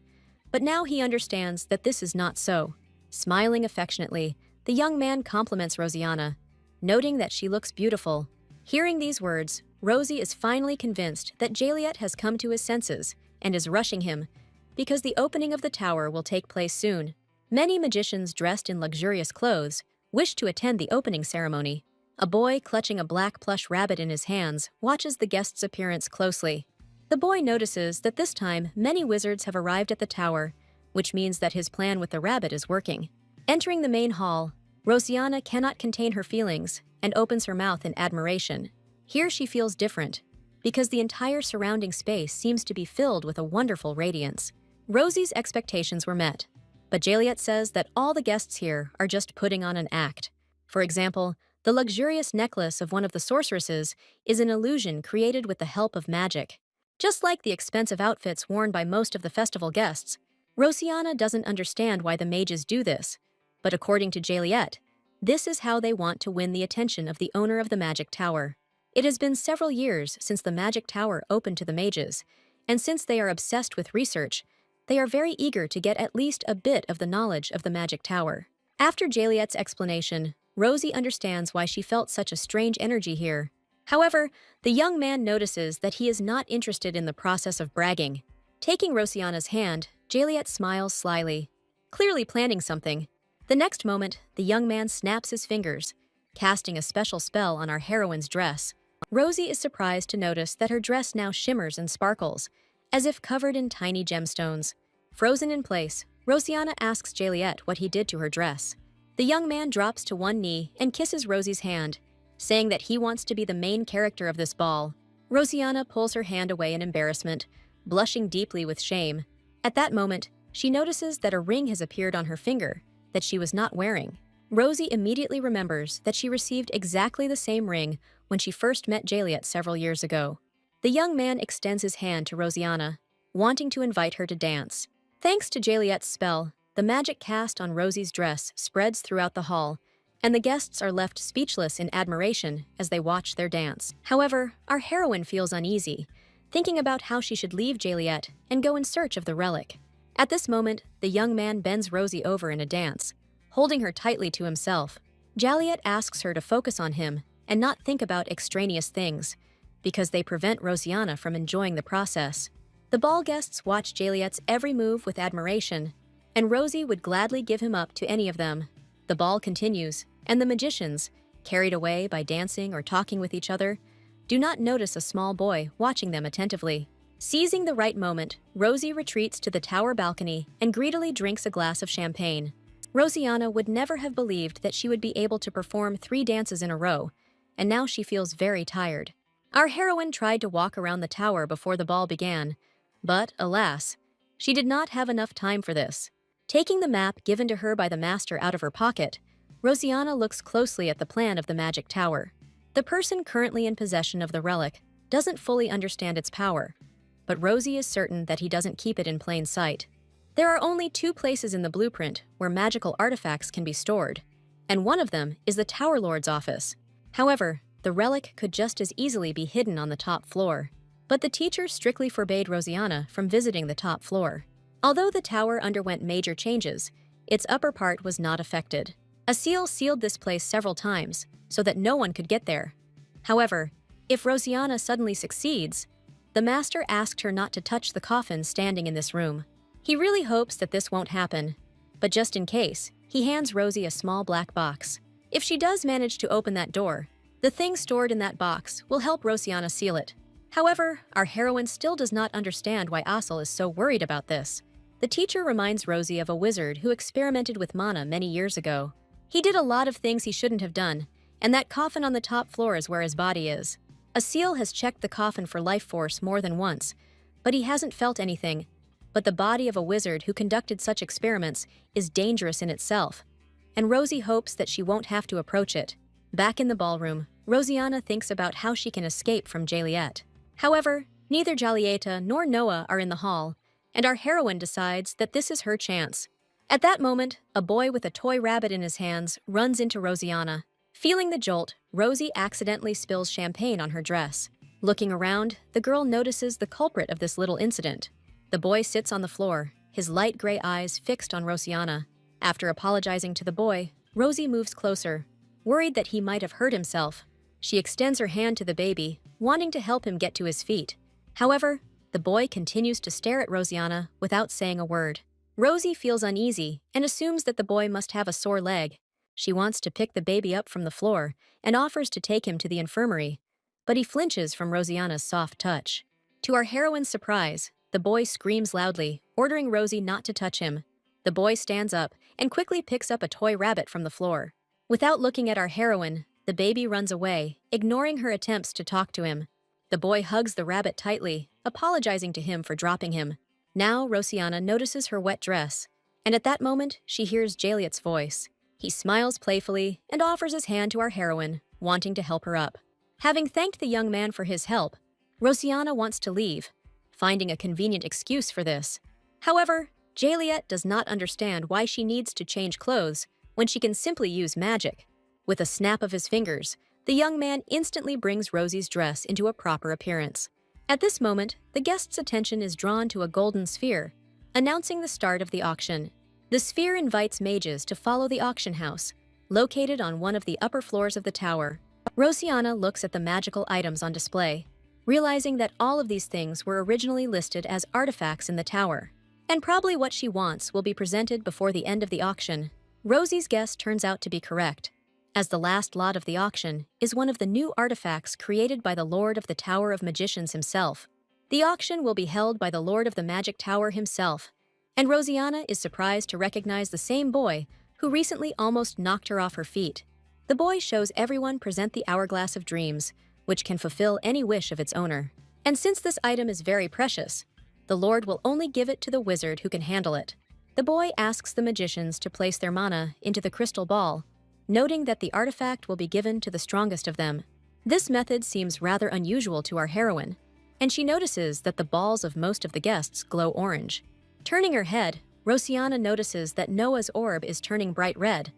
but now he understands that this is not so. Smiling affectionately, the young man compliments Rosianna, noting that she looks beautiful. Hearing these words, Rosie is finally convinced that Juliet has come to his senses and is rushing him, because the opening of the tower will take place soon. Many magicians dressed in luxurious clothes wish to attend the opening ceremony. A boy clutching a black plush rabbit in his hands watches the guest's appearance closely. The boy notices that this time many wizards have arrived at the tower, which means that his plan with the rabbit is working. Entering the main hall, Rosianna cannot contain her feelings and opens her mouth in admiration. Here she feels different, because the entire surrounding space seems to be filled with a wonderful radiance. Rosie's expectations were met, but Juliet says that all the guests here are just putting on an act. For example, the luxurious necklace of one of the sorceresses is an illusion created with the help of magic. Just like the expensive outfits worn by most of the festival guests, Rosianna doesn't understand why the mages do this, but according to Juliet, this is how they want to win the attention of the owner of the magic tower. It has been several years since the magic tower opened to the mages, and since they are obsessed with research, they are very eager to get at least a bit of the knowledge of the magic tower. After Juliet's explanation, Rosie understands why she felt such a strange energy here. However, the young man notices that he is not interested in the process of bragging. Taking Rosianna's hand, Juliet smiles slyly, clearly planning something. The next moment, the young man snaps his fingers, casting a special spell on our heroine's dress. Rosie is surprised to notice that her dress now shimmers and sparkles, as if covered in tiny gemstones. Frozen in place, Rosianna asks Juliet what he did to her dress. The young man drops to one knee and kisses Rosie's hand, saying that he wants to be the main character of this ball. Rosianna pulls her hand away in embarrassment, blushing deeply with shame. At that moment, she notices that a ring has appeared on her finger that she was not wearing. Rosie immediately remembers that she received exactly the same ring when she first met Juliet several years ago. The young man extends his hand to Rosianna, wanting to invite her to dance. Thanks to Juliet's spell, the magic cast on Rosie's dress spreads throughout the hall, and the guests are left speechless in admiration as they watch their dance. However, our heroine feels uneasy, thinking about how she should leave Juliet and go in search of the relic. At this moment, the young man bends Rosie over in a dance, holding her tightly to himself. Juliet asks her to focus on him and not think about extraneous things, because they prevent Rosianna from enjoying the process. The ball guests watch Juliet's every move with admiration, and Rosie would gladly give him up to any of them. The ball continues, and the magicians, carried away by dancing or talking with each other, do not notice a small boy watching them attentively. Seizing the right moment, Rosie retreats to the tower balcony and greedily drinks a glass of champagne. Rosianna would never have believed that she would be able to perform 3 dances in a row, and now she feels very tired. Our heroine tried to walk around the tower before the ball began, but, alas, she did not have enough time for this. Taking the map given to her by the master out of her pocket, Rosianna looks closely at the plan of the magic tower. The person currently in possession of the relic doesn't fully understand its power, but Rosie is certain that he doesn't keep it in plain sight. There are only 2 places in the blueprint where magical artifacts can be stored, and one of them is the Tower Lord's office. However, the relic could just as easily be hidden on the top floor. But the teacher strictly forbade Rosianna from visiting the top floor. Although the tower underwent major changes, its upper part was not affected. A seal sealed this place several times, so that no one could get there. However, if Rosianna suddenly succeeds, the master asked her not to touch the coffin standing in this room. He really hopes that this won't happen, but just in case, he hands Rosie a small black box. If she does manage to open that door, the thing stored in that box will help Rosianna seal it. However, our heroine still does not understand why Asel is so worried about this. The teacher reminds Rosie of a wizard who experimented with mana many years ago. He did a lot of things he shouldn't have done, and that coffin on the top floor is where his body is. A seal has checked the coffin for life force more than once, but he hasn't felt anything. But the body of a wizard who conducted such experiments is dangerous in itself, and Rosie hopes that she won't have to approach it. Back in the ballroom, Rosianna thinks about how she can escape from Jaliet. However, neither Jalieta nor Noah are in the hall, and our heroine decides that this is her chance. At that moment, a boy with a toy rabbit in his hands runs into Rosianna. Feeling the jolt, Rosie accidentally spills champagne on her dress. Looking around, the girl notices the culprit of this little incident. The boy sits on the floor, his light gray eyes fixed on Rosianna. After apologizing to the boy, Rosie moves closer, worried that he might have hurt himself. She extends her hand to the baby, wanting to help him get to his feet. However, the boy continues to stare at Rosianna without saying a word. Rosie feels uneasy and assumes that the boy must have a sore leg. She wants to pick the baby up from the floor and offers to take him to the infirmary, but he flinches from Rosianna's soft touch. To our heroine's surprise, the boy screams loudly, ordering Rosie not to touch him. The boy stands up and quickly picks up a toy rabbit from the floor. Without looking at our heroine, the baby runs away, ignoring her attempts to talk to him. The boy hugs the rabbit tightly, apologizing to him for dropping him. Now Rosianna notices her wet dress, and at that moment she hears Jaliet's voice. He smiles playfully and offers his hand to our heroine, wanting to help her up. Having thanked the young man for his help, Rosianna wants to leave, finding a convenient excuse for this. However, Jaliet does not understand why she needs to change clothes when she can simply use magic. With a snap of his fingers, the young man instantly brings Rosie's dress into a proper appearance. At this moment, the guest's attention is drawn to a golden sphere, announcing the start of the auction. The sphere invites mages to follow the auction house, located on one of the upper floors of the tower. Rosianna looks at the magical items on display, realizing that all of these things were originally listed as artifacts in the tower. And probably what she wants will be presented before the end of the auction. Rosie's guess turns out to be correct, as the last lot of the auction is one of the new artifacts created by the Lord of the Tower of Magicians himself. The auction will be held by the Lord of the Magic Tower himself, and Rosianna is surprised to recognize the same boy who recently almost knocked her off her feet. The boy shows everyone present the Hourglass of Dreams, which can fulfill any wish of its owner. And since this item is very precious, the Lord will only give it to the wizard who can handle it. The boy asks the magicians to place their mana into the crystal ball, noting that the artifact will be given to the strongest of them. This method seems rather unusual to our heroine, and she notices that the balls of most of the guests glow orange. Turning her head, Rosianna notices that Noah's orb is turning bright red,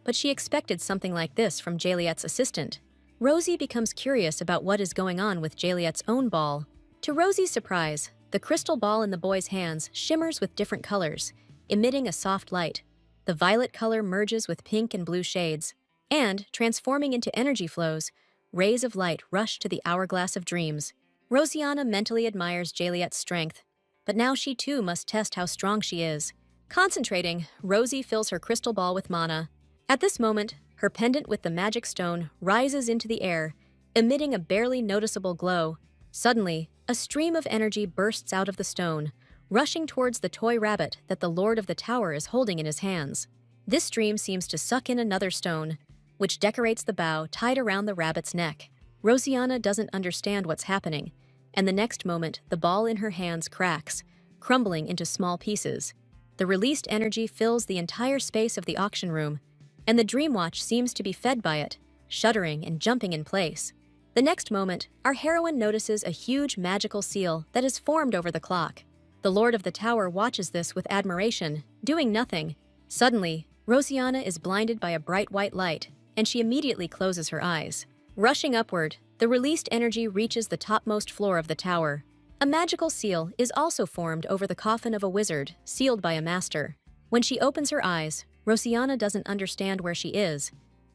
but she expected something like this from Jaliet's assistant. Rosie becomes curious about what is going on with Jaliet's own ball. To Rosie's surprise, the crystal ball in the boy's hands shimmers with different colors, emitting a soft light. The violet color merges with pink and blue shades, and, transforming into energy flows, rays of light rush to the Hourglass of Dreams. Rosianna mentally admires Jaliet's strength, but now she too must test how strong she is. Concentrating, Rosie fills her crystal ball with mana. At this moment, her pendant with the magic stone rises into the air, emitting a barely noticeable glow. Suddenly, a stream of energy bursts out of the stone, rushing towards the toy rabbit that the Lord of the Tower is holding in his hands. This stream seems to suck in another stone, which decorates the bow tied around the rabbit's neck. Rosianna doesn't understand what's happening, and the next moment the ball in her hands cracks, crumbling into small pieces. The released energy fills the entire space of the auction room, and the Dreamwatch seems to be fed by it, shuddering and jumping in place. The next moment, our heroine notices a huge magical seal that is formed over the clock. The Lord of the Tower watches this with admiration, doing nothing. Suddenly, Rosianna is blinded by a bright white light, and she immediately closes her eyes. Rushing upward, the released energy reaches the topmost floor of the tower. A magical seal is also formed over the coffin of a wizard, sealed by a master. When she opens her eyes, Rosianna doesn't understand where she is.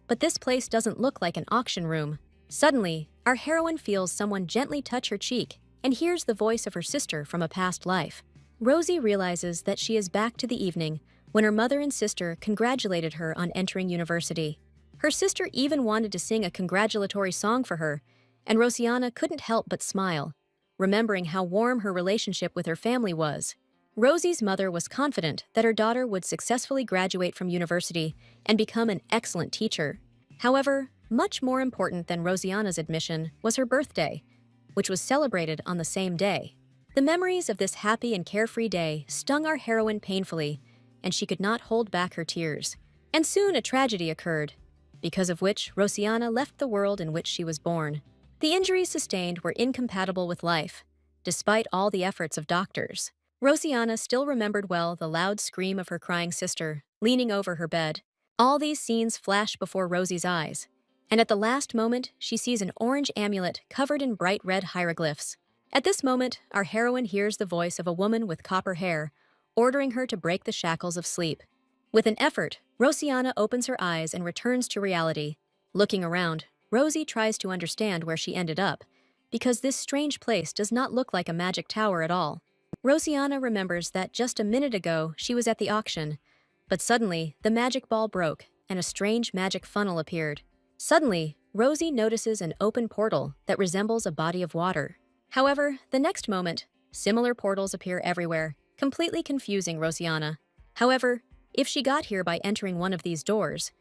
But this place doesn't look like an auction room. Suddenly, our heroine feels someone gently touch her cheek and hears the voice of her sister from a past life. Rosie realizes that she is back to the evening when her mother and sister congratulated her on entering university. Her sister even wanted to sing a congratulatory song for her, and Rosianna couldn't help but smile, remembering how warm her relationship with her family was. Rosie's mother was confident that her daughter would successfully graduate from university and become an excellent teacher. However, much more important than Rosianna's admission was her birthday, which was celebrated on the same day. The memories of this happy and carefree day stung our heroine painfully, and she could not hold back her tears. And soon a tragedy occurred, because of which Rosianna left the world in which she was born. The injuries sustained were incompatible with life, despite all the efforts of doctors. Rosianna still remembered well the loud scream of her crying sister, leaning over her bed. All these scenes flash before Rosie's eyes, and at the last moment she sees an orange amulet covered in bright red hieroglyphs. At this moment, our heroine hears the voice of a woman with copper hair, ordering her to break the shackles of sleep. With an effort, Rosianna opens her eyes and returns to reality. Looking around, Rosie tries to understand where she ended up, because this strange place does not look like a magic tower at all. Rosianna remembers that just a minute ago she was at the auction, but suddenly the magic ball broke and a strange magic funnel appeared. Suddenly, Rosie notices an open portal that resembles a body of water. However, the next moment, similar portals appear everywhere, completely confusing Rosianna. However, if she got here by entering one of these doors,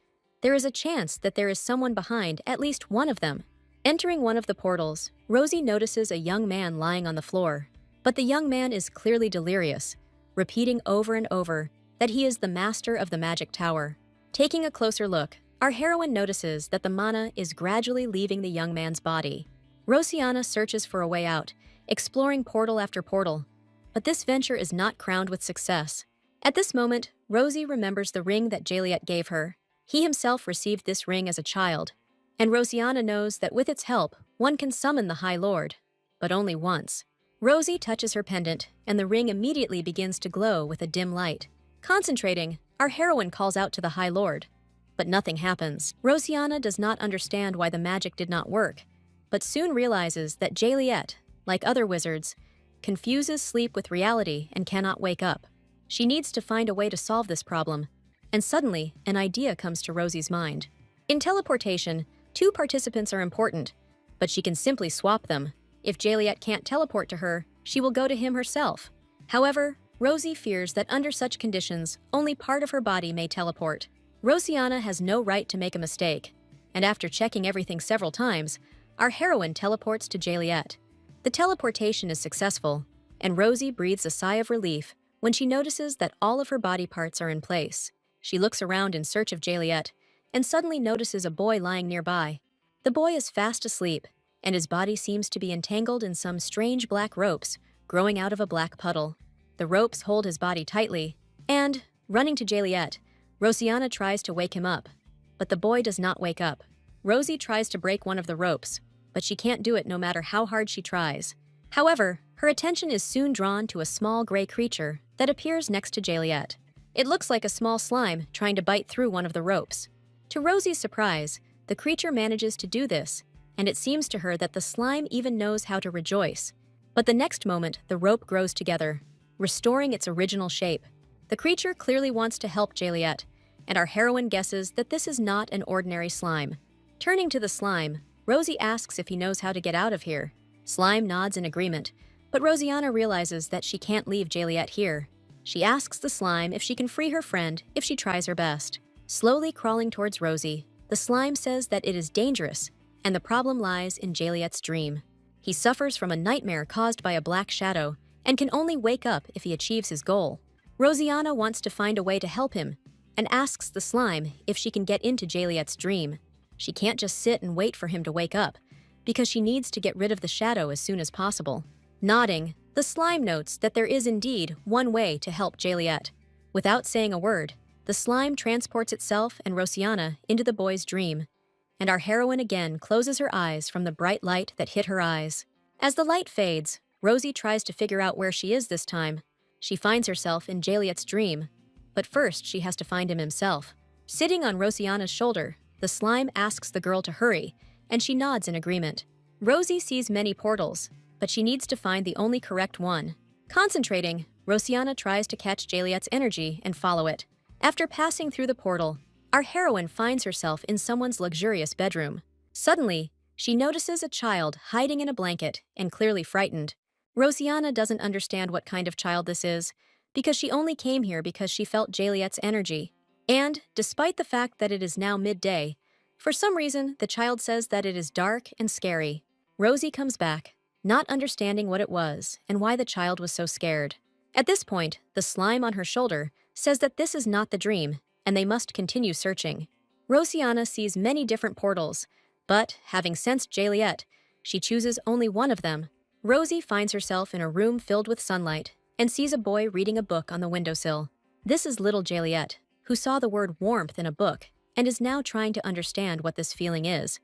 there is a chance that there is someone behind at least one of them. Entering one of the portals, Rosie notices a young man lying on the floor. But the young man is clearly delirious, repeating over and over that he is the master of the magic tower. Taking a closer look, our heroine notices that the mana is gradually leaving the young man's body. Rosianna searches for a way out, exploring portal after portal, but this venture is not crowned with success. At this moment, Rosie remembers the ring that Jaliet gave her. He himself received this ring as a child, and Rosianna knows that with its help, one can summon the High Lord, but only once. Rosie touches her pendant, and the ring immediately begins to glow with a dim light. Concentrating, our heroine calls out to the High Lord, but nothing happens. Rosianna does not understand why the magic did not work, but soon realizes that Jaliet, like other wizards, confuses sleep with reality and cannot wake up. She needs to find a way to solve this problem, and suddenly, an idea comes to Rosie's mind. In teleportation, two participants are important, but she can simply swap them. If Jaliet can't teleport to her, she will go to him herself. However, Rosie fears that under such conditions, only part of her body may teleport. Rosianna has no right to make a mistake, and after checking everything several times, our heroine teleports to Jaliet. The teleportation is successful, and Rosie breathes a sigh of relief when she notices that all of her body parts are in place. She looks around in search of Jaliet, and suddenly notices a boy lying nearby. The boy is fast asleep, and his body seems to be entangled in some strange black ropes growing out of a black puddle. The ropes hold his body tightly, and, running to Jaliet, Rosianna tries to wake him up, but the boy does not wake up. Rosie tries to break one of the ropes, but she can't do it no matter how hard she tries. However, her attention is soon drawn to a small gray creature that appears next to Jaliet. It looks like a small slime trying to bite through one of the ropes. To Rosie's surprise, the creature manages to do this, and it seems to her that the slime even knows how to rejoice. But the next moment, the rope grows together, restoring its original shape. The creature clearly wants to help Jaliet, and our heroine guesses that this is not an ordinary slime. Turning to the slime, Rosie asks if he knows how to get out of here. Slime nods in agreement, but Rosianna realizes that she can't leave Jaliet here. She asks the slime if she can free her friend if she tries her best. Slowly crawling towards Rosie, the slime says that it is dangerous, and the problem lies in Jaliet's dream. He suffers from a nightmare caused by a black shadow, and can only wake up if he achieves his goal. Rosianna wants to find a way to help him, and asks the slime if she can get into Jaliet's dream. She can't just sit and wait for him to wake up, because she needs to get rid of the shadow as soon as possible. Nodding, the slime notes that there is indeed one way to help Jaliet. Without saying a word, the slime transports itself and Rosianna into the boy's dream, and our heroine again closes her eyes from the bright light that hit her eyes. As the light fades, Rosie tries to figure out where she is this time. She finds herself in Jaliet's dream, but first she has to find him himself. Sitting on Rosianna's shoulder, the slime asks the girl to hurry, and she nods in agreement. Rosie sees many portals, but she needs to find the only correct one. Concentrating, Rosianna tries to catch Jaliet's energy and follow it. After passing through the portal, our heroine finds herself in someone's luxurious bedroom. Suddenly, she notices a child hiding in a blanket and clearly frightened. Rosianna doesn't understand what kind of child this is, because she only came here because she felt Jaliet's energy. And, despite the fact that it is now midday, for some reason the child says that it is dark and scary. Rosie comes back, not understanding what it was and why the child was so scared. At this point, the slime on her shoulder says that this is not the dream, and they must continue searching. Rosianna sees many different portals, but, having sensed Jaliet, she chooses only one of them. Rosie finds herself in a room filled with sunlight and sees a boy reading a book on the windowsill. This is little Jaliet, who saw the word warmth in a book and is now trying to understand what this feeling is,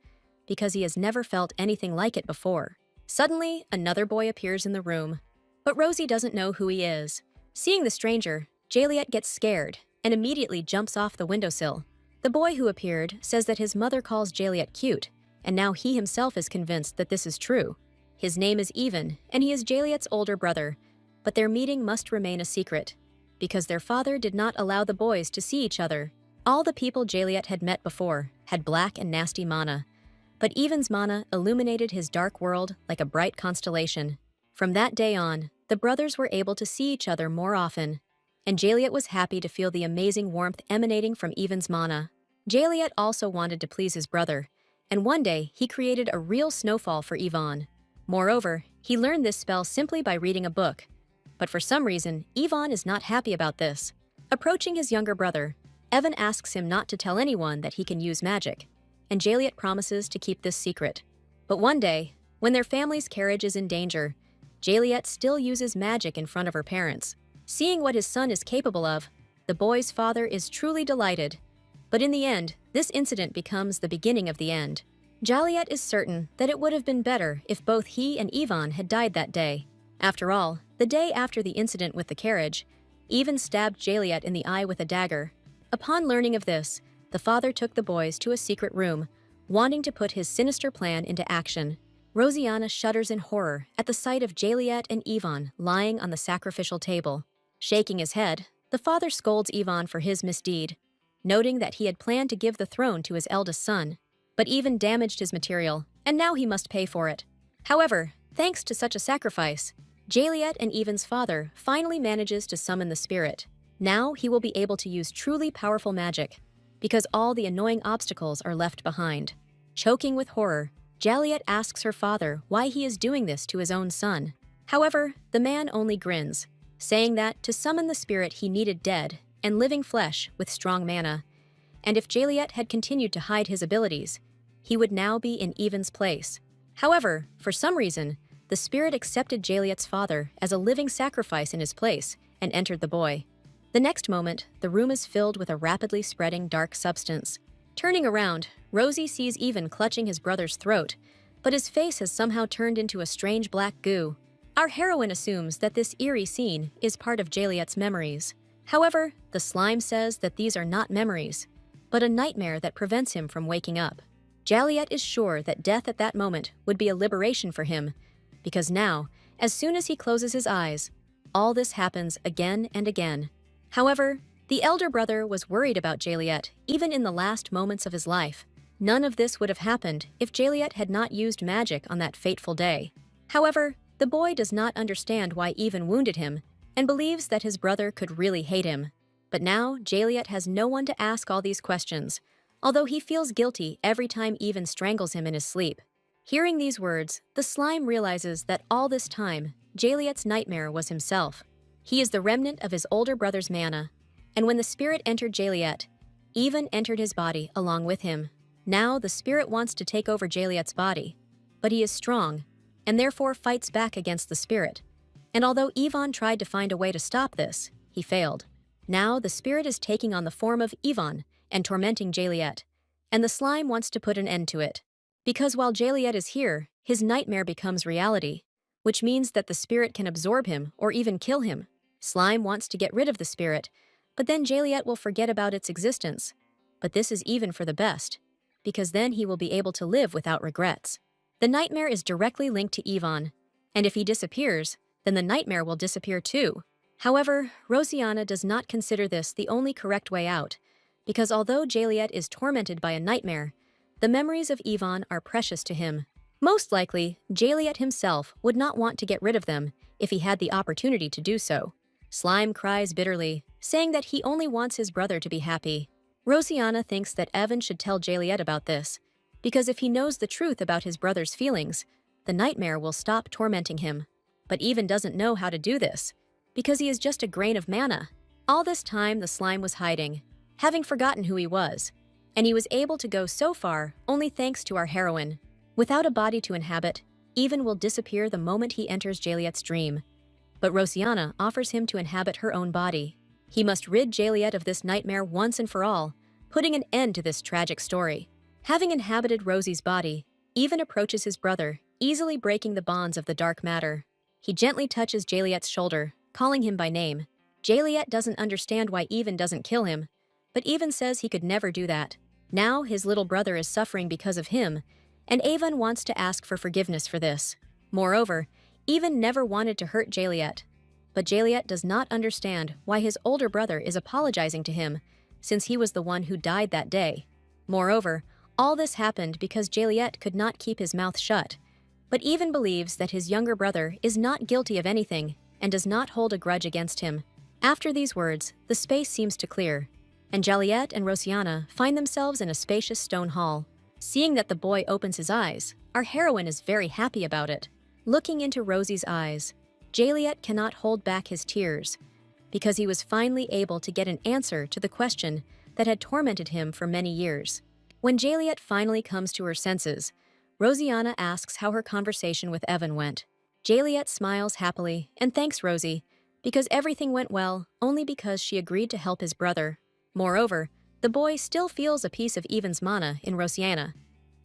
because he has never felt anything like it before. Suddenly, another boy appears in the room, but Rosie doesn't know who he is. Seeing the stranger, Jaliet gets scared and immediately jumps off the windowsill. The boy who appeared says that his mother calls Jaliet cute, and now he himself is convinced that this is true. His name is Even, and he is Jaliet's older brother, but their meeting must remain a secret, because their father did not allow the boys to see each other. All the people Jaliet had met before had black and nasty mana, but Even's mana illuminated his dark world like a bright constellation. From that day on, the brothers were able to see each other more often, and Jaliet was happy to feel the amazing warmth emanating from Even's mana. Jaliet also wanted to please his brother, and one day he created a real snowfall for Yvonne. Moreover, he learned this spell simply by reading a book. But for some reason, Yvonne is not happy about this. Approaching his younger brother, Evan asks him not to tell anyone that he can use magic, and Jaliet promises to keep this secret. But one day, when their family's carriage is in danger, Jaliet still uses magic in front of her parents. Seeing what his son is capable of, the boy's father is truly delighted. But in the end, this incident becomes the beginning of the end. Jaliet is certain that it would have been better if both he and Yvonne had died that day. After all, the day after the incident with the carriage, Yvonne stabbed Jaliet in the eye with a dagger. Upon learning of this, the father took the boys to a secret room, wanting to put his sinister plan into action. Rosianna shudders in horror at the sight of Jaliet and Yvonne lying on the sacrificial table. Shaking his head, the father scolds Yvonne for his misdeed, noting that he had planned to give the throne to his eldest son, but Yvonne damaged his material, and now he must pay for it. However, thanks to such a sacrifice, Jaliet and Yvonne's father finally manages to summon the spirit. Now he will be able to use truly powerful magic, because all the annoying obstacles are left behind. Choking with horror, Jaliet asks her father why he is doing this to his own son. However, the man only grins, saying that to summon the spirit he needed dead and living flesh with strong mana, and if Jaliet had continued to hide his abilities, he would now be in Yvonne's place. However, for some reason, the spirit accepted Jaliet's father as a living sacrifice in his place and entered the boy. The next moment, the room is filled with a rapidly spreading dark substance. Turning around, Rosie sees Yvonne clutching his brother's throat, but his face has somehow turned into a strange black goo. Our heroine assumes that this eerie scene is part of Jaliet's memories. However, the slime says that these are not memories, but a nightmare that prevents him from waking up. Jaliet is sure that death at that moment would be a liberation for him, because now, as soon as he closes his eyes, all this happens again and again. However, the elder brother was worried about Jaliet even in the last moments of his life. None of this would have happened if Jaliet had not used magic on that fateful day. However, the boy does not understand why Yvonne wounded him and believes that his brother could really hate him. But now, Jaliet has no one to ask all these questions, although he feels guilty every time Yvonne strangles him in his sleep. Hearing these words, the slime realizes that all this time, Jaliet's nightmare was himself. He is the remnant of his older brother's mana, and when the spirit entered Jaliet, Yvonne entered his body along with him. Now the spirit wants to take over Jaliet's body, but he is strong, and therefore fights back against the spirit. And although Yvonne tried to find a way to stop this, he failed. Now the spirit is taking on the form of Yvonne and tormenting Jaliet, and the slime wants to put an end to it. Because while Jaliet is here, his nightmare becomes reality, which means that the spirit can absorb him or even kill him. Slime wants to get rid of the spirit, but then Jaliet will forget about its existence. But this is even for the best, because then he will be able to live without regrets. The nightmare is directly linked to Yvonne, and if he disappears, then the nightmare will disappear too. However, Rosianna does not consider this the only correct way out, because although Jaliet is tormented by a nightmare, the memories of Yvonne are precious to him. Most likely, Jaliet himself would not want to get rid of them if he had the opportunity to do so. Slime cries bitterly, saying that he only wants his brother to be happy. Rosianna thinks that Evan should tell Jaliet about this, because if he knows the truth about his brother's feelings, the nightmare will stop tormenting him. But Evan doesn't know how to do this, because he is just a grain of manna. All this time, the slime was hiding, having forgotten who he was, and he was able to go so far only thanks to our heroine. Without a body to inhabit, Evan will disappear the moment he enters Jaliet's dream. But Rosianna offers him to inhabit her own body. He must rid Jaliet of this nightmare once and for all, putting an end to this tragic story. Having inhabited Rosie's body, Evan approaches his brother, easily breaking the bonds of the dark matter. He gently touches Jaliet's shoulder, calling him by name. Jaliet doesn't understand why Evan doesn't kill him, but Evan says he could never do that. Now his little brother is suffering because of him, and Evan wants to ask for forgiveness for this. Moreover, Evan never wanted to hurt Jaliet, but Jaliet does not understand why his older brother is apologizing to him, since he was the one who died that day. Moreover, all this happened because Jaliet could not keep his mouth shut, but Evan believes that his younger brother is not guilty of anything and does not hold a grudge against him. After these words, the space seems to clear, and Jaliet and Rosianna find themselves in a spacious stone hall. Seeing that the boy opens his eyes, our heroine is very happy about it. Looking into Rosie's eyes, Jaliet cannot hold back his tears, because he was finally able to get an answer to the question that had tormented him for many years. When Jaliet finally comes to her senses, Rosianna asks how her conversation with Evan went. Jaliet smiles happily and thanks Rosie, because everything went well only because she agreed to help his brother. Moreover, the boy still feels a piece of Evan's mana in Rosianna,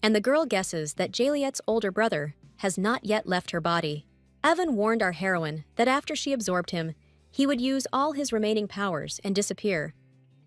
and the girl guesses that Jaliet's older brother has not yet left her body. Evan warned our heroine that after she absorbed him, he would use all his remaining powers and disappear.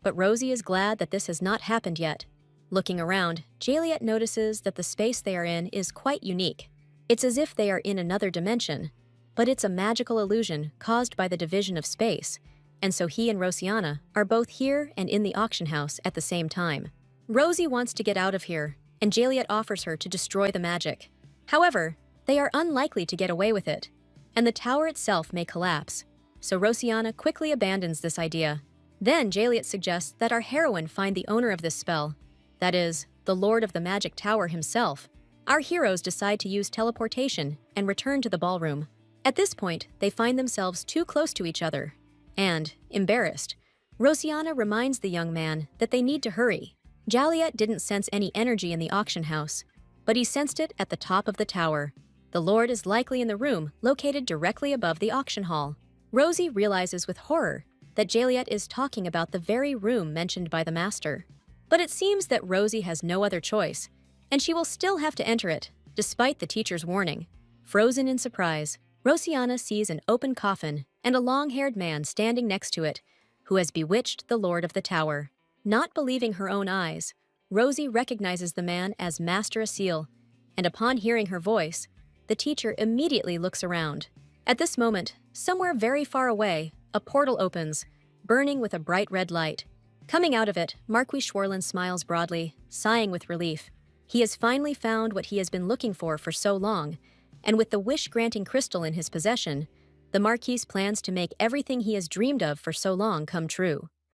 But Rosie is glad that this has not happened yet. Looking around, Jaliet notices that the space they are in is quite unique. It's as if they are in another dimension, but it's a magical illusion caused by the division of space, and so he and Rosianna are both here and in the auction house at the same time. Rosie wants to get out of here, and Jaliet offers her to destroy the magic. However, they are unlikely to get away with it, and the tower itself may collapse, so Rosianna quickly abandons this idea. Then Jaliet suggests that our heroine find the owner of this spell, that is, the Lord of the Magic Tower himself. Our heroes decide to use teleportation and return to the ballroom. At this point, they find themselves too close to each other, and, embarrassed, Rosianna reminds the young man that they need to hurry. Jaliet didn't sense any energy in the auction house, but he sensed it at the top of the tower. The Lord is likely in the room located directly above the auction hall. Rosie realizes with horror that Jaliet is talking about the very room mentioned by the master. But it seems that Rosie has no other choice, and she will still have to enter it, despite the teacher's warning. Frozen in surprise, Rosianna sees an open coffin and a long-haired man standing next to it, who has bewitched the Lord of the Tower. Not believing her own eyes, Rosie recognizes the man as Master Asil, and upon hearing her voice, the teacher immediately looks around. At this moment, somewhere very far away, a portal opens, burning with a bright red light. Coming out of it, Marquis Schwarlin smiles broadly, sighing with relief. He has finally found what he has been looking for so long, and with the wish-granting crystal in his possession, the Marquis plans to make everything he has dreamed of for so long come true.